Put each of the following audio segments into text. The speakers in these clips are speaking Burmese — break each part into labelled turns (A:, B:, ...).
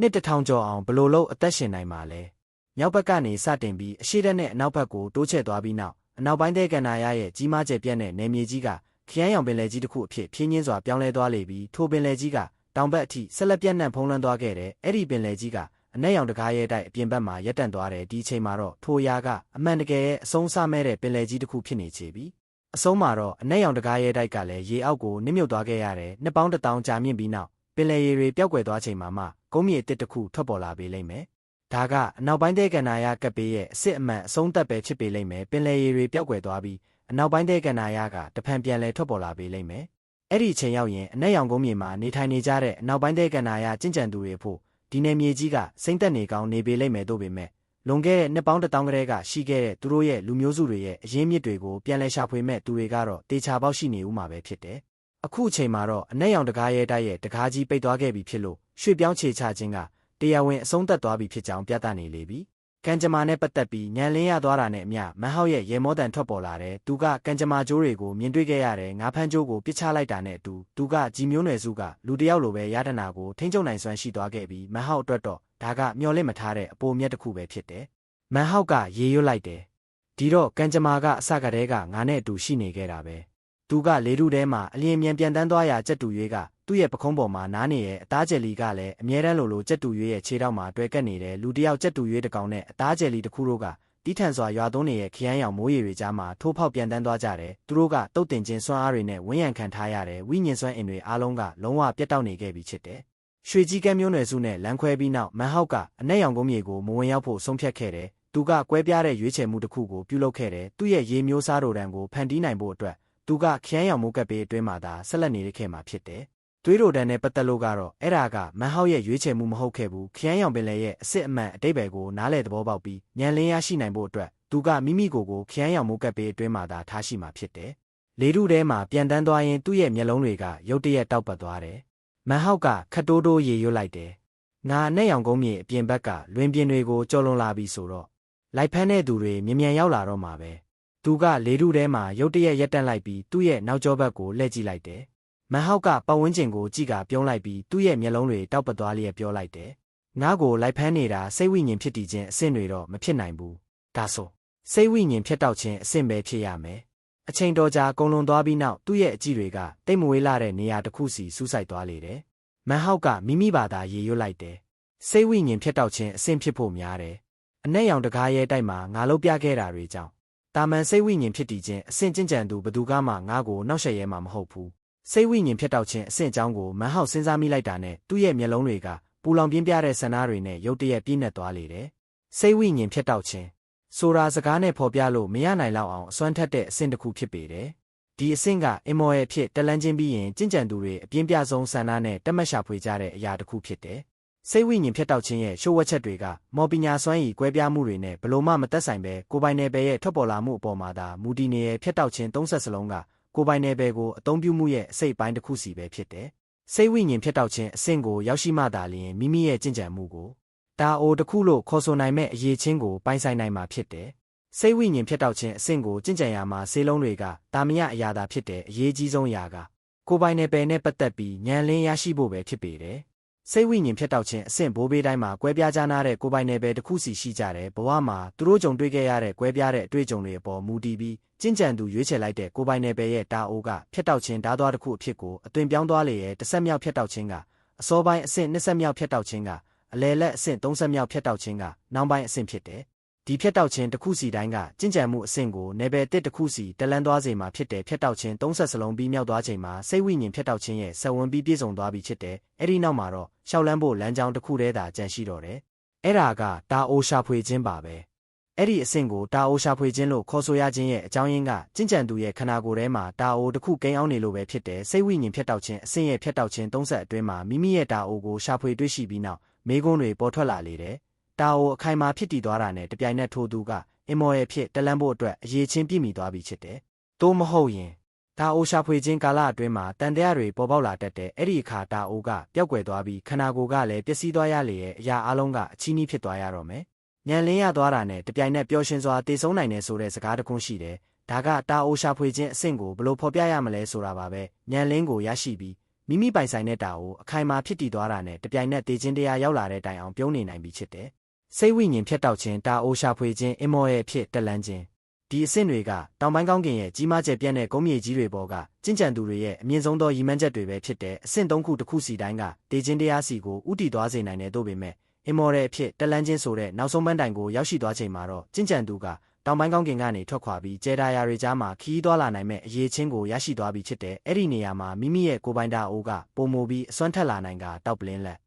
A: နှစ်တစ်ထောင်ကျော်အောင်ဘလို့လို့အသက်ရှင်နိုင်မှာလဲမြောက်ဘက်ကနေစတင်ပြီးအရှိတက်နဲ့အနောက်ဘက်ကိုတိုးချဲ့သွားပြီးနောက်အနောက်ပိုင်းတဲ့ကန္နာရရဲ့ကြီးမားကျယ်ပြန့်တဲ့နယ်မြေကြီးကခရိုင်ရောင်ပင်လယ်ကြီးတစ်ခုအဖြစ်ဖြင်းညင်းစွာပြောင်းလဲသွားလေပြီးထိုပင်လယ်ကြီးကတောင်ဘက်အထိဆက်လက်ပြန့်နှံ့ဖုံးလွှမ်းသွားခဲ့တဲ့အဲ့ဒီပင်လယ်ကြီးကအနက်ရောင်တကားရဲ့တိုက်အပြင်ဘက်မှာရပ်တန့်သွားတယ်ဒီအချိန်မှာတော့ထိုရာကအမှန်တကယ်ရဲ့အဆုံးအစမဲ့တဲ့ပင်လယ်ကြီးတစ်ခုဖြစ်နေချေပြီးအဆုံးမှာတော့အနက်ရောင်တကားရဲ့တိုက်ကလည်းရေအောက်ကိုနစ်မြုပ်သွားခဲ့ရတယ်နှစ်ပေါင်း1000ကြာမြင့်ပြီးနောက်ပင်လယ်ရေတွေပျောက်ကွယ်သွားချိန်မှာမှကုန်းမြေအတစ်တစ်ခုထွက်ပေါ်လာပေလိမ့်မယ်ဒါကအနောက်ပိုင်းတဲ့ကန္နာရကပ်ပေးရဲ့အစစ်အမှန်အဆုံးသက်ပဲဖြစ်ပေလိမ့်မယ်ပင်လယ်ရေတွေပျောက်ကွယ်သွားပြီးအနောက်ပိုင်းတဲ့ကန္နာရကတဖန်ပြန်လဲထွက်ပေါ်လာပေလိမ့်မယ်အဲ့ဒီအချိန်ရောက်ရင်အနက်ရောင်ကုန်းမြေမှာနေထိုင်နေကြတဲ့အနောက်ပိုင်းတဲ့ကန္နာရကျင့်ကြံသူတွေဖို့ဒီနယ်မြေကြီးကစိမ့်သက်နေကောင်းနေပေလိမ့်မယ်တို့ပေမဲ့လွန်ခဲ့တဲ့နှစ်ပေါင်း1000ကလေးကရှိခဲ့တဲ့သူတို့ရဲ့လူမျိုးစုတွေရဲ့အရင်းမြစ်တွေကိုပြန်လဲရှာဖွေမဲ့သူတွေကတော့တေချာပေါက်ရှိနေဦးမှာပဲဖြစ်တယ်အခုအချိန်မှာတော့အနက်ရောင်တကားရဲ့တိုက်ရဲ့တကားကြီးပိတ်သွားခဲ့ပြီဖြစ်လို့ရွှေ့ပြောင်းခြေချခြင်းကတရားဝင်အဆုံးသတ်သွားပြီဖြစ်ကြောင်းပြသနေလေပြီကံကြမ္မာနဲ့ပတ်သက်ပြီးညံလင်းရသွားတာနဲ့အမျှမန်ဟောက်ရဲ့ရေမောတန်ထွက်ပေါ်လာတယ်သူကကံကြမ္မာကျိုးတွေကိုမြင်တွေ့ခဲ့ရတယ်ငါးဖမ်းကျိုးကိုပစ်ချလိုက်တာနဲ့အတူသူကကြီးမျိုးနွယ်စုကလူတယောက်လိုပဲရတနာကိုထိန်းချုပ်နိုင်စွမ်းရှိသွားခဲ့ပြီးမန်ဟောက်အတွက်တော့ဒါကမျော်လင့်မထားတဲ့အပိုမြတ်တစ်ခုပဲဖြစ်တယ်မန်ဟောက်ကရေရွတ်လိုက်တယ်ဒီတော့ကံကြမ္မာကအစကတည်းကငါနဲ့အတူရှိနေခဲ့တာပဲသူကလေထုထဲမှာအလျင်မြန်ပြန်တန်းသွားရာကြက်တူရွေးကသူ့ရဲ့ပခုံးပေါ်မှာနားနေရဲ့အသားကျယ်လီကလည်းအမြဲတမ်းလိုကြက်တူရွေးရဲ့ခြေထောက်မှာတွဲကပ်နေတယ်လူတယောက်ကြက်တူရွေးတစ်ကောင်နဲ့အသားကျယ်လီတစ်ခုတို့ကတီးထန်စွာရွာသွန်းနေတဲ့ခရမ်းရောင်မိုးရေတွေကြားမှာထိုးဖောက်ပြန်တန်းသွားကြတယ်သူတို့ကတုတ်တင်ခြင်းစွမ်းအားတွေနဲ့ဝန်းရံခံထားရတယ်ဝိညာဉ်စွမ်းအင်တွေအားလုံးကလုံးဝပြတ်တောက်နေခဲ့ပြီဖြစ်တယ်ရွှေကြီးကမ်းမျိုးနွယ်စုနဲ့လမ်းခွဲပြီးနောက်မန်ဟောက်ကအနက်ရောင်ကုန်းမြေကိုမဝင်ရောက်ဖို့ဆုံးဖြတ်ခဲ့တယ်သူကကွဲပြားတဲ့ရွေးချယ်မှုတစ်ခုကိုပြုလုပ်ခဲ့တယ်သူ့ရဲ့ရေမျိုးစားတို့တန်းကိုဖန်တီးနိုင်ဖို့အတွက်သူကခရမ်းရောင်မိုးကပ်ပေးအတွင်းမှာသာဆက်လက်နေခဲ့မှာဖြစ်တယ်သွေးတို့တန်းနဲ့ပတ်သက်လို့ကတော့အဲ့ဒါကမန်ဟောက်ရဲ့ရွေးချယ်မှုမဟုတ်ခဲ့ဘူးခရမ်းရောင်ပင်လယ်ရဲ့အစစ်အမှန်အတိတ်ဘယ်ကိုနားလည်သဘောပေါက်ပြီးဉာဏ်လင်းရရှိနိုင်ဖို့အတွက်သူကမိမိကိုယ်ခရမ်းရောင်မိုးကပ်ပေးအတွင်းမှာသာထားရှိမှာဖြစ်တယ်လေထုထဲမှာပြန်တန်းသွားရင်သူ့ရဲ့မျက်လုံးတွေကရုတ်တရက်တောက်ပတ်သွားတယ်မန်ဟောက်ကခတ်တိုးတိုးရေရွတ်လိုက်တယ်ငါနဲ့ရောင်ကုန်းမြေအပြင်ဘက်ကလွင်ပြင်တွေကိုကြော်လွန်လာပြီဆိုတော့လိုက်ဖမ်းတဲ့သူတွေမြန်ရောက်လာတော့မှာပဲသူကလေထုထဲမှာရုတ်တရက်ရပ်တန့်လိုက်ပြီးသူ့ရဲ့နောက်ကျောဘက်ကိုလှည့်ကြည့်လိုက်တယ်မန်ဟောက်ကပတ်ဝန်းကျင်ကိုကြည့်ကပြုံးလိုက်ပြီးသူ့ရဲ့မျက်လုံးတွေတောက်ပသွားလျက်ပြောလိုက်တယ်ငါ့ကိုလိုက်ဖမ်းနေတာစိတ်ဝိညာဉ်ဖြစ်တည်ခြင်းအဆင့်တွေတော့မဖြစ်နိုင်ဘူးဒါဆိုစိတ်ဝိညာဉ်ဖြတ်တောက်ခြင်းအဆင့်ပဲဖြစ်ရမယ်အချိန်တော်ကြာကုန်လွန်သွားပြီးနောက်သူ့ရဲ့အကြည့်တွေကတိတ်မဝေးလာတဲ့နေရာတစ်ခုစီစူးစိုက်သွားလေတယ်မန်ဟောက်ကမိမိဘာသာရေရွတ်လိုက်တယ်စိတ်ဝိညာဉ်ဖြတ်တောက်ခြင်းအဆင့်ဖြစ်ဖို့များတယ်အနက်ရောင်တကားရဲ့တိုက်မှာငါလုံးပြခဲ့တာတွေကြောင့်တာမန်စိတ်ဝိညာဉ်ဖြစ်တည်ခြင်းအဆင့်ကျင့်ကြံသူဘသူကမှငါ့ကိုနှောက်ယှက်ရဲမှာမဟုတ်ဘူးစိတ်ဝိညာဉ်ဖြတ်တောက်ခြင်းအဆင့်အကြောင်းကိုမန်ဟောက်စဉ်းစားမိလိုက်တာနဲ့သူ့ရဲ့မျက်လုံးတွေကပူလောင်ပြင်းပြတဲ့ဆန္ဒတွေနဲ့ရုတ်တရက်ပြည့်နှက်သွားလေတယ်စိတ်ဝိညာဉ်ဖြတ်တောက်ခြင်းဆိုတာစကားနဲ့ဖော်ပြလို့မရနိုင်လောက်အောင်အစွမ်းထက်တဲ့အဆင့်တစ်ခုဖြစ်ပေတယ်ဒီအဆင့်ကအင်မော်ရဲ့ဖြစ်တက်လန်းချင်းပြီးရင်ကျင့်ကြံသူတွေအပြင်းပြဆုံးဆန္ဒနဲ့တက်မှတ်ရှာဖွေကြတဲ့အရာတစ်ခုဖြစ်တယ်စိတ်ဝိညာဉ်ဖြတ်တောက်ခြင်းရဲ့ရှိုးဝှက်ချက်တွေကမော်ပညာစွမ်းရည်ကွဲပြားမှုတွေနဲ့ဘလို့မှမသက်ဆိုင်ပဲကိုယ်ပိုင်နယ်ပယ်ရဲ့ထွက်ပေါ်လာမှုအပေါ်မှာသာမူတည်နေရဲ့ဖြတ်တောက်ခြင်းသုံးဆက်စလုံးကကိုယ်ပိုင်နယ်ပယ်ကိုအသုံးပြုမှုရဲ့အစိတ်ပိုင်းတစ်ခုစီပဲဖြစ်တယ်စိတ်ဝိညာဉ်ဖြတ်တောက်ခြင်းအဆင့်ကိုရောက်ရှိမှသာလျှင်မိမိရဲ့ကျင့်ကြံမှုကိုတာအိုတစ်ခုလို့ခေါ်ဆိုနိုင်မဲ့အရေးချင်းကိုပိုင်ဆိုင်နိုင်မှာဖြစ်တယ်စိတ်ဝိညာဉ်ဖြတ်တောက်ခြင်းအဆင့်ကိုကျင့်ကြံရမှာဆေးလုံးတွေကတာမယအရာသာဖြစ်တဲ့အရေးကြီးဆုံးအရာကကိုယ်ပိုင်နယ်ပယ်နဲ့ပတ်သက်ပြီးဉာဏ်လင်းရရှိဖို့ပဲဖြစ်ပေတယ်စိတ်ဝိညာဉ်ဖြတ်တောက်ခြင်းအဆင့်ဘိုးဘေးတိုင်းမှာကွဲပြားခြားနားတဲ့ကိုယ်ပိုင်နယ်ပယ်တစ်ခုစီရှိကြတယ်ဘဝမှာသူတို့ကြုံတွေ့ခဲ့ရတဲ့ကွဲပြားတဲ့အတွေ့အကြုံတွေအပေါ်မူတည်ပြီးကျင့်ကြံသူရွေးချယ်လိုက်တဲ့ကိုယ်ပိုင်နယ်ပယ်ရဲ့တာအိုကဖြတ်တောက်ခြင်းဓာတ်သွားတစ်ခုအဖြစ်ကိုအသွင်ပြောင်းသွားလေရဲ့တစ်ဆက်မြောက်ဖြတ်တောက်ခြင်းကအစောပိုင်းအဆင့်20မြောက်ဖြတ်တောက်ခြင်းကအလယ်လက်အဆင့်30မြောက်ဖြတ်တောက်ခြင်းကနောက်ပိုင်းအဆင့်ဖြစ်တယ်ဒီဖြတ်တောက်ခြင်းတစ်ခုစီတိုင်းကကျင့်ကြံမှုအဆင့်ကိုနယ်ပယ်တစ်ခုစီတက်လန်းသွားစေမှာဖြစ်တယ်ဖြတ်တောက်ခြင်း30စလုံးပြီးမြောက်သွားချိန်မှာစိတ်ဝိညာဉ်ဖြတ်တောက်ခြင်းရဲ့ဆက်ဝင်ပြီးပြည့်စုံသွားပြီဖြစ်တယ်အဲ့ဒီနောက်မှာတော့ရှောက်လန်းဖို့လမ်းကြောင်းတစ်ခုတည်းသာကျန်ရှိတော့တယ်အဲ့ဒါကတာအိုရှာဖွေခြင်းပါပဲအဲ့ဒီအဆင့်ကိုတာအိုရှာဖွေခြင်းလို့ခေါ်ဆိုရခြင်းရဲ့အကြောင်းရင်းကကျင့်ကြံသူရဲ့ခန္ဓာကိုယ်ထဲမှာတာအိုတစ်ခုကိန်းအောင်နေလို့ပဲဖြစ်တယ်စိတ်ဝိညာဉ်ဖြတ်တောက်ခြင်းအဆင့်ရဲ့ဖြတ်တောက်ခြင်း30အတွင်းမှာမိမိရဲ့တာအိုကိုရှာဖွေတွေ့ရှိပြီးနောက်မေးခွန်းတွေပေါ်ထွက်လာလေတယ်တာအိုအခိုင်အမာဖြစ်တည်သွားတာနဲ့တပြိုင်နက်ထိုးသူကအင်မော်ရဲ့ဖြစ်တက်လန်းဖို့အတွက်အရေးချင်းပြည့်မီသွားပြီဖြစ်တယ်။သို့မဟုတ်ရင်တာအိုရှာဖွေခြင်းကာလအတွင်းမှာတန်တရားတွေပေါ်ပေါက်လာတတ်တဲ့အဲ့ဒီအခါတာအိုကပျောက်ကွယ်သွားပြီးခန္ဓာကိုယ်ကလည်းပျက်စီးသွားရလေရဲ့အရာအလုံးကအချီးနှီးဖြစ်သွားရတော့မယ်။ဉာဏ်လင်းရသွားတာနဲ့တပြိုင်နက်ပျော်ရွှင်စွာတည်ဆုံးနိုင်တယ်ဆိုတဲ့စကားတစ်ခုရှိတယ်။ဒါကတာအိုရှာဖွေခြင်းအဆင့်ကိုဘယ်လိုဖော်ပြရမလဲဆိုတာပါပဲ။ဉာဏ်လင်းကိုရရှိပြီး မိမိပိုင်ဆိုင်တဲ့တာကိုအခိုင်အမာဖြစ်တည်သွားတာနဲ့တပြိုင်နက်တည်ခြင်းတရားရောက်လာတဲ့တိုင်အောင်ပြုံးနေနိုင်ပြီဖြစ်တယ်။စိတ်ဝိညာဉ်ဖြတ်တောက်ခြင်းတာအိုရှာဖွေခြင်းအင်မော်ရဲ့အဖြစ်တက်လန်းခြင်းဒီအဆင့်တွေကတောင်ပိုင်းကောင်းကင်ရဲ့ကြီးမားကျယ်ပြန့်တဲ့ကုန်းမြေကြီးတွေပေါ်ကကျင့်ကြံသူတွေရဲ့အမြင့်ဆုံးသောရည်မှန်းချက်တွေပဲဖြစ်တဲ့အဆင့်၃ခုတစ်ခုစီတိုင်းကတည်ခြင်းတရားစီကိုဥတည်သွားစေနိုင်တယ်တို့ပေမဲ့အင်မော်ရဲ့အဖြစ်တက်လန်းခြင်းဆိုတဲ့နောက်ဆုံးပန်းတိုင်ကိုရောက်ရှိသွားချိန်မှာတော့ကျင့်ကြံသူကတောင်ပိုင်းကောင်းကင်ကနေထွက်ခွာပြီးကျဲတာယာတွေကြားမှာခီးသွားလာနိုင်မဲ့အရေးချင်းကိုရရှိသွားပြီဖြစ်တဲ့အဲ့ဒီနေရာမှာမိမိရဲ့ကိုယ်ပိုင်တာအိုးကပုံမိုပြီးအစွမ်းထက်လာနိုင်ကတောက်ပလင်းလက်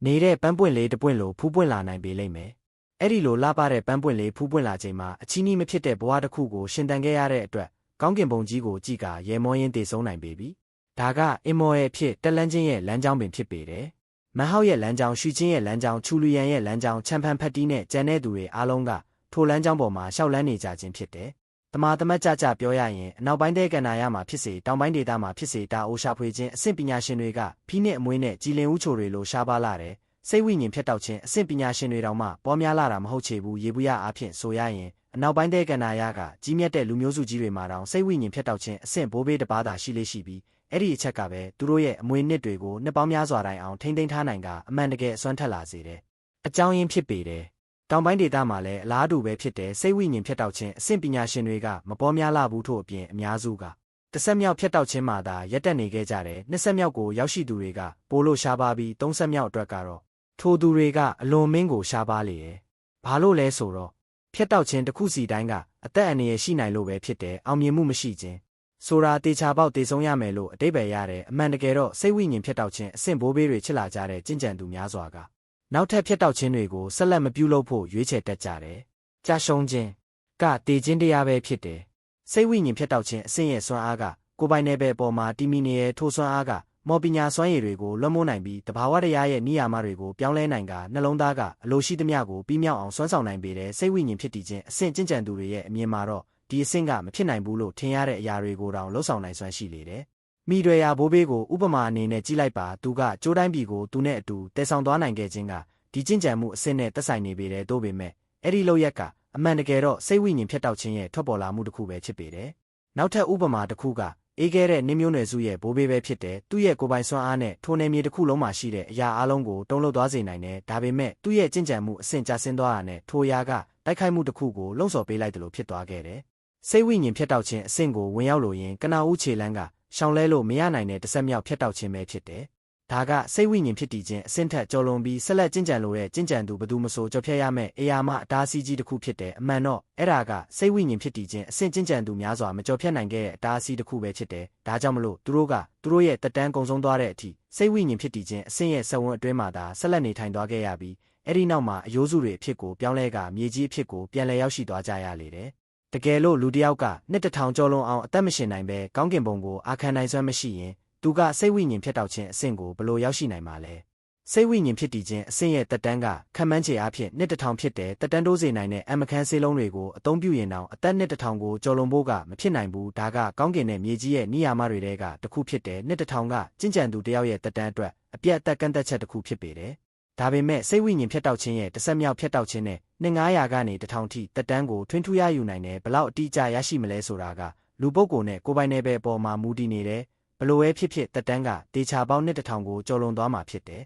A: နေတဲ့ပန်းပွင့်လေးတပွင့်လိုဖူးပွင့်လာနိုင်ပေလိမ့်မယ်။အဲ့ဒီလိုလှပတဲ့ပန်းပွင့်လေးဖူးပွင့်လာချိန်မှာအချီးနှီးမဖြစ်တဲ့ဘဝတစ်ခုကိုရှင်သန်ခဲ့ရတဲ့အတွက်ကောင်းကင်ဘုံကြီးကိုကြည့်ကရဲမောရင်းတည်ဆုံးနိုင်ပေပြီ။ဒါကအင်မော်ရဲ့ဖြစ်တက်လန်းခြင်းရဲ့လမ်းကြောင်းပင်ဖြစ်ပေတယ်။မန်ဟောက်ရဲ့လမ်းကြောင်းရှုချင်းရဲ့လမ်းကြောင်းချူလူရန်ရဲ့လမ်းကြောင်းချမ်ဖန်ဖတ်တီးနဲ့ကျန်တဲ့သူတွေအားလုံးကထိုလမ်းကြောင်းပေါ်မှာရှောက်လန်းနေကြခြင်းဖြစ်တယ်။တမာတမတ်ကြကြပြောရရင်အနောက်ပိုင်းတဲ့ကန္နာရမှာဖြစ်စေတောင်ပိုင်းဒေသမှာဖြစ်စေတာအိုရှာဖွေခြင်းအဆင့်ပညာရှင်တွေကဖိနစ်အမွေးနဲ့ကြည်လင်ဥချိုတွေလိုရှားပါလာတယ်။စိတ်ဝိညာဉ်ဖြတ်တောက်ခြင်းအဆင့်ပညာရှင်တွေတောင်မှပေါ်များလာတာမဟုတ်ချေဘူးရေဘူးရအားဖြင့်ဆိုရရင်အနောက်ပိုင်းတဲ့ကန္နာရကကြီးမြတ်တဲ့လူမျိုးစုကြီးတွေမှာတောင်စိတ်ဝိညာဉ်ဖြတ်တောက်ခြင်းအဆင့်ဘိုးဘေးတစ်ပါးသာရှိလေးရှိပြီးအဲ့ဒီအချက်ကပဲသူတို့ရဲ့အမွေနှစ်တွေကိုနှစ်ပေါင်းများစွာတိုင်အောင်ထိမ့်သိမ်းထားနိုင်ကအမှန်တကယ်အစွမ်းထက်လာစေတယ်။အကြောင်းရင်းဖြစ်ပေတယ်။တောင်ပိုင်းဒေသမှာလည်းအလားတူပဲဖြစ်တဲ့စိတ်ဝိညာဉ်ဖြတ်တောက်ခြင်းအဆင့်ပညာရှင်တွေကမပေါ်များလာဘူးထို့အပြင်အများစုကတစ်ဆက်မြောက်ဖြတ်တောက်ခြင်းမှာသာရက်တက်နေခဲ့ကြတယ်နှစ်ဆက်မြောက်ကိုရောက်ရှိသူတွေကပိုလို့ရှားပါပြီးသုံးဆက်မြောက်အတွက်ကတော့ထိုသူတွေကအလွန်မင်းကိုရှားပါလေတယ်။ဘာလို့လဲဆိုတော့ဖြတ်တောက်ခြင်းတစ်ခုစီတိုင်းကအသက်အန္တရာယ်ရှိနိုင်လို့ပဲဖြစ်တယ်အောင်မြင်မှုမရှိခြင်းဆိုတာတေချာပေါက်တေဆုံးရမယ်လို့အတိတ်ပဲရတယ်အမှန်တကယ်တော့စိတ်ဝိညာဉ်ဖြတ်တောက်ခြင်းအဆင့်ဘိုးဘေးတွေချစ်လာကြတဲ့ကျင့်ကြံသူများစွာကနောက်ထပ်ဖြတ်တောက်ခြင်းတွေကိုဆက်လက်မပြုလုပ်ဖို့ရွေးချယ်တတ်ကြတယ်။ကြာရှုံးခြင်းကတည်ခြင်းတရားပဲဖြစ်တယ်။စိတ်ဝိညာဉ်ဖြတ်တောက်ခြင်းအဆင့်ရဲ့စွမ်းအားကကိုယ်ပိုင်နယ်ပယ်ပေါ်မှာတည်မီနေတဲ့ထိုစွမ်းအားကမော်ပညာစွမ်းရည်တွေကိုလွှမ်းမိုးနိုင်ပြီးတဘာဝတရားရဲ့နိယာမတွေကိုပြောင်းလဲနိုင်ကနှလုံးသားကအလိုရှိသမျှကိုပြီးမြောက်အောင်စွမ်းဆောင်နိုင်ပေတဲ့စိတ်ဝိညာဉ်ဖြစ်တည်ခြင်းအဆင့်ကျင့်ကြံသူတွေရဲ့အမြင်မှာတော့ဒီအဆင့်ကမဖြစ်နိုင်ဘူးလို့ထင်ရတဲ့အရာတွေကိုတောင်လှုပ်ဆောင်နိုင်စွမ်းရှိလေတယ်။မိတွေရာဘိုးဘေးကိုဥပမာအနေနဲ့ကြည့်လိုက်ပါသူကကြိုးတိုင်းပြည်ကိုသူနဲ့အတူတည်ဆောင်သွားနိုင်ခဲ့ခြင်းကဒီကျင့်ကြံမှုအဆင့်နဲ့သက်ဆိုင်နေပေတယ်တို့ပေမဲ့အဲ့ဒီလောက်ရက်ကအမှန်တကယ်တော့စိတ်ဝိညာဉ်ဖြတ်တောက်ခြင်းရဲ့ထွက်ပေါ်လာမှုတစ်ခုပဲဖြစ်ပေတယ်။နောက်ထပ်ဥပမာတစ်ခုကအေးခဲတဲ့နင်းမျိုးနွယ်စုရဲ့ဘိုးဘေးပဲဖြစ်တယ်သူ့ရဲ့ကိုယ်ပိုင်စွမ်းအားနဲ့ထိုနယ်မြေတစ်ခုလုံးမှာရှိတဲ့အရာအလုံးကိုတုံ့လှုပ်သွားစေနိုင်တယ်ဒါပေမဲ့သူ့ရဲ့ကျင့်ကြံမှုအဆင့်ကျဆင်းသွားတာနဲ့ထိုအရာကတိုက်ခိုက်မှုတစ်ခုကိုလှုံ့ဆော်ပေးလိုက်တယ်လို့ဖြစ်သွားခဲ့တယ်။စိတ်ဝိညာဉ်ဖြတ်တောက်ခြင်းအဆင့်ကိုဝင်ရောက်လို့ရင်ကနာဦးခြေလန်းကရှောင်လဲလို့မရနိုင်တဲ့တစ်ဆက်မြောက်ဖြတ်တောက်ခြင်းပဲဖြစ်တယ်။ဒါကစိတ်ဝိညာဉ်ဖြစ်တည်ခြင်းအဆင့်ထက်ကျော်လွန်ပြီးဆက်လက်ကျင့်ကြံလို့တဲ့ကျင့်ကြံသူဘယ်သူမဆိုကြော်ဖြတ်ရမယ့်အရာမှအတားအဆီးကြီးတစ်ခုဖြစ်တယ်။အမှန်တော့အဲ့ဒါကစိတ်ဝိညာဉ်ဖြစ်တည်ခြင်းအဆင့်ကျင့်ကြံသူများစွာမကြော်ဖြတ်နိုင်ခဲ့တဲ့အတားအဆီးတစ်ခုပဲဖြစ်တယ်။ဒါကြောင့်မလို့သူတို့ရဲ့တက်တန်းကုံဆုံးသွားတဲ့အထိစိတ်ဝိညာဉ်ဖြစ်တည်ခြင်းအဆင့်ရဲ့စက်ဝန်းအတွင်းမှာသာဆက်လက်နေထိုင်သွားခဲ့ရပြီးအဲ့ဒီနောက်မှာအယိုးစုတွေအဖြစ်ကိုပြောင်းလဲကမြေကြီးအဖြစ်ကိုပြန်လည်ရောက်ရှိသွားကြရလေတယ်။တကယ်လို့လူတစ်ယောက်ကနှစ်တစ်ထောင်ကျော်လွန်အောင်အသက်မရှင်နိုင်ပဲကောင်းကင်ဘုံကိုအာခံနိုင်စွမ်းမရှိရင်သူကစိတ်ဝိညာဉ်ဖြတ်တောက်ခြင်းအဆင့်ကိုဘလို့ရောက်ရှိနိုင်မှာလဲစိတ်ဝိညာဉ်ဖြစ်တည်ခြင်းအဆင့်ရဲ့တက်တန်းကခံမှန်းခြေအားဖြင့်နှစ်တစ်ထောင်ဖြစ်တဲ့တက်တန်းတိုးစေနိုင်တဲ့အမခန်းဆေးလုံးတွေကိုအသုံးပြုရင်တောင်အသက်နှစ်တစ်ထောင်ကိုကျော်လွန်ဖို့ကမဖြစ်နိုင်ဘူးဒါကကောင်းကင်နဲ့မြေကြီးရဲ့နိယာမတွေတဲကတစ်ခုဖြစ်တဲ့နှစ်တစ်ထောင်ကကျင့်ကြံသူတယောက်ရဲ့တက်တန်းအတွက်အပြတ်အသက်ကန့်သက်ချက်တစ်ခုဖြစ်ပေတယ်ဒါပေမဲ့စိတ်ဝိညာဉ်ဖြတ်တောက်ခြင်းရဲ့တစ်ဆက်မြောက်ဖြတ်တောက်ခြင်းနဲ့နှစ်900ကနေ1000ထိတက်တန်းကိုထွင်းထူးရယူနိုင်တယ်ဘလောက်အတိအကျရရှိမလဲဆိုတာကလူပုဂ္ဂိုလ်နဲ့ကိုယ်ပိုင်နယ်ပယ်ပေါ်မှာမူတည်နေတယ်ဘလို့ပဲဖြစ်ဖြစ်တက်တန်းကတေချာပေါင်းနှစ်1000ကိုကျော်လွန်သွားမှာဖြစ်တယ်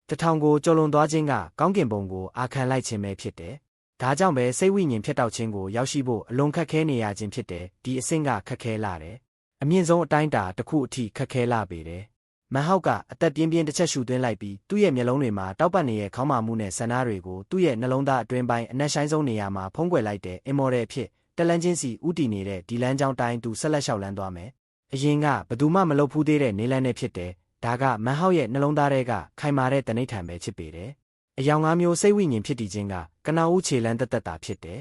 A: 1000ကိုကျော်လွန်သွားခြင်းကကောင်းကင်ဘုံကိုအာခံလိုက်ခြင်းပဲဖြစ်တယ်ဒါကြောင့်ပဲစိတ်ဝိညာဉ်ဖြတ်တောက်ခြင်းကိုရောက်ရှိဖို့အလွန်ခက်ခဲနေရခြင်းဖြစ်တယ်ဒီအဆင့်ကခက်ခဲလာတယ်အမြင့်ဆုံးအတိုင်းအတာတစ်ခုအထိခက်ခဲလာပေတယ်မန်ဟောက်ကအသက်ပြင်းပြင်းတစ်ချက်ရှူသွင်းလိုက်ပြီးသူ့ရဲ့မျက်လုံးတွေမှာတောက်ပတ်နေတဲ့ခေါင်းမာမှုနဲ့ဆန္ဒတွေကိုသူ့ရဲ့နှလုံးသားအတွင်းပိုင်းအနက်ရှိုင်းဆုံးနေရာမှာဖုံးကွယ်လိုက်တဲ့အင်မော်ဒယ်ဖြစ်တက်လန်းချင်းစီဥတီနေတဲ့ဒီလမ်းကြောင်းတိုင်းသူဆက်လက်လျှောက်လန်းသွားမယ်အရင်ကဘသူမှမလုပ်ဖူးသေးတဲ့နေလန်းနဲ့ဖြစ်တယ်ဒါကမန်ဟောက်ရဲ့နှလုံးသားထဲကခိုင်မာတဲ့တနိဋ္ဌာန်ပဲဖြစ်ပေတယ်အယောင်၅မျိုးစိတ်ဝိညာဉ်ဖြစ်တည်ခြင်းကကနာဦးခြေလန်းတက်တာဖြစ်တယ်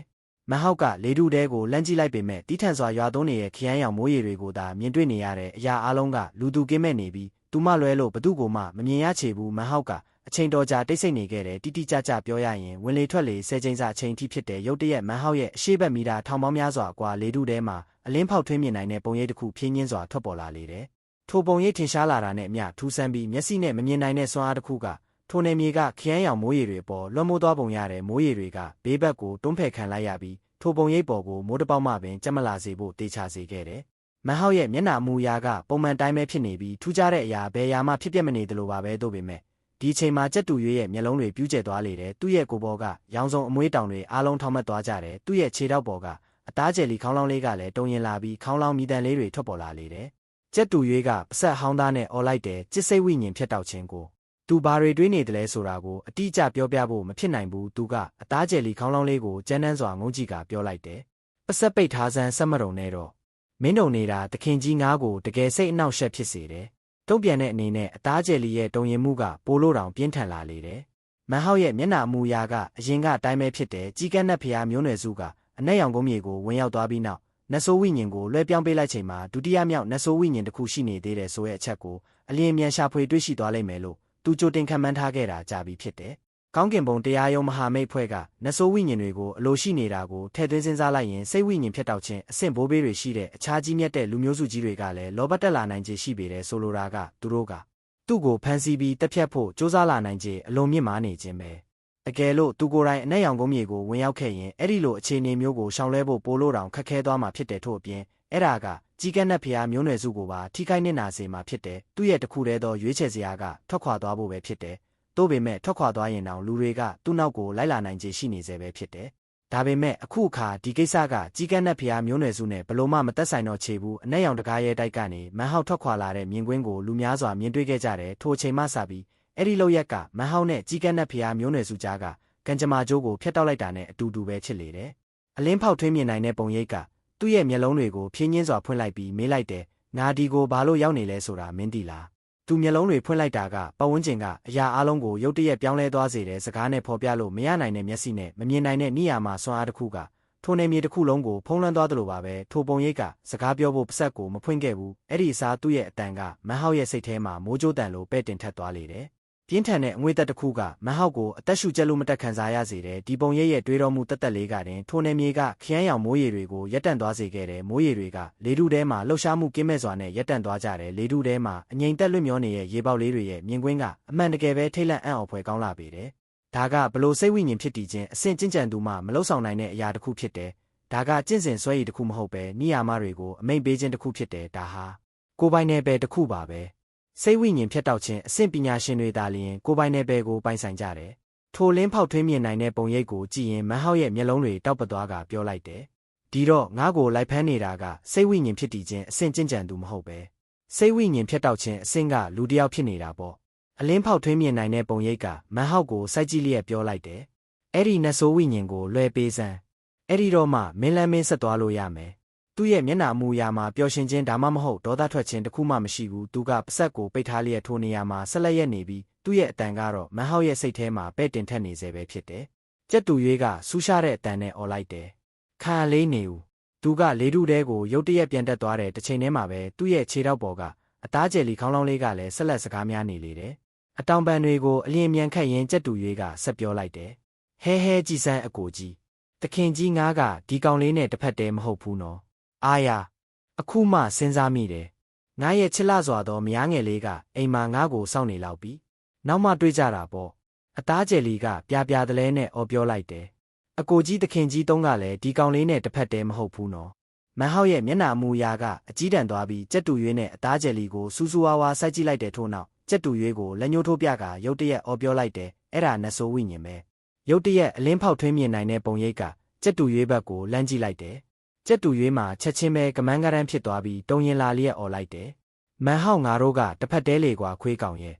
A: မန်ဟောက်ကလေထုတဲကိုလမ်းကြည့်လိုက်ပေမဲ့တီးထန်စွာရွာသွန်းနေတဲ့ခရမ်းရောင်မိုးရေတွေကိုသာမြင်တွေ့နေရတဲ့အရာအလုံးကလူသူကင်းမဲ့နေပြီးသူမလွဲလို့ဘသူ့ကိုမှမမြင်ရချေဘူးမန်ဟောက်ကအချိန်တော်ကြာတိတ်ဆိတ်နေခဲ့တယ်တိတိကျကျပြောရရင်ဝင်လေထွက်လေ10ချိန်စာအချိန်ထိဖြစ်တဲ့ရုတ်တရက်မန်ဟောက်ရဲ့အရှိတ်မီတာထောင်ပေါင်းများစွာကွာလေထုထဲမှာအလင်းဖောက်ထွင်းမြင်နိုင်တဲ့ပုံရိပ်တစ်ခုဖြင်းညင်းစွာထွက်ပေါ်လာလေတယ်ထိုပုံရိပ်ထင်ရှားလာတာနဲ့အမျှထူးဆန်းပြီးမျက်စိနဲ့မမြင်နိုင်တဲ့စွမ်းအားတစ်ခုကထိုနယ်မြေကခရမ်းရောင်မိုးရေတွေပေါ်လွှမ်းမိုးသွားပုံရတဲ့မိုးရေတွေကဘေးဘက်ကိုတွန်းဖယ်ခံလိုက်ရပြီးထိုပုံရိပ်ပေါ်ကိုမိုးတပေါက်မှပင်ကြက်မလာစေဖို့တေချာစေခဲ့တယ် မန်ဟောက်ရဲ့မျက်နှာအမူအရာကပုံမှန်တိုင်းပဲဖြစ်နေပြီးထူးခြားတဲ့အရာဘယ်အရာမှဖြစ်ပျက်မနေသလိုပါပဲတို့ပေမဲ့ဒီအချိန်မှာကြက်တူရွေးရဲ့မျက်လုံးတွေပြူးကျဲသွားလေတယ်သူ့ရဲ့ကိုယ်ပေါ်ကရောင်စုံအမွှေးတောင်တွေအားလုံးထောင်မက်သွားကြတယ်သူ့ရဲ့ခြေထောက်ပေါ်ကအသားကျယ်လီခေါင်းလောင်းလေးကလည်းတုံရင်လာပြီးခေါင်းလောင်းမြည်တမ်းလေးတွေထွက်ပေါ်လာလေတယ်ကြက်တူရွေးကပစက်ဟောင်းသားနဲ့အော်လိုက်တယ်จิตစိတ်ဝိညာဉ်ဖြတ်တောက်ခြင်းကိုသူဘာတွေတွေးနေတယ်လဲဆိုတာကိုအတိအကျပြောပြဖို့မဖြစ်နိုင်ဘူးသူကအသားကျယ်လီခေါင်းလောင်းလေးကိုကြမ်းတမ်းစွာငုံကြည့်ကပြောလိုက်တယ်ပစက်ပိတ်ထားစမ်းစက်မတုံနဲ့တော့မင်းတုံနေတာတခင်ကြီးငါးကိုတကယ်စိတ်အနှောက်အယှက်ဖြစ်စေတယ်တုံ့ပြန်တဲ့အနေနဲ့အသားကျယ်လီရဲ့တုံရင်မှုကပိုလို့တောင်ပြင်းထန်လာလေတယ်မန်ဟောက်ရဲ့မျက်နှာအမူအရာကအရင်ကအတိုင်းပဲဖြစ်တယ်ကြီးကန်းနဲ့ဖျားမျိုးနွယ်စုကအနက်ရောင်ကုန်းမြေကိုဝင်ရောက်သွားပြီးနောက်နတ်ဆိုးဝိညာဉ်ကိုလွှဲပြောင်းပေးလိုက်ချိန်မှာဒုတိယမြောက်နတ်ဆိုးဝိညာဉ်တစ်ခုရှိနေသေးတယ်ဆိုတဲ့အချက်ကိုအလင်းမြန်ရှာဖွေတွေ့ရှိသွားလိမ့်မယ်လို့သူကြိုတင်ခံမှန်းထားခဲ့တာကြာပြီဖြစ်တယ်။ကောင်းကင်ဘုံတရားရုံးမဟာမိတ်ဖွဲ့ကနတ်ဆိုးဝိညာဉ်တွေကိုအလိုရှိနေတာကိုထည့်သွင်းစဉ်းစားလိုက်ရင်စိတ်ဝိညာဉ်ဖြတ်တောက်ခြင်းအဆင့်ဘိုးဘေးတွေရှိတဲ့အခြားကြီးမြတ်တဲ့လူမျိုးစုကြီးတွေကလည်းလောဘတက်လာနိုင်ခြေရှိပေတယ်ဆိုလိုတာကသူတို့ကသူ့ကိုဖမ်းဆီးပြီးတက်ဖြတ်ဖို့စ조사လာနိုင်ခြေအလွန်မြင့်မားနေခြင်းပဲ။အကယ်လို့သူကိုယ်တိုင်အနက်ရောင်ကုန်းမြေကိုဝင်ရောက်ခဲ့ရင်အဲ့ဒီလိုအခြေအနေမျိုးကိုရှောင်လွှဲဖို့ပိုလို့တောင်ခက်ခဲသွားမှာဖြစ်တယ်ထို့အပြင်အဲ့ဒါကကြီးကန်းတဲ့ဖျားမျိုးနွယ်စုကိုပါထိခိုက်နစ်နာစေမှာဖြစ်တယ်သူ့ရဲ့တခုတည်းသောရွေးချယ်စရာကထွက်ခွာသွားဖို့ပဲဖြစ်တယ်သို့ပေမဲ့ထွက်ခွာသွားရင်တောင်လူတွေကသူ့နောက်ကိုလိုက်လာနိုင်ခြေရှိနေစေပဲဖြစ်တယ်ဒါပေမဲ့အခုအခါဒီကိစ္စကကြီးကန်းတဲ့ဖျားမျိုးနွယ်စုနဲ့ဘလို့မှမသက်ဆိုင်တော့ချေဘူးအနက်ရောင်တကားရဲ့တိုက်ကနေမန်ဟောက်ထွက်ခွာလာတဲ့မြင်ကွင်းကိုလူများစွာမြင်တွေ့ခဲ့ကြတယ်ထိုအချိန်မှစပြီးအဲ့ဒီလောက်ရက်ကမန်ဟောက်နဲ့ကြီးကန်းတဲ့ဖျားမျိုးနွယ်စုကြားကကံကြမ္မာကျိုးကိုဖျက်တောက်လိုက်တာနဲ့အတူတူပဲဖြစ်လေတယ်အလင်းဖောက်ထွင်းမြင်နိုင်တဲ့ပုံရိပ်ကသူ့ရဲ့မျက်လုံးတွေကိုဖြင်းညင်းစွာဖွင့်လိုက်ပြီးမေးလိုက်တယ်ငါဒီကိုဘာလို့ရောက်နေလဲဆိုတာမင်းသိလားသူမျက်လုံးတွေဖွင့်လိုက်တာကပတ်ဝန်းကျင်ကအရာအလုံးကိုရုတ်တရက်ပြောင်းလဲသွားစေတဲ့စကားနဲ့ဖော်ပြလို့မရနိုင်တဲ့မျက်စိနဲ့မမြင်နိုင်တဲ့နိယာမစွမ်းအားတစ်ခုကထိုနေမြေတစ်ခုလုံးကိုဖုံးလွှမ်းသွားသလိုပါပဲထိုပုံရိပ်ကစကားပြောဖို့ပစက်ကိုမဖွင့်ခဲ့ဘူးအဲ့ဒီအစားသူ့ရဲ့အတန်ကမန်ဟောက်ရဲ့စိတ်ထဲမှာမိုးကြိုးတန်လိုပဲ့တင်ထက်သွားလေတယ်ပြင်းထန်တဲ့အငွေ့သက်တစ်ခုကမန်ဟောက်ကိုအသက်ရှူကျက်လို့မတက်ခံစားရစေတဲ့ဒီပုံရိပ်ရဲ့တွေးတော်မှုတက်တက်လေးကတင်ထိုနေမြေကခရမ်းရောင်မိုးရေတွေကိုရက်တန့်သွားစေခဲ့တယ်မိုးရေတွေကလေထုထဲမှာလှုပ်ရှားမှုကင်းမဲ့စွာနဲ့ရက်တန့်သွားကြတယ်လေထုထဲမှာအငြိမ်သက်လွတ်မျောနေတဲ့ရေပေါက်လေးတွေရဲ့မြင်ကွင်းကအမှန်တကယ်ပဲထိတ်လန့်အံ့ဩဖွယ်ကောင်းလာပေတယ်ဒါကဘလို့စိတ်ဝိညာဉ်ဖြစ်တည်ခြင်းအဆင့်ကျင့်ကြံသူမှမလှုပ်ဆောင်နိုင်တဲ့အရာတစ်ခုဖြစ်တယ်ဒါကကျင့်စဉ်ဆွဲရည်တစ်ခုမဟုတ်ပဲနိယာမတွေကိုအမိန့်ပေးခြင်းတစ်ခုဖြစ်တယ်ဒါဟာကိုယ်ပိုင်နယ်ပယ်တစ်ခုပါပဲစိတ်ဝိညာဉ်ဖြတ်တောက်ခြင်းအဆင့်ပညာရှင်တွေသာလျှင်ကိုယ်ပိုင်နယ်ပယ်ကိုပိုင်ဆိုင်ကြတယ်။ထိုလင်းဖောက်ထွင်းမြင်နိုင်တဲ့ပုံရိပ်ကိုကြည့်ရင်မန်ဟောက်ရဲ့မျက်လုံးတွေတောက်ပသွားကပြောလိုက်တယ်။ဒီတော့ငါ့ကိုလိုက်ဖမ်းနေတာကစိတ်ဝိညာဉ်ဖြစ်တည်ခြင်းအဆင့်ကျင့်ကြံသူမဟုတ်ပဲ။စိတ်ဝိညာဉ်ဖြတ်တောက်ခြင်းအဆင့်ကလူတစ်ယောက်ဖြစ်နေတာပေါ့။အလင်းဖောက်ထွင်းမြင်နိုင်တဲ့ပုံရိပ်ကမန်ဟောက်ကိုစိုက်ကြည့်လျက်ပြောလိုက်တယ်။အဲ့ဒီနတ်ဆိုးဝိညာဉ်ကိုလွှဲပေးစမ်း။အဲ့ဒီတော့မှမင်းလမ်းမင်းဆက်သွားလို့ရမယ်။သူ့ရဲ့မျက်နှာအမူအရာမှာပျော်ရွှင်ခြင်းဒါမှမဟုတ်ဒေါသထွက်ခြင်းတစ်ခုမှမရှိဘူးသူကပစက်ကိုပိတ်ထားလျက်ထိုနေရာမှာဆက်လက်ရက်နေပြီးသူ့ရဲ့အတန်ကတော့မန်ဟောက်ရဲ့စိတ်ထဲမှာပဲ့တင်ထက်နေစေပဲဖြစ်တယ်ကြက်တူရွေးကဆူးရှားတဲ့အတန်နဲ့အော်လိုက်တယ်ခါလေးနေဦးသူကလေထုထဲကိုရုတ်တရက်ပြန်တက်သွားတဲ့တစ်ချိန်တည်းမှာပဲသူ့ရဲ့ခြေထောက်ပေါ်ကအသားကျယ်လီခေါင်းလောင်းလေးကလည်းဆက်လက်စကားများနေလေတယ်အတောင်ပံတွေကိုအလျင်မြန်ခတ်ရင်းကြက်တူရွေးကဆက်ပြောလိုက်တယ်ဟဲကြည်စမ်းအကိုကြီးတခင်ကြီးငါးကဒီကောင်လေးနဲ့တစ်ဖက်တည်းမဟုတ်ဘူးနော်အာယာအခုမှစဉ်းစားမိတယ်ငါရဲ့ချစ်လှစွာသောမယားငယ်လေးကအိမ်မှာငါ့ကိုစောင့်နေလောက်ပြီနောက်မှတွေ့ကြတာပေါ့အသားကျယ်လီကပြာတလဲနဲ့အော်ပြောလိုက်တယ်အကိုကြီးတခင်ကြီးတုံးကလည်းဒီကောင်လေးနဲ့တစ်ဖက်တည်းမဟုတ်ဘူးနော်မန်ဟောက်ရဲ့မျက်နှာအမူအရာကအကြီးတန်းသွားပြီးကြက်တူရွေးနဲ့အသားကျယ်လီကိုစူးစူးဝါးဝါစိုက်ကြည့်လိုက်တဲ့ထို့နောက်ကြက်တူရွေးကိုလက်ညှိုးထိုးပြကရုတ်တရက်အော်ပြောလိုက်တယ်အဲ့ဒါနတ်ဆိုးဝိညာဉ်ပဲရုတ်တရက်အလင်းဖောက်ထွင်းမြင်နိုင်တဲ့ပုံရိပ်ကကြက်တူရွေးဘက်ကိုလှမ်းကြည့်လိုက်တယ်ကြက်တူရွေးမှာချက်ချင်းပဲကမန်းကရန်ဖြစ်သွားပြီးတုံရင်လာလျက်អော်လိုက်တယ်။မန်ဟောက်ငါတို့ကတစ်ဖက်တည်းလေကွာခွေးကောင်ရဲ့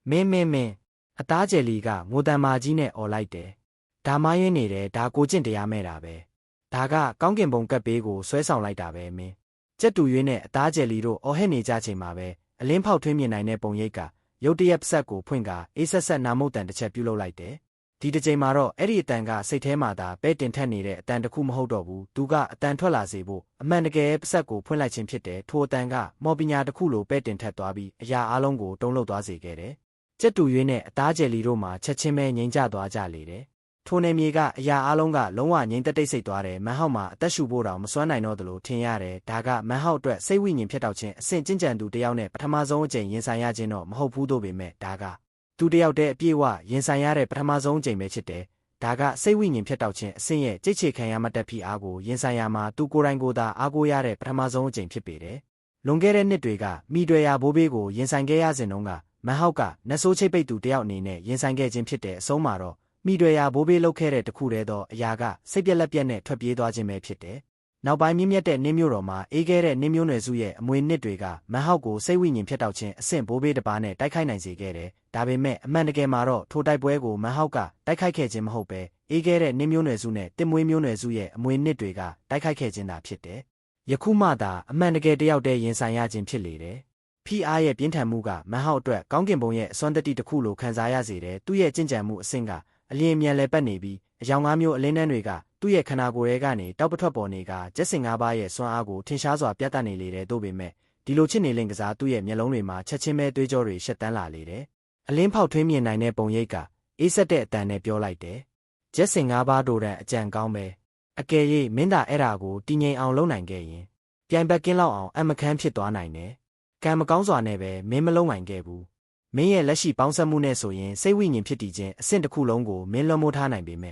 A: မင်းအသားကျယ်လီကငိုတန်မာကြီးနဲ့អော်လိုက်တယ်။ဒါမှရင်းနေတယ်ဒါကိုကျင့်တရားမဲ့တာပဲ။ဒါကကောင်းကင်ဘုံကပ်ပေးကိုဆွဲဆောင်လိုက်တာပဲမင်း။ကြက်တူရွေးနဲ့အသားကျယ်လီတို့အော်ဟစ်နေကြချိန်မှာပဲအလင်းဖောက်ထွင်းမြင်နိုင်တဲ့ပုံရိပ်ကရုတ်တရက်ပစက်ကိုဖွင့်ကအေးဆက်နာမုတ်တန်တစ်ချက်ပြုတ်လုပ်လိုက်တယ်။ဒီတစ်ချိန်မှာတော့အဲ့ဒီအတန်ကစိတ်ထဲမှာသာပဲတင်ထက်နေတဲ့အတန်တစ်ခုမဟုတ်တော့ဘူးသူကအတန်ထွက်လာစေဖို့အမှန်တကယ်ပစက်ကိုဖွင့်လိုက်ခြင်းဖြစ်တယ်ထိုအတန်ကမော်ပညာတစ်ခုလိုပဲတင်ထက်သွားပြီးအရာအလုံးကိုတုံးလှုပ်သွားစေခဲ့တယ်ကြက်တူရွေးနဲ့အသားကျယ်လီတို့မှချက်ချင်းပဲငြိမ်ကျသွားကြလေတယ်ထိုနေမြေကအရာအလုံးကလုံးဝငြိမ်သက်တိတ်ဆိတ်သွားတယ်မန်ဟောက်မှာအသက်ရှူဖို့တောင်မစွမ်းနိုင်တော့သလိုထင်ရတယ်ဒါကမန်ဟောက်အတွက်စိတ်ဝိညာဉ်ဖြစ်တောက်ခြင်းအဆင့်ကျင့်ကြံသူတယောက်နဲ့ပထမဆုံးအကြိမ်ရင်ဆိုင်ရခြင်းတော့မဟုတ်ဘူးတို့ပေမဲ့ဒါကသူတယောက်တည်းအပြည့်အဝရင်ဆိုင်ရတဲ့ပထမဆုံးအကြိမ်ပဲဖြစ်တယ်ဒါကစိတ်ဝိညာဉ်ဖြစ်တောက်ခြင်းအဆင့်ရဲ့ကြိတ်ချေခံရမှတ်တက်ဖိအားကိုရင်ဆိုင်ရမှာသူကိုယ်တိုင်ကိုယ်သာအားကိုးရတဲ့ပထမဆုံးအကြိမ်ဖြစ်ပေတယ် လွန်ခဲ့တဲ့နှစ်တွေကမိတွေရာဘိုးဘေးကိုရင်ဆိုင်ခဲ့ရစဉ်တုန်းကမန်ဟောက်ကနတ်ဆိုးချိတ်ပိတ်သူတယောက်အနေနဲ့ရင်ဆိုင်ခဲ့ခြင်းဖြစ်တဲ့အဆုံးမှာတော့မိတွေရာဘိုးဘေးလုပ်ခဲ့တဲ့တခုတည်းသောအရာကစိတ်ပြက်လက်ပြက်နဲ့ထွက်ပြေးသွားခြင်းပဲဖြစ်တယ်။နောက်ပိုင်းမြင့်မြတ်တဲ့နင်းမျိုးတော်မှာအေးခဲ့တဲ့နင်းမျိုးနွယ်စုရဲ့အမွေနှစ်တွေကမန်ဟောက်ကိုစိတ်ဝိညာဉ်ဖြစ်တောက်ခြင်းအဆင့်ဘိုးဘေးတစ်ပါးနဲ့တိုက်ခိုက်နိုင်စေခဲ့တယ်။ဒါပေမဲ့အမှန်တကယ်မှာတော့ထိုတိုက်ပွဲကိုမန်ဟောက်ကတိုက်ခိုက်ခဲ့ခြင်းမဟုတ်ပဲအေးခဲ့တဲ့နင်းမျိုးနွယ်စုနဲ့တစ်မွေးမျိုးနွယ်စုရဲ့အမွေနှစ်တွေကတိုက်ခိုက်ခဲ့ခြင်းသာဖြစ်တယ်။ယခုမှသာအမှန်တကယ်တယောက်တည်းရင်ဆိုင်ရခြင်းဖြစ်လေတယ်။ဖိအားရဲ့ပြင်းထန်မှုကမန်ဟောက်အတွက်ကောင်းကင်ဘုံရဲ့အစွမ်းတတိတစ်ခုလိုခံစားရစေတယ်။သူ့ရဲ့ကြင်ကြံမှုအဆင့်ကအလျင်မြန်လဲပတ်နေပြီးအယောင်၅မျိုးအလင်းတန်းတွေကသူ့ရဲ့ခန္ဓာကိုယ်ရဲ့ကနေတောက်ပထွက်ပေါ်နေကကျက်စင်၅ပါးရဲ့စွမ်းအားကိုထင်ရှားစွာပြသနေလေတဲ့တို့ပေမဲ့ဒီလိုချစ်နေလင်ကစားသူ့ရဲ့မျက်လုံးတွေမှာချက်ချင်းပဲသွေးကြောတွေရှက်တန်းလာလေတယ်။အလင်းဖောက်ထွင်းမြင်နိုင်တဲ့ပုံရိပ်ကအေးဆက်တဲ့အတန်နဲ့ပြောလိုက်တယ်။ကျက်စင်၅ပါးတို့တဲ့အကြံကောင်းပဲ။အကယ်၍မင်းသာအဲ့ဒါကိုတည်ငြိမ်အောင်လုပ်နိုင်ခဲ့ရင်ပြိုင်ဘက်ကင်းလောက်အောင်အမခန်းဖြစ်သွားနိုင်တယ်။ကံမကောင်းစွာနဲ့ပဲမင်းမလုံးနိုင်ခဲ့ဘူး။မင်းရဲ့လက်ရှိပေါင်းစပ်မှုနဲ့ဆိုရင်စိတ်ဝိညာဉ်ဖြစ်တည်ခြင်းအဆင့်တစ်ခုလုံးကိုမင်းလွှမ်းမိုးထားနိုင်ပေမဲ့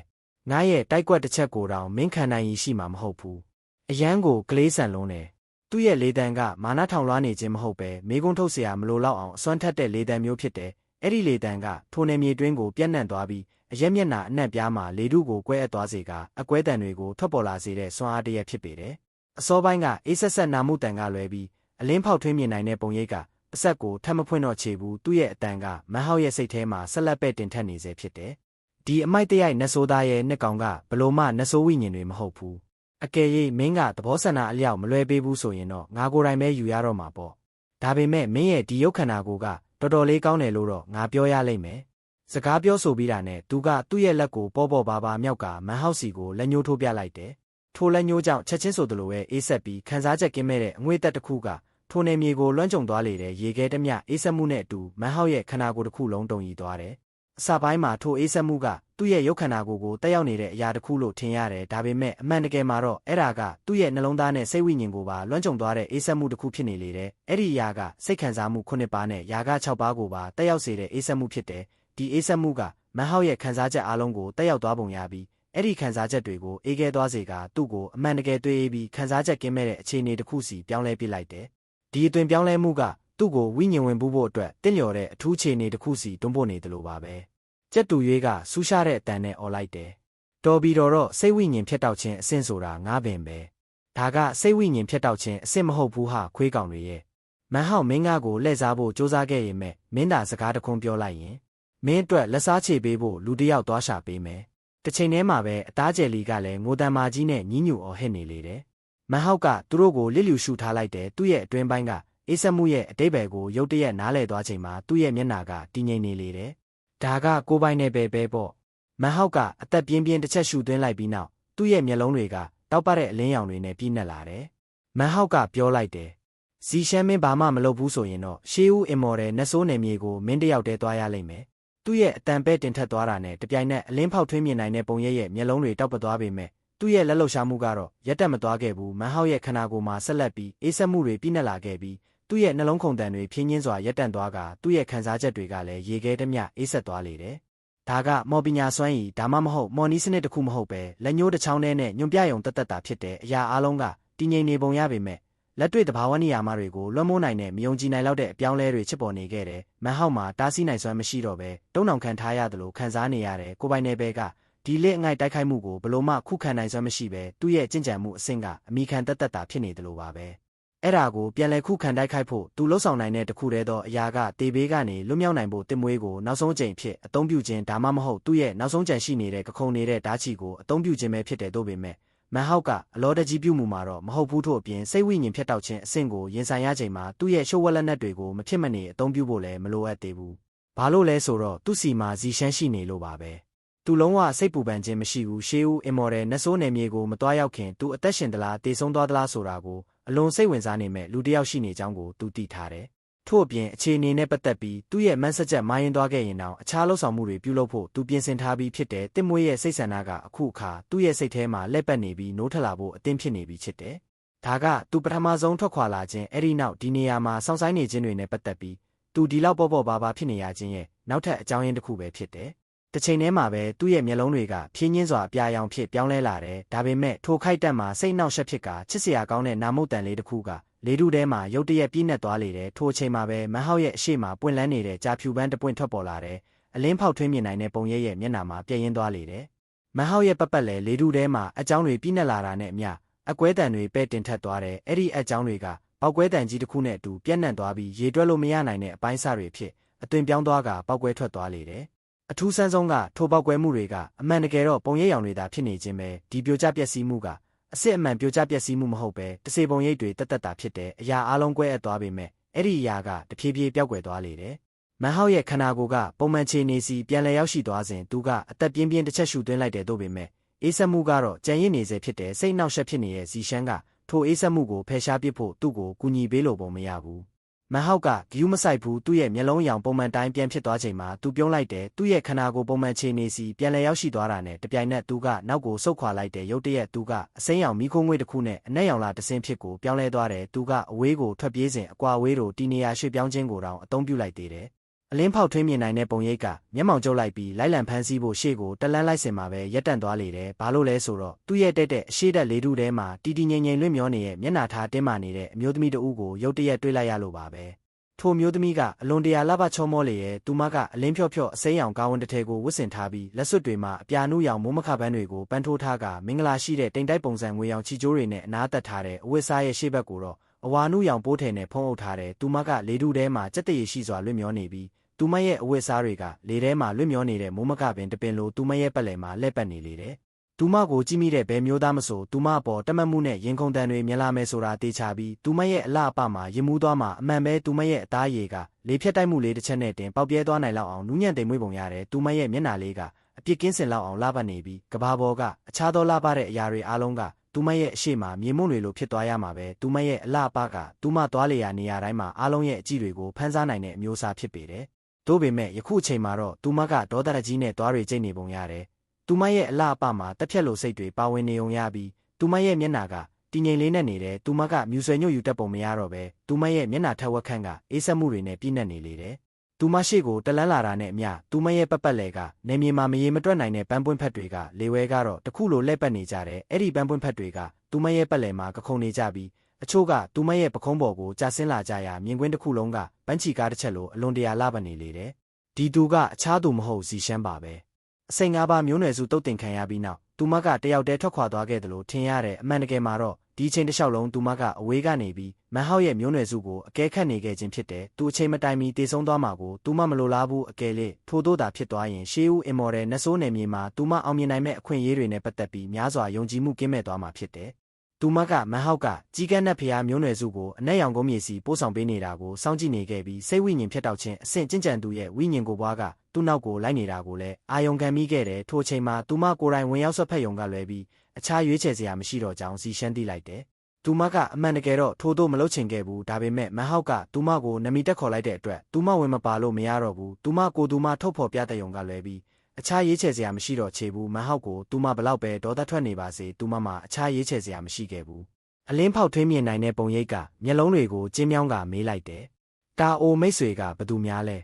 A: ငါရဲ့တိုက်ကွက်တစ်ချက်ကိုတောင်မင်းခံနိုင်ရရှိမှာမဟုတ်ဘူး။အယမ်းကိုကလေးဆန်လုံးတယ်။သူ့ရဲ့လေတံကမာနထောင်လွှားနေခြင်းမဟုတ်ပဲမိကုန်းထုတ်เสียမလိုတော့အောင်အစွမ်းထက်တဲ့လေတံမျိုးဖြစ်တယ်။အဲ့ဒီလေတံကထိုနယ်မြေတွင်းကိုပြန့်နှံ့သွားပြီးအရက်မျက်နှာအနှံ့ပြားမှာလေထုကိုကွဲအပ်သွားစေကအကွဲတံတွေကိုထွက်ပေါ်လာစေတဲ့စွမ်းအားတရက်ဖြစ်ပေတယ်။အစောပိုင်းကအေးဆက်ဆက်နာမှုတံကလွဲပြီးအလင်းဖောက်ထွင်းမြင်နိုင်တဲ့ပုံရိပ်ကပစက်ကိုထပ်မဖွင့်တော့ချေဘူးသူ့ရဲ့အတန်ကမန်ဟောက်ရဲ့စိတ်ထဲမှာဆက်လက်ပဲ့တင်ထက်နေစေဖြစ်တယ်။ဒီအမိုက်တရိုက်နတ်ဆိုးသားရဲ့နှစ်ကောင်ကဘလို့မှနတ်ဆိုးဝိညာဉ်တွေမဟုတ်ဘူး။အကယ်၍မင်းကသဘောဆန္ဒအလျောက်မလွဲပေးဘူးဆိုရင်တော့ငါကိုယ်တိုင်ပဲယူရတော့မှာပေါ့။ဒါပေမဲ့မင်းရဲ့ဒီရုပ်ခန္ဓာကိုယ်ကတော်တော်လေးကောင်းတယ်လို့တော့ငါပြောရလိမ့်မယ်။စကားပြောဆိုပြီးတာနဲ့သူကသူ့ရဲ့လက်ကိုပေါ့ပေါ့ပါပါမြောက်ကမန်ဟောက်စီကိုလက်ညှိုးထိုးပြလိုက်တယ်။ထိုလက်ညှိုးကြောင့်ချက်ချင်းဆိုသလိုပဲအေးဆက်ပြီးခံစားချက်ကင်းမဲ့တဲ့အငွေ့သက်တစ်ခုကထိုနယ်မြေကိုလွှမ်းကြုံသွားလေတဲ့ရေခဲတမျှအေးဆက်မှုနဲ့အတူမန်ဟောက်ရဲ့ခန္ဓာကိုယ်တစ်ခုလုံးတုံ့ရီသွားတယ်။အစပိုင်းမှာထိုအေးဆက်မှုကသူ့ရဲ့ရုပ်ခန္ဓာကိုယ်ကိုတက်ရောက်နေတဲ့အရာတစ်ခုလို့ထင်ရတယ်။ဒါပေမဲ့အမှန်တကယ်မှာတော့အဲ့ဒါကသူ့ရဲ့နှလုံးသားနဲ့စိတ်ဝိညာဉ်ကိုပါလွှမ်းကြုံသွားတဲ့အေးဆက်မှုတစ်ခုဖြစ်နေလေတယ်။အဲ့ဒီအရာကစိတ်ခံစားမှု9ပါးနဲ့ယာက6ပါးကိုပါတက်ရောက်စေတဲ့အေးဆက်မှုဖြစ်တယ်။ဒီအေးဆက်မှုကမန်ဟောက်ရဲ့ခံစားချက်အလုံးကိုတက်ရောက်သွားပုံရပြီးအဲ့ဒီခံစားချက်တွေကိုအေးခဲသွားစေကသူ့ကိုအမှန်တကယ်တွေ့ပြီးခံစားချက်ကင်းမဲ့တဲ့အခြေအနေတစ်ခုစီပြောင်းလဲပြလိုက်တယ်။ဒီအသွင်ပြောင်းလဲမှုကသူ့ကိုဝိညာဉ်ဝင်ဖို့အတွက်တင့်လျော်တဲ့အထူးအခြေအနေတစ်ခုစီတွန်းပို့နေတယ်လို့ပါပဲ။ကြက်တူရွေးကဆူးရှားတဲ့အတန်နဲ့អော်လိုက်တယ်။တော်ပြီးတော့စိတ်ဝိညာဉ်ဖြတ်တောက်ခြင်းအဆင့်ဆိုတာငါပင်ပဲ။ဒါကစိတ်ဝိညာဉ်ဖြတ်တောက်ခြင်းအဆင့်မဟုတ်ဘူးဟာခွေးကောင်တွေရဲ့မန်ဟောက်မင်းငါကိုလှည့်စားဖို့စူးစမ်းခဲ့ရင်မဲ့မင်းသာစကားတခွန်းပြောလိုက်ရင်မင်းအတွက်လက်စားချေပေးဖို့လူတစ်ယောက်သွားရှာပေးမယ်။တစ်ချိန်တည်းမှာပဲအသားကျယ်လီကလည်းငိုတန်မာကြီးနဲ့ညှဉ်းညူအော်ဟစ်နေလေတယ်။မန်ဟောက်ကသူတို့ကိုလစ်လျူရှုထားလိုက်တယ်သူ့ရဲ့အတွင်းပိုင်းကအေးဆက်မှုရဲ့အတိတ်ဘယ်ကိုရုတ်တရက်နားလည်သွားချိန်မှာသူ့ရဲ့မျက်နှာကတည်ငြိမ်နေလေတယ်။ဒါကကိုပိုင်နဲ့ပဲပေါ့။မန်ဟောက်ကအသက်ပြင်းပြင်းတစ်ချက်ရှူသွင်းလိုက်ပြီးနောက်သူ့ရဲ့မျက်လုံးတွေကတောက်ပတဲ့အလင်းရောင်တွေနဲ့ပြည့်နှက်လာတယ်။မန်ဟောက်ကပြောလိုက်တယ်။ဇီရှမ်းမင်းဘာမှမလုပ်ဘူးဆိုရင်တော့ရှေးဦးအင်မော်တဲ့နတ်ဆိုးနယ်မြေကိုမင်းတယောက်တည်းသွားရလိမ့်မယ်။သူ့ရဲ့အတန်ပဲ့တင်ထက်သွားတာနဲ့တပြိုင်နက်အလင်းဖောက်ထွင်းမြင်နိုင်တဲ့ပုံရဲ့မျက်လုံးတွေတောက်ပသွားပေမဲ့သူ့ရဲ့လက်လှုပ်ရှားမှုကတော့ရက်တက်မသွားခဲ့ဘူး။မန်ဟောက်ရဲ့ခန္ဓာကိုယ်မှာဆက်လက်ပြီးအေးဆက်မှုတွေပြည့်နှက်လာခဲ့ပြီးသူ့ရဲ့နှလုံးခုန်တန်တွေဖြင်းချင်းစွာရက်တန့်သွားကသူ့ရဲ့ခံစားချက်တွေကလည်းရေခဲတမျှအေးဆက်သွားလေတယ်။ဒါကမော်ပညာစွမ်းရည်ဒါမှမဟုတ်မော်နီးစနစ်တစ်ခုမဟုတ်ပဲလက်ညှိုးတစ်ချောင်းထဲနဲ့ညွန်ပြယုံတက်တက်တာဖြစ်တဲ့အရာအလုံးကတည်ငြိမ်နေပုံရပေမဲ့လက်တွေ့သဘာဝနိယာမတွေကိုလွှမ်းမိုးနိုင်တဲ့မယုံကြည်နိုင်လောက်တဲ့အပြောင်းလဲတွေဖြစ်ပေါ်နေခဲ့တယ်။မန်ဟောက်မှာတားဆီးနိုင်စွမ်းမရှိတော့ပဲတုံ့နှောင်ခံထားရတယ်လို့ခံစားနေရတယ်။ကိုပိုင်နယ်ဘဲကဒီလက်အငိုက်တိုက်ခိုက်မှုကိုဘလို့မှခုခံနိုင်စွမ်းမရှိပဲသူ့ရဲ့ကြင်ကြံမှုအဆင့်ကအမိခံတက်တက်တာဖြစ်နေတယ်လို့ပါပဲ။အဲ့ဒါကိုပြန်လည်ခုခံတိုက်ခိုက်ဖို့သူလှုပ်ဆောင်နိုင်တဲ့တခုတည်းသောအရာကတေဘေးကနေလွတ်မြောက်နိုင်ဖို့တင်မွေးကိုနောက်ဆုံးအကြိမ်ဖြစ်အသုံးပြုခြင်းဒါမှမဟုတ်သူ့ရဲ့နောက်ဆုံးကြံရှိနေတဲ့ကခုံနေတဲ့ဓာတ်ချီကိုအသုံးပြုခြင်းပဲဖြစ်တယ်တို့ပေမဲ့မန်ဟောက်ကအလောတကြီးပြုမှုမှာတော့မဟုတ်ဘူးထို့အပြင်စိတ်ဝိညာဉ်ဖြတ်တောက်ခြင်းအဆင့်ကိုရင်ဆိုင်ရချိန်မှာသူ့ရဲ့ရှုပ်ဝက်လက်နက်တွေကိုမဖြစ်မနေအသုံးပြုဖို့လည်းမလိုအပ်သေးဘူး။ဘာလို့လဲဆိုတော့သူ့စီမှာဇီရှမ်းရှိနေလို့ပါပဲ။သူလုံးဝစိတ်ပူပန်ခြင်းမရှိဘူးရှေးဦးအင်မော်တဲ့နတ်ဆိုးနယ်မြေကိုမတွားရောက်ခင်သူအသက်ရှင်သလားတေဆုံးသွားသလားဆိုတာကိုအလွန်စိတ်ဝင်စားနေမဲ့လူတစ်ယောက်ရှိနေကြောင်းကိုသူသိထားတယ်။ထို့အပြင်အခြေအနေနဲ့ပတ်သက်ပြီးသူ့ရဲ့မန်းစချက်မိုင်းရင်သွားခဲ့ရင်တော့အခြားလှုပ်ဆောင်မှုတွေပြုလုပ်ဖို့သူပြင်ဆင်ထားပြီးဖြစ်တဲ့တစ်မွေးရဲ့စိတ်ဆန္ဒကအခုအခါသူ့ရဲ့စိတ်ထဲမှာလက်ပတ်နေပြီးနိုးထလာဖို့အသင့်ဖြစ်နေပြီဖြစ်တယ်။ဒါကသူပထမဆုံးထွက်ခွာလာခြင်းအဲ့ဒီနောက်ဒီနေရာမှာစောင့်ဆိုင်နေခြင်းတွေနဲ့ပတ်သက်ပြီးသူဒီလောက်ပေါ့ပေါ့ပါပါဖြစ်နေရခြင်းရဲ့နောက်ထပ်အကြောင်းရင်းတစ်ခုပဲဖြစ်တယ်။တစ်ချိန်တည်းမှာပဲသူ့ရဲ့မျက်လုံးတွေကဖြင်းချင်းစွာအပြာရောင်ဖြစ်ပြောင်းလဲလာတယ်။ဒါပေမဲ့ထိုခိုက်တက်မှာစိတ်နှောက်ယှက်ဖြစ်ကချစ်စရာကောင်းတဲ့နာမုတ်တန်လေးတစ်ခုက လေထုထဲမှာရုတ်တရက်ပြည့်နှက်သွားလေတယ်ထိုအချိန်မှာပဲမန်ဟောက်ရဲ့အရှိမပွင့်လန်းနေတဲ့ကြာဖြူပန်းတစ်ပွင့်ထွက်ပေါ်လာတယ်အလင်းဖောက်ထွင်းမြင်နိုင်တဲ့ပုံရိပ်ရဲ့မျက်နှာမှာပြည့်ရင်းသွားလေတယ်မန်ဟောက်ရဲ့ပတ်ပတ်လဲလေထုထဲမှာအကြောင်းတွေပြည့်နှက်လာတာနဲ့အမျှအကွဲတံတွေပဲ့တင်ထက်သွားတယ်အဲ့ဒီအကြောင်းတွေကပောက်ကွဲတံကြီးတစ်ခုနဲ့အတူပြန့်နှံ့သွားပြီးရေတွက်လို့မရနိုင်တဲ့အပိုင်းအစတွေဖြစ်အသွင်ပြောင်းသွားကပောက်ကွဲထွက်သွားလေတယ်အထူးဆန်းဆုံးကထိုပောက်ကွဲမှုတွေကအမှန်တကယ်တော့ပုံရိပ်ရောင်တွေသာဖြစ်နေခြင်းပဲဒီပြိုကျပျက်စီးမှုကအစစ်အမှန်ပြိုကျပျက်စီးမှုမဟုတ်ပဲတစေပုံရိပ်တွေတက်တာဖြစ်တဲ့အရာအလုံးကွဲအပ်သွားပေမဲ့အဲ့ဒီအရာကတဖြည်းဖြည်းပျောက်ကွယ်သွားလေတယ်မန်ဟောက်ရဲ့ခန္ဓာကိုယ်ကပုံမှန်ခြေနေစီပြန်လည်ရောက်ရှိသွားစဉ်သူကအသက်ပြင်းပြင်းတစ်ချက်ရှူသွင်းလိုက်တယ်တို့ပေမဲ့အေးဆက်မှုကတော့ကြံရစ်နေစေဖြစ်တဲ့စိတ်နှောက်ယှက်ဖြစ်နေတဲ့ဇီရှမ်းကထိုအေးဆက်မှုကိုဖယ်ရှားပစ်ဖို့သူ့ကိုကူညီပေးလို့ပုံမရဘူးမန်ဟောက်ကဂယူးမဆိုင်ဘူးသူ့ရဲ့မျက်လုံးအရောင်ပုံမှန်တိုင်းပြန်ဖြစ်သွားချိန်မှာသူပြုံးလိုက်တယ်သူ့ရဲ့ခန္ဓာကိုယ်ပုံမှန်ခြေနေစီပြန်လည်ရောက်ရှိသွားတာနဲ့တပြိုင်နက်သူကနောက်ကိုဆုတ်ခွာလိုက်တယ်ရုတ်တရက်သူကအစိမ်းရောင်မိခိုးငွေ့တစ်ခုနဲ့အနက်ရောင်လာတဆင်းဖြစ်ကိုပြောင်းလဲသွားတယ်သူကအဝေးကိုထွက်ပြေးစဉ်အကွာဝေးတို့တီနေရာရွှေ့ပြောင်းခြင်းကိုတောင်အသုံးပြုလိုက်သေးတယ်အလင်းဖောက်ထွင်းမြင်နိုင်တဲ့ပုံရိပ်ကမျက်မှောင်ကျုပ်လိုက်ပြီးလိုက်လံဖမ်းဆီးဖို့ရှေ့ကိုတလန်းလိုက်စင်မှာပဲရက်တန့်သွားလေတယ်ဘာလို့လဲဆိုတော့သူ့ရဲ့တဲ့အရှိတက်လေထုထဲမှာတီတီငိမ့်ငိမ့်လွင့်မျောနေတဲ့မျက်နှာထားတင်းမာနေတဲ့အမျိုးသမီးတဦးကိုရုတ်တရက်တွေ့လိုက်ရလို့ပါပဲထိုမျိုးသမီးကအလွန်တရာလှပချောမောလေရဲ့သူမကအလင်းဖြော့ဖြော့အစိမ်းရောင်ကာဝန်းတစ်ထည်ကိုဝတ်ဆင်ထားပြီးလက်စွပ်တွေမှာအပြာနုရောင်မိုးမခပန်းတွေကိုပန်းထိုးထားကမင်္ဂလာရှိတဲ့တိမ်တိုက်ပုံစံငွေရောင်ချီကျိုးတွေနဲ့အနားသက်ထားတဲ့အဝတ်စားရဲ့ရှေ့ဘက်ကိုတော့အဝါနုရောင်ပိုးထည်နဲ့ဖုံးအုပ်ထားတဲ့သူမကလေထုထဲမှာကြက်တရေရှိစွာလွင့်မျောနေပြီးသူမရဲ့အဝတ်စားတွေကလေထဲမှာလွင့်မျောနေတဲ့မိုးမခပင်တပင်လိုသူမရဲ့ပတ်လည်မှာလှည့်ပတ်နေလေတယ်သူမကိုကြည့်မိတဲ့ဘယ်မျိုးသားမဆိုသူမအပေါ်တမတ်မှုနဲ့ရင်ခုန်တန်တွေမြင်လာမယ်ဆိုတာတေချာပြီးသူမရဲ့အလှအပမှာရင်မှုသွားမှာအမှန်ပဲသူမရဲ့အသားရည်ကလေဖြတ်တိုက်မှုလေးတစ်ချက်နဲ့တင်ပေါက်ပြဲသွားနိုင်လောက်အောင်နူးညံ့သိမ်မွေ့ပုံရတယ်သူမရဲ့မျက်နှာလေးကအပြစ်ကင်းစင်လောက်အောင်လှပနေပြီးကဘာပေါ်ကအခြားသောလှပတဲ့အရာတွေအားလုံးကသူမရဲ့အရှိမမြေမွန့်တွေလိုဖြစ်သွားရမှာပဲသူမရဲ့အလှအပကသူမသွားလေရာနေရာတိုင်းမှာအားလုံးရဲ့အကြည့်တွေကိုဖန်ဆားနိုင်တဲ့အမျိုးအစားဖြစ်ပေတယ်သို့ပေမဲ့ယခုအချိန်မှာတော့သူမကဒေါသတကြီးနဲ့သွားတွေကျိတ်နေပုံရတယ်သူမရဲ့အလှအပမှာတက်ဖြတ်လိုစိတ်တွေပါဝင်နေုံရပြီးသူမရဲ့မျက်နှာကတည်ငြိမ်လေးနဲ့နေတယ်သူမကမြူဆွဲညွတ်ယူတတ်ပုံမရတော့ပဲသူမရဲ့မျက်နှာထက်ဝက်ခန့်ကအေးဆက်မှုတွေနဲ့ပြည့်နှက်နေလေတယ်သူမရှိကိုတလန်းလာတာနဲ့အမျှသူမရဲ့ပတ်လဲကနေမြေမှာမရေမတွက်နိုင်တဲ့ပန်းပွင့်ဖက်တွေကလေဝဲကတော့တခုလိုလှည့်ပတ်နေကြတယ်အဲ့ဒီပန်းပွင့်ဖက်တွေကသူမရဲ့ပတ်လဲမှာကခုန်နေကြပြီးအချို့ကသူမရဲ့ပခုံးပေါ်ကိုကြာဆင်းလာကြရာမြင်ကွင်းတစ်ခုလုံးကပန်းချီကားတစ်ချက်လိုအလွန်တရာလှပနေလေတယ်ဒီသူကအခြားသူမဟုတ်ဇီရှမ်းပါပဲအစိမ်ငါးပါးမျိုးနွယ်စုတုတ်တင်ခံရပြီးနောက်သူမကတယောက်တည်းထွက်ခွာသွားခဲ့တယ်လို့ထင်ရတဲ့အမှန်တကယ်မှာတော့ဒီချိန်တစ်လျှောက်လုံးသူမကအဝေးကနေပြီးမန်ဟောက်ရဲ့မျိုးနွယ်စုကိုအကဲခတ်နေခဲ့ခြင်းဖြစ်တယ်သူအချိန်မတိုင်မီတည်ဆုံးသွားမှာကိုသူမမလိုလားဘူးအကယ်လေထို့သောသာဖြစ်သွားရင်ရှေးဦးအင်မော်တဲ့နတ်ဆိုးနယ်မြေမှာသူမအောင်မြင်နိုင်မဲ့အခွင့်အရေးတွေနဲ့ပတ်သက်ပြီးများစွာယုံကြည်မှုကင်းမဲ့သွားမှာဖြစ်တယ်သူမကမန်ဟောက်ကကြီးကန်းနဲ့ဖျားမျိုးနွယ်စုကိုအနက်ရောင်ကုန်းမြေစီပို့ဆောင်ပေးနေတာကိုစောင့်ကြည့်နေခဲ့ပြီးစိတ်ဝိညာဉ်ဖြစ်တောက်ခြင်းအဆင့်ကျင့်ကြံသူရဲ့ဝိညာဉ်ကိုယ်ပွားကသူ့နောက်ကိုလိုက်နေတာကိုလည်းအာယုံခံမိခဲ့တယ်ထိုအချိန်မှာသူမကိုယ်တိုင်ဝင်ရောက်ဆွတ်ဖက်ယုံကလွဲပြီးအခြားရွေးချယ်စရာမရှိတော့ကြောင်းဇီရှမ်းသိလိုက်တယ်သူမကအမှန်တကယ်တော့ထို့သို့မလုပ်ချင်ခဲ့ဘူးဒါပေမဲ့မန်ဟောက်ကသူမကိုနမီတက်ခေါ်လိုက်တဲ့အတွက်သူမဝင်မပါလို့မရတော့ဘူးသူမကိုသူမထုတ်ဖော်ပြတဲ့ယုံကလွဲပြီးအခြားရေးချယ်စရာမရှိတော့ချေဘူးမန်ဟောက်ကိုသူမဘလောက်ပဲဒေါသထွက်နေပါစေသူမမှာအခြားရေးချယ်စရာမရှိခဲ့ဘူးအလင်းဖောက်ထွင်းမြင်နိုင်တဲ့ပုံရိပ်ကမျက်လုံးတွေကိုကျင်းမြောင်းကမေးလိုက်တယ်တာအိုမိတ်ဆွေကဘသူများလ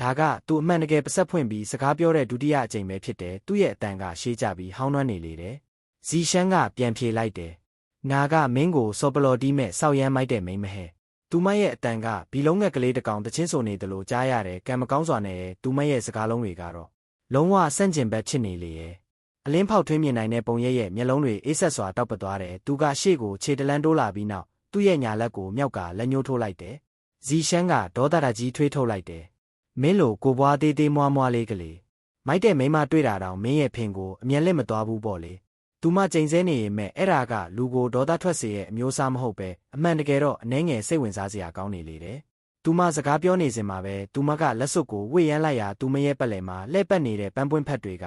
A: ဲဒါကသူအမှန်တကယ်ပစက်ဖွင့်ပြီးစကားပြောတဲ့ဒုတိယအကြိမ်ပဲဖြစ်တယ်သူ့ရဲ့အတန်ကရှေးကြပြီးဟောင်းနှွမ်းနေလေတယ်ဇီရှမ်းကပြန်ဖြေလိုက်တယ်ငါကမင်းကိုစော်ပလော်တီးမဲ့စောက်ရမ်းမိုက်တဲ့မိန်းမဟဲသူမရဲ့အတန်ကဘီလုံးငှက်ကလေးတစ်ကောင်တချင်းဆိုနေတယ်လို့ကြားရတယ်ကံမကောင်းစွာနဲ့သူမရဲ့စကားလုံးတွေကတော့လုံးဝဆန့်ကျင်ဘက်ဖြစ်နေလေရဲ့အလင်းဖောက်ထွင်းမြင်နိုင်တဲ့ပုံရိပ်ရဲ့မျက်လုံးတွေအေးဆက်စွာတောက်ပသွားတယ်သူကရှေ့ကိုခြေတလန်းတိုးလာပြီးနောက်သူ့ရဲ့ညာလက်ကိုမြောက်ကလက်ညှိုးထိုးလိုက်တယ်ဇီရှမ်းကဒေါသတကြီးထွေးထုတ်လိုက်တယ်မင်းလိုကိုပွားသေးသေးမွားမွားလေးကလေးမိုက်တဲ့မိန်းမတွေ့တာတောင်မင်းရဲ့ဖင်ကိုအမျက်လက်မသွားဘူးပေါ့လေသူမကြိမ်စဲနေရင်မဲ့အဲ့ဒါကလူကိုဒေါသထွက်စေရဲ့အမျိုးအစားမဟုတ်ပဲအမှန်တကယ်တော့အနှဲငယ်စိတ်ဝင်စားစရာကောင်းနေလေတယ်သူမစကားပြောနေစဉ်မှာပဲသူမကလက်စွပ်ကိုဝှေ့ရမ်းလိုက်ရာသူမရဲ့ပတ်လည်မှာလှည့်ပတ်နေတဲ့ပန်းပွင့်ဖက်တွေက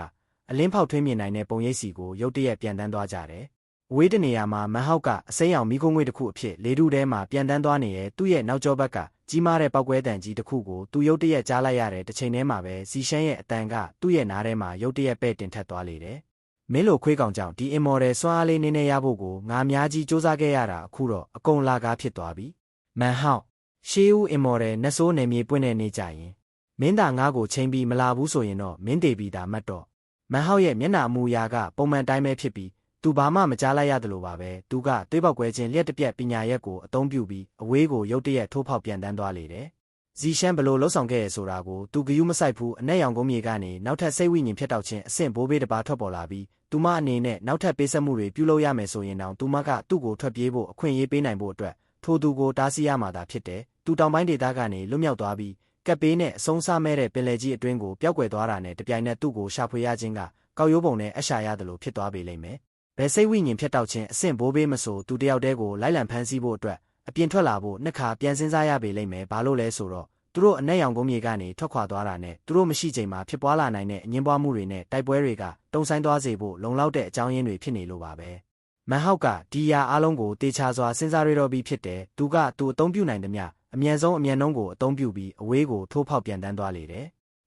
A: အလင်းဖောက်ထွင်းမြင်နိုင်တဲ့ပုံရိပ်စီကိုရုတ်တရက်ပြန်တန်းသွားကြတယ်အဝေးတနေရာမှာမန်ဟောက်ကအစိမ်းရောင်မီးခိုးငွေ့တစ်ခုအဖြစ်လေထုထဲမှာပြန်တန်းသွားနေရဲ့သူ့ရဲ့နောက်ကျောဘက်ကကြီးမားတဲ့ပောက်ကွဲတံကြီးတစ်ခုကိုသူရုတ်တရက်ကြားလိုက်ရတဲ့တစ်ချိန်တည်းမှာပဲဇီရှမ်းရဲ့အတန်ကသူ့ရဲ့နားထဲမှာရုတ်တရက်ပဲ့တင်ထက်သွားလေတယ်မင်းလိုခွေးကောင်ကြောင့်ဒီအင်မော်ဒယ်စွမ်းအားလေးနည်းနည်းရဖို့ကိုငါအများကြီးစူးစမ်းခဲ့ရတာအခုတော့အကုန်လာကားဖြစ်သွားပြီမန်ဟောက်ရှေးဦးအင်မော်ဒယ်နတ်ဆိုးနယ်မြေပွင့်တဲ့နေကြရင်မင်းသာငါ့ကိုချိန်ပြီးမလာဘူးဆိုရင်တော့မင်းတေပြီးသာမှတ်တော့မန်ဟောက်ရဲ့မျက်နှာအမူအရာကပုံမှန်တိုင်းပဲဖြစ်ပြီး သူဘာမှမကြားလိုက်ရတယ်လို့ပါပဲသူကသွေးပေါက်ကွဲခြင်းလျက်တစ်ပြက်ပညာရက်ကိုအသုံးပြုပြီးအဝေးကိုရုတ်တရက်ထိုးဖောက်ပြန်တန်းသွားလေတယ်ဇီရှမ်းဘလို့လှုပ်ဆောင်ခဲ့ရဆိုတာကိုသူဂယုမဆိုင်ဘူးအနက်ရောင်ကုန်းမြေကနေနောက်ထပ်စိတ်ဝိညာဉ်ဖြစ်တောက်ခြင်းအဆင့်ဘိုးဘေးတစ်ပါးထွက်ပေါ်လာပြီးသူမအနေနဲ့နောက်ထပ်ပေးဆက်မှုတွေပြုလုပ်ရမယ်ဆိုရင်တောင်သူမကသူ့ကိုထွက်ပြေးဖို့အခွင့်အရေးပေးနိုင်ဖို့အတွက်ထိုသူကိုတားဆီးရမှာသာဖြစ်တယ်သူတောင်ပိုင်းဒေသကနေလွတ်မြောက်သွားပြီးကပ်ပေးနဲ့အဆုံးစားမဲ့တဲ့ပင်လယ်ကြီးအတွင်းကိုပျောက်ကွယ်သွားတာနဲ့တပြိုင်နက်သူ့ကိုရှာဖွေရခြင်းကကောက်ရိုးပုံနဲ့အရှာရတယ်လို့ဖြစ်သွားပေလိမ့်မယ်ဘယ်စိတ်ဝိညာဉ်ဖြစ်တောက်ခြင်းအဆင့်ဘိုးဘေးမဆိုသူတယောက်တည်းကိုလိုက်လံဖမ်းဆီးဖို့အတွက်အပြင်ထွက်လာဖို့နှစ်ခါပြန်စဉ်းစားရပေလိမ့်မယ်ဘာလို့လဲဆိုတော့သူတို့အနက်ရောင်ကုန်းမြေကနေထွက်ခွာသွားတာနဲ့သူတို့မရှိချိန်မှာဖြစ်ပွားလာနိုင်တဲ့အငင်းပွားမှုတွေနဲ့တိုက်ပွဲတွေကတုံဆိုင်သွားစေဖို့လုံလောက်တဲ့အကြောင်းရင်းတွေဖြစ်နေလို့ပါပဲမန်ဟောက်ကဒီယာအားလုံးကိုတေချာစွာစဉ်းစားရတော့ပြီးဖြစ်တယ်သူအသုံးပြုနိုင်သမျှအမြန်ဆုံးအမြန်နှုန်းကိုအသုံးပြုပြီးအဝေးကိုထိုးဖောက်ပြန်တန်းသွားလေတယ်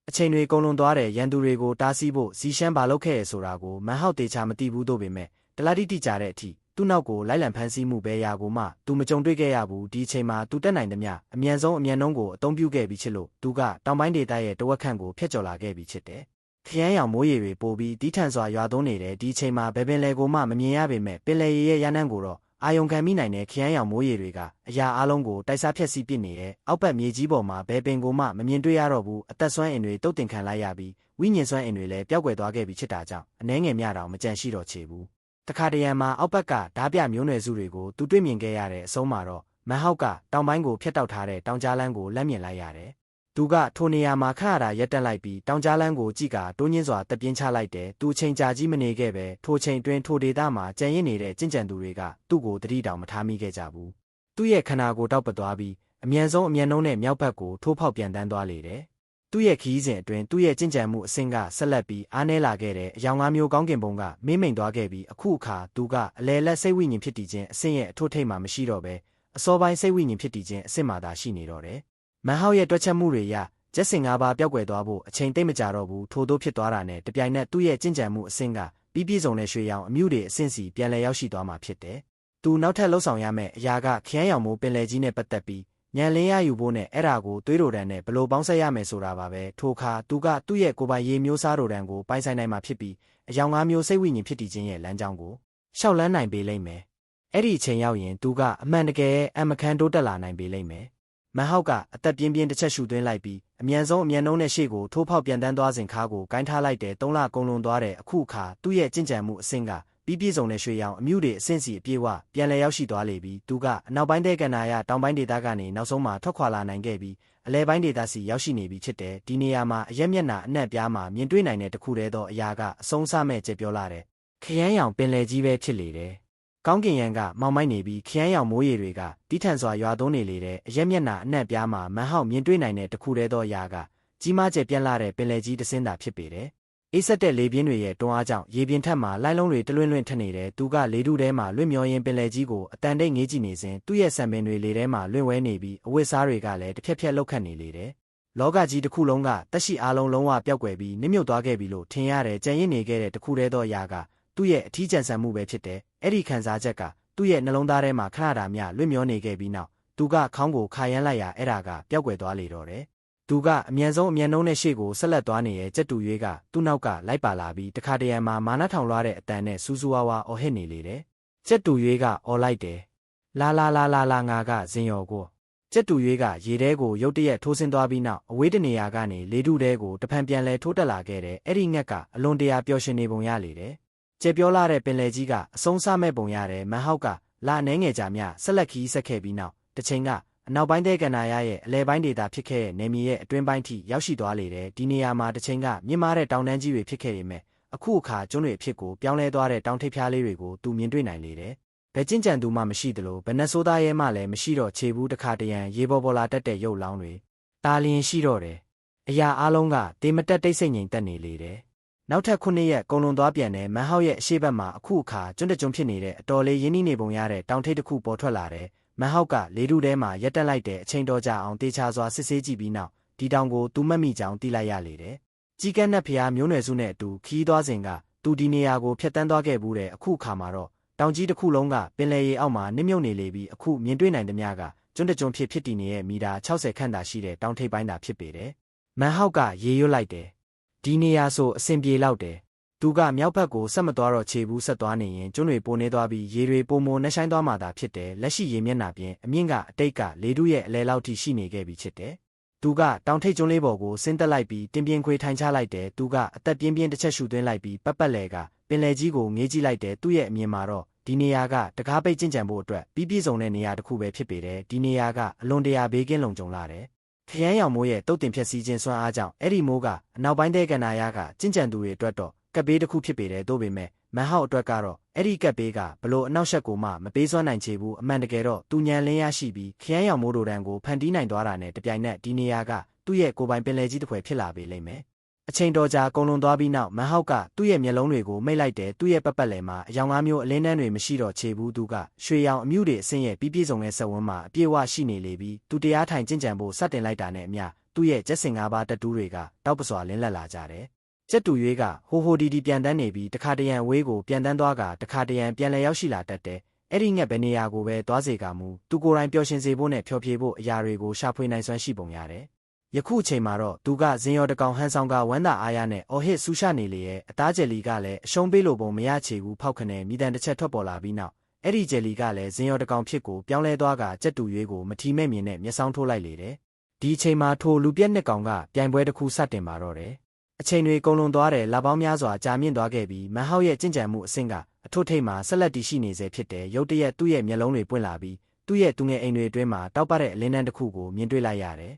A: အချိန်တွေကုန်လွန်သွားတဲ့ရန်သူတွေကိုတားဆီးဖို့ဇီရှမ်းဘာလုပ်ခဲ့ရဆိုတာကိုမန်ဟောက်တေချာမသိဘူးတို့ပေမဲ့တလားတိတိကြတဲ့အထိသူ့နောက်ကိုလိုက်လံဖမ်းဆီးမှုပဲရာကိုမှသူမကြုံတွေ့ခဲ့ရဘူးဒီအချိန်မှာသူတက်နိုင်သမျှအမြန်ဆုံးအမြန်နှုန်းကိုအသုံးပြုခဲ့ပြီးချစ်လို့သူကတောင်ပိုင်းဒေသရဲ့တဝက်ခန့်ကိုဖျက်ကျော်လာခဲ့ပြီးချစ်တယ်ခရမ်းရောင်မိုးရေတွေပိုပြီးတီးထန်စွာရွာသွန်းနေတယ်ဒီအချိန်မှာဘယ်ပင်လယ်ကိုမှမမြင်ရပေမဲ့ပင်လယ်ရေရဲ့ရနံ့ကိုတော့အာယုံခံမိနိုင်တဲ့ခရမ်းရောင်မိုးရေတွေကအရာအလုံးကိုတိုက်စားဖျက်ဆီးပစ်နေတယ်အောက်ဘက်မြေကြီးပေါ်မှာဘယ်ပင်ကိုမှမမြင်တွေ့ရတော့ဘူးအသက်ဆွမ်းအင်တွေတုတ်တင်ခံလိုက်ရပြီးဝိညာဉ်ဆွမ်းအင်တွေလည်းပျောက်ကွယ်သွားခဲ့ပြီးချစ်တာကြောင့်အနှဲငယ်မြတောင်မကြံရှိတော့ချေဘူးတခါတရံမှာအောက်ဘက်ကဓာပြမျိုးနွယ်စုတွေကိုသူတွေ့မြင်ခဲ့ရတဲ့အဆုံးမှာတော့မန်ဟောက်ကတောင်ပိုင်းကိုဖျက်တောက်ထားတဲ့တောင်ကြားလမ်းကိုလက်မြင်လိုက်ရတယ်သူကထိုနေရာမှာခရတာရက်တက်လိုက်ပြီးတောင်ကြားလမ်းကိုကြည့်ကတိုးညင်းစွာတက်ပြင်းချလိုက်တယ်သူအချိန်ကြာကြီးမနေခဲ့ပဲထိုချိန်တွင်ထိုဒေသမှာကြံရစ်နေတဲ့ကျင့်ကြံသူတွေကသူ့ကိုတတိတောင်မထားမိခဲ့ကြဘူးသူ့ရဲ့ခန္ဓာကိုတောက်ပသွားပြီးအမြန်ဆုံးအမြန်နှုံးနဲ့မြောက်ဘက်ကိုထိုးဖောက်ပြန်တန်းသွားလေတယ်သူ့ရဲ့ခီးစဉ်အတွင်းသူ့ရဲ့ကျင့်ကြံမှုအဆင့်ကဆက်လက်ပြီးအားနည်းလာခဲ့တဲ့အယောင်၅မျိုးကောင်းကင်ဘုံကမေးမိန်သွားခဲ့ပြီးအခုအခါသူကအလဲလက်စိတ်ဝိညာဉ်ဖြစ်တည်ခြင်းအဆင့်ရဲ့အထွတ်ထိပ်မှာမရှိတော့ပဲအစောပိုင်းစိတ်ဝိညာဉ်ဖြစ်တည်ခြင်းအဆင့်မှာသာရှိနေတော့တယ်မန်ဟောက်ရဲ့တွက်ချက်မှုတွေရကျက်စင်၅ပါးပျောက်ကွယ်သွားဖို့အချိန်သိမ့်မကြတော့ဘူးထို့သောဖြစ်သွားတာနဲ့တပြိုင်နက်သူ့ရဲ့ကျင့်ကြံမှုအဆင့်ကပြီးပြည့်စုံတဲ့ရွှေရောင်အမြုတွေအဆင့်စီပြန်လည်ရောက်ရှိသွားမှာဖြစ်တယ်သူနောက်ထပ်လှုပ်ဆောင်ရမယ့်အရာကခရမ်းရောင်မိုးပင်လယ်ကြီးနဲ့ပတ်သက်ပြီးညံလင်းရယူဖို့နဲ့အဲ့ဒါကိုသွေးတိုတန်နဲ့ဘလို့ပေါင်းဆက်ရမယ်ဆိုတာပါပဲထိုအခါသူကသူ့ရဲ့ကိုယ်ပိုင်ရေမျိုးစားတိုတန်ကိုပိုင်ဆိုင်နိုင်မှာဖြစ်ပြီးအယောင်၅မျိုးစိတ်ဝိညာဉ်ဖြစ်တည်ခြင်းရဲ့လမ်းကြောင်းကိုရှောက်လန်းနိုင်ပေလိမ့်မယ်အဲ့ဒီအချိန်ရောက်ရင်သူကအမှန်တကယ်အမခန်းတိုးတက်လာနိုင်ပေလိမ့်မယ်မန်ဟောက်ကအသက်ပြင်းပြင်းတစ်ချက်ရှူသွင်းလိုက်ပြီးအမြန်ဆုံးအမြန်နှုံးနဲ့ရှေ့ကိုထိုးဖောက်ပြန်တန်းသွားစဉ်ခါကိုဂိုင်းထားလိုက်တဲ့3လကုန်လွန်သွားတဲ့အခုအခါသူ့ရဲ့ကျင့်ကြံမှုအဆင့်ကပြီးပြည့်စုံတဲ့ရွှေရောင်အမြုတွေအဆင့်စီအပြည့်ဝပြန်လည်ရောက်ရှိသွားလေပြီးသူကအနောက်ပိုင်းတဲ့ကန္နာရတောင်ပိုင်းဒေသကနေနောက်ဆုံးမှထွက်ခွာလာနိုင်ခဲ့ပြီးအလဲပိုင်းဒေသစီရောက်ရှိနေပြီဖြစ်တယ်ဒီနေရာမှာအရက်မျက်နှာအနှံ့ပြားမှာမြင်တွေ့နိုင်တဲ့တခုတည်းသောအရာကအဆုံးစမဲ့ကျေပြောလာတဲ့ခရမ်းရောင်ပင်လယ်ကြီးပဲဖြစ်လေတယ်ကောင်းကင်ရံကမောင်မိုက်နေပြီးခရမ်းရောင်မိုးရေတွေကတီးထန်စွာရွာသွန်းနေလေတဲ့အရက်မျက်နှာအနှံ့ပြားမှာမန်ဟောက်မြင်တွေ့နိုင်တဲ့တခုတည်းသောအရာကကြီးမားကျယ်ပြန့်လာတဲ့ပင်လယ်ကြီးတစ်စင်းသာဖြစ်ပေတယ်အေးဆက်တဲ့လေပြင်းတွေရဲ့တွန်းအားကြောင့်ရေပြင်ထက်မှာလိုင်းလုံးတွေတလွင့်လွင့်ထနေတယ်သူကလေထုထဲမှာလွင့်မျောရင်းပင်လယ်ကြီးကိုအတန်တိတ်ငေးကြည့်နေစဉ်သူ့ရဲ့ဆံပင်တွေလေထဲမှာလွင့်ဝဲနေပြီးအဝတ်စားတွေကလည်းတစ်ဖြက်ဖြက်လောက်ခတ်နေလေတယ်လောကကြီးတစ်ခုလုံးကတက်ရှိအားလုံးလုံးဝပျောက်ကွယ်ပြီးနစ်မြုပ်သွားခဲ့ပြီလို့ထင်ရတယ်ကြံရစ်နေခဲ့တဲ့တခုတည်းသောအရာကသူ့ရဲ့အထီးကျန်ဆန်မှုပဲဖြစ်တယ်အဲ့ဒီခံစားချက်ကသူ့ရဲ့နှလုံးသားထဲမှာခဏတာမျှလွင့်မျောနေခဲ့ပြီးနောက်သူကခေါင်းကိုခါရမ်းလိုက်ရအဲ့ဒါကပျောက်ကွယ်သွားလေတော့တယ်သူကအမြန်ဆုံးအမြန်နှုံးနဲ့ရှေ့ကိုဆက်လက်သွားနေရဲ့ကြက်တူရွေးကသူ့နောက်ကလိုက်ပါလာပြီးတခါတရံမှာမာနထောင်လွှားတဲ့အတန်နဲ့စူးစူးဝါးဝါအော်ဟစ်နေလေတယ်ကြက်တူရွေးကအော်လိုက်တယ်လာငါကဇင်ရော်ကိုကြက်တူရွေးကရေထဲကိုရုတ်တရက်ထိုးဆင်းသွားပြီးနောက်အဝေးတနေရာကနေလေထုထဲကိုတဖန်ပြန်လဲထိုးတက်လာခဲ့တယ်အဲ့ဒီငှက်ကအလွန်တရာပျော်ရွှင်နေပုံရလေတယ်ကျက်ပြောလာတဲ့ပင်လယ်ကြီးကအဆုံးစမဲ့ပုံရတယ်မန်ဟောက်ကလာအနှဲငယ်ကြမြဆက်လက်ခီးဆက်ခဲ့ပြီးနောက်တစ်ချိန်ကအနောက်ပိုင်းတဲ့ကန္နာရရဲ့အလဲပိုင်းဒေသဖြစ်ခဲ့တဲ့နေမြေရဲ့အတွင်းပိုင်းထိရောက်ရှိသွားလေတယ်ဒီနေရာမှာတစ်ချိန်ကမြင့်မားတဲ့တောင်တန်းကြီးတွေဖြစ်ခဲ့ပေမဲ့အခုအခါကျွန်းတွေအဖြစ်ကိုပြောင်းလဲသွားတဲ့တောင်ထိပ်ဖျားလေးတွေကိုသူမြင်တွေ့နိုင်လေတယ်ဘယ်ကျင့်ကြံသူမှမရှိသလိုဘယ်နှဆိုးသားရဲမှလည်းမရှိတော့ခြေဘူးတစ်ခါတရံရေပေါ်လာတက်တဲ့ရုပ်လောင်းတွေတာလျင်ရှိတော့တယ်အရာအလုံးကတေမတက်တိတ်ဆိတ်ငြိမ်သက်နေလေတယ်နောက်ထပ်9ရက်ကုန်လွန်သွားပြန်တဲ့မန်ဟောက်ရဲ့အရှိတ်ဘက်မှာအခုအခါကျွန်းတကျွန်းဖြစ်နေတဲ့အတော်လေးရင်းနှီးနေပုံရတဲ့တောင်ထိပ်တစ်ခုပေါ်ထွက်လာတယ်မန်ဟောက်ကလေထုထဲမှာရက်တက်လိုက်တဲ့အချိန်တော်ကြာအောင်တေချာစွာစစ်ဆေးကြည့်ပြီးနောက်ဒီတောင်ကိုသူမှတ်မိကြောင်းသိလိုက်ရလေတယ်။ကြီးကန်းနဲ့ဖျားမျိုးနွယ်စုနဲ့အတူခီးသွားစဉ်ကသူဒီနေရာကိုဖျက်တမ်းသွားခဲ့ဘူးတဲ့အခုအခါမှာတော့တောင်ကြီးတစ်ခုလုံးကပင်လယ်ရေအောက်မှာနစ်မြုပ်နေလေပြီးအခုမြင်တွေ့နိုင်သမျှကကျွန်းတကျွန်းဖြစ်တည်နေတဲ့မီတာ60ခန့်သာရှိတဲ့တောင်ထိပ်ပိုင်းသာဖြစ်ပေတယ်။မန်ဟောက်ကရေရွတ်လိုက်တယ်။ဒီနေရာဆိုအဆင်ပြေလောက်တယ် သူကမြောက်ဘက်ကိုဆက်မသွားတော့ခြေဘူးဆက်သွားနေရင်ကျွန်းတွေပိုနေသွားပြီးရေတွေပိုမိုနှက်ဆိုင်သွားမှသာဖြစ်တယ်လက်ရှိရေမျက်နှာပြင်အမြင့်ကအတိတ်ကလေထုရဲ့အလဲလောက်ထိရှိနေခဲ့ပြီဖြစ်တယ်သူကတောင်ထိပ်ကျွန်းလေးပေါ်ကိုဆင်းသက်လိုက်ပြီးတင်ပြင်းခွေထိုင်ချလိုက်တယ်သူကအသက်ပြင်းပြင်းတစ်ချက်ရှူသွင်းလိုက်ပြီးပတ်ပတ်လဲကပင်လယ်ကြီးကိုငေးကြည့်လိုက်တယ်သူ့ရဲ့အမြင်မှာတော့ဒီနေရာကတကားပိတ်ကျင့်ကြံဖို့အတွက်ပြီးပြည့်စုံတဲ့နေရာတစ်ခုပဲဖြစ်ပေတယ်ဒီနေရာကအလွန်တရာဘေးကင်းလုံခြုံလာတယ်ခရမ်းရောင်မိုးရဲ့တုတ်တင်ဖြက်စီးခြင်းစွမ်းအားကြောင့်အဲ့ဒီမိုးကအနောက်ပိုင်းတဲ့ကန္နာရကကျင့်ကြံသူတွေအတွက်တော့ကပ်ဘေးတစ်ခုဖြစ်ပေတယ်တို့ပေမဲ့မန်ဟောက်အတွက်ကတော့အဲ့ဒီကပ်ဘေးကဘလို့အနောက်ရှက်ကိုမှမပေးစွမ်းနိုင်ချေဘူးအမှန်တကယ်တော့သူညံလင်းရရှိပြီးခရမ်းရောင်မိုးတို့တန်းကိုဖန်တီးနိုင်သွားတာနဲ့တပြိုင်နက်ဒီနေရာကသူ့ရဲ့ကိုယ်ပိုင်ပင်လယ်ကြီးတစ်ဖွဲဖြစ်လာပေလိမ့်မယ်အချိန်တော်ကြာကုန်လွန်သွားပြီးနောက်မန်ဟောက်ကသူ့ရဲ့မျက်လုံးတွေကိုမိတ်လိုက်တယ်သူ့ရဲ့ပတ်ပတ်လည်မှာအယောင်၅မျိုးအလင်းတန်းတွေမရှိတော့ချေဘူးသူကရွှေရောင်အမြုတွေအဆင်းရဲ့ပြီးပြည့်စုံတဲ့စက်ဝန်းမှာအပြည့်အဝရှိနေလေပြီးသူတရားထိုင်ကျင့်ကြံဖို့စတင်လိုက်တာနဲ့အမျှသူ့ရဲ့ကျက်စင်၅ပါးတက်တူးတွေကတောက်ပစွာလင်းလက်လာကြတယ်ကျက်တူရွေးကဟိုဟိုဒီဒီပြန်တန်းနေပြီးတခါတရံဝေးကိုပြန်တန်းသွားကတခါတရံပြန်လည်ရောက်ရှိလာတတ်တယ်အဲ့ဒီငှက်ဘယ်နေရာကိုပဲသွားစေကမူသူကိုယ်တိုင်ပျော်ရွှင်စေဖို့နဲ့ဖျော်ဖြေဖို့အရာတွေကိုရှာဖွေနိုင်စွမ်းရှိပုံရတယ်ယခုအချိန်မှာတော့သူကဇင်ရော်တကောင်ဟန်ဆောင်ကဝမ်းသာအားရနဲ့အော်ဟစ်ဆူရှနေလေရဲ့အသားကျယ်လီကလည်းအရှုံးပေးလို့ပုံမရချေဘူးဖောက်ခနဲ့မိတန်တစ်ချက်ထွက်ပေါ်လာပြီးနောက်အဲ့ဒီကျယ်လီကလည်းဇင်ရော်တကောင်ဖြစ်ကိုပြောင်းလဲသွားကကြက်တူရွေးကိုမထီမဲ့မြင်နဲ့မျက်စောင်းထိုးလိုက်လေတယ်ဒီအချိန်မှာထိုလူပြက်နှစ်ကောင်ကပြိုင်ပွဲတစ်ခုစတင်ပါတော့တယ်အချိန်တွေကုန်လွန်သွားတယ်လပေါင်းများစွာကြာမြင့်သွားခဲ့ပြီးမန်ဟောက်ရဲ့ကျင့်ကြံမှုအဆင့်ကအထွတ်ထိပ်မှာဆက်လက်တည်ရှိနေစေဖြစ်တယ်ရုတ်တရက်သူ့ရဲ့မျက်လုံးတွေပွင့်လာပြီးသူ့ရဲ့သူငယ်အိမ်တွေအတွင်းမှာတောက်ပတဲ့အလင်းတန်းတစ်ခုကိုမြင်တွေ့လိုက်ရတယ်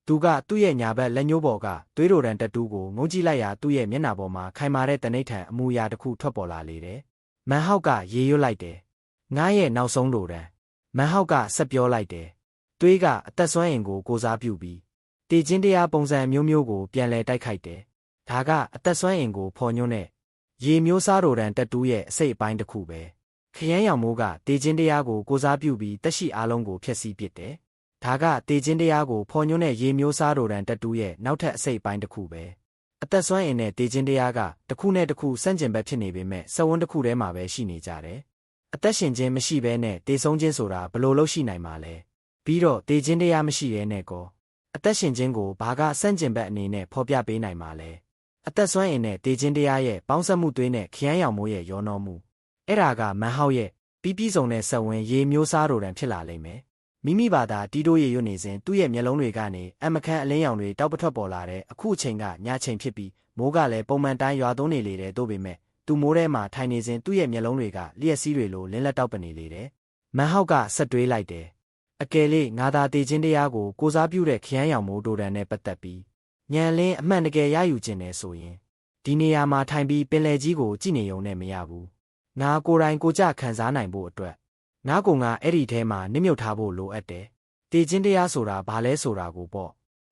A: သူကသူ့ရဲ့ညာဘက်လက်ညှိုးပေါ်ကသွေးတိုတန်တက်တူးကိုငုံကြည့်လိုက်ရာသူ့ရဲ့မျက်နှာပေါ်မှာခိုင်မာတဲ့တနိဋ္ဌာန်အမူအရာတစ်ခုထွက်ပေါ်လာလေတယ်မန်ဟောက်ကရေရွတ်လိုက်တယ်ငါးရဲ့နောက်ဆုံးတိုတန်မန်ဟောက်ကဆက်ပြောလိုက်တယ်သွေးကအသက်ဆွမ်းအင်ကိုကိုစားပြုပြီးတေခြင်းတရားပုံစံမျိုးမျိုးကိုပြန်လဲတိုက်ခိုက်တယ်ဒါကအသက်ဆွမ်းအင်ကိုဖော်ညွှန်းတဲ့ရေမျိုးစားတိုတန်တက်တူးရဲ့အစိတ်အပိုင်းတစ်ခုပဲခရမ်းရောင်မိုးကတေခြင်းတရားကိုကိုစားပြုပြီးတက်ရှိအားလုံးကိုဖျက်ဆီးပစ်တယ်ဒါကတေခြင်းတရားကိုဖော်ညွှန်းတဲ့ရေမျိုးစားတိုတန်တက်တူးရဲ့နောက်ထပ်အစိတ်အပိုင်းတစ်ခုပဲအသက်ဆွမ်းအင်နဲ့တေခြင်းတရားကတစ်ခုနဲ့တစ်ခုဆန့်ကျင်ဘက်ဖြစ်နေပေမဲ့စက်ဝန်းတစ်ခုထဲမှာပဲရှိနေကြတယ်အသက်ရှင်ခြင်းမရှိဘဲနဲ့တေဆုံးခြင်းဆိုတာဘလို့လို့ရှိနိုင်မှာလဲပြီးတော့တေခြင်းတရားမရှိရဲနဲ့ကောအသက်ရှင်ခြင်းကိုဘာကဆန့်ကျင်ဘက်အနေနဲ့ဖော်ပြပေးနိုင်မှာလဲအသက်ဆွမ်းအင်နဲ့တေခြင်းတရားရဲ့ပေါင်းစပ်မှုသွေးနဲ့ခရမ်းရောင်မိုးရဲ့ရောနှောမှုအဲ့ဒါကမန်ဟောက်ရဲ့ပြီးပြည့်စုံတဲ့စက်ဝန်းရေမျိုးစားတိုတန်ဖြစ်လာလိမ့်မယ်မိမိဘာသာတီးတိုးရရွတ်နေစဉ်သူ့ရဲ့မျက်လုံးတွေကနေအမခန့်အလင်းရောင်တွေတောက်ပထွက်ပေါ်လာတဲ့အခုအချိန်ကညချိန်ဖြစ်ပြီးမိုးကလည်းပုံမှန်တိုင်းရွာသွန်းနေလေတယ်တို့ပေမဲ့သူမိုးထဲမှာထိုင်နေစဉ်သူ့ရဲ့မျက်လုံးတွေကလျှက်စီးတွေလိုလင်းလက်တောက်ပနေလေတယ်မန်ဟောက်ကဆက်တွေးလိုက်တယ်အကယ်၍ငါသာတေခြင်းတရားကိုကိုစားပြုတဲ့ခရမ်းရောင်မိုးတိုတန်နဲ့ပတ်သက်ပြီးညံလင်းအမှန်တကယ်ရယူခြင်းနဲ့ဆိုရင်ဒီနေရာမှာထိုင်ပြီးပင်လယ်ကြီးကိုကြည့်နေုံနဲ့မရဘူးငါကိုယ်တိုင်ကိုကြခံစားနိုင်ဖို့အတွက်ငါကအဲ့ဒီထဲမှာနစ်မြုပ်ထားဖို့လိုအပ်တယ်တေခြင်းတရားဆိုတာဘာလဲဆိုတာကိုပေါ့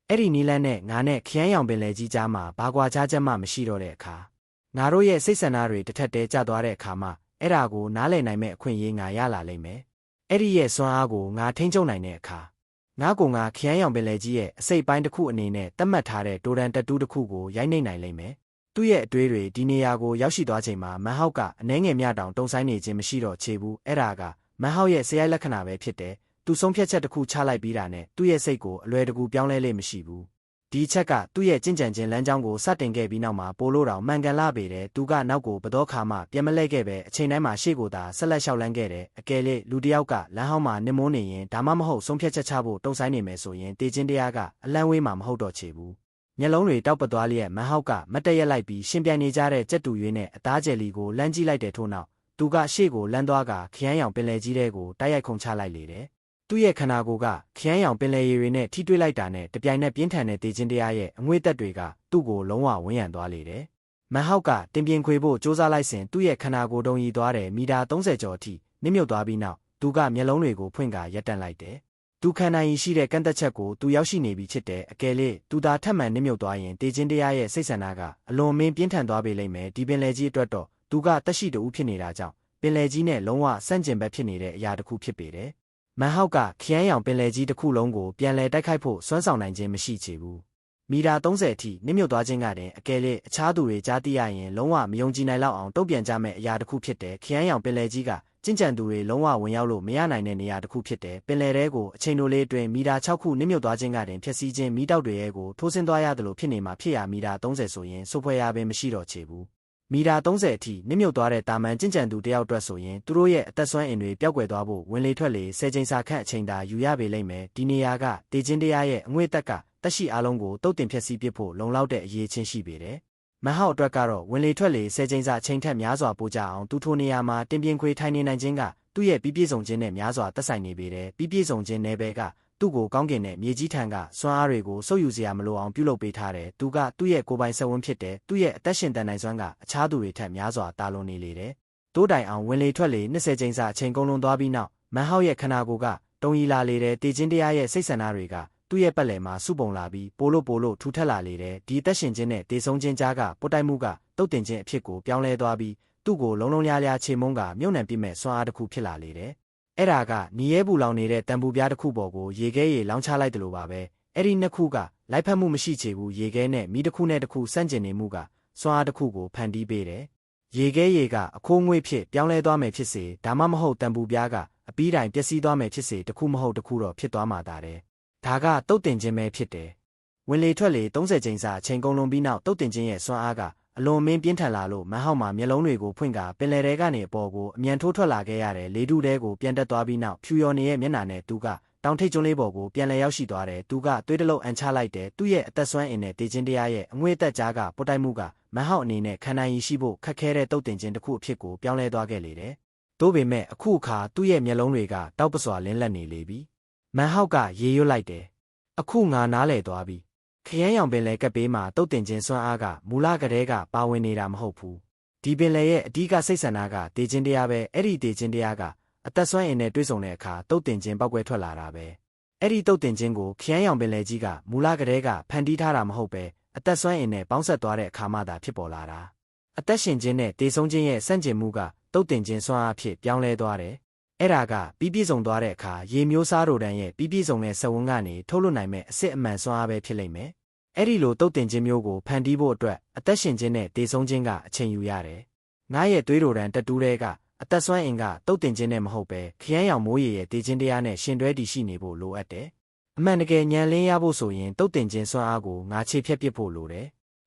A: အဲ့ဒီနီလန်းနဲ့ငါနဲ့ခရမ်းရောင်ပင်လယ်ကြီးကြားမှာဘာကွာခြားချက်မှမရှိတော့တဲ့အခါငါတို့ရဲ့စိတ်ဆန္ဒတွေတစ်ထက်တည်းကျသွားတဲ့အခါမှာအဲ့ဒါကိုနားလည်နိုင်မဲ့အခွင့်အရေးငါရလာလိမ့်မယ်အဲ့ဒီရဲ့စွမ်းအားကိုငါထိန်းချုပ်နိုင်တဲ့အခါငါခရမ်းရောင်ပင်လယ်ကြီးရဲ့အစိတ်ပိုင်းတစ်ခုအနေနဲ့သတ်မှတ်ထားတဲ့တိုတန်တက်တူးတစ်ခုကိုရိုက်နှိပ်နိုင်လိမ့်မယ်သူ့ရဲ့အတွေးတွေဒီနေရာကိုရောက်ရှိသွားချိန်မှာမန်ဟောက်ကအနှဲငယ်မြတောင်တုံဆိုင်နေခြင်းမရှိတော့ချေဘူးအဲ့ဒါကမန်ဟောက်ရဲ့ဆရာလက္ခဏာပဲဖြစ်တယ်သူဆုံးဖြတ်ချက်တစ်ခုချလိုက်ပြီးတာနဲ့သူ့ရဲ့စိတ်ကိုအလွယ်တကူပြောင်းလဲလေမရှိဘူးဒီချက်ကသူ့ရဲ့ကျင့်ကြံခြင်းလမ်းကြောင်းကိုစတင်ခဲ့ပြီးနောက်မှာပိုလို့တောင်မှန်ကန်လာပေတယ်သူကနောက်ကိုဘတော်ခါမှပြန်မလဲခဲ့ပဲအချိန်တိုင်းမှာရှေ့ကိုသာဆက်လက်လျှောက်လန်းခဲ့တယ်အကယ်၍လူတစ်ယောက်ကလမ်းဟောင်းမှာနစ်မိုးနေရင်ဒါမှမဟုတ်ဆုံးဖြတ်ချက်ချဖို့တုံဆိုင်နေမယ်ဆိုရင်တေခြင်းတရားကအလန်းဝေးမှာမဟုတ်တော့ချေဘူးမျက်လုံးတွေတောက်ပသွားလျက်မန်ဟောက်ကမတ်တရက်လိုက်ပြီးရှင်ပြိုင်နေကြတဲ့ကြက်တူရွေးနဲ့အသားကျယ်လီကိုလမ်းကြည့်လိုက်တဲ့ထို့နောက်သူကရှေ့ကိုလမ်းသွားကခရမ်းရောင်ပင်လယ်ကြီးထဲကိုတိုက်ရိုက်ခုန်ချလိုက်လေတယ်သူ့ရဲ့ခန္ဓာကိုယ်ကခရမ်းရောင်ပင်လယ်ရေတွေနဲ့ထိတွေ့လိုက်တာနဲ့တပြိုင်နက်ပြင်းထန်တဲ့တေခြင်းတရားရဲ့အငွေ့သက်တွေကသူ့ကိုလုံးဝဝန်းရံသွားလေတယ်မန်ဟောက်ကတင်ပြင်းခွေဖို့စူးစမ်းလိုက်စဉ်သူ့ရဲ့ခန္ဓာကိုယ်တုံရီသွားတယ်မီတာ30ကျော်အထိနစ်မြုပ်သွားပြီးနောက်သူကမျက်လုံးတွေကိုဖွင့်ကာရပ်တန့်လိုက်တယ်သူခန္ဓာရင်ရှိတဲ့ကန့်သက်ချက်ကိုသူရောက်ရှိနေပြီဖြစ်တယ်အကယ်၍သူသာထပ်မံနစ်မြုပ်သွားရင်တေခြင်းတရားရဲ့စိတ်ဆန္ဒကအလွန်မင်းပြင်းထန်သွားပေလိမ့်မယ်ဒီပင်လယ်ကြီးအတွက်တော့သူကတက်ရှိတူဖြစ်နေတာကြောင့်ပင်လယ်ကြီးနဲ့လုံးဝဆန့်ကျင်ဘက်ဖြစ်နေတဲ့အရာတစ်ခုဖြစ်ပေတယ်မန်ဟောက်ကခရမ်းရောင်ပင်လယ်ကြီးတစ်ခုလုံးကိုပြန်လည်တိုက်ခိုက်ဖို့စွမ်းဆောင်နိုင်ခြင်းမရှိချေဘူးမီတာ30အထိနစ်မြုပ်သွားခြင်းကတည်းအကယ်၍အခြားသူတွေကြားသိရရင်လုံးဝမယုံကြည်နိုင်လောက်အောင်တုံ့ပြန်ကြမဲ့အရာတစ်ခုဖြစ်တယ်ခရမ်းရောင်ပင်လယ်ကြီးကကျင့်ကြံသူတွေလုံးဝဝင်ရောက်လို့မရနိုင်တဲ့နေရာတစ်ခုဖြစ်တယ်ပင်လယ်ထဲကိုအချိန်တိုလေးအတွင်းမီတာ6ခုနစ်မြုပ်သွားခြင်းကတည်းဖျက်ဆီးခြင်းမီးတောက်တွေရဲ့ကိုထိုးဆင်းသွားရသလိုဖြစ်နေမှာဖြစ်ရာမီတာ30ဆိုရင်စိုးဖွဲရပင်မရှိတော့ချေဘူး မီတာ30အထိနစ်မြုပ်သွားတဲ့တာမန်ကျင့်ကြံသူတယောက်အတွက်ဆိုရင်သူတို့ရဲ့အသက်ဆွမ်းအင်တွေပျောက်ကွယ်သွားဖို့ဝင်လေထွက်လေ10ချိန်စာခန့်အချိန်သာယူရပေလိမ့်မယ်ဒီနေရာကတေခြင်းတရားရဲ့အငွေ့တက်ကတက်ရှိအားလုံးကိုတုတ်တင်ဖြည့်ဆည်းပစ်ဖို့လုံလောက်တဲ့အရေးချင်းရှိပေတယ်မဟောက်အတွက်ကတော့ဝင်လေထွက်လေ10ချိန်စာအချိန်ထက်များစွာပိုကြအောင်သူထိုနေရာမှာတင်ပြင်းခွေထိုင်နေနိုင်ခြင်းကသူ့ရဲ့ပြည့်ပြည့်စုံခြင်းနဲ့များစွာသက်ဆိုင်နေပေတယ်ပြည့်ပြည့်စုံခြင်းနယ်ပယ်ကသူ့ကိုကောင်းကင်နဲ့မြေကြီးထံကစွမ်းအားတွေကိုစုပ်ယူစရာမလိုအောင်ပြုလုပ်ပေးထားတယ်သူကသူ့ရဲ့ကိုယ်ပိုင်ဆက်ဝန်းဖြစ်တယ်သူ့ရဲ့အသက်ရှင်တန်နိုင်စွမ်းကအခြားသူတွေထက်များစွာတာလွန်နေလေတယ်တိုးတိုင်အောင်ဝင်လေထွက်လေ20ချိန်စာအချိန်ကုန်လွန်သွားပြီးနောက်မဟောက်ရဲ့ခန္ဓာကိုယ်ကတုံရီလာလေတယ်တေခြင်းတရားရဲ့စိတ်ဆန္ဒတွေကသူ့ရဲ့ပတ်လည်မှာစုပုံလာပြီးပိုလို့ထူထပ်လာလေတယ်ဒီသက်ရှင်ခြင်းနဲ့တေဆုံးခြင်းကြားကပုတ်တိုက်မှုကတုတ်တင်ခြင်းအဖြစ်ကိုပြောင်းလဲသွားပြီးသူ့ကိုလုံးလုံးလျားလျားခြေမုံးကမြုပ်နှံပြစ်မဲ့စွမ်းအားတစ်ခုဖြစ်လာလေတယ်အဲ့ဒါကညီရဲပူလောင်နေတဲ့တံပူပြားတစ်ခုပေါ်ကိုရေခဲရေလောင်းချလိုက်တယ်လို့ပါပဲအဲ့ဒီနှစ်ခုကလိုက်ဖက်မှုမရှိချေဘူးရေခဲနဲ့မိတစ်ခုနဲ့တစ်ခုဆန့်ကျင်နေမှုကစွမ်းအားတစ်ခုကိုဖန်တီးပေးတယ်ရေခဲရေကအခိုးငွေ့ဖြစ်ပြောင်းလဲသွားမယ်ဖြစ်စေဒါမှမဟုတ်တံပူပြားကအပီးတိုင်ပျက်စီးသွားမယ်ဖြစ်စေတစ်ခုမဟုတ်တစ်ခုတော့ဖြစ်သွားမှာဒါတဲ့ဒါကတုတ်တင်ခြင်းပဲဖြစ်တယ်ဝင်လေထွက်လေ30ချိန်စာအချိန်ကုန်လွန်ပြီးနောက်တုတ်တင်ခြင်းရဲ့စွမ်းအားကအလွန်မင်းပြင်းထန်လာလို့မဟောက်မှာမျက်လုံးတွေကိုဖွင့်ကာပင်လယ်ထဲကနေအပေါ်ကိုအမြန်ထိုးထွက်လာခဲ့ရတယ်လေထုထဲကိုပြန်တက်သွားပြီးနောက်ဖြူရော်နေရဲ့မျက်နှာနဲ့သူကတောင်ထိပ်ကျွန်းလေးပေါ်ကိုပြန်လည်ရောက်ရှိသွားတယ်သူကသွေးတလုံးအန်ချလိုက်တယ်သူ့ရဲ့အသက်ဆွမ်းအင်နဲ့တေခြင်းတရားရဲ့အငွေ့အသက်ကြားကပုတ်တိုက်မှုကမဟောက်အနေနဲ့ခံနိုင်ရရှိဖို့ခက်ခဲတဲ့တုတ်တင်ခြင်းတစ်ခုအဖြစ်ကိုပြောင်းလဲသွားခဲ့လေတယ်သို့ပေမဲ့အခုအခါသူ့ရဲ့မျက်လုံးတွေကတောက်ပစွာလင်းလက်နေလေပြီမဟောက်ကရေရွတ်လိုက်တယ်အခုငါနားလည်သွားပြီခရမ်းရောင်ပင်လယ်ကပ်ပေးမှာတုတ်တင်ခြင်းစွမ်းအားကမူလကတည်းကပါဝင်နေတာမဟုတ်ဘူးဒီပင်လယ်ရဲ့အဓိကစိတ်ဆန္ဒကတေခြင်းတရားပဲအဲ့ဒီတေခြင်းတရားကအသက်ဆွမ်းအင်နဲ့တွဲဆုံတဲ့အခါတုတ်တင်ခြင်းပောက်ကွဲထွက်လာတာပဲအဲ့ဒီတုတ်တင်ခြင်းကိုခရမ်းရောင်ပင်လယ်ကြီးကမူလကတည်းကဖန်တီးထားတာမဟုတ်ပဲအသက်ဆွမ်းအင်နဲ့ပေါင်းဆက်သွားတဲ့အခါမှသာဖြစ်ပေါ်လာတာအသက်ရှင်ခြင်းနဲ့တေဆုံးခြင်းရဲ့ဆန့်ကျင်မှုကတုတ်တင်ခြင်းစွမ်းအားဖြစ်ပြောင်းလဲသွားတယ်အဲ့ဒါကပြီးပြည့်စုံသွားတဲ့အခါရေမျိုးစားတို့တန်းရဲ့ပြီးပြည့်စုံတဲ့စဝန်းကနေထုတ်လွှတ်နိုင်မဲ့အစစ်အမှန်စွမ်းအားပဲဖြစ်လိမ့်မယ်အဲ့ဒီလိုတုတ်တင်ခြင်းမျိုးကိုဖန်တီးဖို့အတွက်အသက်ရှင်ခြင်းနဲ့တေဆုံးခြင်းကအချိန်ယူရတယ်ငါရဲ့သွေးတို့တန်းတတူးတဲ့ကအသက်ဆွမ်းအင်ကတုတ်တင်ခြင်းနဲ့မဟုတ်ပဲခရမ်းရောင်မိုးရေရဲ့တေခြင်းတရားနဲ့ရှင်တွဲတည်ရှိနေဖို့လိုအပ်တယ်အမှန်တကယ်ဉာဏ်လင်းရဖို့ဆိုရင်တုတ်တင်ခြင်းစွမ်းအားကိုငါခြေဖြတ်ပစ်ဖို့လိုတယ်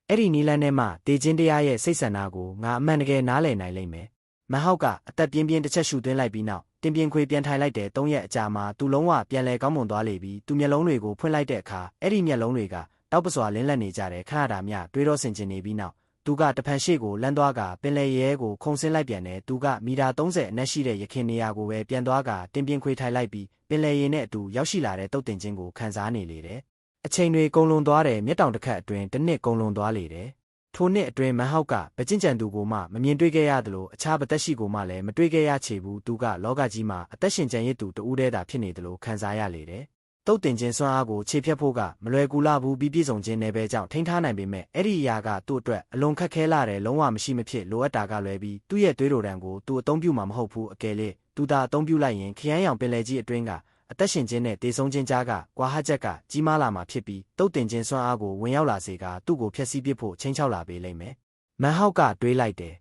A: အဲ့ဒီနီလန်းထဲမှာတေခြင်းတရားရဲ့စိတ်ဆန္ဒကိုငါအမှန်တကယ်နားလည်နိုင်လိမ့်မယ်မဟောက်ကအသက်ပြင်းပြင်းတစ်ချက်ရှူသွင်းလိုက်ပြီးနောက်တင်ပြင်းခွေပြန်ထိုင်လိုက်တဲ့3ရက်အကြာမှာသူလုံးဝပြန်လဲကောင်းမွန်သွားလေပြီးသူမျက်လုံးတွေကိုဖွင့်လိုက်တဲ့အခါအဲ့ဒီမျက်လုံးတွေကတောက်ပစွာလင်းလက်နေကြတယ်ခဏတာမျှတွေးတော့ဆင်ကျင်နေပြီးနောက်သူကတဖန်ရှေ့ကိုလမ်းသွားကပင်လယ်ရဲကိုခုန်ဆင်းလိုက်ပြန်တယ်သူကမီတာ30အနက်ရှိတဲ့ရခင်နေရာကိုပဲပြန်သွားကတင်ပြင်းခွေထိုင်လိုက်ပြီးပင်လယ်ရဲနဲ့အတူရောက်ရှိလာတဲ့တုတ်တင်ခြင်းကိုခံစားနေလေတယ်အချိန်တွေကုန်လွန်သွားတယ်မျက်တောင်တစ်ခတ်အတွင်းတစ်နှစ်ကုန်လွန်သွားလေတယ်ထိုနှစ်အတွင်းမဟောက်ကပကျင့်ကြံသူကိုမှမမြင်တွေ့ခဲ့ရသလိုအခြားပသက်ရှိကိုမှလည်းမတွေ့ခဲ့ရချေဘူးသူကလောကကြီးမှာအသက်ရှင်ကျန်ရစ်သူတဦးတည်းသာဖြစ်နေသလိုခံစားရလေတယ်တုတ်တင်ခြင်းစွမ်းအားကိုခြေဖြတ်ဖို့ကမလွယ်ကူလာဘူးပြီးပြည့်စုံခြင်းနယ်ပယ်ကြောင့်ထိန်းထားနိုင်ပေမဲ့အဲ့ဒီအရာကသူ့အတွက်အလွန်ခက်ခဲလာတယ်လုံးဝမရှိမဖြစ်လိုအပ်တာကလွယ်ပြီးသူ့ရဲ့သွေးတော်တန်ကိုသူအသုံးပြုမှာမဟုတ်ဘူးအကယ်လေသူသာအသုံးပြုလိုက်ရင်ခရမ်းရောင်ပင်လယ်ကြီးအတွင်းကအသက်ရှင်ခြင်းနဲ့တေဆုံးခြင်းကြားကကွာဟချက်ကကြီးမားလာမှာဖြစ်ပြီးတုတ်တင်ခြင်းစွမ်းအားကိုဝင်ရောက်လာစေကသူ့ကိုဖျက်ဆီးပစ်ဖို့ချိန်ချောက်လာပေးလိမ့်မယ်မဟောက်ကတွေးလိုက်တယ်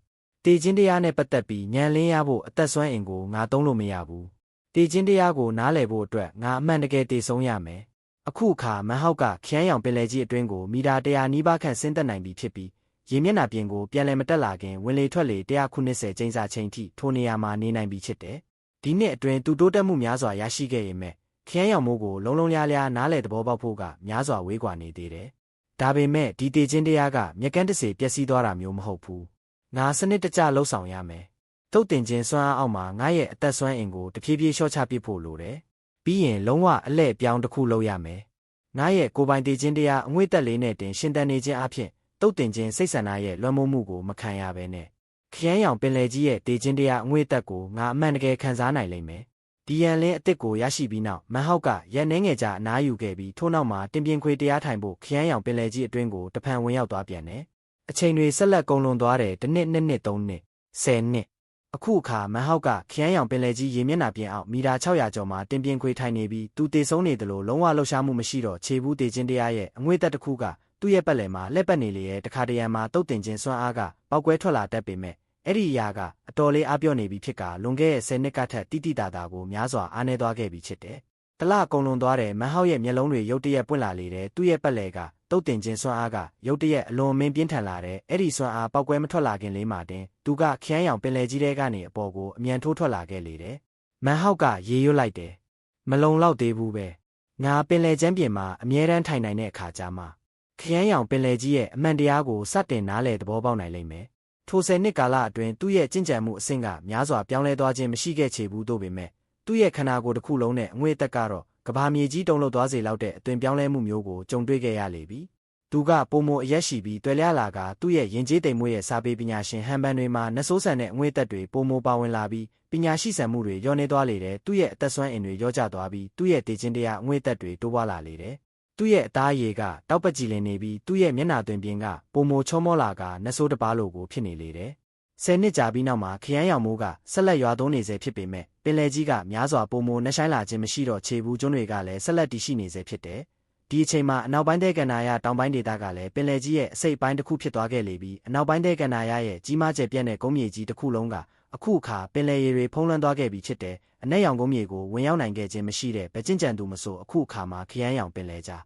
A: တေခြင်းတရားနဲ့ပတ်သက်ပြီးဉာဏ်လင်းရဖို့အသက်ဆွမ်းအင်ကိုငါသုံးလို့မရဘူးတေခြင်းတရားကိုနားလည်ဖို့အတွက်ငါအမှန်တကယ်တေဆုံးရမယ်အခုအခါမဟောက်ကခရမ်းရောင်ပင်လယ်ကြီးအတွင်းကိုမီတာ100နီးပါးခန့်ဆင်းသက်နိုင်ပြီဖြစ်ပြီးရေမျက်နှာပြင်ကိုပြန်လည်မတက်လာခင်ဝင်လေထွက်လေ190ကျင်းစာချိန်ထိထိုနေရာမှာနေနိုင်ပြီဖြစ်တယ်ဒီနှစ်အတွင်းသူတိုးတက်မှုများစွာရရှိခဲ့ရင်မဲ့ခရမ်းရောင်မိုးကိုလုံးလုံးလျားလျားနားလည်သဘောပေါက်ဖို့ကများစွာဝေးကွာနေသေးတယ်ဒါပေမဲ့ဒီတေခြင်းတရားကမျက်ကန်းတစေပျက်စီးသွားတာမျိုးမဟုတ်ဘူးငါစနစ်တကျလှုပ်ဆောင်ရမယ်တုတ်တင်ခြင်းစွမ်းအားအောက်မှာငါရဲ့အသက်စွမ်းအင်ကိုတဖြည်းဖြည်းလျှော့ချပစ်ဖို့လိုတယ်ပြီးရင်လုံးဝအလှည့်ပြောင်းတစ်ခုလုပ်ရမယ်ငါရဲ့ကိုယ်ပိုင်တေခြင်းတရားအငွေ့သက်လေးနဲ့တင်ရှင်တန်နေခြင်းအဖြစ်တုတ်တင်ခြင်းစိတ်ဆန္ဒရဲ့လွှမ်းမိုးမှုကိုမခံရဘဲနဲ့ခရမ်းရောင်ပင်လယ်ကြီးရဲ့တေခြင်းတရားအငွေ့သက်ကိုငါအမှန်တကယ်ခံစားနိုင်လိမ့်မယ်ဒီရန်လင်းအစ်စ်ကိုရရှိပြီးနောက်မဟောက်ကရန်နှဲငယ်ကြအနားယူခဲ့ပြီးထို့နောက်မှာတင်ပြင်းခွေတရားထိုင်ဖို့ခရမ်းရောင်ပင်လယ်ကြီးအတွင်းကိုတဖန်ဝင်ရောက်သွားပြန်တယ်အချိန်တွေဆက်လက်ကုန်လွန်သွားတယ်တစ်နှစ်နှစ်နှစ်သုံးနှစ်10နှစ်အခုအခါမဟောက်ကခရမ်းရောင်ပင်လယ်ကြီးရေမျက်နှာပြင်အောက်မီတာ600ကျော်မှာတင်ပြင်းခွေထိုင်နေပြီးသူတေဆုံးနေသလိုလုံးဝလှုပ်ရှားမှုမရှိတော့ခြေဘူးတေခြင်းတရားရဲ့အငွေ့သက်တစ်ခုကသူ့ရဲ့ပတ်လည်မှာလှည့်ပတ်နေလေရဲ့တခါတရံမှာတုတ်တင်ခြင်းစွမ်းအားကပေါက်ကွဲထွက်လာတတ်ပေမဲ့အဲ့ဒီအရာကအတော်လေးအားပြော့နေပြီဖြစ်ကလွန်ခဲ့တဲ့10နှစ်ကထက်တိတိတသာကိုများစွာအားနည်းသွားခဲ့ပြီဖြစ်တယ်တလကုန်လွန်သွားတဲ့မဟောက်ရဲ့မျက်လုံးတွေရုတ်တရက်ပွင့်လာလေတဲ့သူ့ရဲ့ပတ်လည်က တုတ်တင်ခြင်းစွမ်းအားကရုတ်တရက်အလွန်မင်းပြင်းထန်လာတဲ့အဲ့ဒီစွမ်းအားပောက်ကွဲမထွက်လာခင်လေးမှာတင်သူကခရမ်းရောင်ပင်လယ်ကြီးထဲကနေအပေါ်ကိုအမြန်ထိုးထွက်လာခဲ့လေတယ်။မန်ဟောက်ကရေရွတ်လိုက်တယ်။မလုံလောက်သေးဘူးပဲ။ငါပင်လယ်ကျမ်းပြင်မှာအမြဲတမ်းထိုင်နိုင်တဲ့အခါကျမှခရမ်းရောင်ပင်လယ်ကြီးရဲ့အမှန်တရားကိုစတင်နားလည်သဘောပေါက်နိုင်လိမ့်မယ်။ထို10နှစ်ကာလအတွင်းသူ့ရဲ့ကျင့်ကြံမှုအဆင့်ကများစွာပြောင်းလဲသွားခြင်းမရှိခဲ့ချေဘူးတို့ပေမဲ့သူ့ရဲ့ခန္ဓာကိုယ်တစ်ခုလုံးနဲ့အငွေ့အသက်ကတော့ကဘာမြေကြီးတုန်လှုပ်သွားစေလောက်တဲ့အသွင်ပြောင်းလဲမှုမျိုးကိုကြုံတွေ့ခဲ့ရလေပြီ။သူကပုံမအရက်ရှိပြီးတွေ့လျလာကသူ့ရဲ့ယဉ်ကျေးတိမ်မွေးရဲ့စာပေပညာရှင်ဟန်ဘန်တွေမှာနှဆိုးဆန်တဲ့အငွေ့အသက်တွေပုံမပါဝင်လာပြီးပညာရှိဆန်မှုတွေလျော့နေသွားလေတယ်။သူ့ရဲ့အသက်ဆွမ်းအင်တွေလျော့ကျသွားပြီးသူ့ရဲ့တည်ခြင်းတရားအငွေ့အသက်တွေတိုးပွားလာလေတယ်။သူ့ရဲ့အသားအရည်ကတောက်ပကြည်လင်နေပြီးသူ့ရဲ့မျက်နှာသွင်ပြင်ကပုံမချောမောလာကနှဆိုးတစ်ပါးလိုကိုဖြစ်နေလေတယ်။10နှစ်ကြာပြီးနောက်မှာခရမ်းရောင်မိုးကဆက်လက်ရွာသွန်းနေစေဖြစ်ပေမဲ့ပင်လယ်ကြီးကများစွာပုံမနှဆိုင်လာခြင်းမရှိတော့ခြေဘူးကျွန်းတွေကလည်းဆက်လက်တည်ရှိနေစေဖြစ်တယ်။ဒီအချိန်မှာအနောက်ပိုင်းတဲ့ကန္နာရတောင်ပိုင်းဒေသကလည်းပင်လယ်ကြီးရဲ့အစိတ်အပိုင်းတစ်ခုဖြစ်သွားခဲ့လေပြီးအနောက်ပိုင်းတဲ့ကန္နာရရဲ့ကြီးမားကျယ်ပြန့်တဲ့ကုန်းမြေကြီးတစ်ခုလုံးကအခုအခါပင်လယ်ရေတွေဖုံးလွှမ်းသွားခဲ့ပြီဖြစ်တယ်။အနက်ရောင်ကုန်းမြေကိုဝင်ရောက်နိုင်ခဲ့ခြင်းမရှိတဲ့ဗကျင့်ကြံသူမဆိုအခုအခါမှာခရမ်းရောင်ပင်လယ်ကြား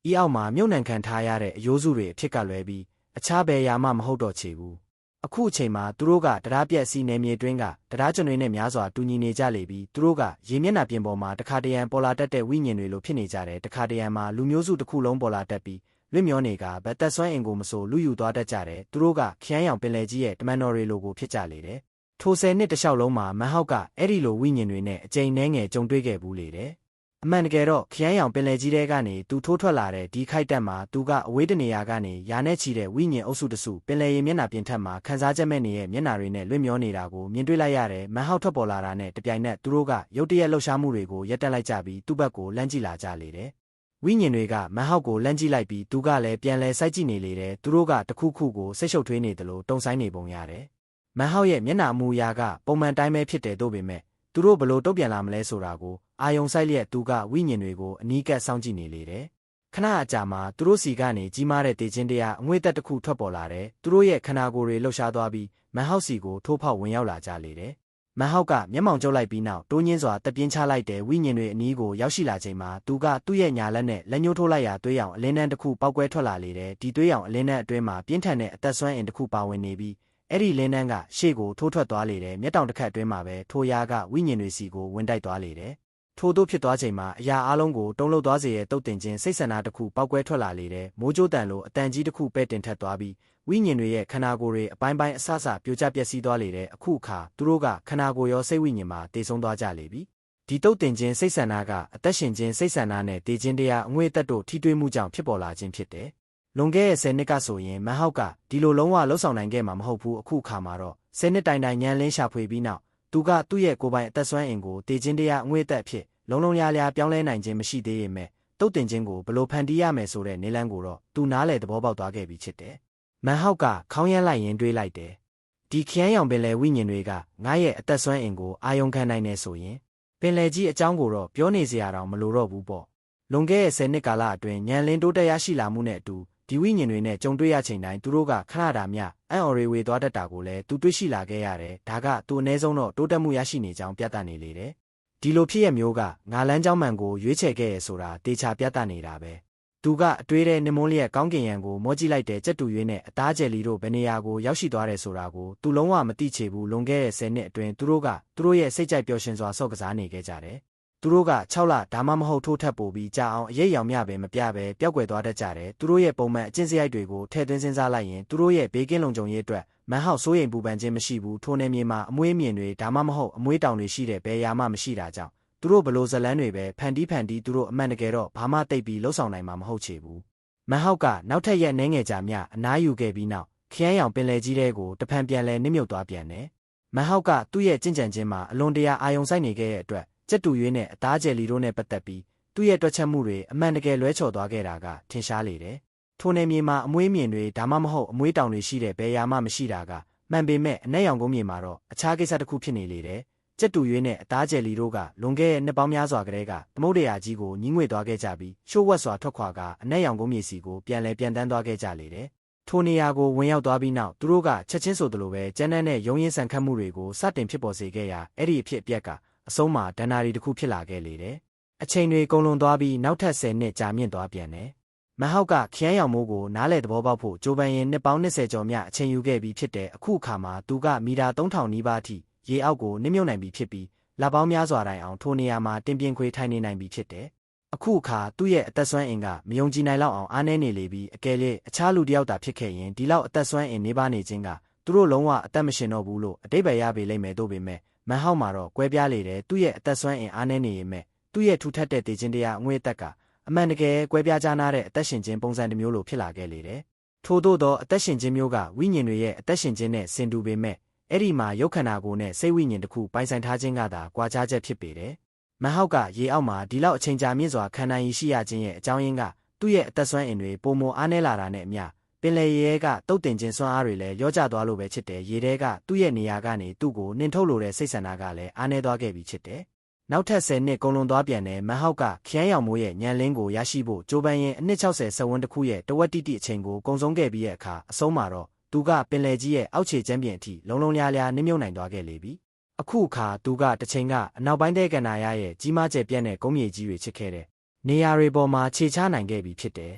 A: ဤအောက်မှာမြုပ်နှံခံထားရတဲ့အယိုးစုတွေအဖြစ်ကလွဲပြီးအခြားဘယ်ရာမှမဟုတ်တော့ချေဘူး။အခုအချိန်မှာသူတို့ကတရားပြက်စီနယ်မြေတွင်းကတရားကျွန်တွေနဲ့များစွာတူညီနေကြလေပြီးသူတို့ကရေမျက်နှာပြင်ပေါ်မှာတခါတရံပေါ်လာတတ်တဲ့ဝိညာဉ်တွေလိုဖြစ်နေကြတယ်။တခါတရံမှာလူမျိုးစုတစ်ခုလုံးပေါ်လာတတ်ပြီးလွတ်မျောနေကဗတ်သက်ဆွမ်းအင်ကိုမဆိုလူယူသွားတတ်ကြတယ်။သူတို့ကခရမ်းရောင်ပင်လယ်ကြီးရဲ့တမန်တော်တွေလိုကိုဖြစ်ကြလေတယ်။ထို10နှစ်တလျှောက်လုံးမှာမန်ဟောက်ကအဲ့ဒီလိုဝိညာဉ်တွေနဲ့အကြိမ်နှဲငယ်ကြုံတွေ့ခဲ့ဘူးလေတယ်။အမှန်တကယ်တော့ခရမ်းရောင်ပင်လယ်ကြီးထဲကနေသူထိုးထွက်လာတဲ့ဒီခိုက်တက်မှာသူကအဝေးတနေရာကနေရာနဲ့ချီတဲ့ဝိညာဉ်အုပ်စုတစုပင်လယ်ရေမျက်နှာပြင်ထက်မှာခန်းစားချက်မဲ့နေရဲ့မျက်နှာတွေနဲ့လွင့်မျောနေတာကိုမြင်တွေ့လိုက်ရတယ်။မန်ဟောက်ထွက်ပေါ်လာတာနဲ့တပြိုင်နက်သူတို့ကရုတ်တရက်လှုပ်ရှားမှုတွေကိုရပ်တက်လိုက်ကြပြီးသူ့ဘက်ကိုလှမ်းကြည့်လာကြလေတယ်။ဝိညာဉ်တွေကမန်ဟောက်ကိုလှမ်းကြည့်လိုက်ပြီးသူကလည်းပြန်လဲစိုက်ကြည့်နေလေတယ်။သူတို့ကတခုခုကိုစိတ်ရှုပ်ထွေးနေတယ်လို့တုံဆိုင်နေပုံရတယ်။မန်ဟောက်ရဲ့မျက်နှာအမူအရာကပုံမှန်တိုင်းပဲဖြစ်တယ်တို့ပေမဲ့သူတို့ဘလို့တုံ့ပြန်လာမလဲဆိုတာကိုအာယုံဆိုင်လျက်သူကဝိညာဉ်တွေကိုအနီးကပ်စောင့်ကြည့်နေလေတယ်။ခဏအကြာမှာသူတို့စီကနေကြီးမားတဲ့တေခြင်းတရားအငွေ့သက်တစ်ခုထွက်ပေါ်လာတယ်။သူတို့ရဲ့ခန္ဓာကိုယ်တွေလှုပ်ရှားသွားပြီးမန်ဟောက်စီကိုထိုးဖောက်ဝင်ရောက်လာကြလေတယ်။မန်ဟောက်ကမျက်မှောင်ကျုပ်လိုက်ပြီးနောက်တိုးညင်းစွာတက်ပြင်းချလိုက်တဲ့ဝိညာဉ်တွေအနီးကိုရောက်ရှိလာချိန်မှာသူကသူ့ရဲ့ညာလက်နဲ့လက်ညှိုးထိုးလိုက်ရာသွေးရောင်အလင်းနှန်းတစ်ခုပေါက်ကွဲထွက်လာလေတယ်။ဒီသွေးရောင်အလင်းနှန်းအတွင်းမှာပြင်းထန်တဲ့အသက်ဆွမ်းအင်တစ်ခုပါဝင်နေပြီးအဲ့ဒီလင်းနှန်းကရှေ့ကိုထိုးထွက်သွားလေတယ်။မျက်တောင်တစ်ခတ်အတွင်းမှာပဲထိုရာကဝိညာဉ်တွေစီကိုဝင်တိုက်သွားလေတယ်။ထို့သို့ဖြစ်သွားချိန်မှာအရာအလုံးကိုတုံ့လှုပ်သွားစေတဲ့တုတ်တင်ခြင်းစိတ်ဆန္ဒတစ်ခုပောက်ကွဲထွက်လာလေတယ်။မိုးကြိုးတန်လိုအတန်ကြီးတစ်ခုပဲ့တင်ထက်သွားပြီးဝိညာဉ်တွေရဲ့ခန္ဓာကိုယ်တွေအပိုင်းပိုင်းအဆအဆပြိုကျပျက်စီးသွားလေတယ်။အခုအခါသူတို့ကခန္ဓာကိုယ်ရောစိတ်ဝိညာဉ်မှာတည်ဆုံးသွားကြလေပြီ။ဒီတုတ်တင်ခြင်းစိတ်ဆန္ဒကအသက်ရှင်ခြင်းစိတ်ဆန္ဒနဲ့တည်ခြင်းတရားအငွေ့အသက်တို့ထိတွေ့မှုကြောင့်ဖြစ်ပေါ်လာခြင်းဖြစ်တယ်။လွန်ခဲ့တဲ့10နှစ်ကဆိုရင်မန်ဟောက်ကဒီလိုလုံးဝလှုပ်ဆောင်နိုင်ခဲ့မှာမဟုတ်ဘူး။အခုအခါမှာတော့10နှစ်တိုင်တိုင်ညံလင်းရှာဖွေပြီးနောက်သူကသူ့ရဲ့ကိုယ်ပိုင်အသက်ဆွမ်းအင်ကိုတည်ခြင်းတရားအငွေ့အသက်ဖြစ်လုံးလုံးလျားလျားပြောင်းလဲနိုင်ခြင်းမရှိသေးရဲ့မဲ့တုတ်တင်ခြင်းကိုဘလို့ဖန်တီးရမယ်ဆိုတဲ့နေလန်းကိုတော့သူနားလေသဘောပေါက်သွားခဲ့ပြီဖြစ်တယ်။မန်ဟောက်ကခေါင်းရမ်းလိုက်ရင်တွေးလိုက်တယ်။ဒီခရမ်းရောင်ပင်လယ်ဝိညာဉ်တွေကငါရဲ့အသက်ဆွမ်းအင်ကိုအာယုံခံနိုင်နေဆိုရင်ပင်လယ်ကြီးအကြောင်းကိုတော့ပြောနေစရာတောင်မလိုတော့ဘူးပေါ့။လွန်ခဲ့တဲ့10နှစ်ကာလအတွင်းညံလင်းတိုးတက်ရရှိလာမှုနဲ့အတူဒီဝိညာဉ်တွေနဲ့ကြုံတွေ့ရချိန်တိုင်းသူတို့ကခဏတာမျှအံ့ဩရေဝေသွားတတ်တာကိုလည်းသူတွေ့ရှိလာခဲ့ရတယ်။ဒါကသူအနည်းဆုံးတော့တိုးတက်မှုရရှိနေကြောင်းပြသနေလေတယ်။ဒီလိုဖြစ်ရမျိုးကငါလန်းကြောင်းမှန်ကိုရွေးချယ်ခဲ့ရဆိုတာတေချာပြသနေတာပဲ။သူကအတွေးတဲ့နမွန်းလျက်ကောင်းကင်ယံကိုမောကြည့်လိုက်တဲ့ကြက်တူရွေးနဲ့အသားကျယ်လီတို့ဘယ်နေရာကိုရောက်ရှိသွားတယ်ဆိုတာကိုသူလုံးဝမသိချေဘူးလွန်ခဲ့တဲ့10နှစ်အတွင်းသူတို့ကသူတို့ရဲ့စိတ်ကြိုက်ပျော်ရွှင်စွာဆော့ကစားနေခဲ့ကြတယ်။သူတို့က6လဒါမှမဟုတ်ထိုးထပ်ပို့ပြီးကြာအောင်အရေးရောင်မြပဲမပြပဲပျောက်ကွယ်သွားတတ်ကြတယ်။သူတို့ရဲ့ပုံမှန်အကျင့်စရိုက်တွေကိုထည့်သွင်းစဉ်းစားလိုက်ရင်သူတို့ရဲ့ဘေးကင်းလုံခြုံရေးအတွက်မန်ဟောက်စိုးရိမ်ပူပန်ခြင်းမရှိဘူး။ထိုနယ်မြေမှာအမွေးမြင်တွေဒါမှမဟုတ်အမွေးတောင်တွေရှိတဲ့ဘယ်ရာမှမရှိတာကြောင့်သူတို့ဘလို့ဇလန်းတွေပဲဖန်တီးသူတို့အမှန်တကယ်တော့ဘာမှတိတ်ပြီးလှုပ်ဆောင်နိုင်မှာမဟုတ်ချေဘူး။မန်ဟောက်ကနောက်ထပ်ရက်နှဲငယ်ကြာမြအနားယူခဲ့ပြီးနောက်ခရမ်းရောင်ပင်လယ်ကြီးထဲကိုတဖန်ပြန်လဲနစ်မြုပ်သွားပြန်တယ်။မန်ဟောက်ကသူ့ရဲ့ကြင်ကြံခြင်းမှာအလွန်တရာအာယုံစိုက်နေခဲ့တဲ့အတွက်ကြက်တူရွေးနဲ့အသားကျယ်လီတို့နဲ့ပတ်သက်ပြီးသူ့ရဲ့တွက်ချက်မှုတွေအမှန်တကယ်လွဲချော်သွားခဲ့တာကထင်ရှားလေတယ်။ထိုနယ်မြေမှာအမွေးမြင်တွေဒါမှမဟုတ်အမွေးတောင်တွေရှိတဲ့ဘယ်ရာမှမရှိတာကမှန်ပေမဲ့အနက်ရောင်ကုန်းမြေမှာတော့အခြားကိစ္စတစ်ခုဖြစ်နေလေတယ်။ကြက်တူရွေးနဲ့အသားကျယ်လီတို့ကလွန်ခဲ့တဲ့နှစ်ပေါင်းများစွာကတည်းကသမုဒ္ဒရာကြီးကိုညှိငွေ့သွားခဲ့ကြပြီးရှို့ဝှက်စွာထွက်ခွာကအနက်ရောင်ကုန်းမြေစီကိုပြန်လဲပြန်တန်းသွားခဲ့ကြလေတယ်။ထိုနေရာကိုဝင်ရောက်သွားပြီးနောက်သူတို့ကချက်ချင်းဆိုသလိုပဲကျန်းတဲ့ရုံးရင်းဆန်ခတ်မှုတွေကိုစတင်ဖြစ်ပေါ်စေခဲ့ရာအဲ့ဒီအဖြစ်အပျက်ကအဆုံးမှာဒဏ္ဍာရီတစ်ခုဖြစ်လာခဲ့လေတယ်။အချိန်တွေကုန်လွန်သွားပြီးနောက်ထပ်10နှစ်ကြာမြင့်သွားပြန်တယ်။ မဟောက်ကခရမ်းရောင်မိုးကိုနားလေသဘောပေါက်ဖို့ကြိုးပမ်းရင်းနှစ်ပေါင်း20ကျော်မြအချိန်ယူခဲ့ပြီးဖြစ်တဲ့အခုအခါမှာသူကမီတာ3000နီးပါးအထိရေအောက်ကိုနစ်မြုပ်နိုင်ပြီဖြစ်ပြီးလပေါင်းများစွာတိုင်အောင်ထိုနေရာမှာတင်ပြင်းခွေထိုင်နေနိုင်ပြီဖြစ်တယ်။အခုအခါသူ့ရဲ့အသက်ဆွမ်းအင်ကမယုံကြည်နိုင်လောက်အောင်အားနည်းနေလေပြီးအကယ်၍အခြားလူတစ်ယောက်သာဖြစ်ခဲ့ရင်ဒီလောက်အသက်ဆွမ်းအင်နေပါနေခြင်းကသူတို့လုံးဝအသက်မရှင်တော့ဘူးလို့အတိတ်ပဲရပေလိမ့်မယ်တို့ပေမဲ့မဟောက်မှာတော့ကွဲပြားလေတယ်သူ့ရဲ့အသက်ဆွမ်းအင်အားနည်းနေရင်မဲ့သူ့ရဲ့ထူထပ်တဲ့တည်ခြင်းတရားအငွေ့အသက်ကအမှန်တကယ်ကွဲပြားခြားနားတဲ့အသက်ရှင်ခြင်းပုံစံတစ်မျိုးလိုဖြစ်လာခဲ့လေတယ်။ထို့သောသောအသက်ရှင်ခြင်းမျိုးကဝိညာဉ်တွေရဲ့အသက်ရှင်ခြင်းနဲ့ဆင်တူပေမဲ့အဲ့ဒီမှာရုပ်ခန္ဓာကိုယ်နဲ့စိတ်ဝိညာဉ်တစ်ခုပိုင်ဆိုင်ထားခြင်းကသာကွာခြားချက်ဖြစ်ပေတယ်။မဟောက်ကရေအောက်မှာဒီလောက်အချိန်ကြာမြင့်စွာခံနိုင်ရရှိရခြင်းရဲ့အကြောင်းရင်းကသူ့ရဲ့အသက်ဆွမ်းအင်တွေပုံမအားနည်းလာတာနဲ့အမျှပင်လယ်ရေကတုတ်တင်ခြင်းစွမ်းအားတွေလည်းလျော့ကျသွားလို့ပဲဖြစ်တယ်။ရေထဲကသူ့ရဲ့နေရာကနေသူ့ကိုနှင်ထုတ်လိုတဲ့စိတ်ဆန္ဒကလည်းအားနည်းသွားခဲ့ပြီဖြစ်တယ်။နောက်ထပ်10နှစ်ကုန်လွန်သွားပြန်တဲ့မဟောက်ကခရမ်းရောင်မိုးရဲ့ညံလင်းကိုရရှိဖို့ကြိုးပမ်းရင်းအနှစ်60စက်ဝန်းတစ်ခုရဲ့တဝက်တိတိအချိန်ကိုကုန်ဆုံးခဲ့ပြီးတဲ့အခါအဆုံးမှာတော့သူကပင်လယ်ကြီးရဲ့အောက်ခြေကျမ်းပြင်အထိလုံးလုံးလျားလျားနစ်မြုပ်နိုင်သွားခဲ့လေပြီ။အခုအခါသူကတစ်ချိန်ကအနောက်ပိုင်းတဲ့ကန္နာရရဲ့ကြီးမားကျယ်ပြန့်တဲ့ကုန်းမြေကြီးတွေချစ်ခဲ့တဲ့နေရာတွေပေါ်မှာခြေချနိုင်ခဲ့ပြီဖြစ်တယ်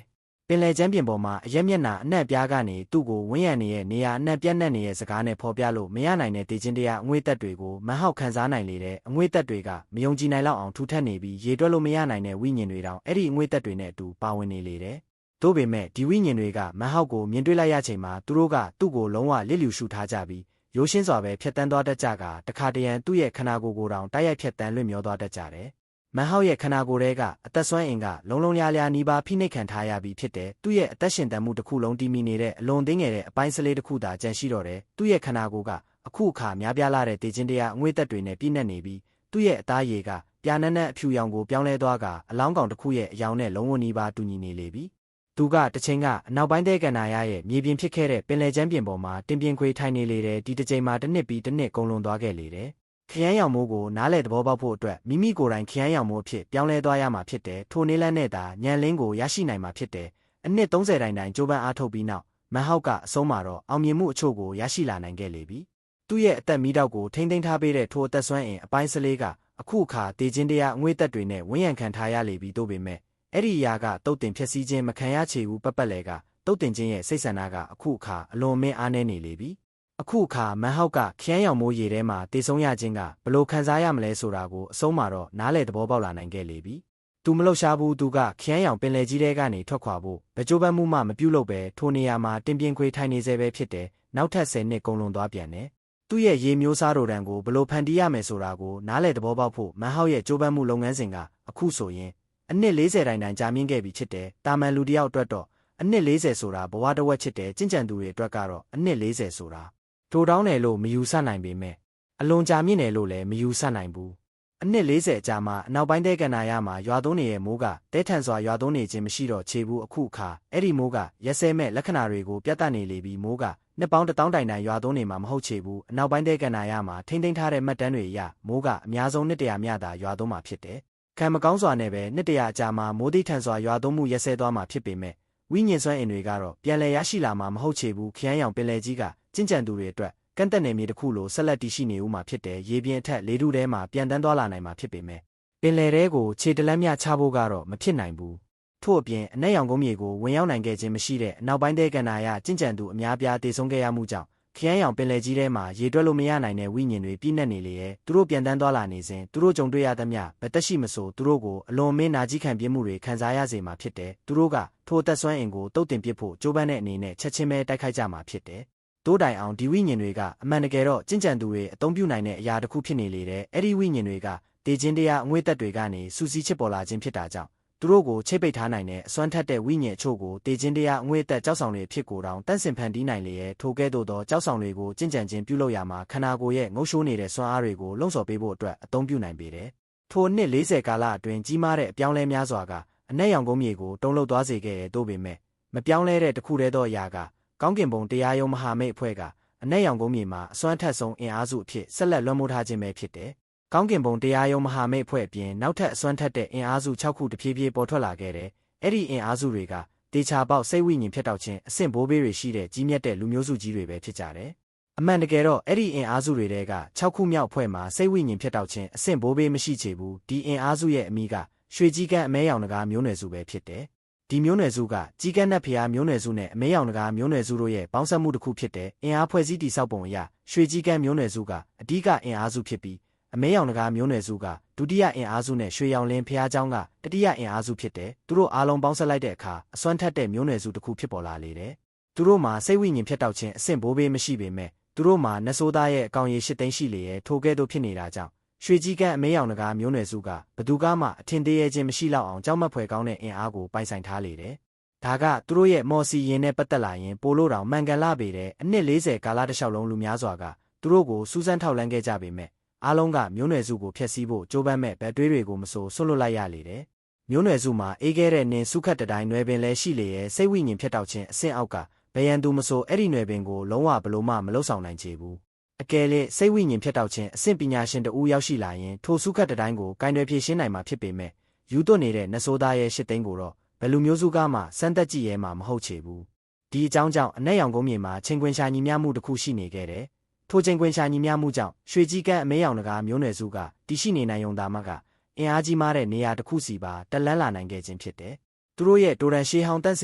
A: ။ပင်လယ်ကျမ်းပြင်ပေါ်မှာအရက်မျက်နှာအနှံ့ပြားကနေသူ့ကိုဝန်းရံနေတဲ့နေရာအနှံ့ပြန့်နှံ့နေတဲ့စကားနဲ့ဖော်ပြလို့မရနိုင်တဲ့တည်ခြင်းတရားအငွေ့သက်တွေကိုမဟောက်ခံစားနိုင်လေတဲ့အငွေ့သက်တွေကမယုံကြည်နိုင်လောက်အောင်ထူထပ်နေပြီးရေတွက်လို့မရနိုင်တဲ့ဝိညာဉ်တွေတောင်အဲ့ဒီအငွေ့သက်တွေနဲ့အတူပါဝင်နေလေတယ်။သို့ပေမဲ့ဒီဝိညာဉ်တွေကမဟောက်ကိုမြင်တွေ့လိုက်ရချိန်မှာသူတို့ကသူ့ကိုလုံးဝလစ်လျူရှုထားကြပြီးရိုးရှင်းစွာပဲဖြတ်တန်းသွားတတ်ကြကတခါတရံသူ့ရဲ့ခန္ဓာကိုယ်ကိုယ်တောင်တိုက်ရိုက်ဖြတ်တန်းလွင့်မျောသွားတတ်ကြတယ်။မဟောက်ရဲ့ခန္ဓာကိုယ်ထဲကအသက်ဆွမ်းအင်ကလုံးလုံးလျားလျားနီးပါးဖိနှိပ်ခံထားရပြီးဖြစ်တဲ့သူ့ရဲ့အသက်ရှင်တန်မှုတစ်ခုလုံးတည်မီနေတဲ့အလွန်သေးငယ်တဲ့အပိုင်းစလေးတစ်ခုသာကျန်ရှိတော့တယ်။သူ့ရဲ့ခန္ဓာကိုယ်ကအခုအခါများပြားလာတဲ့တည်ခြင်းတရားအငွေ့သက်တွေနဲ့ပြည့်နှက်နေပြီးသူ့ရဲ့အသားရည်ကပြာနက်နက်အဖြူရောင်ကိုပြောင်းလဲသွားကအလောင်းကောင်တစ်ခုရဲ့အယောင်နဲ့လုံးဝနီးပါးတူညီနေလေပြီ။သူကတစ်ချိန်ကအနောက်ပိုင်းတဲ့ကန္နာရရဲ့မြေပြင်ဖြစ်ခဲ့တဲ့ပင်လယ်ကျမ်းပြင်ပေါ်မှာတင်ပြင်းခွေထိုင်နေလေတဲ့ဒီတစ်ချိန်မှာတစ်နှစ်ပြီးတစ်နှစ်ကုန်လွန်သွားခဲ့လေတဲ့ခရမ်းရောင်မိုးကိုနားလေသဘောပေါက်ဖို့အတွက်မိမိကိုယ်တိုင်ခရမ်းရောင်မိုးအဖြစ်ပြောင်းလဲသွားရမှာဖြစ်တယ်ထိုနေလန်းနဲ့သာညံလင်းကိုရရှိနိုင်မှာဖြစ်တယ်အနှစ်30တိုင်တိုင်ကြိုးပမ်းအားထုတ်ပြီးနောက်မဟောက်ကအဆုံးမှာတော့အောင်မြင်မှုအချို့ကိုရရှိလာနိုင်ခဲ့လေပြီသူ့ရဲ့အသက်မီးတောက်ကိုထိမ့်သိမ်းထားပေးတဲ့ထိုအသက်ဆွမ်းအင်အပိုင်းစလေးကအခုအခါတည်ခြင်းတရားအငွေ့သက်တွေနဲ့ဝန်းရံခံထားရလေပြီတို့ပေမဲ့အဲ့ဒီအရာကတုတ်တင်ဖြစ်စည်းခြင်းမခံရချေဘူးပက်လေကတုတ်တင်ခြင်းရဲ့စိတ်ဆန္ဒကအခုအခါအလွန်မင်းအားနည်းနေလေပြီအခုအခါမန်ဟောက်ကခရမ်းရောင်မိုးရေထဲမှာတည်ဆုံးရခြင်းကဘလို့ခံစားရမလဲဆိုတာကိုအဆုံးမှာတော့နားလေသဘောပေါက်လာနိုင်ခဲ့လေပြီသူမလှုပ်ရှားဘူးသူကခရမ်းရောင်ပင်လယ်ကြီးထဲကနေထွက်ခွာဖို့ဘကြိုးပမ်းမှုမှမပြုတ်လို့ပဲထိုနေရာမှာတင်ပြင်းခွေထိုင်နေစေပဲဖြစ်တယ်နောက်ထပ်10နှစ်ကုန်လွန်သွားပြန်တယ်သူ့ရဲ့ရေမျိုးစားတို့တန်ကိုဘလို့ဖန်တီးရမယ်ဆိုတာကိုနားလေသဘောပေါက်ဖို့မန်ဟောက်ရဲ့ကြိုးပမ်းမှုလုပ်ငန်းစဉ်ကအခုဆိုရင်အနှစ်40တိုင်တိုင်ကြာမြင့်ခဲ့ပြီဖြစ်တယ်တာမန်လူတယောက်အတွက်တော့အနှစ်40ဆိုတာဘဝတစ်ဝက်ချစ်တယ်ကျင့်ကြံသူတွေအတွက်ကတော့အနှစ်40ဆိုတာထိုတောင်းတယ်လို့မယူဆနိုင်ပေမဲ့အလွန်ကြာမြင့်တယ်လို့လည်းမယူဆနိုင်ဘူးအနှစ်40အကြာမှာအနောက်ပိုင်းတဲ့ကန္နာရမှာရွာသွန်းနေရဲ့မိုးကတဲထန်စွာရွာသွန်းနေခြင်းမရှိတော့ချေဘူးအခုအခါအဲ့ဒီမိုးကရက်စဲမဲ့လက္ခဏာတွေကိုပြသနေလေပြီးမိုးကနှစ်ပေါင်း1000တိုင်တိုင်ရွာသွန်းနေမှာမဟုတ်ချေဘူးအနောက်ပိုင်းတဲ့ကန္နာရမှာထိမ့်သိမ်းထားတဲ့မှတ်တမ်းတွေအရမိုးကအများဆုံးနှစ်တရာမြတာရွာသွန်းမှာဖြစ်တယ်ခံမကောင်းစွာနဲ့ပဲနှစ်တရာအကြာမှာမိုးတိထန်စွာရွာသွန်းမှုရက်စဲသွားမှာဖြစ်ပေမဲ့ဝိညာဉ်စွမ်းအင်တွေကတော့ပြန်လည်ရရှိလာမှာမဟုတ်ချေဘူးခရမ်းရောင်ပင်လယ်ကြီးကကျင့်ကြံသူတွေအတွက်ကန့်တက်နေမြေတစ်ခုလိုဆက်လက်တည်ရှိနေဦးမှာဖြစ်တယ်ရေပြင်အထက်လေထုထဲမှာပြန်တန်းသွားလာနိုင်မှာဖြစ်ပေမဲ့ပင်လယ်ထဲကိုခြေတလက်မြချဖို့ကတော့မဖြစ်နိုင်ဘူးထို့အပြင်အနက်ရောင်ကုန်းမြေကိုဝင်ရောက်နိုင်ခဲ့ခြင်းမရှိတဲ့အနောက်ပိုင်းတဲ့ကန္နာရကျင့်ကြံသူအများပြားတည်ဆုံးခဲ့ရမှုကြောင့်ခရမ်းရောင်ပင်လယ်ကြီးထဲမှာရေတွက်လို့မရနိုင်တဲ့ဝိညာဉ်တွေပြည့်နှက်နေလေရဲ့သူတို့ပြန်တန်းသွားလာနေစဉ်သူတို့ကြုံတွေ့ရသမျှဘယ်တက်ရှိမဆိုသူတို့ကိုအလွန်မင်းနာကြီးခံပြင်းမှုတွေခံစားရစေမှာဖြစ်တယ်သူတို့ကထိုသက်စွမ်းအင်ကိုတုတ်တင်ပစ်ဖို့ကြိုးပမ်းတဲ့အနေနဲ့ချက်ချင်းပဲတိုက်ခိုက်ကြမှာဖြစ်တယ်တိုးတိုင်အောင်ဒီဝိညာဉ်တွေကအမှန်တကယ်တော့ကျင့်ကြံသူတွေအသုံးပြုနိုင်တဲ့အရာတစ်ခုဖြစ်နေလေတဲ့အဲ့ဒီဝိညာဉ်တွေကတည်ခြင်းတရားအငွေ့သက်တွေကနေစူးစီးချစ်ပေါ်လာခြင်းဖြစ်တာကြောင့်သူတို့ကိုချိတ်ပိတ်ထားနိုင်တဲ့အစွမ်းထက်တဲ့ဝိညာဉ်အချို့ကိုတည်ခြင်းတရားအငွေ့သက်ကြောက်ဆောင်တွေဖြစ်ကိုတောင်တန့်စင်ဖန်တီးနိုင်လေရဲ့ထိုကဲ့သို့သောကြောက်ဆောင်တွေကိုကျင့်ကြံခြင်းပြုလုပ်ရမှာခန္ဓာကိုယ်ရဲ့ငုတ်ရှိုးနေတဲ့စွမ်းအားတွေကိုလှုံ့ဆော်ပေးဖို့အတွက်အသုံးပြုနိုင်ပေတယ်ထိုနှစ်40ကာလအတွင်းကြီးမားတဲ့အပြောင်းလဲများစွာကအနက်ရောင်ကုန်းမြေကိုတုံ့လှုပ်သွားစေခဲ့တဲ့တို့ပေမဲ့မပြောင်းလဲတဲ့တခုတည်းသောအရာကကောင်းကင်ဘုံတရားယုံမဟာမိတ်အဖွဲ့ကအနက်ရောင်ကုန်းမြေမှာအစွမ်းထက်ဆုံးအင်အားစုအဖြစ်ဆက်လက်လွှမ်းမိုးထားခြင်းပဲဖြစ်တယ်။ကောင်းကင်ဘုံတရားယုံမဟာမိတ်အဖွဲ့အပြင်နောက်ထပ်အစွမ်းထက်တဲ့အင်အားစု6ခုတဖြည်းဖြည်းပေါ်ထွက်လာခဲ့တယ်။အဲ့ဒီအင်အားစုတွေကတေချာပေါက်စိတ်ဝိညာဉ်ဖြစ်တောက်ခြင်းအဆင့်ဘိုးဘေးတွေရှိတဲ့ကြီးမြတ်တဲ့လူမျိုးစုကြီးတွေပဲဖြစ်ကြတယ်။အမှန်တကယ်တော့အဲ့ဒီအင်အားစုတွေတဲက6ခုမြောက်အဖွဲ့မှာစိတ်ဝိညာဉ်ဖြစ်တောက်ခြင်းအဆင့်ဘိုးဘေးမရှိချေဘူး။ဒီအင်အားစုရဲ့အမိကရွှေကြီးကန်းအမဲရောင်တကားမျိုးနွယ်စုပဲဖြစ်တယ် ဒီမျိုးနွယ်စုကကြီးကန်းနက်ဖျားမျိုးနွယ်စုနဲ့အမဲရောင်တကားမျိုးနွယ်စုတို့ရဲ့ပေါင်းစပ်မှုတစ်ခုဖြစ်တဲ့အင်အားဖွဲ့စည်းတည်ဆောက်ပုံအရရွှေကြီးကန်းမျိုးနွယ်စုကအဓိကအင်အားစုဖြစ်ပြီးအမဲရောင်တကားမျိုးနွယ်စုကဒုတိယအင်အားစုနဲ့ရွှေရောင်လင်းဖျားเจ้าကတတိယအင်အားစုဖြစ်တဲ့သူတို့အားလုံးပေါင်းစပ်လိုက်တဲ့အခါအစွမ်းထက်တဲ့မျိုးနွယ်စုတစ်ခုဖြစ်ပေါ်လာလေတယ်သူတို့မှာစိတ်ဝိညာဉ်ဖြတ်တောက်ခြင်းအဆင့်ဘိုးဘေးမရှိပေမဲ့သူတို့မှာနတ်ဆိုးသားရဲ့အကောင်ရည်၈သိန်းရှိလေရဲ့ထိုကဲ့သို့ဖြစ်နေတာကြောင့်ရွှေကြီးကန်းအမဲရောင်တကားမျိုးနွယ်စုကဘသူကမှအထင်သေးရဲ့ခြင်းမရှိလောက်အောင်ကြောက်မက်ဖွယ်ကောင်းတဲ့အင်အားကိုပိုင်ဆိုင်ထားလေတယ်ဒါကသူတို့ရဲ့မော်စီရင်နဲ့ပတ်သက်လာရင်ပိုလို့တောင်မှန်ကန်လာပေတဲ့အနှစ်40ကာလတစ်လျှောက်လုံးလူများစွာကသူတို့ကိုစူးစမ်းထောက်လှမ်းခဲ့ကြပေမဲ့အားလုံးကမျိုးနွယ်စုကိုဖျက်ဆီးဖို့ကြိုးပမ်းမဲ့ဘက်တွေးတွေကိုမစိုးဆွတ်လွတ်လိုက်ရလေတယ်မျိုးနွယ်စုမှာအေးခဲ့တဲ့နင်းစုခတ်တတိုင်းနွယ်ပင်လည်းရှိလေရဲ့စိတ်ဝိညာဉ်ဖြတ်တောက်ခြင်းအဆင့်အောက်ကဘယံသူမစိုးအဲ့ဒီနွယ်ပင်ကိုလုံးဝဘလို့မှမလှုပ်ဆောင်နိုင်ချေဘူးအကယ်၍စိတ်ဝိညာဉ်ဖြတ်တောက်ခြင်းအဆင့်ပညာရှင်တဦးရောက်ရှိလာရင်ထိုစုခတ်တတိုင်းကိုကင်တွယ်ဖြည့်ရှင်းနိုင်မှာဖြစ်ပေမဲ့ယူသွတ်နေတဲ့နတ်ဆိုးသားရဲ့ရှစ်သိန်းကိုတော့ဘယ်လူမျိုးစုကမှစမ်းသက်ကြည့်ရဲမှာမဟုတ်ချေဘူးဒီအကြောင်းကြောင့်အနက်ရောင်ကုန်းမြေမှာချိန်ခွင်ရှာညီမျှမှုတစ်ခုရှိနေခဲ့တယ်ထိုချိန်ခွင်ရှာညီမျှမှုကြောင့်ရွှေကြီးကန်းအမဲရောင်တကားမျိုးနွယ်စုကတည်ရှိနေနိုင်ုံသာမှကအင်အားကြီးမားတဲ့နေရာတစ်ခုစီပါတက်လန်းလာနိုင်ခဲ့ခြင်းဖြစ်တယ်သူတို့ရဲ့တိုရန်ရှေးဟောင်းတန့်စ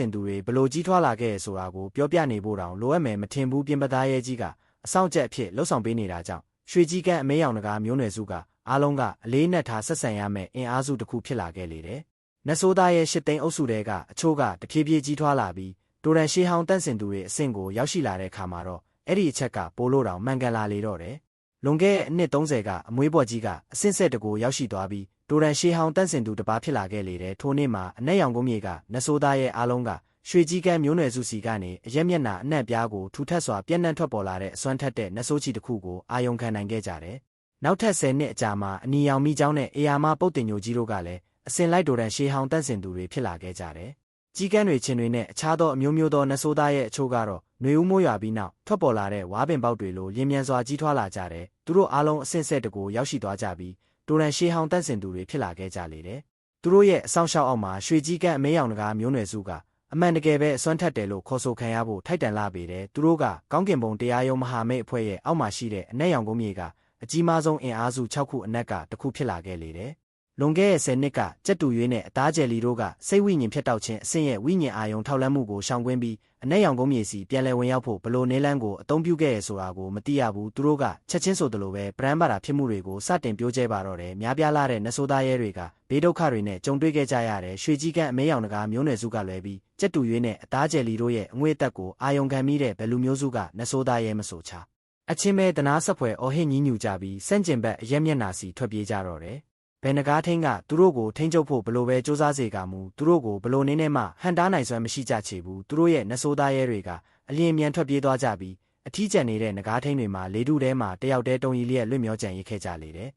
A: င်သူတွေဘလို့ကြီးထွားလာခဲ့ဆိုတာကိုပြောပြနေဖို့တောင်လိုအပ်မယ်မထင်ဘူးပြင်ပသားရဲကြီးကအဆောင်ကျက်အဖြစ်လှုပ်ဆောင်ပေးနေတာကြောင့်ရွှေကြီးကန်းအမဲရောင်တကားမျိုးနွယ်စုကအားလုံးကအလေးနက်ထားဆက်ဆံရမယ့်အင်အားစုတစ်ခုဖြစ်လာခဲ့လေတယ်နတ်ဆိုးသားရဲ့ရှစ်သိန်းအုပ်စုတွေကအချို့ကတဖြည်းဖြည်းကြီးထွားလာပြီးတိုရန်ရှေးဟောင်းတန့်စင်သူတွေအဆင့်ကိုရောက်ရှိလာတဲ့အခါမှာတော့အဲ့ဒီအချက်ကပိုလို့တောင်မှန်ကန်လာလေတော့တယ်လွန်ခဲ့တဲ့အနှစ်30ကအမွေးပေါ်ကြီးကအဆင့်ဆက်တကူရောက်ရှိသွားပြီးတိုရန်ရှေးဟောင်းတန့်စင်သူတစ်ပါးဖြစ်လာခဲ့လေတဲ့ထိုနေ့မှာအနက်ရောင်ကုန်းမြေကနတ်ဆိုးသားရဲ့အားလုံးကရွှေကြီးကန်းမျိုးနွယ်စုစီကနေအရက်မျက်နှာအနှံ့ပြားကိုထူထပ်စွာပြန့်နှံ့ထွက်ပေါ်လာတဲ့အစွမ်းထက်တဲ့နတ်ဆိုးချီတစ်ခုကိုအာယုံခံနိုင်ခဲ့ကြတယ်နောက်ထပ်10နှစ်အကြာမှာအနီရောင်မိချောင်းနဲ့အေယာမပုတ်တင်ညိုကြီးတို့ကလည်းအစင်လိုက်တိုရန်ရှေးဟောင်းတန့်စင်သူတွေဖြစ်လာခဲ့ကြတယ်ကြီးကန်းတွေချင်းတွေနဲ့အခြားသောအမျိုးမျိုးသောနတ်ဆိုးသားရဲ့အချို့ကတော့ຫນွေဦးမိုးရွာပြီးနောက်ထွက်ပေါ်လာတဲ့ဝါပင်ပေါက်တွေလိုလင်းမြန်စွာကြီးထွားလာကြတယ်သူတို့အားလုံးအဆင့်ဆက်တကူရောက်ရှိသွားကြပြီးတိုရန်ရှေးဟောင်းတန့်စင်သူတွေဖြစ်လာခဲ့ကြလေတယ်သူတို့ရဲ့အဆောင်ရှောက်အောက်မှာရွှေကြီးကန်းအမဲရောင်တကားမျိုးနွယ်စုကအမှန်တကယ်ပဲအစွမ်းထက်တယ်လို့ခေါ်ဆိုခံရဖို့ထိုက်တန်လာပေတယ်သူတို့ကကောင်းကင်ဘုံတရားရုံးမဟာမိတ်အဖွဲ့ရဲ့အောက်မှာရှိတဲ့အနက်ရောင်ကုန်းမြေကအကြီးမားဆုံးအင်အားစု6ခုအနက်ကတစ်ခုဖြစ်လာခဲ့လေတယ်လွန်ခဲ့တဲ့10နှစ်ကကြက်တူရွေးနဲ့အသားကျယ်လီတို့ကစိတ်ဝိညာဉ်ဖြတ်တောက်ခြင်းအဆင့်ရဲ့ဝိညာဉ်အာယုံထောက်လန်းမှုကိုရှောင်ကွင်းပြီးအနက်ရောင်ကုန်းမြေစီပြန်လည်ဝင်ရောက်ဖို့ဘလို့နေလန်းကိုအသုံးပြုခဲ့ရဆိုတာကိုမသိရဘူးသူတို့ကချက်ချင်းဆိုသလိုပဲဗရန်ပါတာဖြစ်မှုတွေကိုစတင်ပြောကျဲပါတော့တယ်များပြားလာတဲ့နတ်ဆိုးသားရဲတွေကဘေးဒုက္ခတွေနဲ့ကြုံတွေ့ခဲ့ကြရတယ်ရွှေကြီးကန်းအမဲရောင်တကားမျိုးနွယ်စုကလွယ်ပြီးကြက်တူရွေးနဲ့အသားကျယ်လီတို့ရဲ့အငွေ့အသက်ကိုအာယုံခံမိတဲ့ဘယ်လူမျိုးစုကနတ်ဆိုးသားရဲမဆိုချအချင်းပဲတနာဆက်ဖွယ်အော်ဟစ်ညည်းညူကြပြီးစန့်ကျင်ဘက်အရက်မျက်နာစီထွက်ပြေးကြတော့တယ်ဘယ်နဂါးထင်းကသူတို့ကိုထိန်းချုပ်ဖို့ဘလို့ပဲစူးစမ်းစေကမူသူတို့ကိုဘလို့နေနဲ့မှဟန်တားနိုင်စွမ်းမရှိကြချေဘူးသူတို့ရဲ့နတ်ဆိုးသားရဲတွေကအလျင်မြန်ထွက်ပြေးသွားကြပြီးအထီးကျန်နေတဲ့နဂါးထင်းတွေမှာလေတုထဲမှာတယောက်တည်းတုံရီလျက်လွတ်မျောကြံရိတ်ခဲ့ကြလေတယ်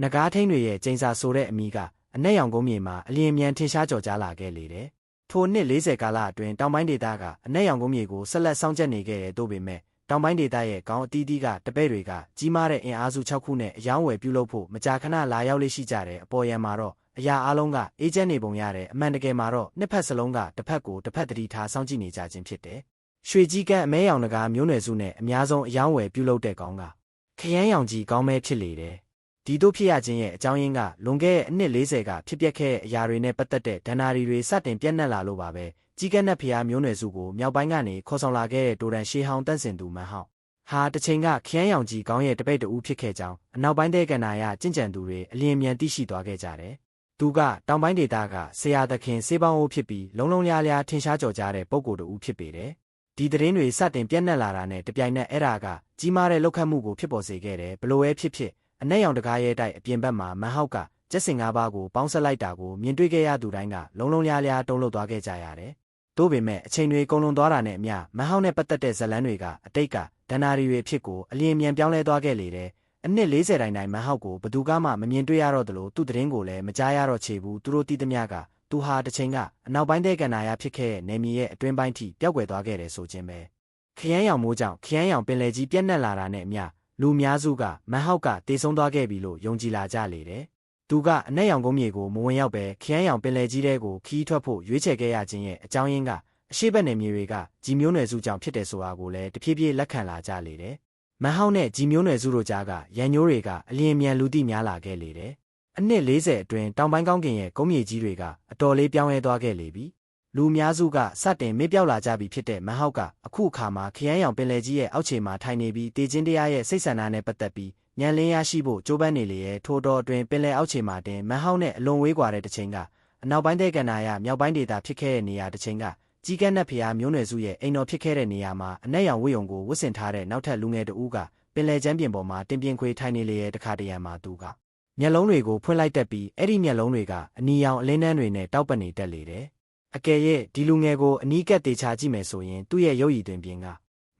A: နဂါးထင်းတွေရဲ့ကျိန်စာဆိုတဲ့အမီကအနက်ရောင်ကုန်းမြေမှာအလျင်မြန်ထင်ရှားကြော်ကြားလာခဲ့လေတယ်ထိုနှစ်40ကာလအတွင်းတောင်ပိုင်းဒေသကအနက်ရောင်ကုန်းမြေကိုဆက်လက်စောင့်ကြပ်နေခဲ့တဲ့တို့ပေမဲ့တောင်ပိုင်းဒေသရဲ့ကောင်းအတီးတီးကတပဲ့တွေကကြီးမားတဲ့အင်အားစု6ခုနဲ့အယောင်းဝယ်ပြုလုပ်ဖို့မကြာခဏလာရောက်လေးရှိကြတဲ့အပေါ်ယံမှာတော့အရာအလုံးကအေဂျင့်နေပုံရတဲ့အမှန်တကယ်မှာတော့နှစ်ဖက်စလုံးကတစ်ဖက်ကိုတစ်ဖက်တတိထားစောင့်ကြည့်နေကြခြင်းဖြစ်တယ်။ရွှေကြီးကန်းအမဲရောင်တကားမျိုးနွယ်စုနဲ့အများဆုံးအယောင်းဝယ်ပြုလုပ်တဲ့ကောင်းကခရမ်းရောင်ကြီးကောင်းမဲဖြစ်လေတယ်။ဒီတို့ဖြစ်ရခြင်းရဲ့အကြောင်းရင်းကလွန်ခဲ့တဲ့အနှစ်40ကဖြစ်ပျက်ခဲ့တဲ့အရာတွေနဲ့ပတ်သက်တဲ့ဒဏ္ဍာရီတွေစတင်ပြန့်နှံ့လာလို့ပါပဲ။ကြီးကန်းနဲ့ဖျားမျိုးနွယ်စုကိုမြောက်ပိုင်းကနေခေါ်ဆောင်လာခဲ့တဲ့တိုရန်ရှေးဟောင်းတန့်စင်သူမန်ဟောင်းဟာတချိန်ကခရမ်းရောင်ကြီးကောင်းရဲ့တပိတ်တူဖြစ်ခဲ့ကြောင်းအနောက်ပိုင်းတဲ့ကန္နာရကျင့်ကြံသူတွေအလျင်မြန်သိရှိသွားခဲ့ကြတယ်။သူကတောင်ပိုင်းဒေသကဆရာသခင်စေးပေါင်းအိုးဖြစ်ပြီးလုံးလုံးလျားလျားထင်ရှားကြော်ကြားတဲ့ပုဂ္ဂိုလ်တူဖြစ်ပေတယ်။ဒီသတင်းတွေစတင်ပြန့်နှံ့လာတာနဲ့တပြိုင်နက်အဲ့ဒါကကြီးမားတဲ့လောက်ခတ်မှုကိုဖြစ်ပေါ်စေခဲ့တယ်ဘလို့ပဲဖြစ်ဖြစ်အနက်ရောင်တကားရဲ့တိုက်အပြင်ဘက်မှာမန်ဟောက်ကကျက်စင်၅ပါးကိုပေါင်းဆက်လိုက်တာကိုမြင်တွေ့ခဲ့ရသူတိုင်းကလုံးလုံးလျားလျားတုံ့လောက်သွားခဲ့ကြရတယ်။သို့ပေမဲ့အချိန်တွေကုန်လွန်သွားတာနဲ့အမျှမန်ဟောက်နဲ့ပတ်သက်တဲ့ဇလန်းတွေကအတိတ်ကဒဏ္ဍာရီတွေဖြစ်ကိုအလျင်မြန်ပြောင်းလဲသွားခဲ့လေတယ်။အနှစ်40တိုင်တိုင်မန်ဟောက်ကိုဘသူကမှမမြင်တွေ့ရတော့သလိုသူ့သတင်းကိုလည်းမကြားရတော့ချေဘူးသူတို့တီးသမျှကသူဟာတစ်ချိန်ကအနောက်ပိုင်းတဲ့ကန္နာရဖြစ်ခဲ့တဲ့နေမြေရဲ့အတွင်းပိုင်းထိပျောက်ကွယ်သွားခဲ့တယ်ဆိုခြင်းပဲခရမ်းရောင်မိုးကြောင့်ခရမ်းရောင်ပင်လယ်ကြီးပြန့်နှံ့လာတာနဲ့အမျှလူအများစုကမန်ဟောက်ကတေဆုံးသွားခဲ့ပြီလို့ယုံကြည်လာကြလေတယ်။သူကအနက်ရောင်ကုန်းမြေကိုမဝင်ရောက်ပဲခရမ်းရောင်ပင်လယ်ကြီးထဲကိုခီးထွက်ဖို့ရွေးချယ်ခဲ့ရခြင်းရဲ့အကြောင်းရင်းကအရှိတ်နယ်မြေတွေကကြီးမျိုးနွယ်စုကြောင့်ဖြစ်တယ်ဆိုတာကိုလည်းတဖြည်းဖြည်းလက်ခံလာကြလေတယ်။မန်ဟောက်နဲ့ကြီးမျိုးနွယ်စုတို့ကြားကရန်ညိုးတွေကအလျင်မြန်လူသိများလာခဲ့လေတယ်။အနှစ်40အတွင်းတောင်ပိုင်းကောင်းကင်ရဲ့ကုန်းမြေကြီးတွေကအတော်လေးပြောင်းလဲသွားခဲ့လေပြီ။ လူများစုကစတင်မေ့ပြောက်လာကြပြီဖြစ်တဲ့မန်ဟောက်ကအခုအခါမှာခရမ်းရောင်ပင်လယ်ကြီးရဲ့အောက်ခြေမှာထိုင်နေပြီးတေခြင်းတရားရဲ့စိတ်ဆန္ဒနဲ့ပတ်သက်ပြီးဉာဏ်လင်းရရှိဖို့ကြိုးပမ်းနေလေရဲ့ထိုတော်အတွင်းပင်လယ်အောက်ခြေမှာတင်မန်ဟောက်နဲ့အလွန်ဝေးကွာတဲ့တစ်ချိန်ကအနောက်ပိုင်းတဲ့ကန္နာရမြောက်ပိုင်းဒေသဖြစ်ခဲ့တဲ့နေရာတစ်ချိန်ကကြီးကန်းနဲ့ဖျားမျိုးနွယ်စုရဲ့အိမ်တော်ဖြစ်ခဲ့တဲ့နေရာမှာအနက်ရောင်ဝိယုံကိုဝတ်ဆင်ထားတဲ့နောက်ထပ်လူငယ်တဦးကပင်လယ်ကျမ်းပြင်ပေါ်မှာတင်ပြင်းခွေထိုင်နေလေရဲ့တခါတရံမှာသူကမျက်လုံးတွေကိုဖွင့်လိုက်တတ်ပြီးအဲ့ဒီမျက်လုံးတွေကအနီရောင်အလင်းနှန်းတွေနဲ့တောက်ပနေတတ်လေတယ်အကယ်၍ဒီလူငယ်ကိုအနီးကပ်တေချာကြည့်မယ်ဆိုရင်သူ့ရဲ့ရုပ်ရည်တွင်ပြင်က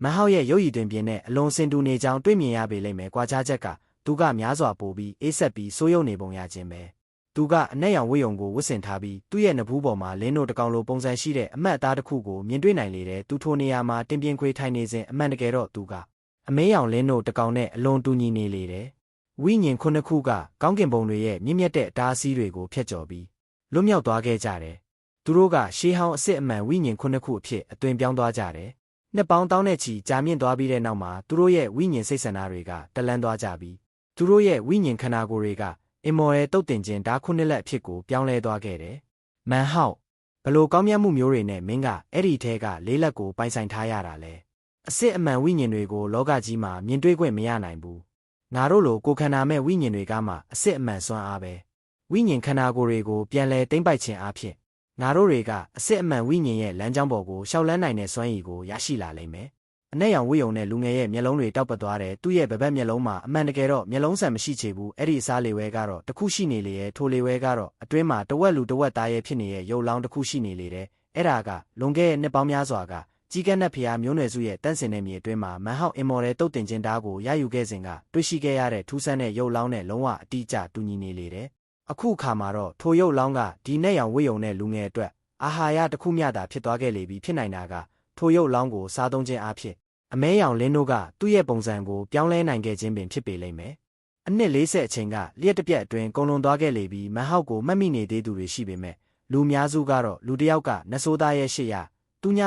A: မန်ဟောက်ရဲ့ရုပ်ရည်တွင်ပြင်နဲ့အလွန်စင်တူနေကြောင်းတွေ့မြင်ရပေလိမ့်မယ်။ကွာခြားချက်ကသူကများစွာပိုပြီးအေးဆက်ပြီးစိုးရုပ်နေပုံရခြင်းပဲ။သူကအနက်ရောင်ဝိယုံကိုဝတ်ဆင်ထားပြီးသူ့ရဲ့နဖူးပေါ်မှာလင်းတို့တကောင်လိုပုံစံရှိတဲ့အမတ်အသားတစ်ခုကိုမြင်တွေ့နိုင်လေတဲ့သူထိုနေရာမှာတင်ပြင်းခွေထိုင်နေစဉ်အမှန်တကယ်တော့သူကအမဲရောင်လင်းတို့တကောင်နဲ့အလွန်တူညီနေလေတယ်။ဝိညာဉ်ခုနှစ်ခုကကောင်းကင်ဘုံတွေရဲ့မြင့်မြတ်တဲ့အတားအဆီးတွေကိုဖျက်ကျော်ပြီးလွတ်မြောက်သွားခဲ့ကြတယ်။သူတို့ကရှေးဟောင်းအစစ်အမှန်ဝိညာဉ်ခုနှစ်ခုအဖြစ်အသွင်ပြောင်းသွားကြတယ်။နှစ်ပေါင်းတောင်းနဲ့ချီကြာမြင့်သွားပြီးတဲ့နောက်မှာသူတို့ရဲ့ဝိညာဉ်စိတ်ဆန္ဒတွေကတလန်းသွားကြပြီးသူတို့ရဲ့ဝိညာဉ်ခန္ဓာကိုယ်တွေကအင်မော်ရဲတုတ်တင်ခြင်းဓာခုနှစ်လက်အဖြစ်ကိုပြောင်းလဲသွားခဲ့တယ်။မန်ဟောက်ဘလို့ကောင်းမြတ်မှုမျိုးတွေနဲ့မင်းကအဲ့ဒီထဲကလေးလက်ကိုပိုင်ဆိုင်ထားရတာလဲ။အစစ်အမှန်ဝိညာဉ်တွေကိုလောကကြီးမှာမြင်တွေ့ခွင့်မရနိုင်ဘူး။ငါတို့လိုကိုယ်ခန္ဓာမဲ့ဝိညာဉ်တွေကမှအစစ်အမှန်စွမ်းအားပဲ။ဝိညာဉ်ခန္ဓာကိုယ်တွေကိုပြန်လဲသိမ့်ပိုက်ခြင်းအဖြစ်ငါတို့တွေကအစစ်အမှန်ဝိညာဉ်ရဲ့လမ်းကြောင်းပေါ်ကိုရှောက်လန်းနိုင်တဲ့စွမ်းရည်ကိုရရှိလာလိမ့်မယ်။အနက်ရောင်ဝိယုံနဲ့လူငယ်ရဲ့မျက်လုံးတွေတောက်ပသွားတဲ့သူ့ရဲ့ဗပတ်မျက်လုံးမှာအမှန်တကယ်တော့မျက်လုံးဆန်မရှိချေဘူး။အဲ့ဒီအစားလေဝဲကတော့တခုရှိနေလေရဲ့ထိုလေဝဲကတော့အတွင်းမှာတဝက်လူတဝက်သားရဲ့ဖြစ်နေတဲ့ရုပ်လောင်းတခုရှိနေလေတဲ့။အဲ့ဒါကလွန်ခဲ့တဲ့နှစ်ပေါင်းများစွာကကြီးကန်းနဲ့ဖျားမျိုးနွယ်စုရဲ့တန့်စင်တဲ့မြေအတွင်းမှာမန်ဟောက်အင်မော်ရဲတုတ်တင်ခြင်းဓာကိုရယူခဲ့စဉ်ကတွေ့ရှိခဲ့ရတဲ့ထူးဆန်းတဲ့ရုပ်လောင်းနဲ့လုံးဝအတိအကျတူညီနေလေတဲ့။အခုအခါမှာတော့ထိုရုပ်လောင်းကဒီနက်ရောင်ဝိယုံနဲ့လူငယ်အတွက်အာဟာရတစ်ခုမျှသာဖြစ်သွားခဲ့လေပြီဖြစ်နိုင်တာကထိုရုပ်လောင်းကိုစားသုံးခြင်းအဖြစ်အမဲရောင်လင်းတို့ကသူ့ရဲ့ပုံစံကိုပြောင်းလဲနိုင်ခဲ့ခြင်းပင်ဖြစ်ပေလိမ့်မယ်။အနှစ်40အချိန်ကလျှက်တစ်ပြက်အတွင်းကုန်လွန်သွားခဲ့လေပြီးမန်ဟောက်ကိုမှတ်မိနေသေးသူတွေရှိပေမဲ့လူများစုကတော့လူတစ်ယောက်ကနဆိုးသားရဲ့ရှေ့ရတူည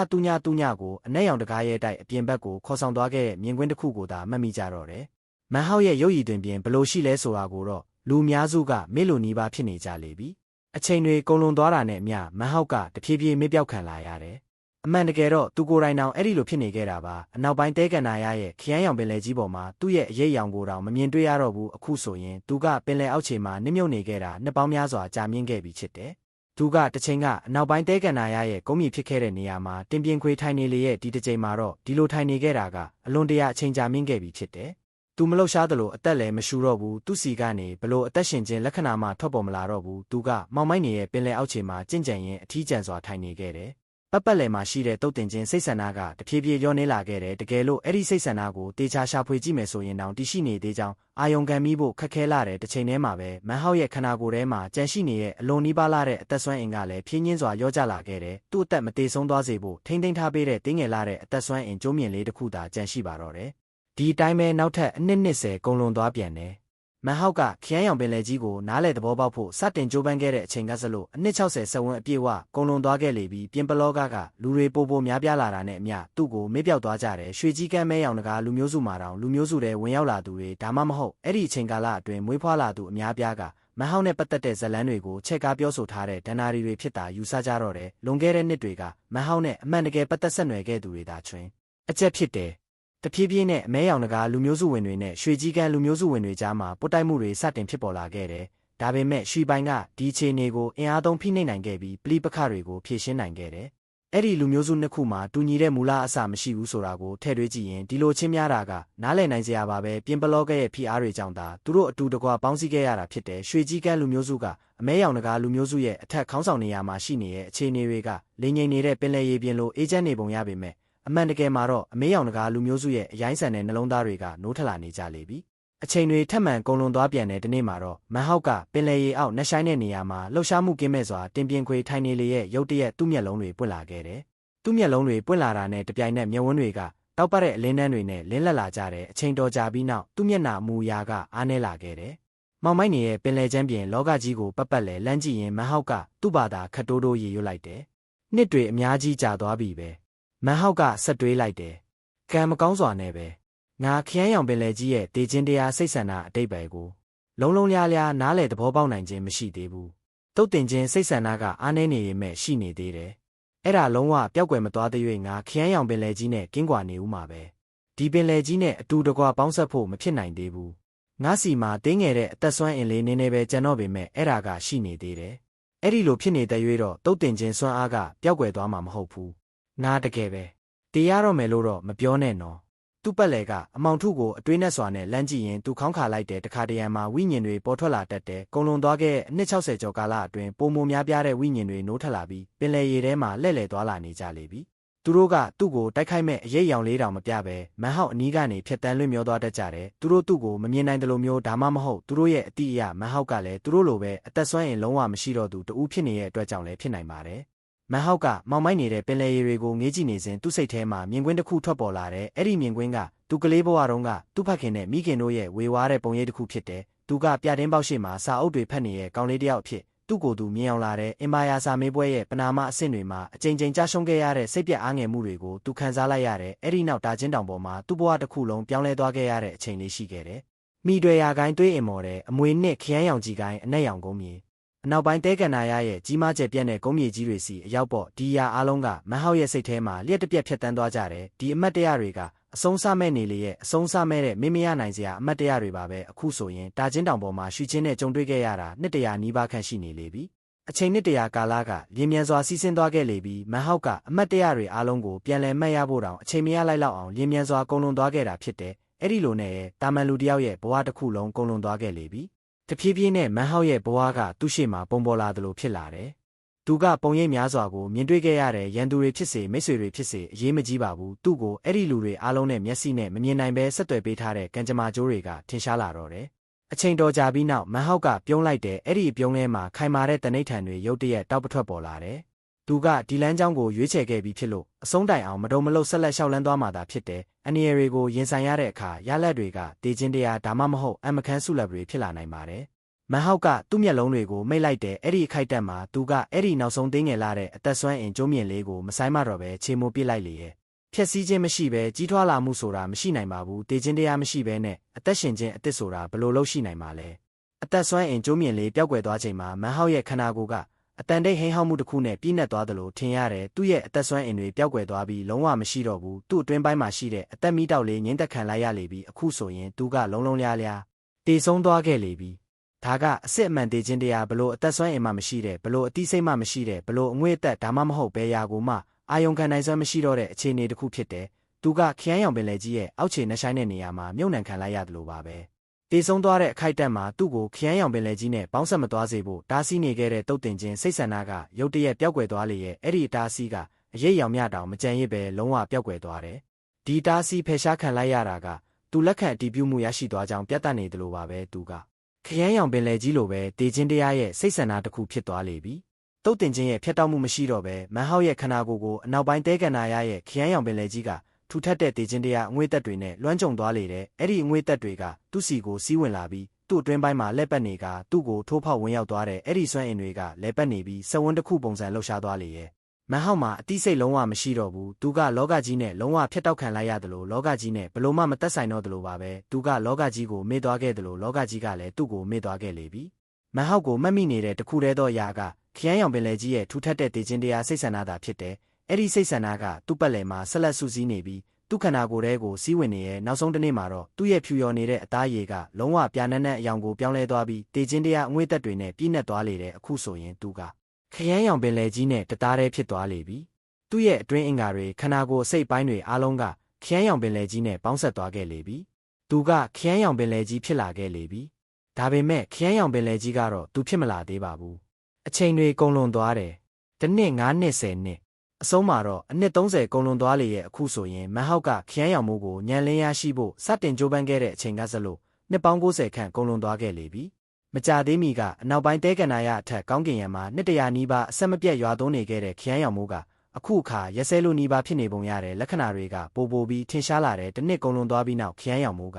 A: ာကိုအနက်ရောင်တကားရဲ့တိုက်အပြင်ဘက်ကိုခေါ်ဆောင်သွားခဲ့တဲ့မြင်ကွင်းတစ်ခုကိုသာမှတ်မိကြတော့တယ်။မန်ဟောက်ရဲ့ရုပ်ရည်တွင်ပြင်ဘလို့ရှိလဲဆိုတာကိုတော့လူများစုကမေ့လို့နီးပါးဖြစ်နေကြလေပြီ။အချိန်တွေကုန်လွန်သွားတာနဲ့အမျှမန်ဟောက်ကတဖြည်းဖြည်းမေ့ပြောက်ခံလာရတယ်။အမှန်တကယ်တော့သူကိုယ်တိုင်တောင်အဲ့ဒီလိုဖြစ်နေခဲ့တာပါ။အနောက်ပိုင်းတဲကန်နာရရဲ့ခရမ်းရောင်ပင်လယ်ကြီးပေါ်မှာသူ့ရဲ့အရေးရောင်ကိုတောင်မမြင်တွေ့ရတော့ဘူးအခုဆိုရင်သူကပင်လယ်အောက်ခြေမှာနစ်မြုပ်နေခဲ့တာနှစ်ပေါင်းများစွာကြာမြင့်ခဲ့ပြီဖြစ်တယ်။သူကတစ်ချိန်ကအနောက်ပိုင်းတဲကန်နာရရဲ့ကုန်းမြင့်ဖြစ်ခဲ့တဲ့နေရာမှာတင်ပြင်းခွေထိုင်နေလေရဲ့ဒီတစ်ချိန်မှာတော့ဒီလိုထိုင်နေခဲ့တာကအလွန်တရာအချိန်ကြာမြင့်ခဲ့ပြီဖြစ်တယ်။သူမလှုပ်ရှားသလိုအသက်လည်းမရှူတော့ဘူးသူစီကနေဘလို့အသက်ရှင်ခြင်းလက္ခဏာမှထွက်ပေါ်မလာတော့ဘူးသူကမောင်မိုက်နေတဲ့ပင်လယ်အောက်ခြေမှာကြင့်ကြံရင်အထီးကျန်စွာထိုင်နေခဲ့တယ်ပတ်လည်မှာရှိတဲ့တုတ်တင်ခြင်းစိတ်ဆန္ဒကတဖြည်းဖြည်းလျော့နေလာခဲ့တယ်တကယ်လို့အဲ့ဒီစိတ်ဆန္ဒကိုတေချာရှာဖွေကြည့်မယ်ဆိုရင်တောင်တရှိနေသေးကြောင်းအာယုံခံမိဖို့ခက်ခဲလာတဲ့တစ်ချိန်တည်းမှာပဲမန်ဟောက်ရဲ့ခန္ဓာကိုယ်ထဲမှာကြန့်ရှိနေတဲ့အလွန်နီးပါးလာတဲ့အသက်ဆွမ်းအင်ကလည်းဖြည်းညင်းစွာလျော့ကျလာခဲ့တယ်သူ့အသက်မတေဆုံးသွားစေဖို့ထိမ့်သိမ်းထားပေးတဲ့တင်းငယ်လာတဲ့အသက်ဆွမ်းအင်ကျိုးမြင့်လေးတစ်ခုသာကြန့်ရှိပါတော့တယ်ဒီအတိုင်းပဲနောက်ထပ်အနှစ်20ကုန်လွန်သွားပြန်တယ်မန်ဟောက်ကခရမ်းရောင်ပင်လယ်ကြီးကိုနားလေသဘောပေါက်ဖို့စတင်ကြိုးပမ်းခဲ့တဲ့အချိန်ကစလို့အနှစ်60စက်ဝန်းအပြည့်ဝကုန်လွန်သွားခဲ့လေပြီးပြင်ပလောကလူတွေပိုများပြားလာတာနဲ့အမျှသူ့ကိုမေ့ပြောက်သွားကြတယ်ရွှေကြီးကမ်းမဲရောင်တကာလူမျိုးစုမှာတောင်လူမျိုးစုတွေဝင်ရောက်လာသူတွေဒါမှမဟုတ်အဲ့ဒီအချိန်ကာလအတွင်းမွေးဖွားလာသူအများပြားကမန်ဟောက်နဲ့ပတ်သက်တဲ့ဇာတ်လမ်းတွေကိုချက်ကားပြောဆိုထားတဲ့ဒဏ္ဍာရီတွေဖြစ်တာယူဆကြတော့တယ်လွန်ခဲ့တဲ့နှစ်တွေကမန်ဟောက်နဲ့အမှန်တကယ်ပတ်သက်ဆက်နွယ်ခဲ့သူတွေသာချွင်းအကျက်ဖြစ်တယ်တဖြည်းဖြည်းနဲ့အမဲရောင်တကာလူမျိုးစုဝင်တွေနဲ့ရွှေကြီးကမ်းလူမျိုးစုဝင်တွေကြားမှာပုတ်တိုက်မှုတွေစတင်ဖြစ်ပေါ်လာခဲ့တယ်။ဒါပေမဲ့ရွှေပိုင်ကဒီအခြေအနေကိုအင်အားသုံးဖိနှိပ်နိုင်ခဲ့ပြီးပဋိပက္ခတွေကိုဖြေရှင်းနိုင်ခဲ့တယ်။အဲ့ဒီလူမျိုးစုနှစ်ခုမှာတူညီတဲ့မူလအစမရှိဘူးဆိုတာကိုထည့်သွင်းကြည့်ရင်ဒီလိုချင်းများတာကနားလည်နိုင်စရာပါပဲပြင်ပလောကရဲ့ဖိအားတွေကြောင့်သာသူတို့အတူတကွပေါင်းစည်းခဲ့ရတာဖြစ်တယ်။ရွှေကြီးကမ်းလူမျိုးစုကအမဲရောင်တကာလူမျိုးစုရဲ့အထက်ခေါင်းဆောင်နေရာမှာရှိနေတဲ့အခြေအနေတွေကလိမ်ငိမ်နေတဲ့ပင်လယ်ရေပြင်လိုအေဂျင့်နေပုံရပေမဲ့အမှန်တကယ်မှာတော့အမေးရောင်တကာလူမျိုးစုရဲ့အရိုင်းဆန်တဲ့နှလုံးသားတွေကနိုးထလာနေကြလေပြီအချိန်တွေထပ်မံကုန်လွန်သွားပြန်တဲ့ဒီနေ့မှာတော့မန်ဟောက်ကပင်လယ်ရေအောက်နှက်ဆိုင်တဲ့နေရာမှာလှုပ်ရှားမှုကင်းမဲ့စွာတင်ပြင်းခွေထိုင်နေလေရဲ့ရုတ်တရက်သူ့မျက်လုံးတွေပွင့်လာခဲ့တယ်သူ့မျက်လုံးတွေပွင့်လာတာနဲ့တပြိုင်နက်မျက်ဝန်းတွေကတောက်ပတဲ့အလင်းနှန်းတွေနဲ့လင်းလက်လာကြတဲ့အချိန်တော်ကြာပြီးနောက်သူ့မျက်နှာအမူအရာကအားနည်းလာခဲ့တယ်မောင်မိုက်နေရဲ့ပင်လယ်ကျမ်းပြင်လောကကြီးကိုပတ်လဲလမ်းကြည့်ရင်မန်ဟောက်ကသူ့ဘာသာခတ်တိုးတိုးရေရွတ်လိုက်တယ်နှစ်တွေအများကြီးကြာသွားပြီပဲမန်ဟောက်ကဆက်တွေးလိုက်တယ်။ကံမကောင်းစွာနဲ့ပဲငါခရမ်းရောင်ပင်လယ်ကြီးရဲ့တေခြင်းတရားစိတ်ဆန္ဒအတိတ်ပဲကိုလုံးလျားနားလေသဘောပေါက်နိုင်ခြင်းမရှိသေးဘူး။တုတ်တင်ခြင်းစိတ်ဆန္ဒကအားနည်းနေပေမဲ့ရှိနေသေးတယ်။ အဲ့ဒါလုံးဝပျောက်ကွယ်မသွားသေး၍ငါခရမ်းရောင်ပင်လယ်ကြီးနဲ့ကင်းကွာနေဦးမှာပဲဒီပင်လယ်ကြီးနဲ့အတူတကွပေါင်းဆက်ဖို့မဖြစ်နိုင်သေးဘူးငါစီမှာတင်းငယ်တဲ့အသက်ဆွမ်းအင်လေးနည်းနည်းပဲကျန်တော့ပေမဲ့အဲ့ဒါကရှိနေသေးတယ်အဲ့ဒီလိုဖြစ်နေတဲ့၍တော့တုတ်တင်ခြင်းစွမ်းအားကပျောက်ကွယ်သွားမှာမဟုတ်ဘူးငါတကယ်ပဲတရားတော့မယ်လို့တော့မပြောနဲ့နော်သူ့ပတ်လည်ကအမောင်ထုကိုအတွေးနဲ့စွာနဲ့လမ်းကြည့်ရင်သူခေါင်းခါလိုက်တဲ့တခါတရံမှာဝိညာဉ်တွေပေါ်ထွက်လာတတ်တယ်ကုံလွန်သွားခဲ့တဲ့အနှစ်60ကျော်ကာလအတွင်းပုံမများပြားတဲ့ဝိညာဉ်တွေနိုးထလာပြီးပင်လယ်ရေထဲမှာလှည့်လည်သွားလာနေကြလေပြီသူတို့ကသူ့ကိုတိုက်ခိုက်မဲ့အရေးရောင်လေးတောင်မပြပဲမန်ဟောက်အနီးကနေဖြတ်တန်းလွင့်မျောသွားတတ်ကြတယ်သူတို့သူ့ကိုမမြင်နိုင်တယ်လို့မျိုးဒါမှမဟုတ်သူတို့ရဲ့အတိအယမန်ဟောက်ကလည်းသူတို့လိုပဲအသက်ဆွမ်းရင်လုံးဝမရှိတော့သူတူးဖြစ်နေတဲ့အတွက်ကြောင့်လည်းဖြစ်နိုင်ပါတယ်မန်ဟောက်ကမောင်မိုက်နေတဲ့ပင်လယ်ရေတွေကိုငေးကြည့်နေစဉ်သူ့စိတ်ထဲမှာမြင်ကွင်းတစ်ခုထွက်ပေါ်လာတယ်အဲ့ဒီမြင်ကွင်းကသူကလေးဘဝတုန်းကသူ့ဖခင်နဲ့မိခင်တို့ရဲ့ဝေဝါးတဲ့ပုံရိပ်တစ်ခုဖြစ်တယ်သူကပြတင်းပေါက်ရှိမှာစာအုပ်တွေဖတ်နေတဲ့ကောင်လေးတစ်ယောက်အဖြစ်သူ့ကိုယ်သူမြင်အောင်လာတဲ့အင်ပါယာစာမေးပွဲရဲ့ပနာမအဆင့်တွေမှာအကြိမ်ကြိမ်ကြာရှုံးခဲ့ရတဲ့စိတ်ပြတ်အားငယ်မှုတွေကိုသူခံစားလိုက်ရတယ်အဲ့ဒီနောက်ဒါချင်းတောင်ပေါ်မှာသူ့ဘဝတစ်ခုလုံးပြောင်းလဲသွားခဲ့ရတဲ့အချိန်လေးရှိခဲ့တယ်မိတွေရာကိုင်းသွေးအင်မော်တဲ့အမွေနှစ်ခရမ်းရောင်ကြီးကိုင်းအနက်ရောင်ကုန်းမြေအနောက်ပိုင်းတဲကန်နာရရဲ့ကြီးမားကျယ်ပြန့်တဲ့ကုန်းမြေကြီးတွေစီအရောက်ပေါ့ဒီရာအားလုံးကမန်ဟောက်ရဲ့စိတ်ထဲမှာလျှက်တစ်ပြက်ဖြတ်တန်းသွားကြတယ်ဒီအမတ်တရတွေကအဆုံးစားမဲ့နေလေရဲ့အဆုံးစားမဲ့တဲ့မရနိုင်စရာအမတ်တရတွေပါပဲအခုဆိုရင်တာချင်းတောင်ပေါ်မှာရွှေချင်းနဲ့ကြုံတွေ့ခဲ့ရတာနှစ်တရာနီးပါးခန့်ရှိနေလေပြီအချိန်နှစ်တရာကာလကလင်းမြန်စွာစီးဆင်းသွားခဲ့လေပြီးမန်ဟောက်ကအမတ်တရတွေအားလုံးကိုပြန်လည်မှတ်ရဖို့တောင်အချိန်မရလိုက်လောက်အောင်လင်းမြန်စွာကုန်လွန်သွားခဲ့တာဖြစ်တယ်အဲ့ဒီလိုနဲ့တာမန်လူတယောက်ရဲ့ဘဝတစ်ခုလုံးကုန်လွန်သွားခဲ့လေပြီတဖြည်းဖြည်းနဲ့မန်ဟောက်ရဲ့ဘဝကသူ့ရှေ့မှာပုံပေါ်လာသလိုဖြစ်လာတယ်သူကပုံရိပ်များစွာကိုမြင်တွေ့ခဲ့ရတဲ့ရန်သူတွေဖြစ်စေမိတ်ဆွေတွေဖြစ်စေအရေးမကြီးပါဘူးသူ့ကိုအဲ့ဒီလူတွေအားလုံးနဲ့မျက်စိနဲ့မမြင်နိုင်ဘဲဆက်သွယ်ပေးထားတဲ့ကံကြမ္မာကြိုးတွေကထင်ရှားလာတော့တယ်အချိန်တော်ကြာပြီးနောက်မန်ဟောက်ကပြုံးလိုက်တဲ့အဲ့ဒီပြုံးထဲမှာခိုင်မာတဲ့တနိဋ္ဌာန်တွေရုတ်တရက်တောက်ပထွက်ပေါ်လာတယ်သူကဒီလမ်းကြောင်းကိုရွေးချယ်ခဲ့ပြီးဖြစ်လို့အဆုံးတိုင်အောင်မတုံမလုဆက်လက်လျှောက်လန်းသွားမှသာဖြစ်တယ်အန်နီယယ်တွေကိုရင်ဆိုင်ရတဲ့အခါရလဒ်တွေကတေခြင်းတရားဒါမှမဟုတ်အမခန်းဆုလက်တွေဖြစ်လာနိုင်ပါတယ်မန်ဟောက်ကသူ့မျက်လုံးတွေကိုမိတ်လိုက်တဲ့အဲ့ဒီအခိုက်အတန့်မှာသူကအဲ့ဒီနောက်ဆုံးသေးငယ်လာတဲ့အသက်ဆွမ်းအင်ကျိုးမြင့်လေးကိုမဆိုင်မတော့ပဲခြေမိုးပစ်လိုက်လေရဲ့ဖြက်စီးခြင်းမရှိဘဲကြီးထွားလာမှုဆိုတာမရှိနိုင်ပါဘူးတေခြင်းတရားမရှိဘဲနဲ့အသက်ရှင်ခြင်းအသစ်ဆိုတာဘယ်လိုလုပ်ရှိနိုင်မှာလဲအသက်ဆွမ်းအင်ကျိုးမြင့်လေးပျောက်ကွယ်သွားချိန်မှာမန်ဟောက်ရဲ့ခန္ဓာကိုယ်ကအတန်တိတ်ဟိန်းဟောက်မှုတစ်ခုနဲ့ပြည့်နှက်သွားသလိုထင်ရတယ်သူ့ရဲ့အသက်ဆွမ်းအင်တွေပျောက်ကွယ်သွားပြီးလုံးဝမရှိတော့ဘူးသူ့အတွင်းပိုင်းမှာရှိတဲ့အသက်မီးတောက်လေးငိမ့်သက်ခံလိုက်ရလေပြီအခုဆိုရင်သူကလုံးလုံးလျားလျားတေဆုံးသွားခဲ့လေပြီဒါကအစစ်အမှန်တေခြင်းတရားဘလို့အသက်ဆွမ်းအင်မှမရှိတဲ့ဘလို့အတိစိတ်မှမရှိတဲ့ဘလို့အငွေ့အသက်ဒါမှမဟုတ်ဘယ်ရာကိုမှအာယုံခံနိုင်စွမ်းမရှိတော့တဲ့အခြေအနေတစ်ခုဖြစ်တယ်သူကခရမ်းရောင်ပင်လယ်ကြီးရဲ့အောက်ခြေနှဆိုင်တဲ့နေရာမှာမြုပ်နှံခံလိုက်ရတယ်လို့ပါပဲတေဆုံးသွားတဲ့အခိုက်အတန့်မှာသူ့ကိုခရမ်းရောင်ပင်လယ်ကြီးနဲ့ပေါင်းဆက်မသွားစေဖို့တားဆီးနေခဲ့တဲ့တုတ်တင်ခြင်းစိတ်ဆန္ဒကရုတ်တရက်ပျောက်ကွယ်သွားလေရဲ့အဲ့ဒီတားဆီးကအရေးရောင်မြတောင်မကြံရစ်ပဲလုံးဝပျောက်ကွယ်သွားတယ်ဒီတားဆီးဖယ်ရှားခံလိုက်ရတာကသူလက်ခံအတည်ပြုမှုရရှိသွားကြောင်းပြသနေတယ်လို့ပါပဲသူကခရမ်းရောင်ပင်လယ်ကြီးလိုပဲတေခြင်းတရားရဲ့စိတ်ဆန္ဒတစ်ခုဖြစ်သွားလေပြီတုတ်တင်ခြင်းရဲ့ဖျက်တောက်မှုမရှိတော့ပဲမန်ဟောက်ရဲ့ခန္ဓာကိုယ်ကိုအနောက်ပိုင်းတဲကန်နာရရဲ့ခရမ်းရောင်ပင်လယ်ကြီးကထူထပ်တဲ့တေခြင်းတရားအငွေ့သက်တွေနဲ့လွှမ်းကြုံသွားလေတဲ့အဲ့ဒီအငွေ့သက်တွေကသူ့စီကိုစီးဝင်လာပြီးသူ့အတွင်းပိုင်းမှာလက်ပတ်နေကသူ့ကိုထိုးဖောက်ဝင်ရောက်သွားတဲ့အဲ့ဒီစွမ်းအင်တွေကလက်ပတ်နေပြီးစဝန်းတစ်ခုပုံစံလှုပ်ရှားသွားလေရဲ့မန်ဟောက်မှာအတိစိတ်လုံးဝမရှိတော့ဘူးသူကလောကကြီးနဲ့လုံးဝဖျက်တောက်ခံလိုက်ရတယ်လို့လောကကြီးနဲ့ဘလို့မှမသက်ဆိုင်တော့တယ်လို့ပါပဲသူကလောကကြီးကိုမေ့သွားခဲ့တယ်လို့လောကကြီးကလည်းသူ့ကိုမေ့သွားခဲ့လေပြီမန်ဟောက်ကိုမှတ်မိနေတဲ့တခုတည်းသောအရာကခရမ်းရောင်ပင်လယ်ကြီးရဲ့ထူထပ်တဲ့တေခြင်းတရားစိတ်ဆန္ဒသာဖြစ်တယ်အဲ့ဒီစိတ်ဆန္ဒကသူ့ပတ်လည်မှာဆက်လက်ဆူဆီးနေပြီးသူ့ခန္ဓာကိုယ်ထဲကိုစီးဝင်နေရဲ့နောက်ဆုံးတစ်နေ့မှာတော့သူ့ရဲ့ဖြူရော်နေတဲ့အသားရည်ကလုံးဝပြာနက်နက်အယောင်ကိုပြောင်းလဲသွားပြီးတေခြင်းတရားအငွေ့သက်တွေနဲ့ပြည့်နှက်သွားလေတဲ့အခုဆိုရင်သူကခရမ်းရောင်ပင်လယ်ကြီးနဲ့တသားတည်းဖြစ်သွားလေပြီသူ့ရဲ့အတွင်းအင်္ဂါတွေခန္ဓာကိုယ်အစိတ်ပိုင်းတွေအားလုံးကခရမ်းရောင်ပင်လယ်ကြီးနဲ့ပေါင်းဆက်သွားခဲ့လေပြီသူကခရမ်းရောင်ပင်လယ်ကြီးဖြစ်လာခဲ့လေပြီဒါပေမဲ့ခရမ်းရောင်ပင်လယ်ကြီးကတော့သူဖြစ်မလာသေးပါဘူးအချိန်တွေကုန်လွန်သွားတယ်တစ်နှစ်9နှစ်10နှစ်အဆုံးမှာတော့အနှစ်30ကုန်လွန်သွားလေရဲ့အခုဆိုရင်မန်ဟောက်ကခရမ်းရောင်မိုးကိုညံလင်းရရှိဖို့စတင်ကြိုးပမ်းခဲ့တဲ့အချိန်ကစလို့နှစ်ပေါင်း90ခန့်ကုန်လွန်သွားခဲ့လေပြီမကြသေးမီကအနောက်ပိုင်းတဲကန်နာရအထက်ကောင်းကင်ယံမှာနှစ်တရာနီးပါးအဆက်မပြတ်ရွာသွန်းနေခဲ့တဲ့ခရမ်းရောင်မိုးကအခုအခါရက်စဲလိုနီးပါးဖြစ်နေပုံရတဲ့လက္ခဏာတွေကပိုပိုပြီးထင်ရှားလာတဲ့တစ်နှစ်ကုန်လွန်သွားပြီးနောက်ခရမ်းရောင်မိုးက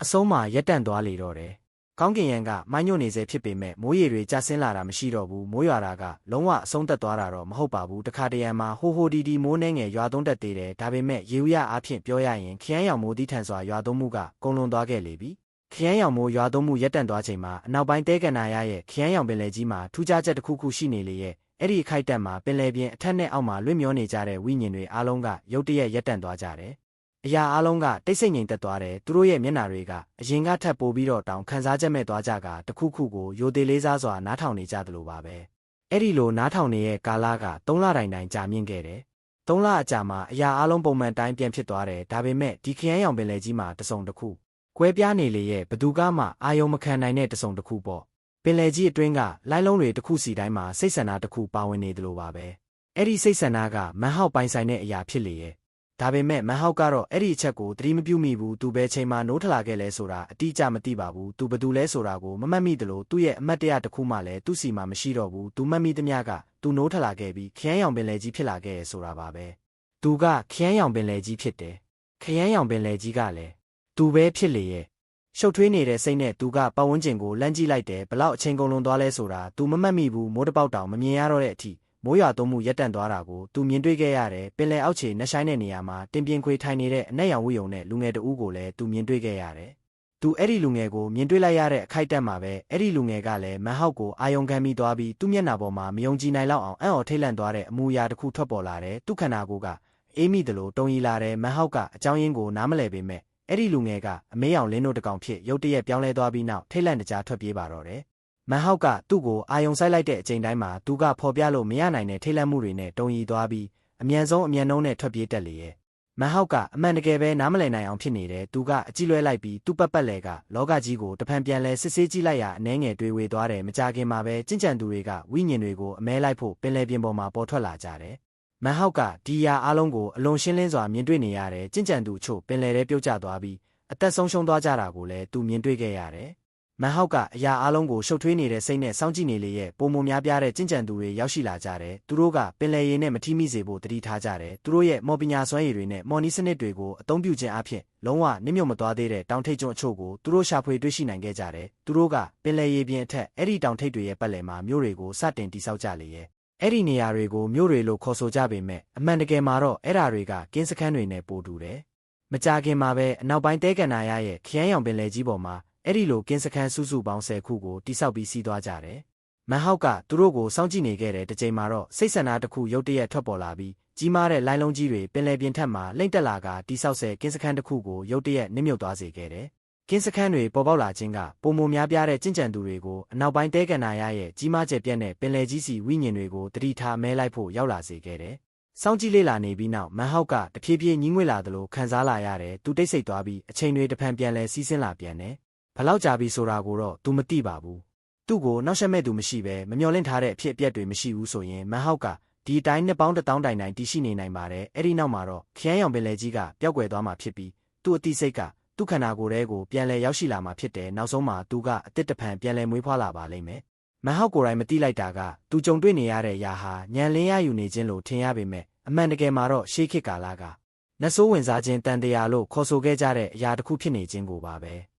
A: အဆုံးမှာရက်တန့်သွားလေတော့တယ်ကောင်းကင်ယံကမိုင်းညွတ်နေစေဖြစ်ပေမဲ့မိုးရေတွေကျဆင်းလာတာမရှိတော့ဘူးမိုးရွာတာကလုံးဝအဆုံးသက်သွားတာတော့မဟုတ်ပါဘူးတခါတရံမှာဟိုဟိုဒီဒီမိုးနှဲငယ်ရွာသွန်းတတ်သေးတယ်ဒါပေမဲ့ရေဦးရအားဖြင့်ပြောရရင်ခရမ်းရောင်မိုးသီးထန်စွာရွာသွန်းမှုကကုန်လွန်သွားခဲ့လေပြီခရမ်းရောင်မိုးရွာသွန်းမှုရပ်တန့်သွားချိန်မှာအနောက်ပိုင်းတဲကန်နာရရဲ့ခရမ်းရောင်ပင်လယ်ကြီးမှာထူးခြားချက်တစ်ခုခုရှိနေလေရဲ့ အဲ့ဒီအခိုက်အတန့်မှာပင်လယ်ပြင်အထက်နဲ့အောက်မှာလွင့်မျောနေကြတဲ့ဝိညာဉ်တွေအားလုံးကရုတ်တရက်ရပ်တန့်သွားကြတယ်။အရာအားလုံးကတိတ်ဆိတ်ငြိမ်သက်သွားတယ်။သူတို့ရဲ့မျက်နှာတွေကအရင်ကထပ်ပိုပြီးတော့တောင်ခံစားချက်မဲ့သွားကြကတခုခုကိုယိုသေးလေးစားစွာနားထောင်နေကြသလိုပါပဲ။အဲ့ဒီလိုနားထောင်နေတဲ့ကာလက3လတိုင်ကြာမြင့်ခဲ့တယ်။3လအကြာမှာအရာအားလုံးပုံမှန်တိုင်းပြန်ဖြစ်သွားတယ်။ဒါပေမဲ့ဒီခရမ်းရောင်ပင်လယ်ကြီးမှာတစုံတစ်ခုကွဲပြားနေလေရဲ့ဘသူကမှအာယုံမခံနိုင်တဲ့တစုံတစ်ခုပေါ့။ပင်လယ်ကြီးအတွင်းကလိုင်းလုံးတွေတစ်ခုစီတိုင်းမှာစိတ်ဆန္ဒတစ်ခုပါဝင်နေသလိုပါပဲ။အဲ့ဒီစိတ်ဆန္ဒကမန်ဟောက်ပိုင်ဆိုင်တဲ့အရာဖြစ်လေရဲ့။ဒါပေမဲ့မန်ဟောက်ကတော့အဲ့ဒီအချက်ကိုသတိမပြုမိဘူး။သူဘယ်ချိန်မှနိုးထလာခဲ့လဲဆိုတာအတိအကျမသိပါဘူး။သူဘသူလဲဆိုတာကိုမမှတ်မိသလိုသူ့ရဲ့အမတ်တရတစ်ခုမှလည်းသူ့စီမှာမရှိတော့ဘူး။သူမှတ်မိသမျှကသူနိုးထလာခဲ့ပြီးခရမ်းရောင်ပင်လယ်ကြီးဖြစ်လာခဲ့ရဆိုတာပါပဲ။သူကခရမ်းရောင်ပင်လယ်ကြီးဖြစ်တယ်။ခရမ်းရောင်ပင်လယ်ကြီးကလည်းသူပဲဖြစ်လေရဲ့။ရှုပ်ထွေးနေတဲ့စိတ်နဲ့သူကပတ်ဝန်းကျင်ကိုလှမ်းကြည့်လိုက်တယ်ဘလောက်အချိန်ကုန်လွန်သွားလဲဆိုတာသူမမှတ်မိဘူးမိုးတပေါက်တောင်မမြင်ရတော့တဲ့အထိမိုးရွာသွန်းမှုရပ်တန့်သွားတာကိုသူမြင်တွေ့ခဲ့ရတယ်ပင်လယ်အောက်ခြေနှဆိုင်တဲ့နေရာမှာတင်ပြင်းခွေထိုင်နေတဲ့အနက်ရောင်ဝိယုံနဲ့လူငယ်တဦးကိုလည်းသူမြင်တွေ့ခဲ့ရတယ်သူအဲ့ဒီလူငယ်ကိုမြင်တွေ့လိုက်ရတဲ့အခိုက်အတန့်မှာပဲအဲ့ဒီလူငယ်ကလည်းမန်ဟောက်ကိုအာယုံခံမိသွားပြီးသူ့မျက်နှာပေါ်မှာမယုံကြည်နိုင်လောက်အောင်အံ့ဩထိတ်လန့်သွားတဲ့အမူအရာတစ်ခုထွက်ပေါ်လာတယ်သူ့ခန္ဓာကိုယ်ကအေးမိသလိုတုံရီလာတယ်မန်ဟောက်ကအကြောင်းရင်းကိုနားမလည်ပေမဲ့အဲ့ဒီလူငယ်ကအမေးအောင်လင်းတို့တကောင်ဖြစ်ရုတ်တရက်ပြောင်းလဲသွားပြီးနောက်ထိတ်လန့်တကြားထွက်ပြေးပါတော့တယ်။မန်ဟောက်ကသူ့ကိုအာယုံဆိုင်လိုက်တဲ့အချိန်တိုင်းမှာသူကဖော်ပြလို့မရနိုင်တဲ့ထိတ်လန့်မှုတွေနဲ့တုံရီသွားပြီးအမြန်ဆုံးအမြန်နှုံးနဲ့ထွက်ပြေးတက်လေရဲ့။မန်ဟောက်ကအမှန်တကယ်ပဲနားမလည်နိုင်အောင်ဖြစ်နေတယ်။သူကအကြည့်လွဲလိုက်ပြီးသူ့ပတ်လည်ကလောကကြီးကိုတဖန်ပြန်လဲစစ်ဆေးကြည့်လိုက်ရအနှဲငယ်တွေးဝေသွားတယ်။မကြခင်မှာပဲကြင်ကြံသူတွေကဝိညာဉ်တွေကိုအမဲလိုက်ဖို့ပင်လယ်ပြင်ပေါ်မှာပေါ်ထွက်လာကြတယ်။မန်ဟောက်ကဒီယာအားလုံးကိုအလွန်ရှင်းလင်းစွာမြင်တွေ့နေရတယ်။ကြင်ကြံသူချို့ပင်လယ်ထဲပြုတ်ကျသွားပြီးအသက်ဆုံးရှုံးသွားကြတာကိုလည်းသူမြင်တွေ့ခဲ့ရတယ်။မန်ဟောက်ကအရာအားလုံးကိုရှုပ်ထွေးနေတဲ့စိတ်နဲ့စောင့်ကြည့်နေလေရဲ့ပုံမများပြားတဲ့ကြင်ကြံသူတွေရောက်ရှိလာကြတယ်။သူတို့ကပင်လယ်ရေနဲ့မထိမိစေဖို့တတိထားကြတယ်။သူတို့ရဲ့မော်ပညာစွမ်းရည်တွေနဲ့မော်နီးစနစ်တွေကိုအသုံးပြုခြင်းအပြင်လုံးဝနစ်မြုပ်မသွားသေးတဲ့တောင်ထိပ်ကျွန်းအချို့ကိုသူတို့ရှာဖွေတွေ့ရှိနိုင်ခဲ့ကြတယ်။သူတို့ကပင်လယ်ရေပြင်အထက်အဲ့ဒီတောင်ထိပ်တွေရဲ့ပတ်လည်မှာမြို့တွေကိုစတင်တည်ဆောက်ကြလေရဲ့။အဲ့ဒီနေရာတွေကိုမြို့တွေလို့ခေါ်ဆိုကြပေမဲ့အမှန်တကယ်မှာတော့အဲ့ဓာတွေကကင်းစခန်းတွေနဲ့ပိုတူတယ်။မကြာခင်မှာပဲအနောက်ပိုင်းတဲကန်နာရရဲ့ခရမ်းရောင်ပင်လယ်ကြီးပေါ်မှာအဲ့ဒီလိုကင်းစခန်းစုစုပေါင်း10ခုကိုတိစောက်ပြီးစီးသွားကြတယ်။မန်ဟောက်ကသူတို့ကိုစောင့်ကြည့်နေခဲ့တဲ့တစ်ချိန်မှာတော့စိတ်ဆန္ဒတစ်ခုရုတ်တရက်ထွက်ပေါ်လာပြီးကြီးမားတဲ့လိုင်းလုံးကြီးတွေပင်လယ်ပြင်ထက်မှာလိမ့်တက်လာကတိစောက်ဆဲကင်းစခန်းတစ်ခုကိုရုတ်တရက်နစ်မြုပ်သွားစေခဲ့တယ်။ကင်းစခန်းတွေပေါ်ပေါက်လာခြင်းကပုံမများပြားတဲ့ကြင်ကြံသူတွေကိုအနောက်ပိုင်းတဲကန်နာရရဲ့ကြီးမားကျယ်ပြန့်တဲ့ပင်လယ်ကြီးစီဝိညာဉ်တွေကိုတတိထားမဲလိုက်ဖို့ရောက်လာစေခဲ့တယ်။စောင့်ကြည့်လေ့လာနေပြီးနောက်မန်ဟောက်ကတဖြည်းဖြည်းညှင်းငွေ့လာသလိုခံစားလာရတယ်သူတိတ်ဆိတ်သွားပြီးအချိန်တွေတဖန်ပြန်လဲစီးဆင်းလာပြန်တယ်ဘလောက်ကြာပြီဆိုတာကိုတော့သူမသိပါဘူးသူ့ကိုနောက်ဆက်မဲ့သူမရှိပဲမမျှော်လင့်ထားတဲ့အဖြစ်အပျက်တွေမရှိဘူးဆိုရင်မန်ဟောက်ကဒီအတိုင်းနှစ်ပေါင်း1000တိုင်တည်ရှိနေနိုင်ပါတယ်အဲ့ဒီနောက်မှာတော့ခရမ်းရောင်ပင်လယ်ကြီးကပျောက်ကွယ်သွားမှာဖြစ်ပြီးသူ့အတိစိတ်ကသူ့ခန္ဓာကိုယ်ထဲကိုပြန်လဲရောက်ရှိလာမှာဖြစ်တယ်နောက်ဆုံးမှာသူကအတစ်တဖန်ပြန်လဲမွေးဖွားလာပါလိမ့်မယ်မန်ဟောက်ကိုယ်တိုင်မသိလိုက်တာကသူကြုံတွေ့နေရတဲ့ຢာဟာညံလင်းရယူနေခြင်းလို့ထင်ရပေမဲ့အမှန်တကယ်မှာတော့ရှေးခေတ်ကာလကနတ်ဆိုးဝင်စားခြင်းတန်တရားလို့ခေါ်ဆိုခဲ့ကြတဲ့အရာတစ်ခုဖြစ်နေခြင်းကိုပါပဲ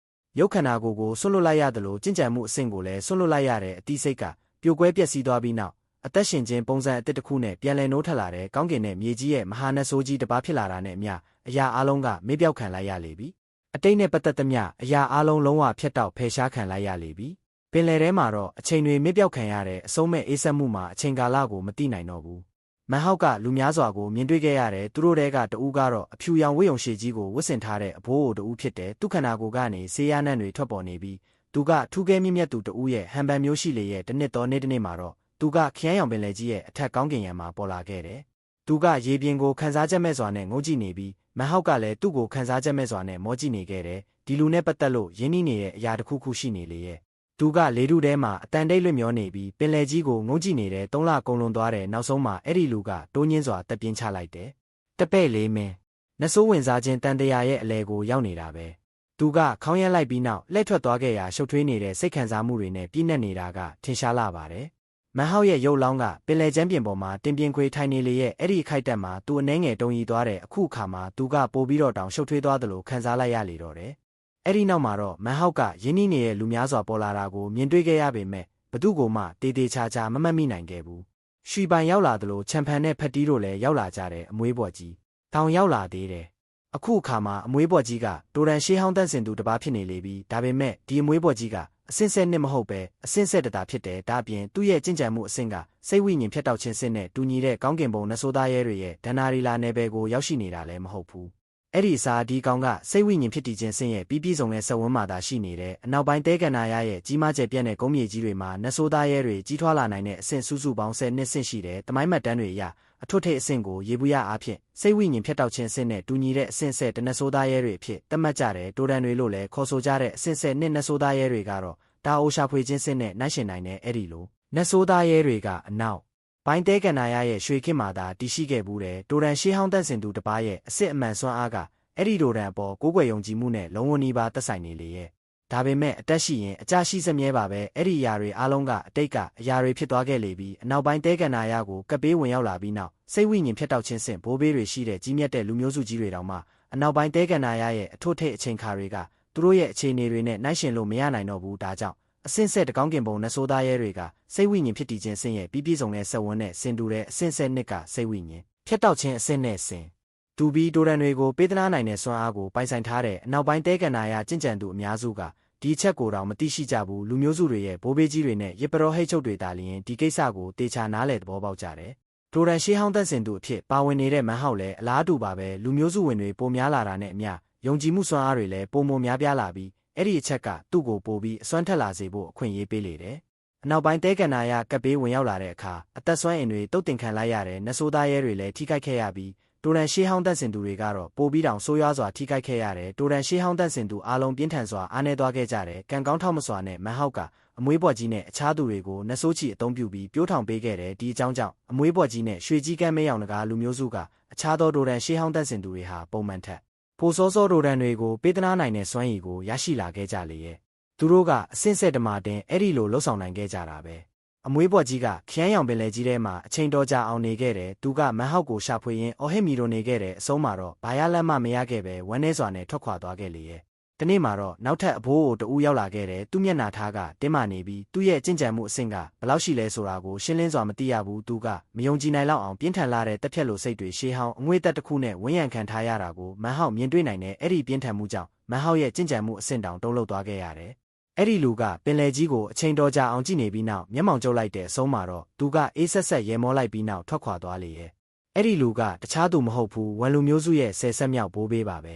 A: ရုပ်ခန္ဓာကိုယ်ကိုဆွတ်လွတ်လိုက်ရတယ်လို့ကြင်ကြံမှုအဆင့်ကိုလည်းဆွတ်လွတ်လိုက်ရတဲ့အတိစိတ်ကပြိုကွဲပျက်စီးသွားပြီးနောက်အသက်ရှင်ခြင်းပုံစံအသစ်တစ်ခုနဲ့ပြန်လည်နိုးထလာတဲ့ကောင်းကင်နဲ့မြေကြီးရဲ့မဟာနတ်ဆိုးကြီးတစ်ပါးဖြစ်လာတာနဲ့အမျှအရာအလုံးကမေ့ပြောက်ခံလိုက်ရလေပြီအတိတ်နဲ့ပတ်သက်သမျှအရာအလုံးလုံးဝဖျက်တောက်ဖယ်ရှားခံလိုက်ရလေပြီပင်လယ်ထဲမှာတော့အချိန်တွေမေ့ပြောက်ခံရတဲ့အဆုံးမဲ့အေးဆက်မှုမှာအချိန်ကာလကိုမသိနိုင်တော့ဘူးမန်ဟောက်ကလူများစွာကိုမြင်တွေ့ခဲ့ရတယ်သူတို့တဲကတဦးကတော့အဖြူရောင်ဝိယုံရှည်ကြီးကိုဝတ်ဆင်ထားတဲ့အဘိုးအိုတဦးဖြစ်တယ်သူခန္ဓာကိုယ်ကနေဆေးရနံ့တွေထွက်ပေါ်နေပြီးသူကထူးကဲမြင့်မြတ်သူတဦးရဲ့ဟန်ပန်မျိုးရှိလေရဲ့တနစ်တော်နေ့တစ်နေ့မှာတော့သူကခရမ်းရောင်ပင်လယ်ကြီးရဲ့အထက်ကောင်းကင်ယံမှာပေါ်လာခဲ့တယ်သူကရေပြင်ကိုခန်းစားချက်မဲ့စွာနဲ့ငုံကြည့်နေပြီးမန်ဟောက်ကလည်းသူ့ကိုခန်းစားချက်မဲ့စွာနဲ့မောကြည့်နေခဲ့တယ်ဒီလူနဲ့ပတ်သက်လို့ရင်းနှီးနေတဲ့အရာတစ်ခုခုရှိနေလေရဲ့သူကလေထုထဲမှာအတန်တိတ်လွတ်မျောနေပြီးပင်လယ်ကြီးကိုငုံကြည့်နေတဲ့3လကုန်လွန်သွားတဲ့နောက်ဆုံးမှာအဲ့ဒီလူကတိုးညင်းစွာတက်ပြင်းချလိုက်တယ်တပဲ့လေးမင်းနတ်ဆိုးဝင်စားခြင်းတန်တရာရဲ့အလဲကိုရောက်နေတာပဲသူကခေါင်းရက်လိုက်ပြီးနောက်လှည့်ထွက်သွားခဲ့ရာရှုပ်ထွေးနေတဲ့စိတ်ခံစားမှုတွေနဲ့ပြည့်နှက်နေတာကထင်ရှားလာပါတယ်မန်ဟောက်ရဲ့ရုပ်လောင်းကပင်လယ်ကျမ်းပြင်ပေါ်မှာတင်ပြင်းခွေထိုင်နေလေရဲ့အဲ့ဒီခိုက်တက်မှာသူအနှဲငယ်တုံရီသွားတဲ့အခုအခါမှာသူကပိုပြီးတော့တောင်ရှုပ်ထွေးသွားသလိုခံစားလိုက်ရလေတော့တယ်အဲ့ဒီနောက်မှာတော့မန်ဟောက်ကရင်းနှီးနေတဲ့လူများစွာပေါ်လာတာကိုမြင်တွေ့ခဲ့ရပေမဲ့ဘသူ့ကိုမှတေးသေးချာချာမမှတ်မိနိုင်ခဲ့ဘူးရွှီပိုင်ရောက်လာသလိုချမ်ဖန်နဲ့ဖက်တီးတို့လည်းရောက်လာကြတယ်အမွေးဘော်ကြီးတောင်ရောက်လာသေးတယ်အခုအခါမှာအမွေးဘော်ကြီးကတိုရန်ရှေးဟောင်းတန့်စင်သူတစ်ပါးဖြစ်နေလေပြီဒါပေမဲ့ဒီအမွေးဘော်ကြီးက အစင်ဆက်နှစ်မဟုတ်ပဲအစင်ဆက်တာဖြစ်တယ်ဒါအပြင်သူ့ရဲ့ကြင်ကြံမှုအဆင့်ကစိတ်ဝိညာဉ်ဖြတ်တောက်ခြင်းစစ်နဲ့တူညီတဲ့ကောင်းကင်ဘုံနဆိုးသားရဲတွေရဲ့ဒဏ္ဍာရီလာနယ်ပယ်ကိုရောက်ရှိနေတာလည်းမဟုတ်ဘူးအဲ့ဒီအစားဒီကောင်ကစိတ်ဝိညာဉ်ဖြစ်တည်ခြင်းဆင်းရဲ့ပြီးပြည့်စုံတဲ့စက်ဝန်းမှာသာရှိနေတဲ့အနောက်ပိုင်းတဲကန္နာရရဲ့ကြီးမားကျယ်ပြန့်တဲ့ကုန်းမြေကြီးတွေမှာနဆိုးသားရဲတွေကြီးထွားလာနိုင်တဲ့အဆင့်စုစုပေါင်း10နှစ်ဆင့်ရှိတဲ့တမိုင်းမှတ်တမ်းတွေအရအထွတ်ထိပ်အဆင့်ကိုရေဘူးရအားဖြင့်စိတ်ဝိညာဉ်ဖြတ်တောက်ခြင်းဆင့်နဲ့တူညီတဲ့အဆင့်ဆက်တနဆိုးသားရဲတွေအဖြစ်သတ်မှတ်ကြတဲ့တိုဒန်တွေလို့လည်းခေါ်ဆိုကြတဲ့အဆင့်ဆက်နှစ်နဆိုးသားရဲတွေကတော့တာအိုရှာဖွေခြင်းဆင့်နဲ့နှိုင်းယှဉ်နိုင်တဲ့အဲ့ဒီလိုနဆိုးသားရဲတွေကအနောက်ပိုင်းတဲကန္နာရရဲ့ရွှေခင်မာသာတည်ရှိခဲ့ဘူးတဲ့တိုဒန်ရှေးဟောင်းတန့်စင်သူတစ်ပါးရဲ့အစစ်အမှန်စွမ်းအားကအဲ့ဒီတိုဒန်အပေါ်ကိုးကွယ်ယုံကြည်မှုနဲ့လုံးဝနီးပါးသက်ဆိုင်နေလေရဲ့ဒါပေမဲ့အတက်ရှိရင်အကြရှိစမြဲပါပဲအဲ့ဒီအရာတွေအားလုံးကအတိတ်ကအရာတွေဖြစ်သွားခဲ့လေပြီးအနောက်ပိုင်းတဲကန္နာရကိုကပ်ပေးဝင်ရောက်လာပြီးနောက်စိတ်ဝိညာဉ်ဖြတ်တောက်ခြင်းဆင့်ဘိုးဘေးတွေရှိတဲ့ကြီးမြတ်တဲ့လူမျိုးစုကြီးတွေတောင်မှအနောက်ပိုင်းတဲကန္နာရရဲ့အထွတ်ထိပ်အချိန်ခါတွေကသူတို့ရဲ့အခြေအနေတွေနဲ့နှိုင်းယှဉ်လို့မရနိုင်တော့ဘူးဒါကြောင့်အဆင့်ဆက်တကောင်းကင်ဘုံနဆိုးသားရဲတွေကစိတ်ဝိညာဉ်ဖြစ်တည်ခြင်းဆင့်ရဲ့ပြီးပြည့်စုံတဲ့စက်ဝန်းနဲ့ဆင်တူတဲ့အဆင့်ဆက်နှစ်ကစိတ်ဝိညာဉ်ဖြတ်တောက်ခြင်းအဆင့်နဲ့ဆင်တူပြီးတိုဒန်တွေကိုပေးသနာနိုင်တဲ့စွမ်းအားကိုပိုင်ဆိုင်ထားတဲ့အနောက်ပိုင်းတဲကန္နာရကျင့်ကြံသူအများစုကဒီချက်ကိုတောင်မသိရှိကြဘူးလူမျိုးစုတွေရဲ့ဘိုးဘေးကြီးတွေနဲ့ရစ်ပရောဟိတ်ချုပ်တွေတာလျင်ဒီကိစ္စကိုတေချာနားလည်သဘောပေါက်ကြတယ်တိုဒန်ရှေးဟောင်းတန့်စင်သူအဖြစ်ပါဝင်နေတဲ့မန်ဟောက်လည်းအလားတူပါပဲလူမျိုးစုဝင်တွေပိုများလာတာနဲ့အမျှယုံကြည်မှုစွမ်းအားတွေလည်းပိုမိုများပြားလာပြီးအဲ့ဒီအချက်ကသူ့ကိုပိုပြီးအစွမ်းထက်လာစေဖို့အခွင့်အရေးပေးလေတယ်အနောက်ပိုင်းတဲကန္နာရကပ်ပေးဝင်ရောက်လာတဲ့အခါအသက်ဆွမ်းအင်တွေတုတ်တင်ခံလိုက်ရတဲ့နဆိုးသားရဲတွေလည်းထိခိုက်ခဲ့ရပြီးတိုဒန်ရှေးဟောင်းတန့်စင်သူတွေကတော့ပိုပြီးတောင်ဆိုးရွားစွာထိခိုက်ခဲ့ရတယ်တိုဒန်ရှေးဟောင်းတန့်စင်သူအားလုံးပြင်းထန်စွာအားနည်းသွားခဲ့ကြတယ်ကံကောင်းထောက်မစွာနဲ့မန်ဟောက်ကအမွေးပွက်ကြီးနဲ့အခြားသူတွေကိုနဆိုးချီအသုံးပြုပြီးပြိုးထောင်ပေးခဲ့တယ်ဒီအကြောင်းကြောင့်အမွေးပွက်ကြီးနဲ့ရွှေကြီးကမ်းမဲရောင်တကားလူမျိုးစုကအခြားသောတိုဒန်ရှေးဟောင်းတန့်စင်သူတွေဟာပုံမှန်ထက်ပိုစောစောတိုဒန်တွေကိုပေးသနာနိုင်တဲ့စွမ်းရည်ကိုရရှိလာခဲ့ကြလေရဲ့သူတို့ကအဆင့်ဆက်တမာတင်အဲ့ဒီလိုလှုပ်ဆောင်နိုင်ခဲ့ကြတာပဲအမွေးပွက်ကြီးကခရမ်းရောင်ပင်လယ်ကြီးထဲမှာအချိန်တော်ကြာအောင်နေခဲ့တယ်သူကမန်ဟောက်ကိုရှာဖွေရင်းအော်ဟစ်မီလိုနေခဲ့တယ်အဆုံးမှာတော့ဘာရလက်မှမရခဲ့ပဲဝမ်းနည်းစွာနဲ့ထွက်ခွာသွားခဲ့လေရဲ့ဒီနေ့မှာတော့နောက်ထပ်အဘိုးကိုတူရောက်လာခဲ့တယ်သူ့မျက်နှာထားကတင်းမာနေပြီးသူ့ရဲ့ကြင်ကြံမှုအဆင့်ကဘယ်လောက်ရှိလဲဆိုတာကိုရှင်းလင်းစွာမသိရဘူးသူကမယုံကြည်နိုင်လောက်အောင်ပြင်းထန်လာတဲ့တက်ဖြတ်လိုစိတ်တွေရှေးဟောင်းအငွေ့တက်တစ်ခုနဲ့ဝန်းရံခံထားရတာကိုမန်ဟောက်မြင်တွေ့နိုင်တဲ့အဲ့ဒီပြင်းထန်မှုကြောင့်မန်ဟောက်ရဲ့ကြင်ကြံမှုအဆင့်တောင်တုံ့လောက်သွားခဲ့ရတယ်အဲ့ဒီလူကပင်လယ်ကြီးကိုအချိန်တော်ကြာအောင်ကြည့်နေပြီးနောက်မျက်မှောင်ကျုပ်လိုက်တဲ့အဆုံးမှာတော့သူကအေးဆက်ဆက်ရဲမောလိုက်ပြီးနောက်ထွက်ခွာသွားလေရဲ့အဲ့ဒီလူကတခြားသူမဟုတ်ဘူးဝန်လူမျိုးစုရဲ့ဆယ်ဆက်မြောက်ဘိုးဘေးပါပဲ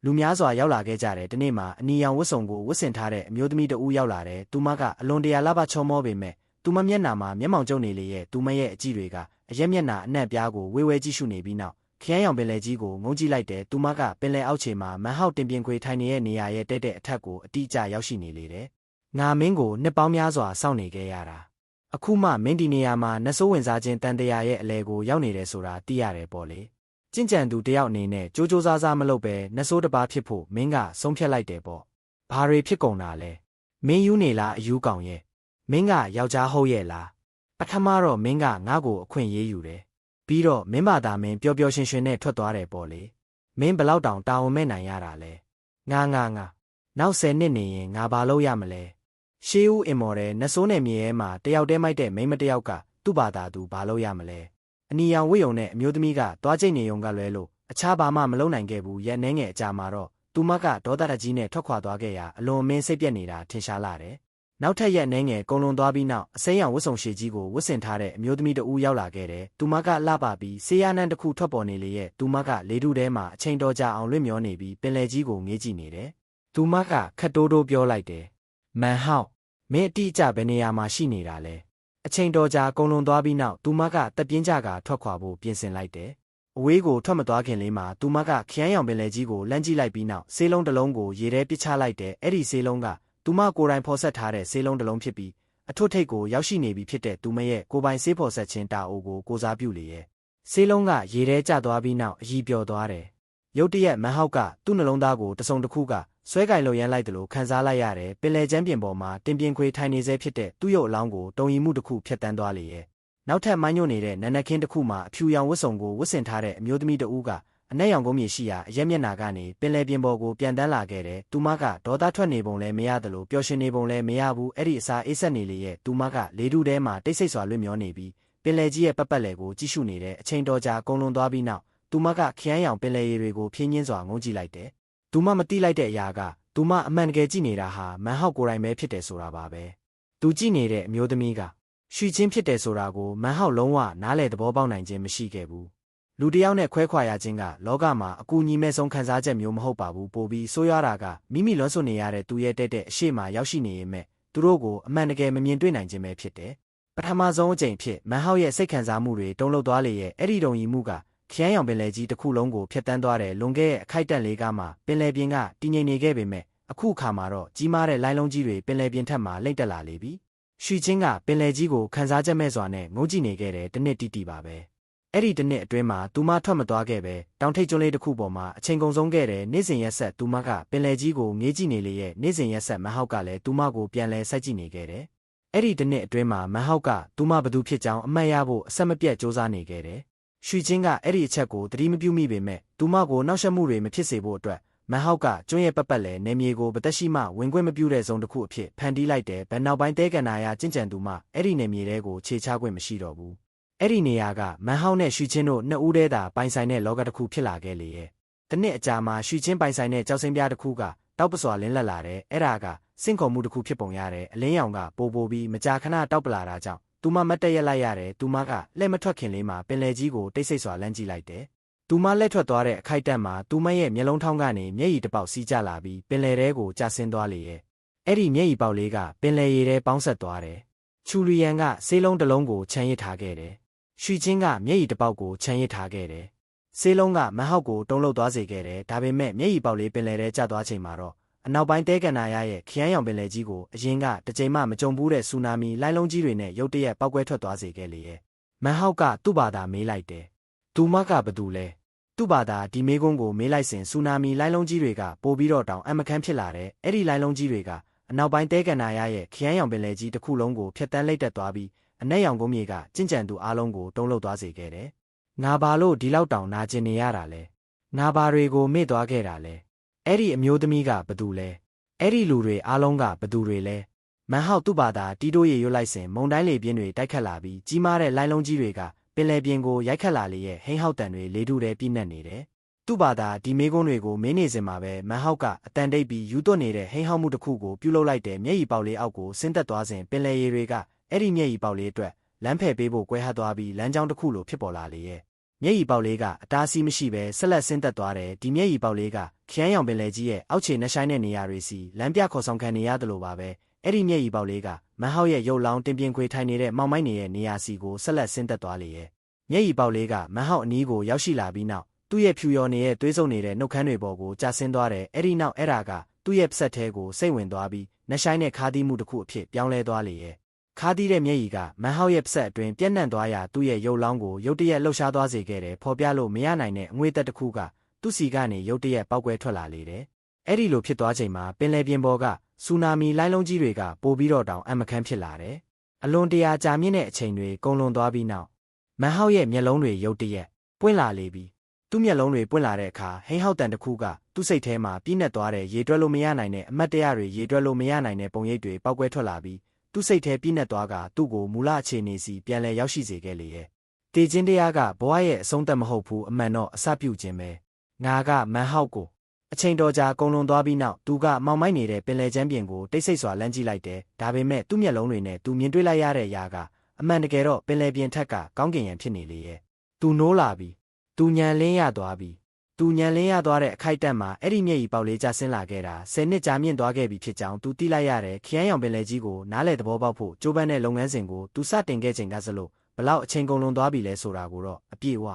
A: လူများစွာရောက်လာခဲ့ကြတယ်ဒီနေ့မှာအနီရောင်ဝတ်စုံကိုဝတ်ဆင်ထားတဲ့အမျိုးသမီးတဦးရောက်လာတယ်သူမကအလွန်တရာလှပချောမောပေမဲ့သူမမျက်နှာမှာမျက်မှောင်ကျုပ်နေလေရဲ့သူမရဲ့အကြည့်တွေကအရက်မျက်နှာအနှံ့ပြားကိုဝေဝဲကြည့်ရှုနေပြီးနောက်ခရမ်းရောင်ပင်လယ်ကြီးကိုငုံကြည့်လိုက်တယ်သူမကပင်လယ်အောက်ခြေမှာမန်ဟောက်တင်ပြင်ခွေထိုင်နေတဲ့နေရာရဲ့တဲ့တဲ့အထက်ကိုအတိအကျရောက်ရှိနေလေတယ်ငါမင်းကိုနှစ်ပေါင်းများစွာစောင့်နေခဲ့ရတာအခုမှမင်းဒီနေရာမှာနဆိုးဝင်စားခြင်းတန်တရာရဲ့အလဲကိုရောက်နေတယ်ဆိုတာသိရတယ်ပေါ့လေကျင့်ကြံသူတယောက်အနေနဲ့ကြိုးကြိုးစားစားမလုပ်ပဲနဆိုးတစ်ပါးဖြစ်ဖို့မင်းကဆုံးဖြတ်လိုက်တယ်ပေါ့ဘာတွေဖြစ်ကုန်တာလဲမင်းယူနေလားအယူကောင်ရဲ့မင်းကယောက်ျားဟုတ်ရဲ့လားပထမတော့မင်းကငါ့ကိုအခွင့်ရေးယူတယ်ပြီးတော့မင်းဘာသာမင်းပျော်ပျော်ရွှင်ရွှင်နဲ့ထွက်သွားတယ်ပေါ့လေမင်းဘလောက်တောင်တာဝန်မဲ့နိုင်ရတာလဲငါနောက်10နှစ်နေရင်ငါဘာလုပ်ရမလဲရှေးဦးအင်မော်တဲ့နဆိုးနယ်မြေထဲမှာတယောက်တည်းမိုက်တဲ့မိန်းမတယောက်ကသူ့ဘာသာသူဘာလုပ်ရမလဲအနီရောင်ဝိယုံနဲ့အမျိုးသမီးကသွားကျိတ်နေုံကလွဲလို့အခြားဘာမှမလုပ်နိုင်ခဲ့ဘူးရက်နှဲငယ်အကြာမှာတော့သူမကဒေါသတကြီးနဲ့ထွက်ခွာသွားခဲ့ရာအလွန်အမင်းစိတ်ပြက်နေတာထင်ရှားလာတယ်နောက်ထပ်ရက်နှဲငယ်ကုံလွန်သွားပြီးနောက်အစိမ်းရောင်ဝတ်စုံရှည်ကြီးကိုဝတ်ဆင်ထားတဲ့အမျိုးသမီးတဦးရောက်လာခဲ့တယ်သူမကလှပပြီးဆေးရနန်းတစ်ခုထွက်ပေါ်နေလေရဲ့သူမကလေထုထဲမှာအချိန်တော်ကြာအောင်လွင့်မျောနေပြီးပင်လယ်ကြီးကိုငေးကြည့်နေတယ်သူမကခတ်တိုးတိုးပြောလိုက်တယ်မန်ဟောက်မင်းအတိအကျဘယ်နေရာမှာရှိနေတာလဲအချိန်တော်ကြာကုံလွန်သွားပြီးနောက်သူမကတက်ပြင်းကြကထွက်ခွာဖို့ပြင်ဆင်လိုက်တယ်အဝေးကိုထွက်မသွားခင်လေးမှာသူမကခရမ်းရောင်ပင်လယ်ကြီးကိုလှမ်းကြည့်လိုက်ပြီးနောက်ဆေးလုံးတစ်လုံးကိုရေထဲပစ်ချလိုက်တယ်အဲ့ဒီဆေးလုံးကသူမကိုယ်တိုင်ဖော်ဆက်ထားတဲ့ဆေးလုံးတစ်လုံးဖြစ်ပြီးအထွတ်ထိပ်ကိုရောက်ရှိနေပြီဖြစ်တဲ့သူမရဲ့ကိုယ်ပိုင်ဆေးဖော်ဆက်ခြင်းတာအိုကိုကိုစားပြုလေရဲ့ဆေးလုံးကရေထဲကျသွားပြီးနောက်အရီပျော်သွားတယ်ရုတ်တရက်မန်ဟောက်ကသူ့နှလုံးသားကိုတစုံတစ်ခုကဆွဲကင်လိုရမ်းလိုက်တယ်လို့ခံစားလိုက်ရတယ်ပင်လယ်ကျမ်းပြင်ပေါ်မှာတင်ပြင်ခွေထိုင်နေစေဖြစ်တဲ့သူ့ရုပ်အလောင်းကိုတုံရီမှုတစ်ခုဖျက်ဆီးသွားလေရဲ့နောက်ထပ်မိုင်းညွတ်နေတဲ့နန်းနခင်းတစ်ခုမှာအဖြူရောင်ဝတ်စုံကိုဝတ်ဆင်ထားတဲ့အမျိုးသမီးတဦးကအနက်ရောင်ကုန်းမြေရှိရာအရက်မျက်နှာကနေပင်လယ်ပြင်ပေါ်ကိုပြန်တန်းလာခဲ့တယ်သူမကဒေါသထွက်နေပုံလည်းမရတယ်လို့ပျော်ရွှင်နေပုံလည်းမရဘူးအဲ့ဒီအစားအေးဆက်နေလေရဲ့သူမကလေထုထဲမှာတိတ်ဆိတ်စွာလွင့်မျောနေပြီးပင်လယ်ကြီးရဲ့ပတ်ပတ်လည်ကိုကြည့်ရှုနေတဲ့အချိန်တော်ကြာကုန်းလွန်သွားပြီးနောက်သူမကခရမ်းရောင်ပင်လယ်ရေတွေကိုဖြင်းညင်းစွာငုံကြည့်လိုက်တယ်သူမမတိလိုက်တဲ့အရာက သူမအမှန်တကယ်ကြည့်နေတာဟာမန်ဟောက်ကိုယ်တိုင်ပဲဖြစ်တယ်ဆိုတာပါပဲသူကြည့်နေတဲ့အမျိုးသမီးကရွှီချင်းဖြစ်တယ်ဆိုတာကိုမန်ဟောက်လုံးဝနားလည်သဘောပေါက်နိုင်ခြင်းမရှိခဲ့ဘူးလူတစ်ယောက်နဲ့ခွဲခွာရခြင်းကလောကမှာအကူအညီမဲ့ဆုံးခံစားချက်မျိုးမဟုတ်ပါဘူးပိုပြီးဆိုးရွားတာကမိမိလွန်ဆွနေရတဲ့သူရဲ့တဲ့အရှိမရောက်ရှိနေရင်မဲ့သူတို့ကိုအမှန်တကယ်မမြင်တွေ့နိုင်ခြင်းပဲဖြစ်တယ်ပထမဆုံးအကြိမ်ဖြစ်မန်ဟောက်ရဲ့စိတ်ခံစားမှုတွေတုံ့လှုပ်သွားလေရဲ့အဲ့ဒီတုံရီမှုကခရမ်းရောင်ပင်လယ်ကြီးတစ်ခုလုံးကိုဖျက်ဆီးသွားတယ်လွန်ခဲ့တဲ့အခိုက်အတန့်လေးကမှပင်လယ်ပြင်ကတည်ငြိမ်နေခဲ့ပေမဲ့အခုအခါမှာတော့ကြီးမားတဲ့လိုင်းလုံးကြီးတွေပင်လယ်ပြင်ထက်မှလိမ့်တက်လာလေပြီရွှီချင်းကပင်လယ်ကြီးကိုခန်းစားချက်မဲ့စွာနဲ့ငိုကြည့်နေခဲ့တယ်တစ်နှစ်တိပါပဲအဲ့ဒီတစ်နှစ်အတွင်းမှာသူမထွက်မသွားခဲ့ပဲတောင်ထိပ်ကျွန်းလေးတစ်ခုပေါ်မှာအချိန်ကုန်ဆုံးခဲ့တဲ့နေ့စဉ်ရက်ဆက်သူမကပင်လယ်ကြီးကိုငေးကြည့်နေလေရဲ့နေ့စဉ်ရက်ဆက်မဟောက်ကလည်းသူမကိုပြန်လဲစိုက်ကြည့်နေခဲ့တယ်အဲ့ဒီတစ်နှစ်အတွင်းမှာမဟောက်ကသူမဘသူဖြစ်ကြောင်းအမှတ်ရဖို့အဆက်မပြတ်စူးစမ်းနေခဲ့တယ်ရွှီချင်းကအဲ့ဒီအချက်ကိုသတိမပြုမိပေမဲ့သူမကိုနှောက်ယှက်မှုတွေမဖြစ်စေဖို့အတွက်မန်ဟောက်ကကျွန်းရဲ့ပတ်ပတ်လည်နေမြေကိုပသက်ရှိမှဝင်ခွင့်မပြုတဲ့ဇုံတစ်ခုအဖြစ်ဖန်တီးလိုက်တယ်။ဘယ်နောက်ပိုင်းတဲကန်နာရကျင့်ကြံသူမှအဲ့ဒီနေမြေတွေကိုခြေချခွင့်မရှိတော့ဘူး။အဲ့ဒီနေရာကမန်ဟောက်နဲ့ရွှီချင်းတို့နှစ်ဦးတည်းသာပိုင်ဆိုင်တဲ့လောကတစ်ခုဖြစ်လာခဲ့လေရဲ့။တစ်နှစ်အကြာမှာရွှီချင်းပိုင်ဆိုင်တဲ့ကြောက်စင်းပြားတစ်ခုကတောက်ပစွာလင်းလက်လာတယ်။အဲ့ဒါကစင့်ခေါ်မှုတစ်ခုဖြစ်ပုံရတယ်။အလင်းရောင်ကပိုပြီးမကြာခဏတောက်ပလာတာကြောင့်သူမမတ်တက်ရက်လိုက်ရတယ်။သူမကလက်မထွက်ခင်လေးမှာပင်လယ်ကြီးကိုတိတ်ဆိတ်စွာလမ်းကြည့်လိုက်တယ်။သူမလက်ထွက်သွားတဲ့အခိုက်အတန့်မှာသူမရဲ့မျက်လုံးထောင်းကနေမျက်ရည်တစ်ပေါက်စီးကျလာပြီးပင်လယ်ထဲကိုကျဆင်းသွားလေရဲ့အဲ့ဒီမျက်ရည်ပေါက်လေးကပင်လယ်ရေထဲပေါင်းဆက်သွားတယ်ချူလီယန်ကဆေးလုံးတစ်လုံးကိုခြံရစ်ထားခဲ့တယ်ရွှီချင်းကမျက်ရည်တစ်ပေါက်ကိုခြံရစ်ထားခဲ့တယ်ဆေးလုံးကမဟောက်ကိုတုံးလှုပ်သွားစေခဲ့တယ်ဒါပေမဲ့မျက်ရည်ပေါက်လေးပင်လယ်ထဲကျသွားချိန်မှာတော့အနောက်ပိုင်းတဲကန်နာရရဲ့ခရမ်းရောင်ပင်လယ်ကြီးကိုအရင်ကတစ်ချိန်မှမကြုံဘူးတဲ့ဆူနာမီလိုင်းလုံးကြီးတွေနဲ့ရုတ်တရက်ပောက်ကွဲထွက်သွားစေခဲ့လေရဲ့မဟောက်ကသူ့ဘာသာမေးလိုက်တယ်သူမကဘသူလဲသူ့ဘာသာဒီမေးခွန်းကိုမေးလိုက်စဉ်ဆူနာမီလိုင်းလုံးကြီးတွေကပိုပြီးတော့တောင်အမခမ်းဖြစ်လာတယ်။အဲ့ဒီလိုင်းလုံးကြီးတွေကအနောက်ပိုင်းတဲကန်နာရရဲ့ခရမ်းရောင်ပင်လယ်ကြီးတစ်ခုလုံးကိုဖျက်ဆီးလိုက်တက်သွားပြီးအနက်ရောင်ကုန်းမြေကကျင့်ကြံသူအားလုံးကိုတုံးလှုပ်သွားစေခဲ့တယ်။ငါဘာလို့ဒီလောက်တောင်နာကျင်နေရတာလဲ။ငါဘာတွေကိုမေ့သွားခဲ့တာလဲ။အဲ့ဒီအမျိုးသမီးကဘသူလဲ။အဲ့ဒီလူတွေအားလုံးကဘသူတွေလဲ။မန်ဟောက်သူ့ဘာသာတီးတိုးရေရွတ်လိုက်စဉ်မုန်တိုင်းလေပြင်းတွေတိုက်ခတ်လာပြီးကြီးမားတဲ့လိုင်းလုံးကြီးတွေကပင်လယ်ပြင်ကိုရိုက်ခတ်လာလေရဲ့ဟိန်းဟောက်တန်တွေလေထုထဲပြည့်နှက်နေတယ်။သူ့ဘာသာဒီမေးခွန်းတွေကိုမင်းနေစင်မှာပဲမန်ဟောက်ကအတန်တိတ်ပြီးယူသွတ်နေတဲ့ဟိန်းဟောက်မှုတစ်ခုကိုပြုလုပ်လိုက်တဲ့မျက်ရည်ပေါက်လေးအောက်ကိုဆင်းသက်သွားစဉ်ပင်လယ်ရေတွေကအဲ့ဒီမျက်ရည်ပေါက်လေးအတွက်လမ်းဖယ်ပေးဖို့ကွဲဟပ်သွားပြီးလမ်းကြောင်းတစ်ခုလိုဖြစ်ပေါ်လာလေရဲ့မျက်ရည်ပေါက်လေးကအတားဆီးမရှိပဲဆက်လက်ဆင်းသက်သွားတယ်ဒီမျက်ရည်ပေါက်လေးကခရမ်းရောင်ပင်လယ်ကြီးရဲ့အောက်ခြေနှဆိုင်တဲ့နေရာတွေစီလမ်းပြခေါ်ဆောင်ခံနေရတယ်လို့ပါပဲအဲ့ဒီမျက်ရည်ပေါက်လေးကမန်ဟောက်ရဲ့ရုပ်လောင်းတင်ပြင်းခွေထိုင်နေတဲ့မောင်မိုက်နေရဲ့နေရာစီကိုဆက်လက်ဆင်းသက်သွားလေရဲ့မျက်ရည်ပေါက်လေးကမန်ဟောက်အနီးကိုရောက်ရှိလာပြီးနောက်သူ့ရဲ့ဖြူရော်နေတဲ့သွေးစုံနေတဲ့နှုတ်ခမ်းတွေပေါ်ကိုကျဆင်းသွားတယ်အဲ့ဒီနောက်အဲ့ဒါကသူ့ရဲ့ပစက်ထဲကိုစိတ်ဝင်သွားပြီးနှဆိုင်တဲ့ခါးသီးမှုတစ်ခုအဖြစ်ပြောင်းလဲသွားလေရဲ့ခါးသီးတဲ့မျက်ရည်ကမန်ဟောက်ရဲ့ပစက်အတွင်းပြန့်နှံ့သွားရာသူ့ရဲ့ရုပ်လောင်းကိုရုတ်တရက်လှုပ်ရှားသွားစေခဲ့တယ်ဖော်ပြလို့မရနိုင်တဲ့အငွေ့သက်တစ်ခုကသူ့စီကနေရုတ်တရက်ပောက်ကွဲထွက်လာလေတယ်အဲ့ဒီလိုဖြစ်သွားချိန်မှာပင်လယ်ပြင်ပေါ်ကဆူနာမီလိုင်းလုံးကြီးတွေကပိုပြီးတော့တောင်အမခမ်းဖြစ်လာတယ်အလွန်တရာကြာမြင့်တဲ့အချိန်တွေကုန်လွန်သွားပြီးနောက်မန်ဟောက်ရဲ့မျက်လုံးတွေရုတ်တရက်ပွင့်လာလေပြီသူ့မျက်လုံးတွေပွင့်လာတဲ့အခါဟိန်းဟောက်တန်တစ်ခုကသူ့စိတ်ထဲမှာပြည့်နှက်သွားတဲ့ရေတွက်လို့မရနိုင်တဲ့အမတ်တရားတွေရေတွက်လို့မရနိုင်တဲ့ပုံရိပ်တွေပောက်ကွဲထွက်လာပြီးသူ့စိတ်ထဲပြည့်နှက်သွားကသူ့ကိုမူလအခြေအနေစီပြန်လည်ရောက်ရှိစေခဲ့လေရဲ့တေခြင်းတရားကဘဝရဲ့အဆုံးသတ်မဟုတ်ဘူးအမှန်တော့အစပြုခြင်းပဲငါကမန်ဟောက်ကိုအချိန်တော်ကြာကုန်လွန်သွားပြီးနောက်သူကမောင်မိုက်နေတဲ့ပင်လယ်ချမ်းပြင်ကိုတိတ်ဆိတ်စွာလမ်းကြည့်လိုက်တယ်ဒါပေမဲ့သူ့မျက်လုံးတွေနဲ့သူမြင်တွေ့လိုက်ရတဲ့အရာကအမှန်တကယ်တော့ပင်လယ်ပြင်ထက်ကကောင်းကင်ရံဖြစ်နေလေရဲ့သူနိုးလာပြီသူညံလင်းရသွားပြီသူညံလင်းရသွားတဲ့အခိုက်အတန့်မှာအဲ့ဒီမျက်ရည်ပေါက်လေးကျဆင်းလာခဲ့တာ10နှစ်ကြာမြင့်သွားခဲ့ပြီဖြစ်ကြောင်းသူသိလိုက်ရတယ်ခရမ်းရောင်ပင်လယ်ကြီးကိုနားလေသဘောပေါက်ဖို့ကြိုးပမ်းတဲ့လုပ်ငန်းစဉ်ကိုသူစတင်ခဲ့ချိန်ကစလို့ဘလောက်အချိန်ကုန်လွန်သွားပြီလဲဆိုတာကိုတော့အပြည့်အဝ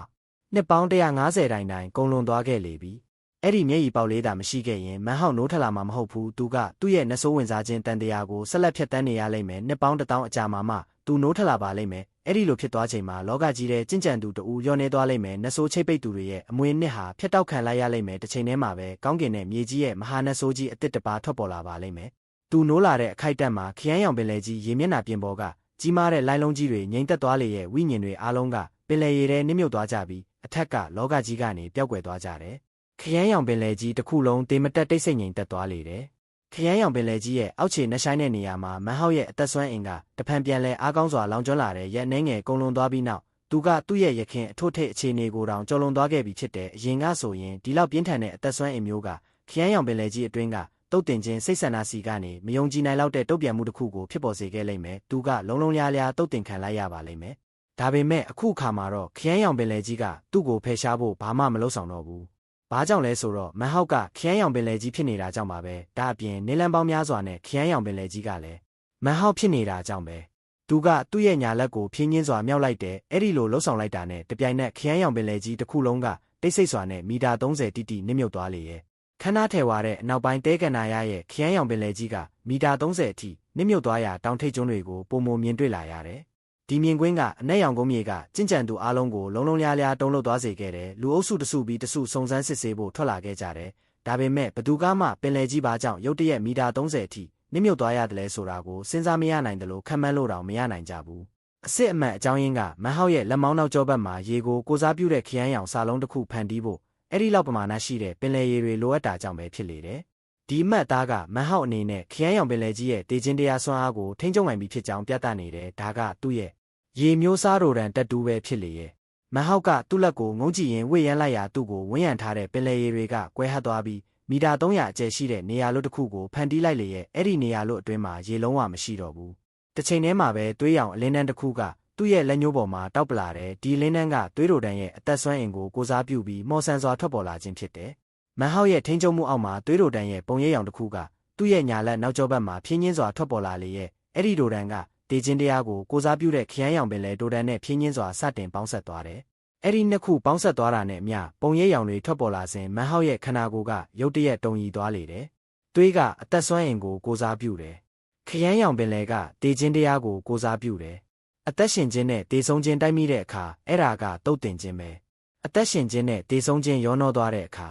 A: နှစ်ပေါင်း150တိုင်ကုန်လွန်သွားခဲ့လေပြီအဲ့ဒီမျက်ရည်ပေါက်လေးသာမရှိခဲ့ရင်မန်ဟောက်နိုးထလာမှာမဟုတ်ဘူးသူကသူ့ရဲ့နှဆိုးဝင်စားခြင်းတန်တရားကိုဆက်လက်ဖြတ်တန်းနေရလိမ့်မယ်နှစ်ပေါင်း1000အကြာမှသူနိုးထလာပါလိမ့်မယ်အဲ့ဒီလိုဖြစ်သွားချိန်မှာလောကကြီးတဲ့ကျင့်ကြံသူတူလျော့နေသွားလိမ့်မယ်နှဆိုးချိတ်ပိတ်သူတွေရဲ့အမွေနှစ်ဟာဖျက်တောက်ခံလိုက်ရလိမ့်မယ်တစ်ချိန်တည်းမှာပဲကောင်းကင်နဲ့မြေကြီးရဲ့မဟာနှဆိုးကြီးအသစ်တစ်ပါးထွက်ပေါ်လာပါလိမ့်မယ်သူနိုးလာတဲ့အခိုက်အတန့်မှာခရမ်းရောင်ပင်လယ်ကြီးရေမျက်နှာပြင်ပေါ်ကကြီးမားတဲ့လိုင်းလုံးကြီးတွေငြိမ်သက်သွားလေရဲ့ဝိညာဉ်တွေအားလုံးကပင်လယ်ရေထဲနစ်မြုပ်သွားကြပြီးအထက်ကလောကကြီးကနေပျောက်ကွယ်သွားကြတယ်ခရမ်းရောင်ပင်လယ်ကြီးတစ်ခုလုံးတေမတက်တိတ်ဆိတ်ငြိမ်သက်သွားလေတယ်ခရမ်းရောင်ပင်လယ်ကြီးရဲ့အောက်ခြေနှဆိုင်တဲ့နေရာမှာမန်ဟောက်ရဲ့အသက်ဆွမ်းအင်ကတဖန်ပြန်လဲအားကောင်းစွာလောင်ကျွမ်းလာတဲ့ရက်နှဲငယ်ကုန်လွန်သွားပြီးနောက်သူကသူ့ရဲ့ရခင်အထွတ်ထိပ်အခြေအနေကိုတောင်ကျော်လွန်သွားခဲ့ပြီဖြစ်တဲ့အရင်ကဆိုရင်ဒီလောက်ပြင်းထန်တဲ့အသက်ဆွမ်းအင်မျိုးကခရမ်းရောင်ပင်လယ်ကြီးအတွင်းက တုတ်တင်ခြင်းစိတ်ဆန္ဒစီကနေမယုံကြည်နိုင်လောက်တဲ့တုတ်ပြန်မှုတစ်ခုကိုဖြစ်ပေါ်စေခဲ့လိမ့်မယ်သူကလုံးလုံးလျားလျားတုတ်တင်ခံလိုက်ရပါလိမ့်မယ်ဒါပေမဲ့အခုအခါမှာတော့ခရမ်းရောင်ပင်လယ်ကြီးကသူ့ကိုဖယ်ရှားဖို့ဘာမှမလုပ်ဆောင်တော့ဘူးဘာကြောင့်လဲဆိုတော့မန်ဟောက်ကခရမ်းရောင်ပင်လယ်ကြီးဖြစ်နေတာကြောင့်ပါပဲဒါအပြင်နေလန်ပေါင်းများစွာနဲ့ခရမ်းရောင်ပင်လယ်ကြီးကလည်းမန်ဟောက်ဖြစ်နေတာကြောင့်ပဲသူကသူ့ရဲ့ညာလက်ကိုဖြင်းညင်းစွာမြောက်လိုက်တယ်အဲ့ဒီလိုလှုပ်ဆောင်လိုက်တာနဲ့တပြိုင်နက်ခရမ်းရောင်ပင်လယ်ကြီးတစ်ခုလုံးကတိတ်ဆိတ်စွာနဲ့မီတာ30တိတိနစ်မြုပ်သွားလေရဲ့ခန်းနာထဲဝါတဲ့အနောက်ပိုင်းတဲကန်နာရရဲ့ခရမ်းရောင်ပင်လယ်ကြီးကမီတာ30အထိနစ်မြုပ်သွားရာတောင်ထိပ်ကျွန်းတွေကိုပုံမမြင်တွေ့လာရတယ်ဒီမြင်ကွင်းကအနက်ရောင်ကုန်းမြေကကျင့်ကြံသူအားလုံးကိုလုံးလုံးလျားလျားတုံးလှုပ်သွားစေခဲ့တယ်လူအုပ်စုတစုပြီးတစုစုံစမ်းစစ်ဆေးဖို့ထွက်လာခဲ့ကြတယ်ဒါပေမဲ့ဘသူကမှပင်လယ်ကြီးပါကြောင့်ရုတ်တရက်မီတာ30အထိနစ်မြုပ်သွားရတယ်လဲဆိုတာကိုစဉ်းစားမရနိုင်တယ်လို့ခံမှန်းလို့တောင်မရနိုင်ကြဘူးအစ်စ်အမှန်အကြောင်းရင်းကမန်ဟောက်ရဲ့လက်မောင်းနောက်ကျောဘက်မှာရေကိုကိုစားပြုတဲ့ခရမ်းရောင်စာလုံးတစ်ခုဖန်တီးဖို့အဲ့ဒီလောက်ပမာဏရှိတဲ့ပင်လယ်ရေတွေလိုအပ်တာကြောင့်ပဲဖြစ်လေတယ်ဒီအမှတ်သားကမန်ဟောက်အနေနဲ့ခရမ်းရောင်ပင်လယ်ကြီးရဲ့တေခြင်းတရားစွမ်းအားကိုထိန်းချုပ်နိုင်ပြီဖြစ်ကြောင်းပြသနေတယ်ဒါကသူ့ရဲ့ရေမျိုးစားရိုဒန်တက်တူးပဲဖြစ်လေရဲ့မန်ဟောက်ကသူ့လက်ကိုငုံကြည့်ရင်ဝေ့ရမ်းလိုက်ရာသူ့ကိုဝန်းရံထားတဲ့ပင်လယ်ရေတွေကကွဲဟပ်သွားပြီးမီတာ300အကျယ်ရှိတဲ့နေရာလွတ်တစ်ခုကိုဖန်တီးလိုက်လေရဲ့အဲ့ဒီနေရာလွတ်အတွင်းမှာရေလုံးဝမရှိတော့ဘူးတစ်ချိန်တည်းမှာပဲသွေးရောင်အလင်းတန်းတစ်ခုကသူ့ရဲ့လက်ညှိုးပေါ်မှာတောက်ပလာတယ်ဒီလင်းတန်းကသွေးရိုဒန်ရဲ့အသက်ဆွမ်းအင်ကိုကိုစားပြုပြီးမော်ဆန်စွာထွက်ပေါ်လာခြင်းဖြစ်တယ်မန်ဟောက်ရဲ့ထိန်းချုပ်မှုအောက်မှာသွေးရိုဒန်ရဲ့ပုံရိပ်ရောင်တစ်ခုကသူ့ရဲ့ညာလက်နောက်ကျောဘက်မှာဖြင်းညင်းစွာထွက်ပေါ်လာလေရဲ့အဲ့ဒီရိုဒန်ကတေခြင်းတရားကိုကိုစားပြုတဲ့ခရမ်းရောင်ပင်လယ်ရိုဒန်နဲ့ဖြင်းညင်းစွာစတင်ပေါင်းဆက်သွားတယ်အဲ့ဒီနှစ်ခုပေါင်းဆက်သွားတာနဲ့အမျှပုံရိပ်ရောင်တွေထွက်ပေါ်လာစဉ်မန်ဟောက်ရဲ့ခန္ဓာကိုယ်ကရုတ်တရက်တုံရီသွားလေတယ်။သွေးကအသက်ဆွမ်းအင်ကိုကိုစားပြုတယ်။ခရမ်းရောင်ပင်လယ်ကတေခြင်းတရားကိုကိုစားပြုတယ်။အသက်ရှင်ခြင်းနဲ့တေဆုံးခြင်းတိုက်မိတဲ့အခါအဲ့ဒါကတုတ်တင်ခြင်းပဲ။အသက်ရှင်ခြင်းနဲ့တေဆုံးခြင်းရောနှောသွားတဲ့အခါ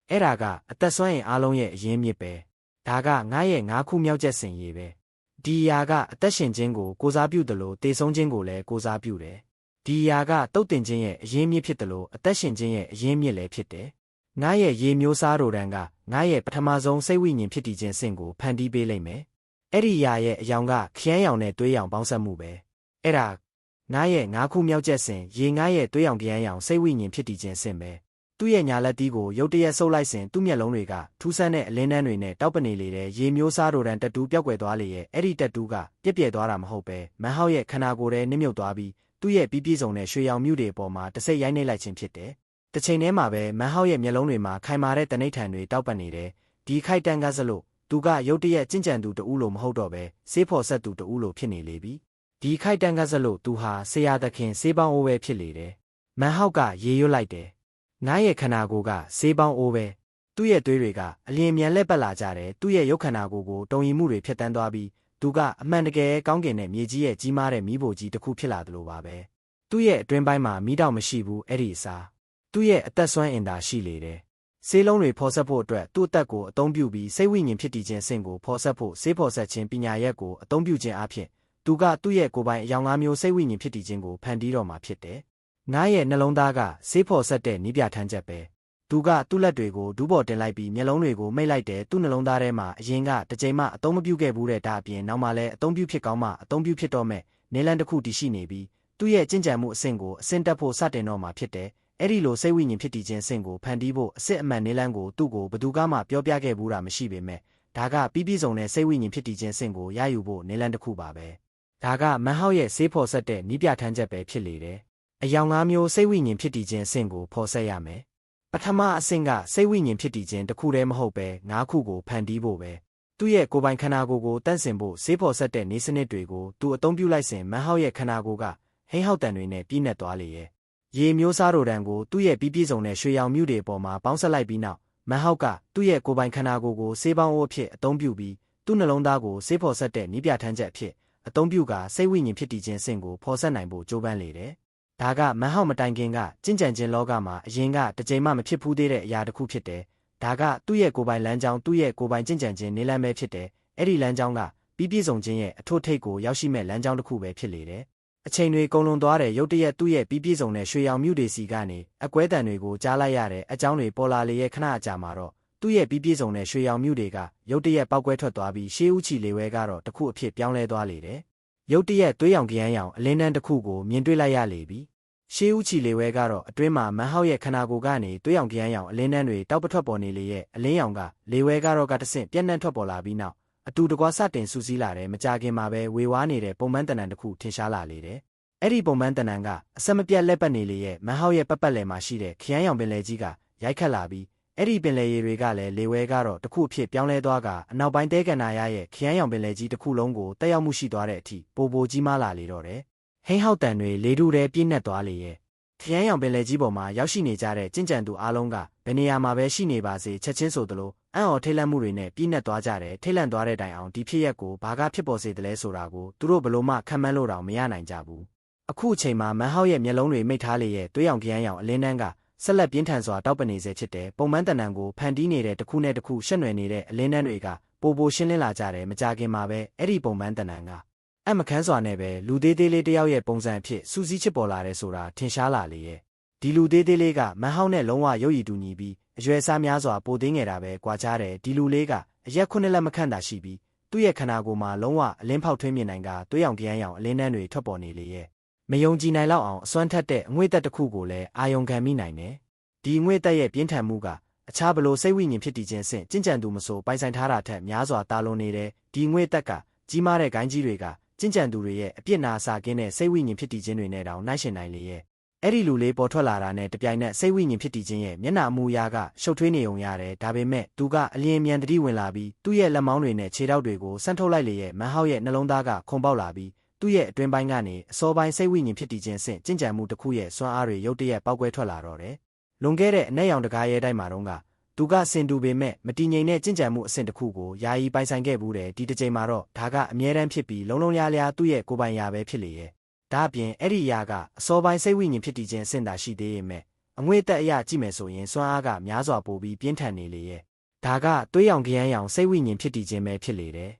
A: အဲ့ဒါကအသက်ဆွမ်းအင်အားလုံးရဲ့အရင်းမြစ်ပဲ။ဒါကငါရဲ့ငါးခုမြောက်ချက်စင်ရည်ပဲ။ဒီຢာကအသက်ရှင်ခြင်းကိုကိုစားပြုတယ်လို့တေဆုံးခြင်းကိုလည်းကိုစားပြုတယ်။ဒီຢာကတုတ်တင်ခြင်းရဲ့အရင်းမြစ်ဖြစ်တယ်လို့အသက်ရှင်ခြင်းရဲ့အရင်းမြစ်လည်းဖြစ်တယ်။ငါရဲ့ရေမျိုးစားရိုဒန်ကငါရဲ့ပထမဆုံးစိတ်ဝိညာဉ်ဖြစ်တည်ခြင်းစင်ကိုဖန်တီးပေးလိမ့်မယ်။အဲ့ဒီຢာရဲ့အယောင်ကခရမ်းရောင်နဲ့သွေးရောင်ပေါင်းစပ်မှုပဲ။အဲ့ဒါငါရဲ့ငါးခုမြောက်ချက်စင်ရေငါရဲ့သွေးရောင်ခရမ်းရောင်စိတ်ဝိညာဉ်ဖြစ်တည်ခြင်းစင်ပဲ။သူ့ရဲ့ညာလက်တီးကိုရုတ်တရက်ဆုပ်လိုက်စဉ်သူ့မျက်လုံးတွေကထူးဆန်းတဲ့အလင်းတန်းတွေနဲ့တောက်ပနေလေတဲ့ရေမျိုးစားရိုဒန်တက်တူးပျောက်ကွယ်သွားလေရဲ့အဲ့ဒီတက်တူးကပြက်ပြဲသွားတာမဟုတ်ပဲမန်ဟောက်ရဲ့ခန္ဓာကိုယ်ထဲနစ်မြုပ်သွားပြီးသူ့ရဲ့ပြီးပြည့်စုံတဲ့ရွှေရောင်မြူတွေပေါ်မှာတဆိတ်ရိုက်နှိပ်လိုက်ခြင်းဖြစ်တယ်။တစ်ချိန်တည်းမှာပဲမန်ဟောက်ရဲ့မျက်လုံးတွေမှာခိုင်မာတဲ့တနိဋ္ဌာန်တွေတောက်ပနေတယ်။ဒီခိုက်တန်းကစလို့သူကရုတ်တရက်ကျင့်ကြံသူတဦးလိုမဟုတ်တော့ပဲဆေးဖော်ဆက်သူတဦးလိုဖြစ်နေလေပြီ။ဒီခိုက်တန်းကစလို့သူဟာဆရာသခင်ဆေးပေါင်းအိုးပဲဖြစ်လေတယ်။မန်ဟောက်ကရေရွတ်လိုက်တယ်။ငါရဲ့ခန္ဓာကိုယ်ကဆေးပေါင်းအိုးပဲသူ့ရဲ့သွေးတွေကအလျင်မြန်လက်ပတ်လာကြတယ်။သူ့ရဲ့ရုပ်ခန္ဓာကိုယ်ကိုတုံရီမှုတွေဖျက်ဆီးသွားပြီးသူကအမှန်တကယ်ကောင်းကင်နဲ့မြေကြီးရဲ့ကြီးမားတဲ့မီးဖိုကြီးတစ်ခုဖြစ်လာသလိုပါပဲ။သူ့ရဲ့အတွင်းပိုင်းမှာမီးတောင်မရှိဘူးအဲ့ဒီအစားသူ့ရဲ့အသက်ဆွမ်းအင်သာရှိလေတယ်။ဆေးလုံးတွေဖော်ဆက်ဖို့အတွက်သူ့အသက်ကိုအသုံးပြုပြီးစိတ်ဝိညာဉ်ဖြစ်တည်ခြင်းအဆင့်ကိုဖော်ဆက်ဖို့ဆေးဖော်ဆက်ခြင်းပညာရက်ကိုအသုံးပြုခြင်းအပြင်သူကသူ့ရဲ့ကိုယ်ပိုင်အယောင်၅မျိုးစိတ်ဝိညာဉ်ဖြစ်တည်ခြင်းကိုဖန်တီးတော့မှာဖြစ်တယ်။ငါရဲ့နှလုံးသားကဆေးဖော်ဆက်တဲ့နိပြထမ်းချက်ပဲ။သူကသူ့လက်တွေကိုဒူးပေါ်တင်လိုက်ပြီးမျက်လုံးတွေကိုမိတ်လိုက်တယ်သူ့နှလုံးသားထဲမှာအရင်ကတစ်ကြိမ်မှအသုံးမပြုခဲ့ဘူးတဲ့ဒါအပြင်နောက်မှလည်းအသုံးပြုဖြစ်ကောင်းမှအသုံးပြုဖြစ်တော့မဲ့နေလန်တစ်ခုတည်ရှိနေပြီးသူ့ရဲ့ကျင့်ကြံမှုအဆင့်ကိုအဆင့်တက်ဖို့စတင်တော့မှာဖြစ်တယ်။အဲ့ဒီလိုစိတ်ဝိညာဉ်ဖြစ်တည်ခြင်းအဆင့်ကိုဖန်တီးဖို့အစစ်အမှန်နေလန်ကိုသူ့ကိုဘယ်သူမှပြောပြခဲ့ဘူးတာမရှိပေမဲ့ဒါကပြီးပြည့်စုံတဲ့စိတ်ဝိညာဉ်ဖြစ်တည်ခြင်းအဆင့်ကိုရယူဖို့နေလန်တစ်ခုပါပဲ။ဒါကမန်ဟောက်ရဲ့ဆေးဖော်ဆက်တဲ့နိပြထမ်းချက်ပဲဖြစ်လေတယ်။အယောင်၅မျိုးစိတ်ဝိညာဉ်ဖြစ်တည်ခြင်းအဆင့်ကိုဖော်ဆက်ရမယ်။ပထမအဆင့်ကစိတ်ဝိညာဉ်ဖြစ်တည်ခြင်းတစ်ခုတည်းမဟုတ်ပဲ၅ခုကိုဖန်တီးဖို့ပဲ။သူ့ရဲ့ကိုယ်ပိုင်ခန္ဓာကိုယ်ကိုတန့်စင်ဖို့ဆေးဖော်ဆက်တဲ့နေစနစ်တွေကိုသူအသုံးပြုလိုက်စဉ်မန်ဟောက်ရဲ့ခန္ဓာကိုယ်ကဟိန်းဟောက်တန်တွေနဲ့ပြည့်နှက်သွားလေရဲ့။ရေမျိုးစားရိုဒန်ကိုသူ့ရဲ့ပြီးပြည့်စုံတဲ့ရွှေရောင်မြူတွေပေါ်မှာပေါင်းဆက်လိုက်ပြီးနောက်မန်ဟောက်ကသူ့ရဲ့ကိုယ်ပိုင်ခန္ဓာကိုယ်ကိုဆေးပေါင်းအိုးအဖြစ်အသုံးပြုပြီးသူ့နှလုံးသားကိုဆေးဖော်ဆက်တဲ့နိပြထမ်းချက်အဖြစ်အသုံးပြုကာစိတ်ဝိညာဉ်ဖြစ်တည်ခြင်းအဆင့်ကိုဖော်ဆက်နိုင်ဖို့ကြိုးပမ်းလေတယ်။ဒါကမန်ဟောက်မတိုင်ခင်ကကျင့်ကြံခြင်းလောကမှာအရင်ကတစ်ကြိမ်မှမဖြစ်ဘူးသေးတဲ့အရာတစ်ခုဖြစ်တယ်။ဒါကသူ့ရဲ့ကိုယ်ပိုင်လမ်းကြောင်းသူ့ရဲ့ကိုယ်ပိုင်ကျင့်ကြံခြင်းနေလမ်းပဲဖြစ်တယ်။အဲ့ဒီလမ်းကြောင်းကပြီးပြည့်စုံခြင်းရဲ့အထွတ်ထိပ်ကိုရောက်ရှိမဲ့လမ်းကြောင်းတစ်ခုပဲဖြစ်လေတယ်။အချိန်တွေကုန်လွန်သွားတဲ့ရုတ်တရက်သူ့ရဲ့ပြီးပြည့်စုံတဲ့ရွှေရောင်မြူတွေစီကနေအကွဲတံတွေကိုကြားလိုက်ရတဲ့အကြောင်းတွေပေါ်လာလေရဲ့ခဏအကြာမှာတော့သူ့ရဲ့ပြီးပြည့်စုံတဲ့ရွှေရောင်မြူတွေကရုတ်တရက်ပောက်ကွဲထွက်သွားပြီးရှေးဦးချီလေဝဲကတော့တစ်ခုအဖြစ်ပြောင်းလဲသွားလေတယ်။ရုတ်တရက်သွေးရောင်ခရမ်းရောင်အလင်းတန်းတစ်ခုကိုမြင်တွေ့လိုက်ရလေပြီ ရှေးဦးချီလေဝဲကတော့အတွင်းမှာမန်ဟောက်ရဲ့ခနာကိုကနေသွေးရောင်ခရမ်းရောင်အလင်းတန်းတွေတောက်ပထွက်ပေါ်နေလေရဲ့အလင်းရောင်ကလေဝဲကတော့ကတဆင့်ပြန့်နှံ့ထွက်ပေါ်လာပြီးနောက်အတူတကွစတင်စုစည်းလာတဲ့မကြခင်မှာပဲဝေဝါးနေတဲ့ပုံမှန်တဏ္ဍတစ်ခုထင်ရှားလာလေတယ်။အဲ့ဒီပုံမှန်တဏ္ဍကအဆက်မပြတ်လက်ပတ်နေလေရဲ့မန်ဟောက်ရဲ့ပတ်လည်မှာရှိတဲ့ခရမ်းရောင်ပင်လယ်ကြီးကရိုက်ခတ်လာပြီးအဲ့ဒီပင်လယ်ရေတွေကလည်းလေဝဲကတော့တစ်ခုအဖြစ်ပြောင်းလဲသွားကအနောက်ပိုင်းတဲကန်နာရရဲ့ခရမ်းရောင်ပင်လယ်ကြီးတစ်ခုလုံးကိုတက်ရောက်မှုရှိသွားတဲ့အထိပိုကြီးမားလာလေတော့တယ်။ဟိန်းဟောက်တန်တွေလေထုထဲပြည့်နှက်သွားလေရဲ့ခရမ်းရောင်ပင်လယ်ကြီးပေါ်မှာရောက်ရှိနေကြတဲ့ကျင့်ကြံသူအားလုံးကဘယ်နေရာမှာပဲရှိနေပါစေချက်ချင်းဆိုသလိုအံ့ဩထိတ်လန့်မှုတွေနဲ့ပြည့်နှက်သွားကြတယ်ထိတ်လန့်သွားတဲ့တိုင်အောင်ဒီဖြစ်ရက်ကိုဘာကဖြစ်ပေါ်စေတယ်လဲဆိုတာကိုသူတို့ဘလို့မှခံမှန်းလို့တောင်မရနိုင်ကြဘူးအခုအချိန်မှာမန်ဟောက်ရဲ့မျက်လုံးတွေမိတ်ထားလေရဲ့သွေးရောင်ခရမ်းရောင်အလင်းတန်းကဆက်လက်ပြင်းထန်စွာတောက်ပနေစေဖြစ်တဲ့ပုံမှန်တဏ္ဍန်ကိုဖန်တီးနေတဲ့တစ်ခုနဲ့တစ်ခုရှက်နွယ်နေတဲ့အလင်းတန်းတွေကပိုရှင်းလင်းလာကြတယ်မကြခင်မှာပဲအဲ့ဒီပုံမှန်တဏ္ဍန်ကအမခန်းစွာနဲ့ပဲလူသေးသေးလေးတယောက်ရဲ့ပုံစံအဖြစ်စူးစီးချစ်ပေါ်လာတယ်ဆိုတာထင်ရှားလာလေရဲ့ဒီလူသေးသေးလေးကမန်ဟောက်နဲ့လုံးဝရုပ်ရည်တူညီပြီးအရွယ်အစားများစွာပိုသေးငယ်တာပဲကွာခြားတယ်ဒီလူလေးကအရက်9လက်မခန့်သာရှိပြီးသူ့ရဲ့ခန္ဓာကိုယ်မှာလုံးဝအလင်းဖောက်ထွင်းမြင်နိုင်ကသွေးရောင်ခရမ်းရောင်အလင်းတန်းတွေထွက်ပေါ်နေလေရဲ့မယုံကြည်နိုင်လောက်အောင်အစွမ်းထက်တဲ့အငွေ့သက်တစ်ခုကိုလည်းအာယုံခံမိနိုင်တယ်ဒီအငွေ့သက်ရဲ့ပြင်းထန်မှုကအခြားဘလို့စိတ်ဝိညာဉ်ဖြစ်တည်ခြင်းဆင့်ကျင့်ကြံသူမဆိုပိုင်ဆိုင်ထားတာထက်များစွာတာလွန်နေတယ်ဒီအငွေ့သက်ကကြီးမားတဲ့ဂိုင်းကြီးတွေကကျင့်ကြံသူတွေရဲ့အပြစ်နာစာကင်းတဲ့စိတ်ဝိညာဉ်ဖြစ်တည်ခြင်းတွေနဲ့တောင်နှိုင်းယှဉ်နိုင်လေရဲ့အဲ့ဒီလူလေးပေါ်ထွက်လာတာနဲ့တပြိုင်နက်စိတ်ဝိညာဉ်ဖြစ်တည်ခြင်းရဲ့မျက်နှာအမူအရာကရှုပ်ထွေးနေုံရတယ်ဒါပေမဲ့သူကအလျင်မြန်တတိဝင်လာပြီးသူ့ရဲ့လက်မောင်းတွေနဲ့ခြေထောက်တွေကိုဆန့်ထုတ်လိုက်လေရဲ့မန်ဟောက်ရဲ့နှလုံးသားကခုန်ပေါက်လာပြီးသူ့ရဲ့အတွင်းပိုင်းကနေအစောပိုင်းစိတ်ဝိညာဉ်ဖြစ်တည်ခြင်းဆင့်ကျင့်ကြံမှုတစ်ခုရဲ့စွမ်းအားတွေရုတ်တရက်ပေါက်ကွဲထွက်လာတော့တယ်လွန်ခဲ့တဲ့အနက်ရောင်တကားရဲတိုင်းမှာတော့ကသူကစင်တူပေမဲ့မတည်ငြိမ်တဲ့ကျင့်ကြံမှုအဆင့်တစ်ခုကိုယာယီပိုင်ဆိုင်ခဲ့ဘူးတယ်ဒီတစ်ချိန်မှာတော့ဒါကအမြဲတမ်းဖြစ်ပြီးလုံးလုံးလျားလျားသူ့ရဲ့ကိုယ်ပိုင်ရာပဲဖြစ်လေရဲ့ဒါအပြင်အဲ့ဒီအရာကအစောပိုင်းစိတ်ဝိညာဉ်ဖြစ်တည်ခြင်းအဆင့်သာရှိသေးရဲ့မဲ့အငွေ့သက်အရာကြည့်မယ်ဆိုရင်စွမ်းအားကများစွာပိုပြီးပြင်းထန်နေလေရဲ့ဒါကသွေးရောင်ခရမ်းရောင်စိတ်ဝိညာဉ်ဖြစ်တည်ခြင်းပဲဖြစ်လေတယ်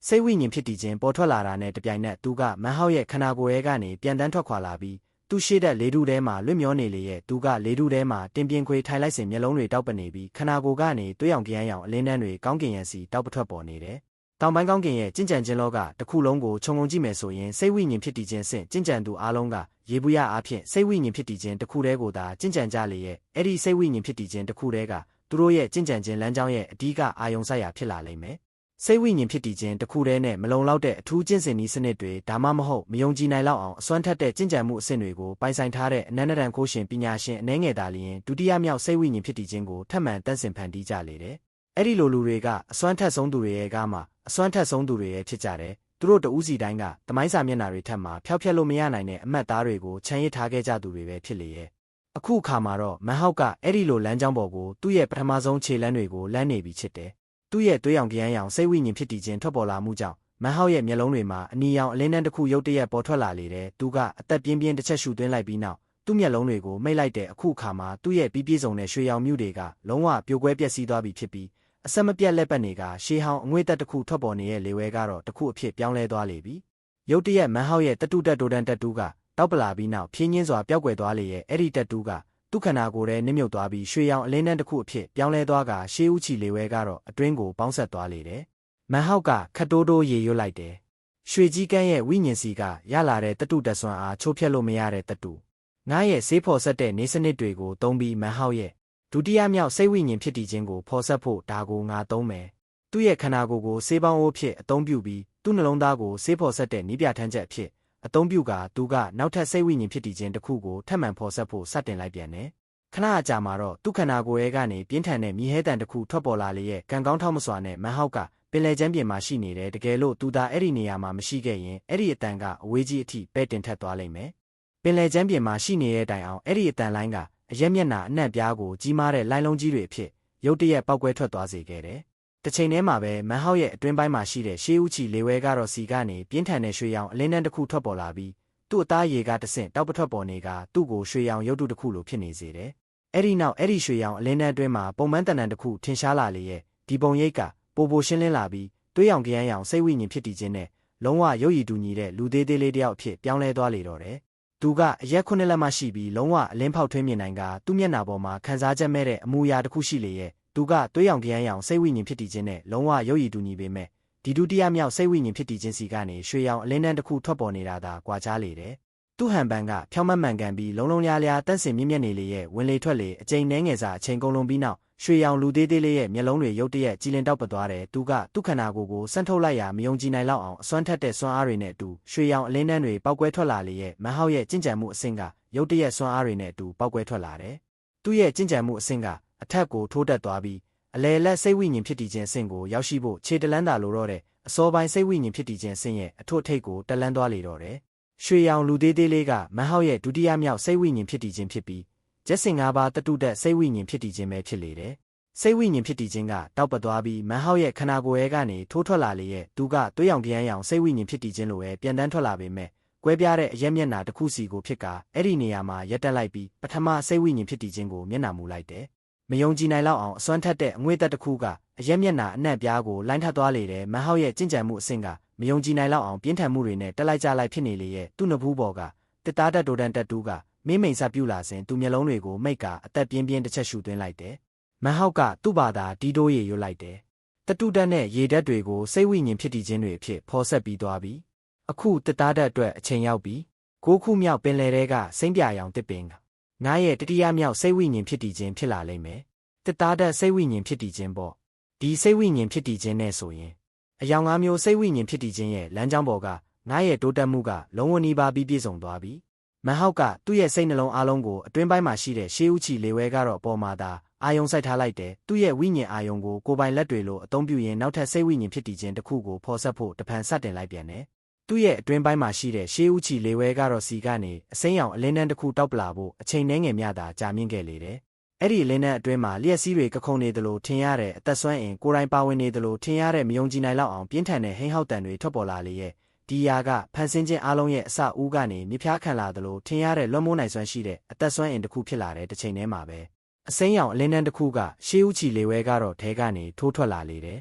A: စိတ်ဝိညာဉ်ဖြစ်တည်ခြင်းပေါ်ထွက်လာတာနဲ့တပြိုင်နက်သူကမန်ဟောက်ရဲ့ခန္ဓာကိုယ်ရဲ့ကနေပြန်တန်းထွက်ခွာလာပြီးသူရှိတဲ့လေထုထဲမှာလွတ်မျောနေလေရဲ့သူကလေထုထဲမှာတင်ပြင်းခွေထိုင်လိုက်စဉ်မျက်လုံးတွေတောက်ပနေပြီးခန္ဓာကိုယ်ကနေသွေးရောင်ခရမ်းရောင်အလင်းတန်းတွေကောင်းကင်ရံစီတောက်ပထွက်ပေါ်နေတယ်တောင်ပိုင်းကောင်းကင်ရဲ့ကျင့်ကြံခြင်းလောကတစ်ခုလုံးကိုခြုံငုံကြည့်မယ်ဆိုရင်စိတ်ဝိညာဉ်ဖြစ်တည်ခြင်းဆင့်ကျင့်ကြံသူအားလုံးကရေဘူးရအားဖြင့်စိတ်ဝိညာဉ်ဖြစ်တည်ခြင်းတစ်ခုတည်းကိုသာကျင့်ကြံကြလေရဲ့အဲ့ဒီစိတ်ဝိညာဉ်ဖြစ်တည်ခြင်းတစ်ခုတည်းကသူတို့ရဲ့ကျင့်ကြံခြင်းလမ်းကြောင်းရဲ့အဓိကအာယုံစိုက်ရာဖြစ်လာလိမ့်မယ်စိတ်ဝိညာဉ်ဖြစ်တည်ခြင်းတစ်ခုတည်းနဲ့မလုံလောက်တဲ့အထူးကျင့်စဉ်နည်းစနစ်တွေဒါမှမဟုတ်မယုံကြည်နိုင်လောက်အောင်အစွမ်းထက်တဲ့ကျင့်ကြံမှုအဆင့်တွေကိုပိုင်ဆိုင်ထားတဲ့အနန္တတန်ခိုးရှင်ပညာရှင်အနှဲငယ်သာလျင်ဒုတိယမြောက်စိတ်ဝိညာဉ်ဖြစ်တည်ခြင်းကိုထပ်မံတန့်စင်ဖန်တီးကြလေတယ်အဲ့ဒီလိုလူတွေကအစွမ်းထက်ဆုံးသူတွေရဲ့ကမှအစွမ်းထက်ဆုံးသူတွေရဲ့ဖြစ်ကြတယ်သူတို့တဦးစီတိုင်းကသမိုင်းစာမျက်နှာတွေထက်မှဖျောက်ဖျက်လို့မရနိုင်တဲ့အမတ်သားတွေကိုခြံရစ်ထားခဲ့ကြသူတွေပဲဖြစ်လေရဲ့အခုအခါမှာတော့မန်ဟောက်ကအဲ့ဒီလိုလမ်းကြောင်းပေါ်ကိုသူ့ရဲ့ပထမဆုံးခြေလမ်းတွေကိုလမ်းနေပြီးချစ်တယ်သူ့ရဲ့သွေးရောင်ခရမ်းရောင်စိတ်ဝိညာဉ်ဖြစ်တည်ခြင်းထွက်ပေါ်လာမှုကြောင့်မန်ဟောက်ရဲ့မျက်လုံးတွေမှာအနီရောင်အလင်းတန်းတစ်ခုရုတ်တရက်ပေါ်ထွက်လာလေတယ်သူကအသက်ပြင်းပြင်းတစ်ချက်ရှူသွင်းလိုက်ပြီးနောက်သူ့မျက်လုံးတွေကိုမိတ်လိုက်တဲ့အခုအခါမှာသူ့ရဲ့ပြီးပြည့်စုံတဲ့ရွှေရောင်မြူတွေကလုံးဝပြိုကွဲပျက်စီးသွားပြီဖြစ်ပြီးအဆက်မပြတ်လက်ပတ်တွေကရှေးဟောင်းအငွေ့သက်တစ်ခုထွက်ပေါ်နေတဲ့လေဝဲကတော့တစ်ခုအဖြစ်ပြောင်းလဲသွားလေပြီရုတ်တရက်မန်ဟောက်ရဲ့တတုတက်တိုတန်းတက်တူးကတောက်ပလာပြီးနောက်ဖြင်းညင်းစွာပျောက်ကွယ်သွားလေရဲ့အဲ့ဒီတက်တူးကသူ့ခန္ဓာကိုယ်ထဲနစ်မြုပ်သွားပြီးရွှေရောင်အလင်းတန်းတစ်ခုအဖြစ်ပြောင်းလဲသွားကရှေးဦးချီလေဝဲကတော့အတွင်းကိုပေါင်းဆက်သွားလေတယ်မန်ဟောက်ကခတ်တိုးတိုးရေရွတ်လိုက်တယ်ရွှေကြီးကန်းရဲ့ဝိညာဉ်စီကရလာတဲ့တတုတက်စွမ်းအားချိုးဖျက်လို့မရတဲ့တတုငါရဲ့ဆေးဖော်ဆက်တဲ့နေစနစ်တွေကိုသုံးပြီးမန်ဟောက်ရဲ့ဒုတိယမြောက်စိတ်ဝိညာဉ်ဖြစ်တည်ခြင်းကိုဖော်ဆက်ဖို့ဒါကိုငါသုံးမယ်သူ့ရဲ့ခန္ဓာကိုယ်ကိုဆေးပေါင်းအိုးဖြစ်အသုံးပြုပြီးသူ့နှလုံးသားကိုဆေးဖော်ဆက်တဲ့နိပြထမ်းချက်အဖြစ်အသုံးပြုကသူကနောက်ထပ်စိတ်ဝိညာဉ်ဖြစ်တည်ခြင်းတစ်ခုကိုထပ်မံဖော်ဆက်ဖို့စတင်လိုက်ပြန်တယ်ခဏအကြာမှာတော့သူ့ခန္ဓာကိုယ်ရဲ့ကနေပြင်းထန်တဲ့မြေဟဲတံတစ်ခုထွက်ပေါ်လာလေရဲ့ကံကောင်းထောက်မစွာနဲ့မန်ဟောက်ကပင်လယ်ကျမ်းပြင်မှာရှိနေတယ်တကယ်လို့သူသာအဲ့ဒီနေရာမှာမရှိခဲ့ရင်အဲ့ဒီအတန်ကအဝေးကြီးအထိပဲတင်ထက်သွားလိမ့်မယ်ပင်လယ်ကျမ်းပြင်မှာရှိနေတဲ့တိုင်အောင်အဲ့ဒီအတန်လိုင်းကအရက်မျက်နှာအနှံ့ပြားကိုကြီးမားတဲ့လိုင်းလုံးကြီးတွေအဖြစ်ရုတ်တရက်ပောက်ကွဲထွက်သွားစေခဲ့တယ်တစ်ချိန်တည်းမှာပဲမန်ဟောက်ရဲ့အတွင်းပိုင်းမှာရှိတဲ့ရှေးဦးချီလေဝဲကတော့စီကနေပြင်းထန်တဲ့ရွှေရောင်အလင်းတန်းတစ်ခုထွက်ပေါ်လာပြီးသူ့အသားရည်ကတဆင့်တောက်ပထွက်ပေါ်နေကသူ့ကိုရွှေရောင်ရုပ်တုတစ်ခုလိုဖြစ်နေစေတယ်အဲ့ဒီနောက်အဲ့ဒီရွှေရောင်အလင်းတန်းအတွင်းမှာပုံမှန်တဏ္ဍန်တစ်ခုထင်ရှားလာလေရဲ့ဒီပုံရိပ်ကပိုရှင်းလင်းလာပြီးသွေးရောင်ခရမ်းရောင်စိတ်ဝိညာဉ်ဖြစ်တည်ခြင်းနဲ့လုံးဝရုပ်ရည်တူညီတဲ့လူသေးသေးလေးတယောက်အဖြစ်ပြောင်းလဲသွားလေတော့တယ်သူကအရက်9လက်မှရှိပြီးလုံးဝအလင်းဖောက်ထွင်းမြင်နိုင်ကသူ့မျက်နှာပေါ်မှာခန်းစားချက်မဲ့တဲ့အမူအရာတစ်ခုရှိလေရဲ့သူကသွေးရောင်ခရမ်းရောင်စိတ်ဝိညာဉ်ဖြစ်တည်ခြင်းနဲ့လုံးဝရုပ်ရည်တူညီပေမဲ့ဒီဒုတိယမြောက်စိတ်ဝိညာဉ်ဖြစ်တည်ခြင်းစီကနေရွှေရောင်အလင်းတန်းတစ်ခုထွက်ပေါ်နေတာသာကွာခြားလေတယ် သူ့ဟန်ပန်ကဖြောင်းမမှန်ကန်ပြီးလုံးလုံးလျားလျားတန့်စင်မြင့်မြတ်နေလေရဲ့ဝင်လေထွက်လေအကျိန်နှဲငယ်စာအချိန်ကုန်လုံးပြီးနောက်ရွှေရောင်လူသေးသေးလေးရဲ့မျက်လုံးတွေရုတ်တရက်ကြည်လင်တောက်ပသွားတယ်သူကသူ့ခန္ဓာကိုယ်ကိုဆန့်ထုတ်လိုက်ရာမယုံကြည်နိုင်လောက်အောင်အစွမ်းထက်တဲ့စွမ်းအားတွေနဲ့အတူရွှေရောင်အလင်းတန်းတွေပောက်ကွဲထွက်လာလေရဲ့မန်ဟောက်ရဲ့ကြင်ကြံမှုအဆင့်ကရုတ်တရက်စွမ်းအားတွေနဲ့အတူပောက်ကွဲထွက်လာတယ်သူ့ရဲ့ကြင်ကြံမှုအဆင့်ကအထက်ကိုထိုးတက်သွားပြီးအလယ်လက်စိတ်ဝိညာဉ်ဖြစ်တည်ခြင်းအဆင့်ကိုရောက်ရှိဖို့ခြေတလန်းသာလိုတော့တဲ့အစောပိုင်းစိတ်ဝိညာဉ်ဖြစ်တည်ခြင်းအဆင့်ရဲ့အထွတ်အထိပ်ကိုတက်လန်းသွားလေတော့တယ်ရွှေရောင်လူသေးသေးလေးကမန်ဟောက်ရဲ့ဒုတိယမြောက်စိတ်ဝိညာဉ်ဖြစ်တည်ခြင်းဖြစ်ပြီးကျက်စင်၅ပါးတတုတက်စိတ်ဝိညာဉ်ဖြစ်တည်ခြင်းပဲဖြစ်လေတယ်စိတ်ဝိညာဉ်ဖြစ်တည်ခြင်းကတောက်ပသွားပြီးမန်ဟောက်ရဲ့ခန္ဓာကိုယ်ရဲ့ကနေထိုးထွက်လာလေရဲ့သူကသွေးရောင်တရမ်းရောင်စိတ်ဝိညာဉ်ဖြစ်တည်ခြင်းလိုပဲပြန်တန်းထွက်လာပေမဲ့ကွဲပြားတဲ့အရက်မျက်နှာတစ်ခုစီကိုဖြစ်ကအဲ့ဒီနေရာမှာရက်တက်လိုက်ပြီးပထမစိတ်ဝိညာဉ်ဖြစ်တည်ခြင်းကိုမျက်နှာမူလိုက်တယ်မယုံကြည်နိုင်လောက်အောင်အစွမ်းထက်တဲ့အငွေ့သက်တစ်ခုကအရက်မျက်နှာအနှံ့ပြားကိုလိုင်းထပ်သွားလေတယ်မန်ဟောက်ရဲ့ကြင်ကြံမှုအဆင့်ကမယုံကြည်နိုင်လောက်အောင်ပြင်းထန်မှုတွေနဲ့တက်လိုက်ကြလိုက်ဖြစ်နေလေရဲ့သူ့နဖူးပေါ်ကတစ်သားတက်တိုတန်တက်တူးကမင်းမိန်စပြူလာစဉ်သူမျက်လုံးတွေကိုမိတ်ကအသက်ပြင်းပြင်းတစ်ချက်ရှူသွင်းလိုက်တယ်မန်ဟောက်ကသူ့ဘာသာဒီတိုးရေရွတ်လိုက်တယ်တတုတက်နဲ့ရေဓာတ်တွေကိုစိတ်ဝိညာဉ်ဖြစ်တည်ခြင်းတွေအဖြစ်ဖော်ဆက်ပြီးသွားပြီအခုတစ်သားတက်အတွက်အချိန်ရောက်ပြီ9ခုမြောက်ပင်လယ်ထဲကစိမ့်ပြရောင်တစ်ပင်ကငါရဲ့တတိယမြောက်စိတ်ဝိညာဉ်ဖြစ်တည်ခြင်းဖြစ်လာလိမ့်မယ်တစ်သားတက်စိတ်ဝိညာဉ်ဖြစ်တည်ခြင်းပေါ့ဒီစိတ်ဝိညာဉ်ဖြစ်တည်ခြင်းနဲ့ဆိုရင်အယောင်၅မျိုးစိတ်ဝိညာဉ်ဖြစ်တည်ခြင်းရဲ့လမ်းကြောင်းပေါ်ကငါရဲ့တိုးတက်မှုကလုံးဝနီးပါးပြီးပြည့်စုံသွားပြီမန်ဟောက်ကသူ့ရဲ့စိတ်နှလုံးအားလုံးကိုအတွင်းပိုင်းမှာရှိတဲ့ရှေးဦးချီလေဝဲကတော့ပေါ်မှာသာအာယုံစိုက်ထားလိုက်တယ်သူ့ရဲ့ဝိညာဉ်အာယုံကိုကိုယ်ပိုင်လက်တွေလိုအသုံးပြုရင်းနောက်ထပ်စိတ်ဝိညာဉ်ဖြစ်တည်ခြင်းတစ်ခုကိုဖော်ဆက်ဖို့တဖန်စတင်လိုက်ပြန်တယ်သူ့ရဲ့အတွင်းပိုင်းမှာရှိတဲ့ရှေးဦးချီလေဝဲကတော့စီကနေအစိမ်းရောင်အလင်းတန်းတစ်ခုတောက်ပလာဖို့အချိန်နှဲငယ်မြတာကြာမြင့်ခဲ့လေတယ်အဲ့ဒီအလင်းတန်းအတွင်းမှာလျက်စီးတွေကခုန်နေသလိုထင်ရတဲ့အသက်ဆွမ်းအင်ကိုယ်တိုင်ပါဝင်နေသလိုထင်ရတဲ့မယုံကြည်နိုင်လောက်အောင်ပြင်းထန်တဲ့ဟိန်းဟောက်တန်တွေထွက်ပေါ်လာလေရဲ့ဒီယာကဖန်ဆင်းခြင်းအလုံးရဲ့အစဦးကနေမြဖြားခံလာသလိုထင်ရတဲ့လွှမ်းမိုးနိုင်စွမ်းရှိတဲ့အသက်ဆွမ်းအင်တစ်ခုဖြစ်လာတဲ့တစ်ချိန်တည်းမှာပဲအစိမ်းရောင်အလင်းတန်းတစ်ခုကရှေးဦးချီလေဝဲကတော့ထဲကနေထိုးထွက်လာလေတယ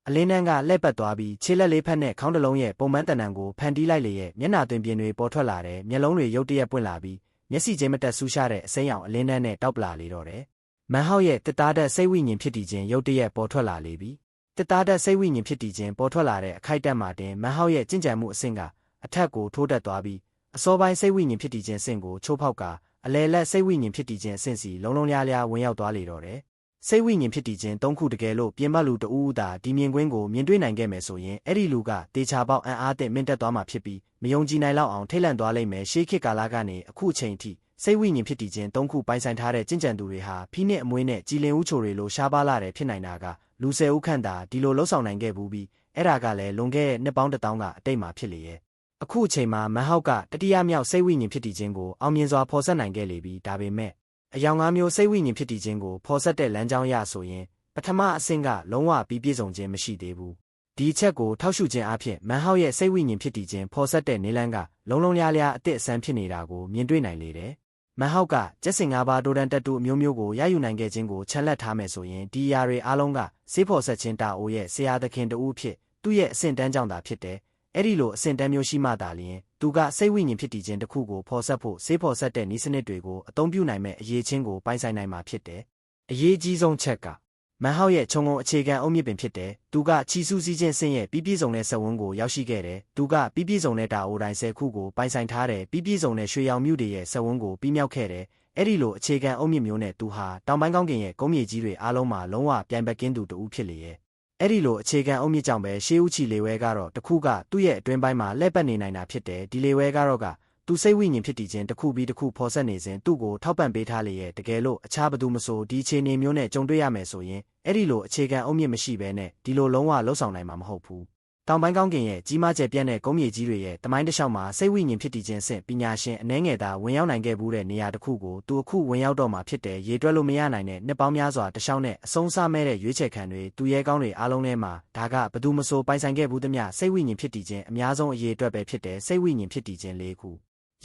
A: ်အလင်းတန်းကလှည့်ပတ်သွားပြီးခြေလက်လေးဖက်နဲ့ခေါင်းတစ်လုံးရဲ့ပုံမှန်တန်တန်ကိုဖန်တီးလိုက်လေရဲ့မျက်နှာသွင်ပြင်တွေပေါ်ထွက်လာတယ်မျက်လုံးတွေရုတ်တရက်ပွင့်လာပြီးမျက်စိချင်းမတက်ဆူးရှားတဲ့အစိမ်းရောင်အလင်းတန်းနဲ့တောက်ပလာလေတော့တယ်မန်ဟောက်ရဲ့တစ်သားတက်စိတ်ဝိညာဉ်ဖြစ်တည်ခြင်းရုတ်တရက်ပေါ်ထွက်လာလေပြီတစ်သားတက်စိတ်ဝိညာဉ်ဖြစ်တည်ခြင်းပေါ်ထွက်လာတဲ့အခိုက်အတန့်မှာတင်မန်ဟောက်ရဲ့ကြင်ကြံမှုအဆင့်ကအထက်ကိုထိုးတက်သွားပြီးအစောပိုင်းစိတ်ဝိညာဉ်ဖြစ်တည်ခြင်းအဆင့်ကိုချိုးဖောက်ကာအလယ်လက်စိတ်ဝိညာဉ်ဖြစ်တည်ခြင်းအဆင့်စီလုံးလုံးလျားလျားဝင်ရောက်သွားလေတော့တယ်စိတ်ဝိညာဉ်ဖြစ်တည်ခြင်း၃ခုတကယ်လို့ပြင်ပလူတဦးဦးသာဒီမြင်ကွင်းကိုမြင်တွေ့နိုင်ခဲ့မယ်ဆိုရင်အဲ့ဒီလူကတေချာပေါက်အံ့အားသင့်မင့်တက်သွားမှာဖြစ်ပြီးမယုံကြည်နိုင်လောက်အောင်ထိတ်လန့်သွားလိမ့်မယ်ရှေးခေတ်ကာလကနေအခုအချိန်ထိစိတ်ဝိညာဉ်ဖြစ်တည်ခြင်း၃ခုပိုင်ဆိုင်ထားတဲ့ကြင်ကြံသူတွေဟာဖိနစ်အမွေးနဲ့ကြည်လင်ဦးချိုတွေလိုရှားပါလာတယ်ဖြစ်နိုင်တာကလူ၁၀ဦးခန့်သာဒီလိုလှုပ်ဆောင်နိုင်ခဲ့ဘူးပြီးအဲ့ဒါကလည်းလွန်ခဲ့တဲ့နှစ်ပေါင်း1000ကအတိတ်မှာဖြစ်လေရဲ့အခုအချိန်မှာမန်ဟောက်ကတတိယမြောက်စိတ်ဝိညာဉ်ဖြစ်တည်ခြင်းကိုအောင်မြင်စွာဖော်ဆက်နိုင်ခဲ့လေပြီဒါပေမဲ့အယောင်၅မျိုးစိတ်ဝိညာဉ်ဖြစ်တည်ခြင်းကိုဖော်ဆက်တဲ့လမ်းကြောင်းရဆိုရင်ပထမအဆင့်ကလုံးဝပြီးပြည့်စုံခြင်းမရှိသေးဘူးဒီအချက်ကိုထောက်ရှုခြင်းအဖြစ်မန်ဟောက်ရဲ့စိတ်ဝိညာဉ်ဖြစ်တည်ခြင်းဖော်ဆက်တဲ့နေလန်းကလုံးလုံးလျားလျားအသစ်အဆန်းဖြစ်နေတာကိုမြင်တွေ့နိုင်လေတယ်မန်ဟောက်ကကျက်စင်၅ပါးဒိုဒန်တက်တူအမျိုးမျိုးကိုရယူနိုင်ခဲ့ခြင်းကိုချက်လက်ထားမယ်ဆိုရင်ဒီအရာတွေအားလုံးကစေးဖော်ဆက်ခြင်းတာအိုရဲ့ဆရာသခင်တူဖြစ်သူ့ရဲ့အဆင့်တန်းကြောင့်သာဖြစ်တယ်အဲ့ဒီလိုအဆင့်တန်းမျိုးရှိမှသာလျှင်သူကစိတ်ဝိညာဉ်ဖြစ်တည်ခြင်းတစ်ခုကိုဖော်ဆက်ဖို့စေးဖော်ဆက်တဲ့နည်းစနစ်တွေကိုအသုံးပြုနိုင်မဲ့အရေးချင်းကိုပိုင်ဆိုင်နိုင်မှာဖြစ်တယ်။အရေးကြီးဆုံးချက်ကမန်ဟောက်ရဲ့ခြုံငုံအခြေခံအုတ်မြစ်ပင်ဖြစ်တယ်။သူကချီဆူးစည်းခြင်းဆင့်ရဲ့ပြီးပြည့်စုံတဲ့စက်ဝန်းကိုရောက်ရှိခဲ့တယ်။သူကပြီးပြည့်စုံတဲ့တာအိုတိုင်း10ခုကိုပိုင်ဆိုင်ထားတယ်။ပြီးပြည့်စုံတဲ့ရွှေရောင်မြူတွေရဲ့စက်ဝန်းကိုပြီးမြောက်ခဲ့တယ်။အဲ့ဒီလိုအခြေခံအုတ်မြစ်မျိုးနဲ့သူဟာတောင်ပိုင်းကောင်းကင်ရဲ့ကုန်းမြေကြီးတွေအားလုံးမှာလုံးဝပြိုင်ဘက်ကင်းသူတူဖြစ်လေရဲ့။အဲ့ဒီလိုအခြေခံအုတ်မြစ်ကြောင့်ပဲရှေးဦးချီလေဝဲကတော့တခုကသူ့ရဲ့အတွင်းပိုင်းမှာလှည့်ပတ်နေနိုင်တာဖြစ်တယ်။ဒီလေဝဲကတော့ကသူစိတ်ဝိညာဉ်ဖြစ်တည်ခြင်းတစ်ခုပြီးတစ်ခုဖော်ဆက်နေစဉ်သူ့ကိုထောက်ပံ့ပေးထားလေရဲ့တကယ်လို့အခြားဘသူမဆိုဒီအခြေအနေမျိုးနဲ့ကြုံတွေ့ရမယ်ဆိုရင်အဲ့ဒီလိုအခြေခံအုတ်မြစ်မရှိဘဲနဲ့ဒီလိုလုံးဝလှုပ်ဆောင်နိုင်မှာမဟုတ်ဘူး။တောင်ပိုင်းကောင်းကင်ရဲ့ကြီးမားကျယ်ပြန့်တဲ့ကုန်းမြေကြီးတွေရဲ့တမိုင်းတစ်လျှောက်မှာစိတ်ဝိညာဉ်ဖြစ်တည်ခြင်းဆင့်ပညာရှင်အနှဲငယ်သာဝင်ရောက်နိုင်ခဲ့ဘူးတဲ့နေရာတစ်ခုကိုသူအခုဝင်ရောက်တော့မှာဖြစ်တယ်ရေတွက်လို့မရနိုင်တဲ့နှစ်ပေါင်းများစွာတစ်လျှောက်နဲ့အဆုံးစားမဲ့တဲ့ရွေးချယ်ခံတွေသူရဲကောင်းတွေအားလုံးထဲမှာဒါကဘသူမဆိုပိုင်ဆိုင်ခဲ့ဘူးသမျှစိတ်ဝိညာဉ်ဖြစ်တည်ခြင်းအများဆုံးအရေးအတွက်ပဲဖြစ်တယ်စိတ်ဝိညာဉ်ဖြစ်တည်ခြင်း၄ခ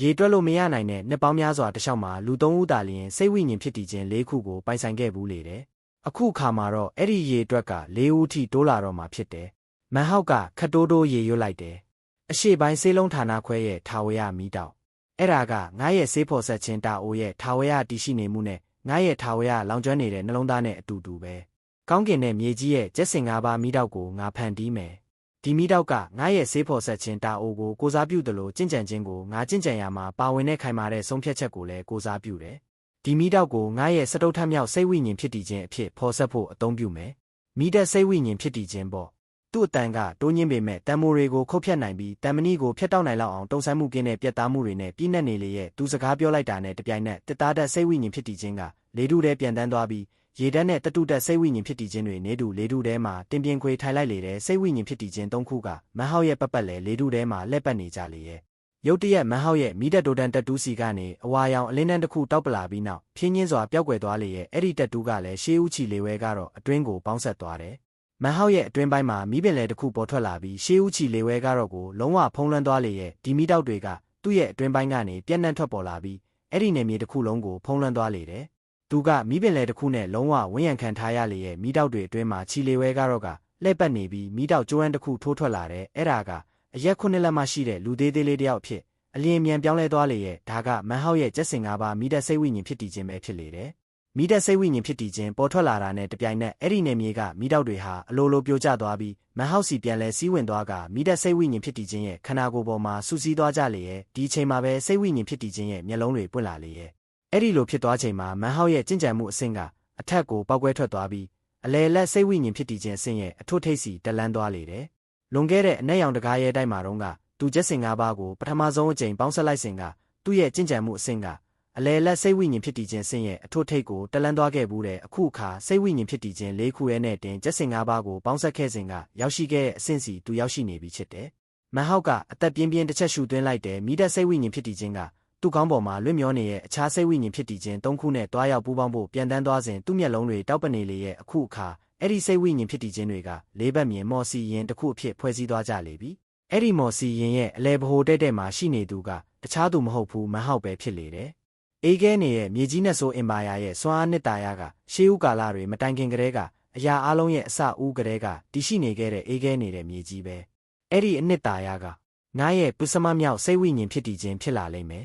A: ုရေတွက်လို့မရနိုင်တဲ့နှစ်ပေါင်းများစွာတစ်လျှောက်မှာလူ၃ဦးသာလျှင်စိတ်ဝိညာဉ်ဖြစ်တည်ခြင်း၄ခုကိုပိုင်ဆိုင်ခဲ့ဘူးလေတယ်အခုခါမှာတော့အဲ့ဒီရေတွက်က၄ဦးထိတိုးလာတော့မှာဖြစ်တယ်မန်ဟောက်ကခတ်တိုးတိုးရေရွတ်လိုက်တယ်အရှိပိုင်းဆေးလုံးဌာနခွဲရဲ့ထာဝရမီးတောက်အဲ့ဒါကငါရဲ့ဆေးဖော်ဆက်ခြင်းတာအိုရဲ့ထာဝရတည်ရှိနေမှုနဲ့ငါရဲ့ထာဝရလောင်ကျွမ်းနေတဲ့နှလုံးသားနဲ့အတူတူပဲကောင်းကင်နဲ့မြေကြီးရဲ့ကျက်စင်၅ပါးမီးတောက်ကိုငါဖန်တီးမယ် ဒီမီတောက်ကငါရဲ့ဆေးဖော်ဆက်ခြင်းတာအိုကိုကိုစားပြုတယ်လို့ကြင်ကြံခြင်းကိုငါကြင်ကြံရမှာပါဝင်တဲ့ခိုင်မာတဲ့ဆုံးဖြတ်ချက်ကိုလည်းကိုစားပြုတယ်ဒီမီတောက်ကိုငါရဲ့စတုထမြောက်စိတ်ဝိညာဉ်ဖြစ်တည်ခြင်းအဖြစ်ဖော်ဆက်ဖို့အသုံးပြုမယ်မီတက်စိတ်ဝိညာဉ်ဖြစ်တည်ခြင်းပေါ့သူ့အတန်ကတိုးညင်းပေမဲ့တန်မိုတွေကိုခုတ်ဖြတ်နိုင်ပြီးတန်မဏိကိုဖျက်တောက်နိုင်လောက်အောင်တုံ့ဆိုင်းမှုကင်းတဲ့ပြက်သားမှုတွေနဲ့ပြည့်နှက်နေလေရဲ့သူစကားပြောလိုက်တာနဲ့တပြိုင်နက်တစ်သားတက်စိတ်ဝိညာဉ်ဖြစ်တည်ခြင်းကလေတုထဲပြန်တန်းသွားပြီးရေတန်းနဲ့တတုတက်စိတ်ဝိညာဉ်ဖြစ်တည်ခြင်းတွေနေတူလေတုထဲမှာတင်ပြင်းခွေထိုင်လိုက်လေတဲ့စိတ်ဝိညာဉ်ဖြစ်တည်ခြင်း၃ခုကမဟောက်ရဲ့ပတ်လေလေတုထဲမှာလက်ပတ်နေကြလေရဲ့ရုတ်တရက်မဟောက်ရဲ့မိတက်တိုတန်တက်တူးစီကနေအဝါရောင်အလင်းတန်းတစ်ခုတောက်ပလာပြီးနောက်ဖြင်းညင်းစွာပျောက်ကွယ်သွားလေရဲ့အဲ့ဒီတက်တူးကလည်းရှေးဦးချီလေဝဲကတော့အတွင်းကိုပေါင်းဆက်သွားတယ်မဟောက်ရဲ့အတွင်းပိုင်းမှာမီးပင်လေတစ်ခုပေါ်ထွက်လာပြီးရှေးဦးချီလေဝဲကတော့ကိုလုံးဝဖုံးလွှမ်းသွားလေရဲ့ဒီမီတောက်တွေကသူ့ရဲ့အတွင်းပိုင်းကနေပြန့်နှံ့ထွက်ပေါ်လာပြီးအဲ့ဒီနေမြေတစ်ခုလုံးကိုဖုံးလွှမ်းသွားလေတယ်သူကမီးပင်လေတစ်ခုနဲ့လုံးဝဝန်းရံခံထားရလေရဲ့မီးတောက်တွေအတွင်းမှာချီလေဝဲကတော့ကလှည့်ပတ်နေပြီးမီးတောက်ကျိုးအန်းတစ်ခုထိုးထွက်လာတယ်အဲ့ဒါကအရက်ခုနှစ်လက်မှရှိတဲ့လူသေးသေးလေးတစ်ယောက်ဖြစ်အလျင်မြန်ပြောင်းလဲသွားလေရဲ့ဒါကမန်ဟောက်ရဲ့ကျက်စင်၅ပါးမိတက်စိတ်ဝိညာဉ်ဖြစ်တည်ခြင်းပဲဖြစ်လေတယ်မိတက်စိတ်ဝိညာဉ်ဖြစ်တည်ခြင်းပေါ်ထွက်လာတာနဲ့တပြိုင်နက်အဲ့ဒီနေမြေကမိတောက်တွေဟာအလိုလိုပြိုကျသွားပြီးမန်ဟောက်စီပြန်လဲစီးဝင်သွားကမိတက်စိတ်ဝိညာဉ်ဖြစ်တည်ခြင်းရဲ့ခန္ဓာကိုယ်ပေါ်မှာစူးစီးသွားကြလေရဲ့ဒီအချိန်မှာပဲစိတ်ဝိညာဉ်ဖြစ်တည်ခြင်းရဲ့မျက်လုံးတွေပွင့်လာလေရဲ့အဲ့ဒီလိုဖြစ်သွားချိန်မှာမန်ဟောက်ရဲ့ကြင်ကြံမှုအဆင့်ကအထက်ကိုပောက်ကွဲထွက်သွားပြီးအလေလက်စိတ်ဝိညာဉ်ဖြစ်တည်ခြင်းအဆင့်ရဲ့အထွတ်ထိပ်စီတက်လန်းသွားလေတယ်လွန်ခဲ့တဲ့အနက်ရောင်တကားရဲ့တိုက်မှာတော့ကသူကျက်စင်၅ပါးကိုပထမဆုံးအကြိမ်ပေါင်းဆက်လိုက်စဉ်ကသူ့ရဲ့ကြင်ကြံမှုအဆင့်ကအလေလက်စိတ်ဝိညာဉ်ဖြစ်တည်ခြင်းအဆင့်ရဲ့အထွတ်ထိပ်ကိုတက်လန်းသွားခဲ့ဘူးတဲ့အခုအခါစိတ်ဝိညာဉ်ဖြစ်တည်ခြင်း၄ခုရဲ့နဲ့တင်ကျက်စင်၅ပါးကိုပေါင်းဆက်ခဲ့စဉ်ကရောက်ရှိခဲ့တဲ့အဆင့်စီသူရောက်ရှိနေပြီဖြစ်တယ်မန်ဟောက်ကအသက်ပြင်းပြင်းတစ်ချက်ရှူသွင်းလိုက်တယ်မိတက်စိတ်ဝိညာဉ်ဖြစ်တည်ခြင်းကသူ့ကောင်းပေါ်မှာလွင့်မျောနေရဲ့အခြားစိတ်ဝိညာဉ်ဖြစ်တည်ခြင်း၃ခုနဲ့တွားရောက်ပူးပေါင်းဖို့ပြန်တန်းသွားစဉ်သူ့မျက်လုံးတွေတောက်ပနေလေရဲ့အခုအခါအဲ့ဒီစိတ်ဝိညာဉ်ဖြစ်တည်ခြင်းတွေကလေးဘက်မြင်မော်စီရင်တစ်ခုအဖြစ်ဖွဲ့စည်းသွားကြလေပြီအဲ့ဒီမော်စီရင်ရဲ့အလဲဘဟိုတဲ့မှာရှိနေသူကတခြားသူမဟုတ်ဘူးမန်ဟောက်ပဲဖြစ်လေတယ်အေးခဲနေရဲ့မြေကြီးနဲ့ဆိုအင်ပါယာရဲ့စွမ်းအားနှစ်တာယာကရှေးဦးကာလတွေမတိုင်ခင်ကတည်းကအရာအလုံးရဲ့အစဦးကတည်းကတည်ရှိနေခဲ့တဲ့အေးခဲနေတဲ့မြေကြီးပဲအဲ့ဒီအနှစ်တာယာကငါရဲ့ပုစမမြောက်စိတ်ဝိညာဉ်ဖြစ်တည်ခြင်းဖြစ်လာလိမ့်မယ်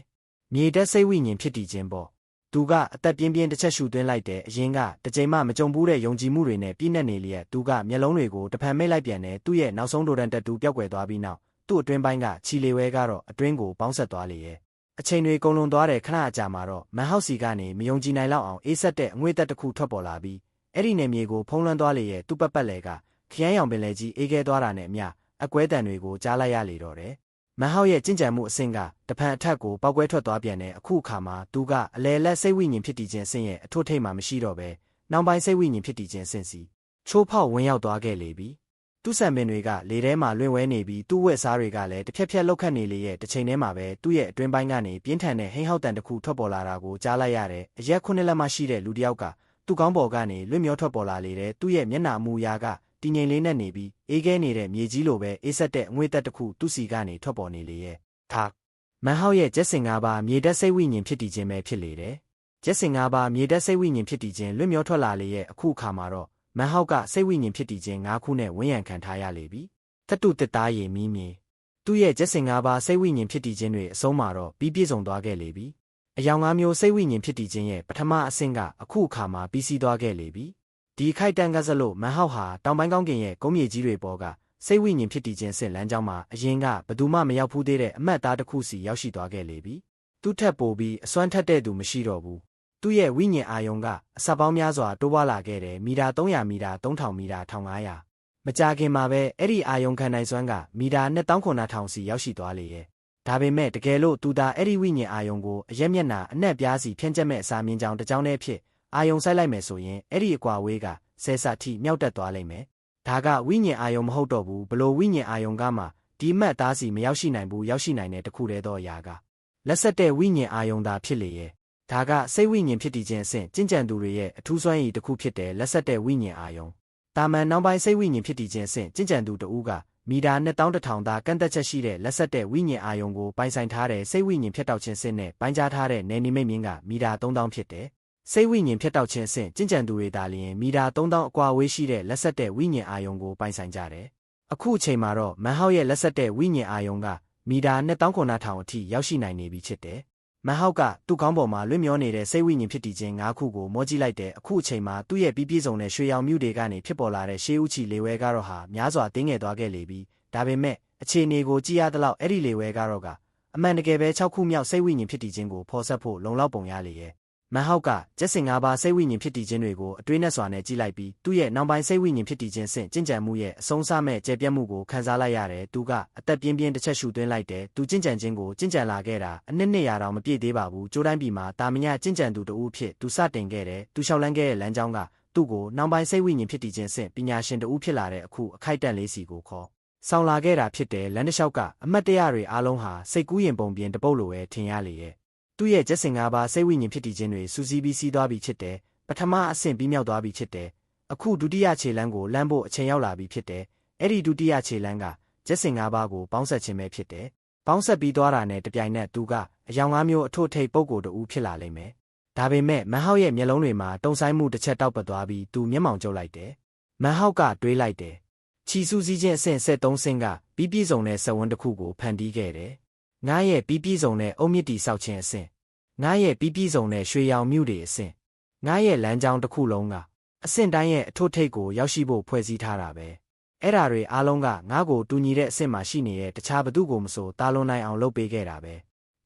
A: မြေတက်စိတ်ဝိညာဉ်ဖြစ်တည်ခြင်းပေါ့သူကအသက်ပြင်းပြင်းတစ်ချက်ရှူသွင်းလိုက်တဲ့အရင်ကတစ်ကြိမ်မှမကြုံဘူးတဲ့ယုံကြည်မှုတွေနဲ့ပြည့်နှက်နေလျက်သူကမျက်လုံးတွေကိုတဖန်မိတ်လိုက်ပြန်တယ်သူ့ရဲ့နောက်ဆုံးဒိုဒန်တက်တူပျောက်ကွယ်သွားပြီးနောက်သူ့အတွင်းပိုင်းကချီလေဝဲကတော့အတွင်းကိုပေါင်းဆက်သွားလေရဲ့အချိန်တွေကုန်လွန်သွားတဲ့ခဏအကြာမှာတော့မန်ဟောက်စီကနေမယုံကြည်နိုင်လောက်အောင်အေးဆက်တဲ့အငွေ့သက်တစ်ခုထွက်ပေါ်လာပြီးအဲ့ဒီနေမြေကိုဖုံးလွှမ်းသွားလေရဲ့သူ့ပတ်ပတ်လေကခရမ်းရောင်ပင်လေကြီးအေးခဲသွားတာနဲ့အမျှအကွဲတံတွေကိုကြားလိုက်ရလေတော့တယ်မန်ဟောက်ရဲ့ကြင်ကြံမှုအဆင့်ကတဖန်အထက်ကိုပောက်ကွဲထွက်သွားပြန်တဲ့အခုအခါမှာသူကအလဲလက်စိတ်ဝိညာဉ်ဖြစ်တည်ခြင်းအဆင့်ရဲ့အထွတ်ထိပ်မှာမရှိတော့ဘဲနောက်ပိုင်းစိတ်ဝိညာဉ်ဖြစ်တည်ခြင်းအဆင့်စီချိုးဖောက်ဝင်ရောက်သွားခဲ့လေပြီသူ့ဆံပင်တွေကလေထဲမှာလွင့်ဝဲနေပြီးသူ့ဝက်စားတွေကလည်းတစ်ဖြက်ဖြက်လောက်ခတ်နေလေရဲ့တစ်ချိန်တည်းမှာပဲသူ့ရဲ့အတွင်းပိုင်းကနေပြင်းထန်တဲ့ဟိန်းဟောက်တန်တစ်ခုထွက်ပေါ်လာတာကိုကြားလိုက်ရတယ်အရက်ခုနှစ်လက်မှရှိတဲ့လူတစ်ယောက်ကသူ့ကောင်းပေါ်ကနေလွင့်မျောထွက်ပေါ်လာလေတဲ့သူ့ရဲ့မျက်နှာမူရာကတည်ငြိမ်လေးနဲ့နေပြီးအေးခဲနေတဲ့မြေကြီးလိုပဲအေးဆက်တဲ့အငွေ့သက်တစ်ခုသူ့စီကနေထွက်ပေါ်နေလေရဲ့ဒါမန်ဟောက်ရဲ့ကျက်စင်၅ပါးမြေတက်စိတ်ဝိညာဉ်ဖြစ်တည်ခြင်းပဲဖြစ်လေတယ်ကျက်စင်၅ပါးမြေတက်စိတ်ဝိညာဉ်ဖြစ်တည်ခြင်းလွင့်မျောထွက်လာလေရဲ့အခုအခါမှာတော့မန်ဟောက်ကစိတ်ဝိညာဉ်ဖြစ်တည်ခြင်း၅ခုနဲ့ဝန်းရံခံထားရလေပြီတတုတစ်သားရည်မီးမြေသူ့ရဲ့ကျက်စင်၅ပါးစိတ်ဝိညာဉ်ဖြစ်တည်ခြင်းတွေအဆုံးမှာတော့ပြီးပြည့်စုံသွားခဲ့လေပြီအယောင်၅မျိုးစိတ်ဝိညာဉ်ဖြစ်တည်ခြင်းရဲ့ပထမအဆင့်ကအခုအခါမှာပြီးစီးသွားခဲ့လေပြီဒီခိုက်တန်ကစလို့မန်ဟောက်ဟာတောင်ပိုင်းကောင်းကင်ရဲ့ကုန်းမြေကြီးတွေပေါ်ကစိတ်ဝိညာဉ်ဖြစ်တည်ခြင်းစစ်လမ်းကြောင်းမှာအရင်ကဘသူမှမရောက်ဖူးသေးတဲ့အမတ်သားတစ်ခုစီရောက်ရှိသွားခဲ့လေပြီသူ့ထက်ပိုပြီးအစွမ်းထက်တဲ့သူမရှိတော့ဘူးသူ့ရဲ့ဝိညာဉ်အာယုံကအစပေါင်းများစွာတိုးပွားလာခဲ့တယ်မီတာ300မီတာ3000မီတာ1500မကြာခင်မှာပဲအဲ့ဒီအာယုံခံနိုင်စွမ်းကမီတာ2900စီရောက်ရှိသွားလေရဲ့ဒါပေမဲ့တကယ်လို့သူသာအဲ့ဒီဝိညာဉ်အာယုံကိုအရက်မျက်နှာအနှက်ပြားစီဖြန့်ကျက်မဲ့အစာမြင်ကြောင်တစ်ကြောင်းတည်းဖြစ်အာယုံဆိုင်လိုက်မယ်ဆိုရင်အဲ့ဒီအကွာဝေးကဆယ်ဆထိမြောက်တက်သွားလိမ့်မယ်ဒါကဝိညာဉ်အာယုံမဟုတ်တော့ဘူးဘလို့ဝိညာဉ်အာယုံကမှဒီမှတ်သားစီမရောက်ရှိနိုင်ဘူးရောက်ရှိနိုင်တဲ့တခုတည်းသောအရာကလက်ဆက်တဲ့ဝိညာဉ်အာယုံသာဖြစ်လေရဲ့ဒါကစိတ်ဝိညာဉ်ဖြစ်တည်ခြင်းအဆင့်ကျင့်ကြံသူတွေရဲ့အထူးစွမ်းရည်တစ်ခုဖြစ်တဲ့လက်ဆက်တဲ့ဝိညာဉ်အာယုံတာမန်နောက်ပိုင်းစိတ်ဝိညာဉ်ဖြစ်တည်ခြင်းအဆင့်ကျင့်ကြံသူတဦးကမီတာ2100သာကန့်သက်ချက်ရှိတဲ့လက်ဆက်တဲ့ဝိညာဉ်အာယုံကိုပိုင်ဆိုင်ထားတဲ့စိတ်ဝိညာဉ်ဖြစ်တောက်ခြင်းစစ်နဲ့ပိုင်းခြားထားတဲ့နယ်နိမိတ်မြင့်ကမီတာ3000ဖြစ်တယ်စိတ်ဝိညာဉ်ဖြစ်တောက်ခြင်းအဆင့်ကျင့်ကြံသူတွေသာလျှင်မီတာ3000အကွာဝေးရှိတဲ့လက်ဆက်တဲ့ဝိညာဉ်အာယုံကိုပိုင်ဆိုင်ကြတယ်အခုအချိန်မှာတော့မန်ဟောက်ရဲ့လက်ဆက်တဲ့ဝိညာဉ်အာယုံကမီတာ2900အထိရောက်ရှိနိုင်နေပြီဖြစ်တယ်မန်ဟောက်ကသူ့ကောင်းပေါ်မှာလွင့်မျောနေတဲ့စိတ်ဝိညာဉ်ဖြစ်တည်ခြင်း၅ခုကိုမောကြည့်လိုက်တဲ့အခုအချိန်မှာသူ့ရဲ့ပြီးပြည့်စုံတဲ့ရွှေရောင်မြူတွေကနေဖြစ်ပေါ်လာတဲ့ရှေးဦးချီလေဝဲကတော့ဟာများစွာတင်းငယ်သွားခဲ့လေပြီးတ ဒါပေမဲ့အခြေအနေကိုကြည့်ရသလောက်အဲ့ဒီလေဝဲကတော့ကအမှန်တကယ်ပဲ6ခုမြောက်စိတ်ဝိညာဉ်ဖြစ်တည်ခြင်းကိုဖော်ဆက်ဖို့လုံလောက်ပုံရလေရဲ့မန်ဟောက်ကကျက်စင်၅ပါးစိတ်ဝိညာဉ်ဖြစ်တည်ခြင်းတွေကိုအတွေးနဲ့စွာနဲ့ကြည့်လိုက်ပြီးသူ့ရဲ့နောက်ပိုင်းစိတ်ဝိညာဉ်ဖြစ်တည်ခြင်းဆင့်ကျင့်ကြံမှုရဲ့အဆုံးအစမဲ့ကျေပြတ်မှုကိုခန်းစားလိုက်ရတယ်သူကအသက်ပြင်းပြင်းတစ်ချက်ရှူသွင်းလိုက်တယ်သူကျင့်ကြံခြင်းကိုကျင့်ကြံလာခဲ့တာအနှစ်200တောင်မပြည့်သေးပါဘူးကျိုးတိုင်းပြည်မှာတာမညကျင့်ကြံသူတဦးဖြစ်သူစတင်ခဲ့တယ်သူလျှောက်လန်းခဲ့တဲ့လမ်းကြောင်းကသူ့ကိုနောက်ပိုင်းစိတ်ဝိညာဉ်ဖြစ်တည်ခြင်းဆင့်ပညာရှင်တဦးဖြစ်လာတဲ့အခုအခိုက်အတန့်လေးစီကိုခေါ်ဆောင်လာခဲ့တာဖြစ်တယ်လမ်းတစ်လျှောက်ကအမတ်တရတွေအားလုံးဟာစိတ်ကူးရင်ပုံပြင်တပုတ်လိုပဲထင်ရလေရဲ့သူ့ရဲ့ကျက်စင်၅ပါးစိတ်ဝိညာဉ်ဖြစ်တည်ခြင်းတွေစူးစီးပြီးစီးသွားပြီဖြစ်တယ်ပထမအဆင့်ပြီးမြောက်သွားပြီဖြစ်တယ်အခုဒုတိယခြေလှမ်းကိုလမ်းဖို့အချိန်ရောက်လာပြီဖြစ်တယ်အဲ့ဒီဒုတိယခြေလှမ်းကကျက်စင်၅ပါးကိုပေါင်းဆက်ခြင်းပဲဖြစ်တယ်ပေါင်းဆက်ပြီးသွားတာနဲ့တပြိုင်နက်သူကအယောင်၅မျိုးအထွတ်ထိပ်ပုံကိုယ်တူဖြစ်လာလိမ့်မယ်ဒါပေမဲ့မန်ဟောက်ရဲ့မျက်လုံးတွေမှာတုံဆိုင်မှုတစ်ချက်တောက်ပတ်သွားပြီးသူမျက်မှောင်ကျုပ်လိုက်တယ်မန်ဟောက်ကတွေးလိုက်တယ်ချီစူးစီးခြင်းအဆင့်73ဆင့်ကပြီးပြည့်စုံတဲ့စက်ဝန်းတစ်ခုကိုဖန်တီးခဲ့တယ်ငါရဲ့ပြီးပြည့်စုံတဲ့အုတ်မြစ်တီဆောက်ခြင်းအဆင့်ငါရဲ့ပြီးပြည့်စုံတဲ့ရွှေရောင်မြူတွေအဆင့်ငါရဲ့လမ်းကြောင်းတစ်ခုလုံးကအဆင့်တိုင်းရဲ့အထွတ်ထိပ်ကိုရောက်ရှိဖို့ဖွဲ့စည်းထားတာပဲအဲ့ဓာတွေအားလုံးကငါ့ကိုတူညီတဲ့အဆင့်မှာရှိနေတဲ့တခြားဘသူကိုမဆိုတာလွန်နိုင်အောင်လုပ်ပေးခဲ့တာပ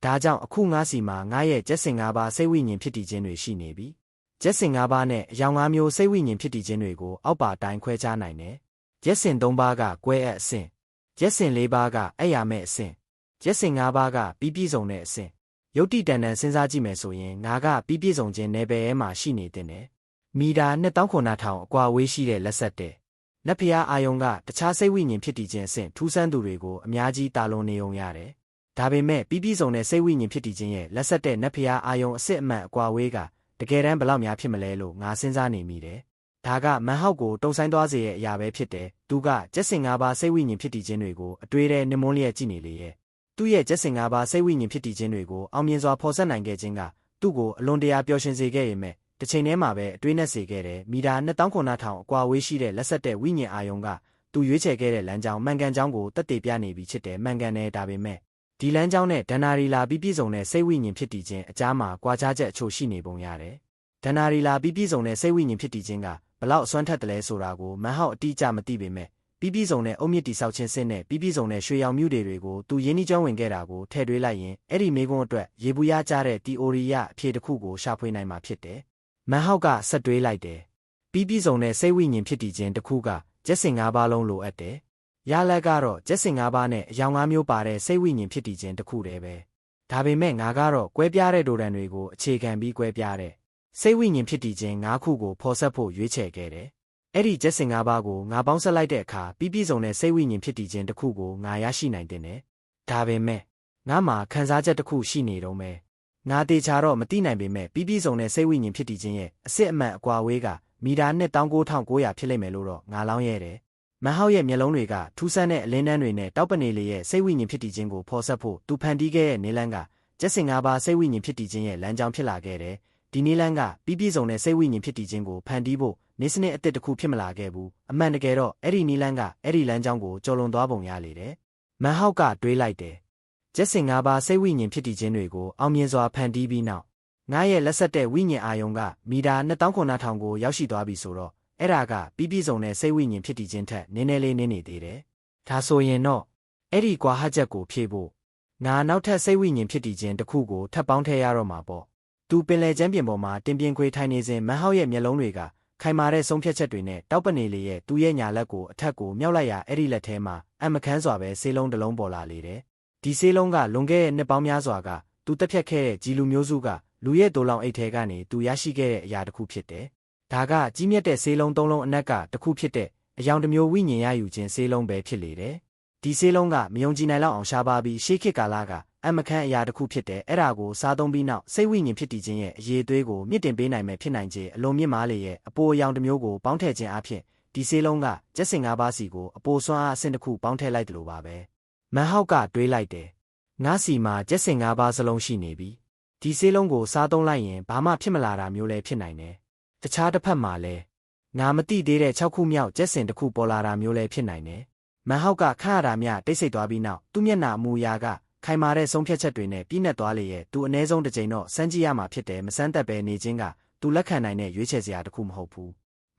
A: ဲဒါကြောင့်အခုငါစီမှာငါရဲ့ကျက်စင်၅ပါးစိတ်ဝိညာဉ်ဖြစ်တည်ခြင်းတွေရှိနေပြီကျက်စင်၅ပါးနဲ့အယောင်၅မျိုးစိတ်ဝိညာဉ်ဖြစ်တည်ခြင်းတွေကိုအောက်ပါတိုင်းခွဲခြားနိုင်တယ်ကျက်စင်၃ပါးကကွဲအပ်အဆင့်ကျက်စင်၄ပါးကအဲ့ရမဲ့အဆင့်ကျက်စင်၅ပါးကပြီးပြည့်စုံတဲ့အဆင့်ယုတ်တိတန်တန်စဉ်းစားကြည့်မယ်ဆိုရင်ငါကပြီးပြည့်စုံခြင်းနယ်ပယ်ထဲမှာရှိနေတင်တယ်မီတာ2900အကွာဝေးရှိတဲ့လက်ဆက်တဲ့နတ်ဖျားအာယုံကတခြားစိတ်ဝိညာဉ်ဖြစ်တည်ခြင်းအဆင့်ထူးဆန်းသူတွေကိုအများကြီးတာလွန်နေုံရတယ်ဒါပေမဲ့ပြီးပြည့်စုံတဲ့စိတ်ဝိညာဉ်ဖြစ်တည်ခြင်းရဲ့လက်ဆက်တဲ့နတ်ဖျားအာယုံအစစ်အမှန်အကွာဝေးကတကယ်တမ်းဘလောက်များဖြစ်မလဲလို့ငါစဉ်းစားနေမိတယ်ဒါကမန်ဟောက်ကိုတုံဆိုင်သွားစေရဲ့အရာပဲဖြစ်တယ်သူကကျက်စင်၅ပါးစိတ်ဝိညာဉ်ဖြစ်တည်ခြင်းတွေကိုအတွေးထဲနှမွန်းလျက်ကြည့်နေလေရဲ့သူ့ရဲ့ကျက်စင်၅ပါးစိတ်ဝိညာဉ်ဖြစ်တည်ခြင်းတွေကိုအောင်မြင်စွာဖော်ဆက်နိုင်ခဲ့ခြင်းကသူ့ကိုအလွန်တရာပျော်ရွှင်စေခဲ့ရမယ်တစ်ချိန်တည်းမှာပဲအတွေးနဲ့စေခဲ့တယ်မီတာ2900အကွာဝေးရှိတဲ့လက်ဆက်တဲ့ဝိညာဉ်အာယုံကသူရွေးချယ်ခဲ့တဲ့လမ်းကြောင်းမှန်ကန်ကြောင်းကိုတက်တည်ပြနေပြီဖြစ်တယ်မှန်ကန်တယ်ဒါပေမဲ့ဒီလမ်းကြောင်းနဲ့ဒဏ္ဍာရီလာပြီးပြည့်စုံတဲ့စိတ်ဝိညာဉ်ဖြစ်တည်ခြင်းအကြားမှာကွာခြားချက်အချို့ရှိနေပုံရတယ်ဒဏ္ဍာရီလာပြီးပြည့်စုံတဲ့စိတ်ဝိညာဉ်ဖြစ်တည်ခြင်းကဘလောက်အစွမ်းထက်တယ်လဲဆိုတာကိုမန်ဟောက်အတိအကျမသိပေမဲ့ပြီးပြည့်စုံတဲ့အုတ်မြစ်တိဆောက်ခြင်းစစ်နဲ့ပြီးပြည့်စုံတဲ့ရွှေရောင်မြူတွေကိုသူရင်းနှီးကျွမ်းဝင်ခဲ့တာကိုထည့်တွေးလိုက်ရင်အဲ့ဒီမေကွန်းအတွက်ရေဘူးရကြတဲ့တီအိုရီယအဖြေတစ်ခုကိုရှာဖွေနိုင်မှာဖြစ်တယ်မန်ဟောက်ကဆက်တွေးလိုက်တယ်ပြီးပြည့်စုံတဲ့စိတ်ဝိညာဉ်ဖြစ်တည်ခြင်းတစ်ခုကကျက်စင်၅ပါးလုံးလိုအပ်တယ်ရလက်ကတော့ကျက်စင်၅ပါးနဲ့အယောင်၅မျိုးပါတဲ့စိတ်ဝိညာဉ်ဖြစ်တည်ခြင်းတစ်ခုတည်းပဲဒါပေမဲ့ငါကတော့ကွဲပြားတဲ့ဒိုဒန်တွေကိုအခြေခံပြီးကွဲပြားတဲ့စိတ်ဝိညာဉ်ဖြစ်တည်ခြင်း၅ခုကိုဖော်ဆက်ဖို့ရွေးချယ်ခဲ့တယ်အဲ့ဒီကျက်စင်၅ပါးကိုငါပေါင်းဆက်လိုက်တဲ့အခါပြီးပြည့်စုံတဲ့စိတ်ဝိညာဉ်ဖြစ်တည်ခြင်းတစ်ခုကိုငါရရှိနိုင်တယ်ဒါပေမဲ့ငါမှာခံစားချက်တစ်ခုရှိနေတော့မယ်ငါတေချာတော့မသိနိုင်ပေမဲ့ပြီးပြည့်စုံတဲ့စိတ်ဝိညာဉ်ဖြစ်တည်ခြင်းရဲ့အစစ်အမှန်အကွာဝေးကမီတာ19900ဖြစ်လိမ့်မယ်လို့တော့ငါလောင်းရဲတယ်မန်ဟောက်ရဲ့မျက်လုံးတွေကထူးဆန်းတဲ့အလင်းတန်းတွေနဲ့တောက်ပနေလေရဲ့စိတ်ဝိညာဉ်ဖြစ်တည်ခြင်းကိုဖော်ဆက်ဖို့သူဖန်တီးခဲ့တဲ့နေလန်းကကျက်စင်၅ပါးစိတ်ဝိညာဉ်ဖြစ်တည်ခြင်းရဲ့လမ်းကြောင်းဖြစ်လာခဲ့တယ်ဒီနေလန်းကပြီးပြည့်စုံတဲ့စိတ်ဝိညာဉ်ဖြစ်တည်ခြင်းကိုဖန်တီးဖို့နေစနစ်အသစ်တစ်ခုဖြစ်မလာခဲ့ဘူးအမှန်တကယ်တော့အဲ့ဒီနေလန်းကအဲ့ဒီလမ်းကြောင်းကိုကျော်လွန်သွားပုံရလေတယ်မန်ဟောက်ကတွေးလိုက်တယ်ကျက်စင်၅ပါးစိတ်ဝိညာဉ်ဖြစ်တည်ခြင်းတွေကိုအောင်မြင်စွာဖန်တီးပြီးနောက်ငါရဲ့လက်ဆက်တဲ့ဝိညာဉ်အာယုံကမီတာ2900ကိုရောက်ရှိသွားပြီဆိုတော့အဲ့ဒါကပြီးပြည့်စုံတဲ့စိတ်ဝိညာဉ်ဖြစ်တည်ခြင်းထက်နည်းနည်းလေးနည်းနေသေးတယ်ဒါဆိုရင်တော့အဲ့ဒီကွာဟချက်ကိုဖြည့်ဖို့ငါနောက်ထပ်စိတ်ဝိညာဉ်ဖြစ်တည်ခြင်းတစ်ခုကိုထပ်ပေါင်းထည့်ရတော့မှာပေါ့သူပင်လယ်ကျမ်းပြင်ပေါ်မှာတင်ပြင်းခွေထိုင်နေစဉ်မန်ဟောက်ရဲ့မျက်လုံးတွေကခိုင်မာတဲ့ဆုံးဖြတ်ချက်တွေနဲ့တောက်ပနေလေရဲ့သူ့ရဲ့ညာလက်ကိုအထက်ကိုမြောက်လိုက်ရအဲ့ဒီလက်ထဲမှာအမခန်းစွာပဲဆေးလုံးတစ်လုံးပေါ်လာလေတယ်ဒီဆေးလုံးကလွန်ခဲ့တဲ့နှစ်ပေါင်းများစွာကသူတက်ဖြတ်ခဲ့တဲ့ဂျီလူမျိုးစုကလူရဲ့တိုးလောင်အိတ်ထဲကနေသူရရှိခဲ့တဲ့အရာတစ်ခုဖြစ်တယ်ဒါကကြီးမြတ်တဲ့ဆေးလုံး၃လုံးအနက်ကတစ်ခုဖြစ်တဲ့အယောင်တစ်မျိုးဝိညာဉ်ရယူခြင်းဆေးလုံးပဲဖြစ်လေတယ်ဒီဆေးလုံးကမယုံကြည်နိုင်လောက်အောင်ရှားပါပြီးရှေးခေတ်ကာလကအမခန်းအရာတစ်ခုဖြစ်တယ်အဲ့ဒါကိုစားသုံးပြီးနောက်စိတ်ဝိညာဉ်ဖြစ်တည်ခြင်းရဲ့အရေးအသွေးကိုမြင့်တင်ပေးနိုင်မယ်ဖြစ်နိုင်ခြင်းအလွန်မြင့်မားလေရဲ့အပိုအယောင်တစ်မျိုးကိုပေါင်းထည့်ခြင်းအပြင်ဒီဆေးလုံးကကျက်စင်၅ပါးစီကိုအပိုစွမ်းအားအဆင့်တစ်ခုပေါင်းထည့်လိုက်တယ်လို့ပါပဲမန်ဟောက်ကတွေးလိုက်တယ်ငါစီမှာကျက်စင်၅ပါးစလုံးရှိနေပြီဒီဆေးလုံးကိုစားသုံးလိုက်ရင်ဘာမှဖြစ်မလာတာမျိုးလည်းဖြစ်နိုင်တယ်တခြားတစ်ဖက်မှာလည်းငါမသိသေးတဲ့6ခုမြောက်ကျက်စင်တစ်ခုပေါ်လာတာမျိုးလည်းဖြစ်နိုင်တယ်မန်ဟောက်ကခန့်ရတာမြတိတ်ဆိတ်သွားပြီးနောက်သူ့မျက်နှာအမူအရာကခိုင်မာတဲ့ဆုံးဖြတ်ချက်တွေနဲ့ပြည့်နှက်သွားလေရဲ့သူအ ਨੇ ဆုံးတစ်ကြိမ်တော့စမ်းကြည့်ရမှာဖြစ်တယ်မစမ်းသက်ပဲနေခြင်းကသူလက်ခံနိုင်တဲ့ရွေးချယ်စရာတစ်ခုမဟုတ်ဘူး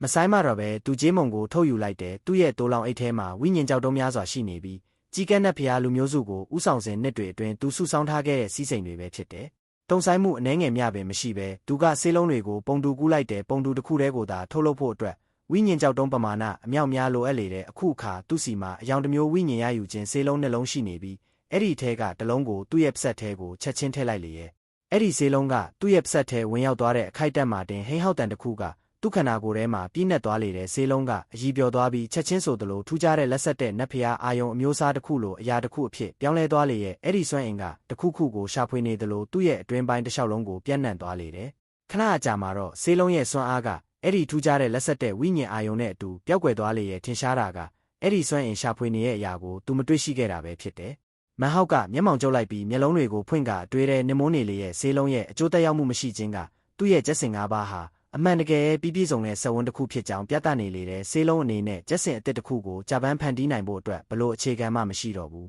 A: မဆိုင်မှတော့ပဲသူဂျေးမုံကိုထုတ်ယူလိုက်တယ်သူ့ရဲ့တိုးလောင်အိတ်ထဲမှာဝိညာဉ်ကြောက်တုံးများစွာရှိနေပြီးကြီးကဲ့နဲ့ဖျားလူမျိုးစုကိုဥဆောင်စဉ်နှစ်တွေအတွင်းသူစုဆောင်းထားခဲ့တဲ့စီးစိမ်တွေပဲဖြစ်တယ်တုံဆိုင်မှုအနှဲငယ်မျှပင်မရှိပဲသူကဆေးလုံးတွေကိုပုံတူကူးလိုက်တဲ့ပုံတူတစ်ခုတည်းကိုသာထုတ်လုပ်ဖို့အတွက်ဝိညာဉ်ကြောက်တုံးပမာဏအမြောက်များလိုအပ်လေတဲ့အခုအခါသူ့စီမှာအယောင်တစ်မျိုးဝိညာဉ်ရယူခြင်းဆေးလုံးနှလုံးရှိနေပြီးအဲ့ဒီထဲကတစ်လုံးကိုသူ့ရဲ့ပစက်ထဲကိုချက်ချင်းထည့်လိုက်လေရဲ့အဲ့ဒီဆေးလုံးကသူ့ရဲ့ပစက်ထဲဝင်ရောက်သွားတဲ့အခိုက်အတန့်မှာတင်ဟိန်းဟောက်တန်တစ်ခုကသူ့ခန္ဓာကိုယ်ထဲမှာပြည့်နှက်သွားလေတဲ့ဆေးလုံးကအကြီးပြောသွားပြီးချက်ချင်းဆိုသလိုထူးခြားတဲ့လက်ဆက်တဲ့နတ်ဖျားအာယုံအမျိုးအစားတစ်ခုလိုအရာတစ်ခုအဖြစ်ပြောင်းလဲသွားလေရဲ့အဲ့ဒီစွမ်းအင်ကတစ်ခုခုကိုရှာဖွေနေသလိုသူ့ရဲ့အတွင်းပိုင်းတစ်လျှောက်လုံးကိုပြန့်နှံ့သွားလေတယ်ခဏအကြာမှာတော့ဆေးလုံးရဲ့စွမ်းအားကအဲ့ဒီထူးခြားတဲ့လက်ဆက်တဲ့ဝိညာဉ်အာယုံနဲ့အတူပျောက်ကွယ်သွားလေရဲ့ထင်ရှားတာကအဲ့ဒီစွမ်းအင်ရှာဖွေနေတဲ့အရာကိုသူမတွေ့ရှိခဲ့တာပဲဖြစ်တယ်မန်ဟောက်ကမျက်မှောင်ကျုပ်လိုက်ပြီးမျက်လုံးတွေကိုဖွင့်ကအတွေးထဲနှမုန်းနေလေရဲ့ဆေးလုံးရဲ့အကျိုးသက်ရောက်မှုမရှိခြင်းကသူ့ရဲ့ကျက်စင်၅ပါးဟာအမှန်တကယ်ပြည့်စုံတဲ့စက်ဝန်းတစ်ခုဖြစ်ကြောင်းပြသနေလေတဲ့ဆေးလုံးအနေနဲ့ကျက်စင်အသစ်တစ်ခုကိုဂျပန်ဖန်တီးနိုင်ဖို့အတွက်ဘလို့အခြေခံမှမရှိတော့ဘူး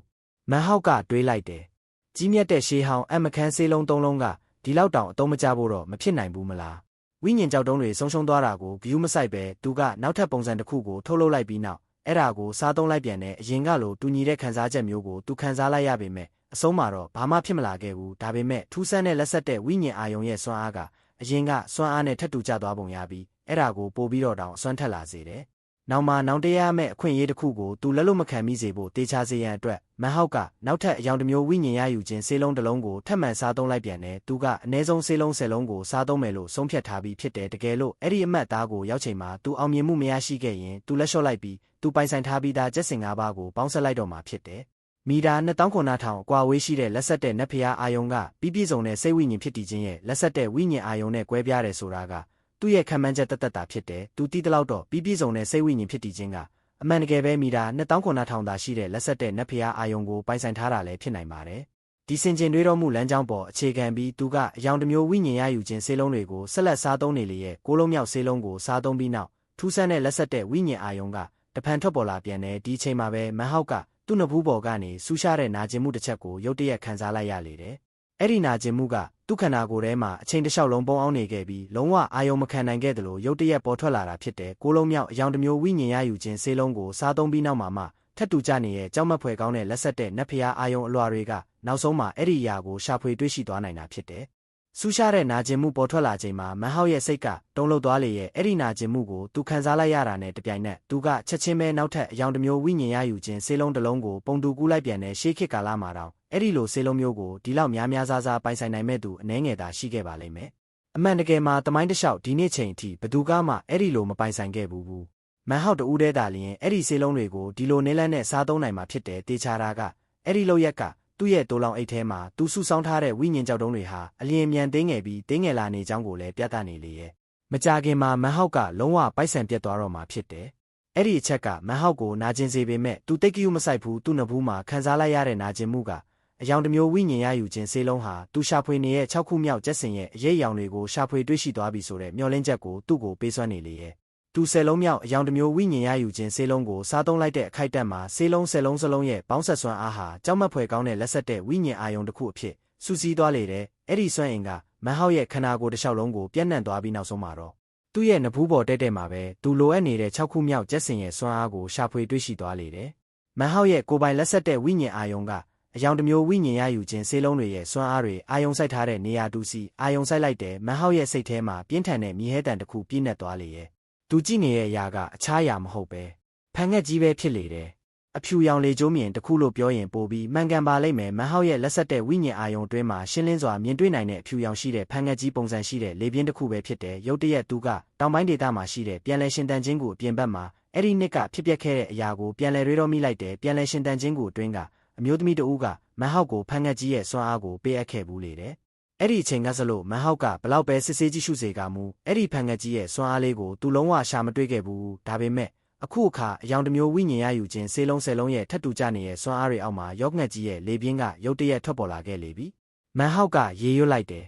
A: မန်ဟောက်ကတွေးလိုက်တယ်ကြီးမြတ်တဲ့ရှေးဟောင်းအမခန်းဆေးလုံး၃လုံးကဒီလောက်တောင်အသုံးမကျဖို့တော့မဖြစ်နိုင်ဘူးမလားဝိညာဉ်ကြောက်တုံးတွေဆုံးရှုံးသွားတာကိုဂယုမဆိုင်ပဲသူကနောက်ထပ်ပုံစံတစ်ခုကိုထုတ်လုပ်လိုက်ပြီးနောက်အဲ့ဒါကိုစားသုံးလိုက်ပြန်တဲ့အရင်ကလိုတူညီတဲ့ခံစားချက်မျိုးကိုသူခံစားလိုက်ရပေမဲ့အဆုံးမှာတော့ဘာမှဖြစ်မလာခဲ့ဘူးဒါပေမဲ့ထူးဆန်းတဲ့လက်ဆက်တဲ့ဝိညာဉ်အာယုံရဲ့စွမ်းအားကအရင်ကစွမ်းအားနဲ့ထပ်တူကျသွားပုံရပြီးအဲ့ဒါကိုပို့ပြီးတော့တောင်အစွမ်းထက်လာစေတယ်။နောက်မှနောင်တရရမယ့်အခွင့်အရေးတစ်ခုကိုသူလက်လွတ်မခံမိစေဖို့တေချာစေရန်အတွက်မန်ဟောက်ကနောက်ထပ်အယောင်တစ်မျိုးဝိညာဉ်ရယူခြင်းဆေးလုံးတစ်လုံးကိုထပ်မံစားသုံးလိုက်ပြန်တယ်။သူကအနည်းဆုံးဆေးလုံး10လုံးကိုစားသုံးမယ်လို့ဆုံးဖြတ်ထားပြီးဖြစ်တယ်တကယ်လို့အဲ့ဒီအမှတ်သားကိုရောက်ချိန်မှာသူအောင်မြင်မှုမရရှိခဲ့ရင်သူလက်လျှော့လိုက်ပြီးသူပိုင်ဆိုင်ထားပြီးသားကျက်စင်၅ပါးကိုပေါင်းဆက်လိုက်တော့မှာဖြစ်တယ်။မီတာ29,000အကွာဝေးရှိတဲ့လက်ဆက်တဲ့နတ်ဖျားအာယုံကပြည့်စုံတဲ့စိတ်ဝိညာဉ်ဖြစ်တည်ခြင်းရဲ့လက်ဆက်တဲ့ဝိညာဉ်အာယုံနဲ့ကွဲပြားတယ်ဆိုတာကသူ့ရဲ့ခံမှန်းချက်တသက်တာဖြစ်တယ်။သူတီးတလောက်တော့ပြည့်စုံတဲ့စိတ်ဝိညာဉ်ဖြစ်တည်ခြင်းကအမှန်တကယ်ပဲမီတာ29,000သာရှိတဲ့လက်ဆက်တဲ့နတ်ဖျားအာယုံကိုပိုင်ဆိုင်ထားတာလည်းဖြစ်နိုင်ပါတယ်။ဒီစင်ကျင်တွေးတော်မှုလမ်းကြောင်းပေါ်အခြေခံပြီးသူကအယောင်တစ်မျိုးဝိညာဉ်ရယူခြင်းဆေးလုံးတွေကိုဆက်လက်စားသုံးနေလေရဲ့ကိုးလုံးမြောက်ဆေးလုံးကိုစားသုံးပြီးနောက်ထူးဆန်းတဲ့လက်ဆက်တဲ့ဝိညာဉ်အာယုံကတဖန်ထွက်ပေါ်လာပြန်တယ်ဒီချိန်မှာပဲမန်ဟောက်ကသူ့နဖူးပေါ်ကနေဆူရှားတဲ့နာကျင်မှုတစ်ချက်ကိုရုတ်တရက်ခံစားလိုက်ရလေတယ်။အဲ့ဒီနာကျင်မှုကသူ့ခန္ဓာကိုယ်ထဲမှာအချိန်တစ်လျှောက်လုံးပုံအောင်နေခဲ့ပြီးလုံးဝအာယုံမခံနိုင်ခဲ့သလိုရုတ်တရက်ပေါ်ထွက်လာတာဖြစ်တဲ့ကိုးလုံးမြောက်အယောင်တစ်မျိုးဝိညာဉ်ရယူခြင်းဆေးလုံးကိုစားသုံးပြီးနောက်မှာထပ်တူကျနေတဲ့ကြောက်မက်ဖွယ်ကောင်းတဲ့လက်ဆက်တဲ့နတ်ဖျားအာယုံအလွှာတွေကနောက်ဆုံးမှာအဲ့ဒီအရာကိုရှာဖွေတွေ့ရှိသွားနိုင်တာဖြစ်တယ်။ဆူရှားတဲ့နာကျင်မှုပေါ်ထွက်လာချိန်မှာမန်ဟောက်ရဲ့စိတ်ကတုန်လှုပ်သွားလေရဲ့အဲ့ဒီနာကျင်မှုကိုသူခံစားလိုက်ရတာနဲ့တပြိုင်နက်သူကချက်ချင်းပဲနောက်ထပ်အယောင်တစ်မျိုးဝိညာဉ်ရယူခြင်းဆေးလုံးတစ်လုံးကိုပုံတူကူးလိုက်ပြန်တဲ့ရှေးခေတ်ကာလမှာတောင်အဲ့ဒီလိုဆေးလုံးမျိုးကိုဒီလောက်များများစားစားပိုင်ဆိုင်နိုင်မဲ့သူအနှဲငယ်သာရှိခဲ့ပါလိမ့်မယ်။အမှန်တကယ်မှာတမိုင်းတစ်လျှောက်ဒီနေ့ချိန်အထိဘသူကမှအဲ့ဒီလိုမပိုင်ဆိုင်ခဲ့ဘူး။မန်ဟောက်တူးတဲ့တာလျင်အဲ့ဒီဆေးလုံးတွေကိုဒီလိုနင်းလန်းနဲ့စားသုံးနိုင်မှာဖြစ်တယ်တေချာတာကအဲ့ဒီလောက်ရက်ကသူ့ရဲ့တိုးလောင်အိတ်ထဲမှာသူစုဆောင်းထားတဲ့ဝိညာဉ်ကြောက်တုံးတွေဟာအလျင်မြန်သေးငယ်ပြီးသေးငယ်လာနေကြောင်းကိုလည်းပြသနေလေရဲ့မကြခင်မှာမန်ဟောက်ကလုံးဝပိုက်ဆံပြတ်သွားတော့မှာဖြစ်တယ်အဲ့ဒီအချက်ကမန်ဟောက်ကိုနာကျင်စေပေမဲ့သူတိတ်ကယူမဆိုင်ဘူးသူ့နဘူးမှာခံစားလိုက်ရတဲ့နာကျင်မှုကအယောင်တစ်မျိုးဝိညာဉ်ရယူခြင်းဆေးလုံးဟာသူရှာဖွေနေတဲ့6ခုမြောက်ကျက်စင်ရဲ့အရေးအယောင်တွေကိုရှာဖွေတွေ့ရှိသွားပြီဆိုတဲ့မျှော်လင့်ချက်ကိုသူ့ကိုပေးစွမ်းနေလေရဲ့သူ10လုံးမြောက်အယောင်တစ်မျိုးဝိညာဉ်ရယူခြင်းဆေးလုံးကိုစားသုံးလိုက်တဲ့အခိုက်အတန့်မှာဆေးလုံး10လုံးစလုံးရဲ့ပေါင်းဆက်စွမ်းအားဟာကြောက်မက်ဖွယ်ကောင်းတဲ့လက်ဆက်တဲ့ဝိညာဉ်အာယုံတစ်ခုအဖြစ်စူးစီးသွားလေတဲ့အဲ့ဒီစွမ်းအင်ကမန်ဟောက်ရဲ့ခန္ဓာကိုယ်တစ်လျှောက်လုံးကိုပြန့်နှံ့သွားပြီးနောက်ဆုံးမှာတော့သူ့ရဲ့နဖူးပေါ်တဲ့မှာပဲသူလိုအပ်နေတဲ့6ခုမြောက်ကျက်စင်ရဲ့စွမ်းအားကိုရှာဖွေတွေ့ရှိသွားလေတယ်မန်ဟောက်ရဲ့ကိုယ်ပိုင်လက်ဆက်တဲ့ဝိညာဉ်အာယုံကအယောင်တစ်မျိုးဝိညာဉ်ရယူခြင်းဆေးလုံးတွေရဲ့စွမ်းအားတွေအာယုံစိုက်ထားတဲ့နေရာတူစီအာယုံစိုက်လိုက်တဲ့မန်ဟောက်ရဲ့စိတ်ထဲမှာပြင်းထန်တဲ့မြေဟဲတံတစ်ခုပြည့်နှက်သွားလေရဲ့သူကြည့်နေတဲ့အရာကအခြားအရာမဟုတ်ပဲဖန်ငက်ကြီးပဲဖြစ်လေတယ်အဖြူရောင်လေကျိုးမြင်တစ်ခုလို့ပြောရင်ပိုပြီးမှန်ကန်ပါလိမ့်မယ်မန်ဟောက်ရဲ့လက်ဆက်တဲ့ဝိညာဉ်အာယုံတွင်းမှာရှင်းလင်းစွာမြင်တွေ့နိုင်တဲ့အဖြူရောင်ရှိတဲ့ဖန်ငက်ကြီးပုံစံရှိတဲ့လေပြင်းတစ်ခုပဲဖြစ်တယ်ရုတ်တရက်သူကတောင်ပိုင်းဒေသမှာရှိတဲ့ပြန်လည်ရှင်တန်ခြင်းကိုအပြင်ဘက်မှာအဲ့ဒီနှစ်ကဖြစ်ပျက်ခဲ့တဲ့အရာကိုပြန်လည်တွေးတော်မိလိုက်တယ်ပြန်လည်ရှင်တန်ခြင်းကိုအတွင်းကအမျိုးသမီးတဦးကမန်ဟောက်ကိုဖန်ငက်ကြီးရဲ့စွမ်းအားကိုပေးအပ်ခဲ့ဘူးလေတယ်အဲ့ဒီအချိန်ကစလို့မန်ဟောက်ကဘလောက်ပဲစစ်ဆေးကြည့်ရှုစေကမူအဲ့ဒီဖန်ငက်ကြီးရဲ့စွမ်းအားလေးကိုသူလုံးဝရှာမတွေ့ခဲ့ဘူးဒါပေမဲ့အခုအခါအယောင်တစ်မျိုးဝိညာဉ်ရယူခြင်းဆေးလုံး10လုံးရဲ့ထပ်တူကျနေတဲ့စွမ်းအားတွေအောက်မှာယော့ငှက်ကြီးရဲ့လေပြင်းကရုတ်တရက်ထွက်ပေါ်လာခဲ့လေပြီမန်ဟောက်ကရေရွတ်လိုက်တယ်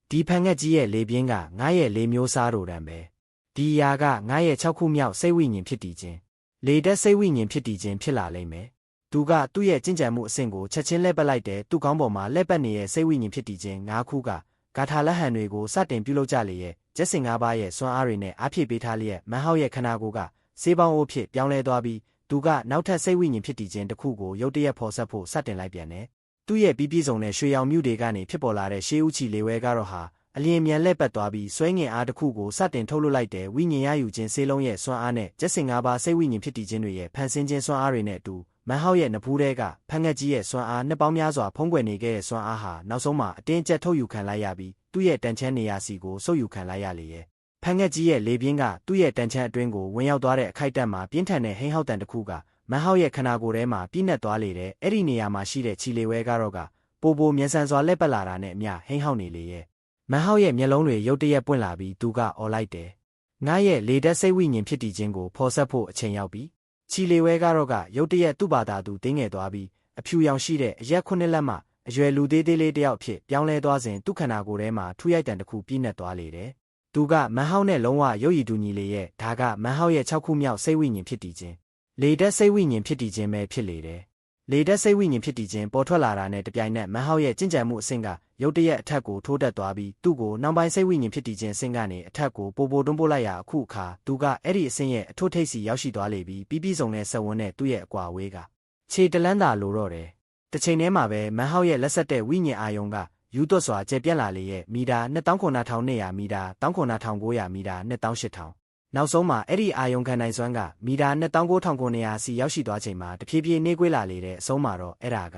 A: ဒီဖန်ငက်ကြီးရဲ့လေပြင်းကငါ့ရဲ့လေမျိုးစားတို့တန်းပဲဒီအရာကငါ့ရဲ့6ခုမြောက်စိတ်ဝိညာဉ်ဖြစ်တည်ခြင်းလေတက်စိတ်ဝိညာဉ်ဖြစ်တည်ခြင်းဖြစ်လာလိမ့်မယ်သူကသူ့ရဲ့ကြင်ကြံမှုအဆင့်ကိုချက်ချင်းလှည့်ပတ်လိုက်တယ်သူ့ကောင်းပေါ်မှာလှည့်ပတ်နေတဲ့စိတ်ဝိညာဉ်ဖြစ်တည်ခြင်း၅ခုကဂါထာလက်ဟန်တွေကိုစတင်ပြုလုပ်ကြလေရဲ့ ကျက်စင်၅ပါးရဲ့စွမ်းအားတွေနဲ့အားဖြည့်ပေးထားလျက်မန်ဟောက်ရဲ့ခန္ဓာကိုယ်ကဆေးပေါင်းအိုးဖြစ်ပြောင်းလဲသွားပြီးသူကနောက်ထပ်စိတ်ဝိညာဉ်ဖြစ်တည်ခြင်းတစ်ခုကိုရုတ်တရက်ဖော်ဆက်ဖို့စတင်လိုက်ပြန်တယ်။သူ့ရဲ့ပြီးပြည့်စုံတဲ့ရွှေရောင်မြူတွေကနေဖြစ်ပေါ်လာတဲ့ရှေးဦးချီလေဝဲကတော့ဟာအလျင်မြန်လက်ပတ်သွားပြီးဆွဲငင်အားတစ်ခုကိုစတင်ထုတ်လွှတ်လိုက်တဲ့ဝိညာဉ်ရယူခြင်းဆေးလုံးရဲ့စွမ်းအားနဲ့ကျက်စင်၅ပါးစိတ်ဝိညာဉ်ဖြစ်တည်ခြင်းတွေရဲ့ဖန်ဆင်းခြင်းစွမ်းအားတွေနဲ့အတူမန်ဟောက်ရဲ့နဖူးထဲကဖန်ငက်ကြီးရဲ့စွမ်းအားနှစ်ပေါင်းများစွာဖုံးကွယ်နေခဲ့တဲ့စွမ်းအားဟာနောက်ဆုံးမှာအတင်းကျပ်ထုတ်ယူခံလိုက်ရပြီးသူ့ရဲ့တန်ချမ်းနေရာစီကိုဆုပ်ယူခံလိုက်ရလေရဲ့ဖန်ငက်ကြီးရဲ့လေပြင်းကသူ့ရဲ့တန်ချမ်းအတွင်းကိုဝင်ရောက်သွားတဲ့အခိုက်အတန့်မှာပြင်းထန်တဲ့ဟိန်းဟောက်တန်တစ်ခုကမန်ဟောက်ရဲ့ခန္ဓာကိုယ်ထဲမှာပြည့်နှက်သွားလေတဲ့အဲ့ဒီနေရာမှာရှိတဲ့ခြီလေဝဲကတော့ကပိုမြန်ဆန်စွာလက်ပတ်လာတာနဲ့အမျှဟိန်းဟောက်နေလေရဲ့မန်ဟောက်ရဲ့မျက်လုံးတွေရုတ်တရက်ပွင့်လာပြီးသူကအော်လိုက်တယ်ငါရဲ့လေဓာတ်စိတ်ဝိညာဉ်ဖြစ်တည်ခြင်းကိုဖော်ဆက်ဖို့အချိန်ရောက်ပြီခြီလေဝဲကတော့ကရုတ်တရက်သူ့ဘာသာသူတင်းငယ်သွားပြီးအဖြူရောင်ရှိတဲ့အရက်ခုနှစ်လက်မှအရွယ်လူသေးသေးလေးတစ်ယောက်ဖြစ်ပြောင်းလဲသွားစဉ်သူ့ခန္ဓာကိုယ်ထဲမှာထူရိုက်တံတစ်ခုပြည့်နှက်သွားလေတယ်သူကမန်ဟောက်နဲ့လုံးဝရုပ်ရည်တူညီလေရဲ့ဒါကမန်ဟောက်ရဲ့6ခုမြောက်စိတ်ဝိညာဉ်ဖြစ်တည်ခြင်းလေဓာတ်စိတ်ဝိညာဉ်ဖြစ်တည်ခြင်းပဲဖြစ်လေတယ်လေဓာတ်စိတ်ဝိညာဉ်ဖြစ်တည်ခြင်းပေါ်ထွက်လာတာနဲ့တပြိုင်နက်မန်ဟောက်ရဲ့ကျင့်ကြံမှုအဆင့်ကရုတ်တရက်အထက်ကိုထိုးတက်သွားပြီးသူ့ကိုနောက်ပိုင်းစိတ်ဝိညာဉ်ဖြစ်တည်ခြင်းအဆင့်ကနေအထက်ကိုပိုတွန်းပို့လိုက်ရအခုအခါသူကအဲ့ဒီအဆင့်ရဲ့အထွတ်ထိပ်စီရောက်ရှိသွားလေပြီးပြီးစုံတဲ့ဆက်ဝန်းနဲ့သူ့ရဲ့အကွာအဝေးကခြေတလန်းသာလိုတော့တယ်တစ်ချိန်တည်းမှာပဲမန်ဟောက်ရဲ့လက်ဆက်တဲ့ဝိညာဉ်အာယုံကယူသွတ်စွာကျယ်ပြန့်လာလေရဲ့မီတာ29,200မီတာ19,900မီတာ28,000နောက်ဆုံးမှာအဲ့ဒီအာယုံခံနိုင်စွမ်းကမီတာ29,900စီရောက်ရှိသွားချိန်မှာတဖြည်းဖြည်းနှေးကွေးလာလေတဲ့အဆုံးမှာတော့အဲ့ဒါက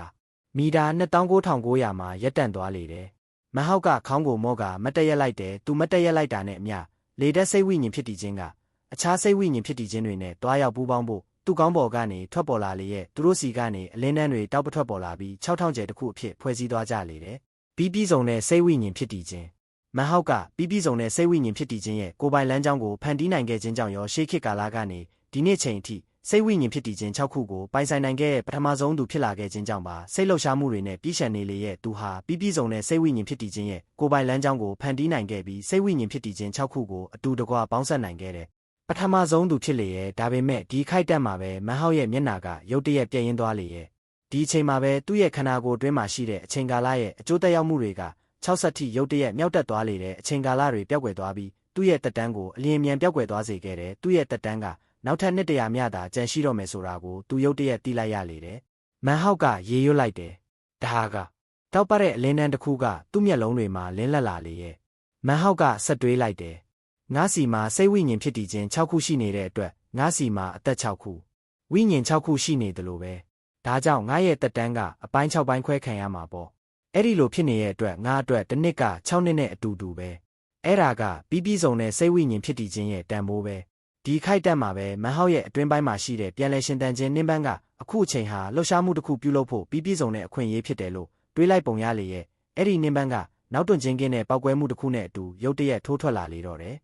A: မီတာ29,900မှာရပ်တန့်သွားလေတယ်မန်ဟောက်ကခေါင်းကိုမော့ကမတ်တက်ရက်လိုက်တယ်သူမတ်တက်ရက်လိုက်တာနဲ့အမျှလေဓာတ်စိတ်ဝိညာဉ်ဖြစ်တည်ခြင်းကအခြားစိတ်ဝိညာဉ်ဖြစ်တည်ခြင်းတွေနဲ့တွားရောက်ပူးပေါင်းဖို့သူ့ကောင်းပေါ်ကနေထွက်ပေါ်လာလေရဲ့သူတို့စီကနေအလင်းတန်းတွေတောက်ပထွက်ပေါ်လာပြီး6,000ကျယ်တစ်ခုအဖြစ်ဖွဲ့စည်းသွားကြလေတယ်ပြီးပြည့်စုံတဲ့စိတ်ဝိညာဉ်ဖြစ်တည်ခြင်းမန်ဟောက်ကပြီးပြည့်စုံတဲ့စိတ်ဝိညာဉ်ဖြစ်တည်ခြင်းရဲ့ကိုယ်ပိုင်လမ်းကြောင်းကိုဖန်တီးနိုင်ခဲ့ခြင်းကြောင့်ရောရှေးခေတ်ကာလကနေဒီနေ့ချိန်အထိစိတ်ဝိညာဉ်ဖြစ်တည်ခြင်း6ခုကိုပိုင်ဆိုင်နိုင်ခဲ့တဲ့ပထမဆုံးသူဖြစ်လာခဲ့ခြင်းကြောင့်ပါစိတ်လှုပ်ရှားမှုတွေနဲ့ပြည့်စုံနေလေရဲ့သူဟာပြီးပြည့်စုံတဲ့စိတ်ဝိညာဉ်ဖြစ်တည်ခြင်းရဲ့ကိုယ်ပိုင်လမ်းကြောင်းကိုဖန်တီးနိုင်ခဲ့ပြီးစိတ်ဝိညာဉ်ဖြစ်တည်ခြင်း6ခုကိုအတူတကွပေါင်းစပ်နိုင်ခဲ့တဲ့ပထမဆုံးသူဖြစ်လေရဲ့ဒါပေမဲ့ဒီခိုက်တက်မှာပဲမန်ဟောက်ရဲ့မျက်နှာကရုတ်တရက်ပြည့်ရင်းသွားလေရဲ့ဒီအချိန်မှာပဲသူ့ရဲ့ခန္ဓာကိုယ်အတွင်းမှာရှိတဲ့အချိန်ကာလရဲ့အကျိုးသက်ရောက်မှုတွေက60ထိရုတ်တရက်မြောက်တက်သွားလေတဲ့အချိန်ကာလတွေပျောက်ကွယ်သွားပြီးသူ့ရဲ့တက်တန်းကိုအလျင်မြန်ပျောက်ကွယ်သွားစေခဲ့တယ်သူ့ရဲ့တက်တန်းကနောက်ထပ်နှစ်တရာမျှသာကြန့်ရှိတော့မယ်ဆိုတာကိုသူရုတ်တရက်သိလိုက်ရလေတယ်မန်ဟောက်ကရေရွတ်လိုက်တယ်ဒါကတောက်ပတဲ့အလင်းတန်းတစ်ခုကသူ့မျက်လုံးတွေမှာလင်းလက်လာလေရဲ့မန်ဟောက်ကဆက်တွေးလိုက်တယ်ငါးစီမှာစိတ်ဝိညာဉ်ဖြစ်တည်ခြင်း6ခုရှိနေတဲ့အတွက်ငါးစီမှာအသက်6ခုဝိညာဉ်6ခုရှိနေတယ်လို့ပဲဒါကြောင့်ငါရဲ့တက်တန်းကအပိုင်း6ပိုင်းခွဲခံရမှာပေါ့အဲ့ဒီလိုဖြစ်နေတဲ့အတွက်ငါအတွက်တစ်နှစ်က6နှစ်နဲ့အတူတူပဲအဲ့ဒါကပြီးပြည့်စုံတဲ့စိတ်ဝိညာဉ်ဖြစ်တည်ခြင်းရဲ့တန်ဖိုးပဲဒီခိုက်တက်မှာပဲမန်ဟောက်ရဲ့အတွင်းပိုင်းမှာရှိတဲ့ပြန်လည်ရှင်သန်ခြင်းနှင်းပန်းကအခုအချိန်ဟာလှုပ်ရှားမှုတစ်ခုပြုလုပ်ဖို့ပြီးပြည့်စုံတဲ့အခွင့်အရေးဖြစ်တယ်လို့တွေးလိုက်ပုံရလေရဲ့အဲ့ဒီနှင်းပန်းကနောက်တွန့်ခြင်းကင်းတဲ့ပောက်ကွဲမှုတစ်ခုနဲ့အတူရုတ်တရက်ထိုးထွက်လာလေတော့တယ်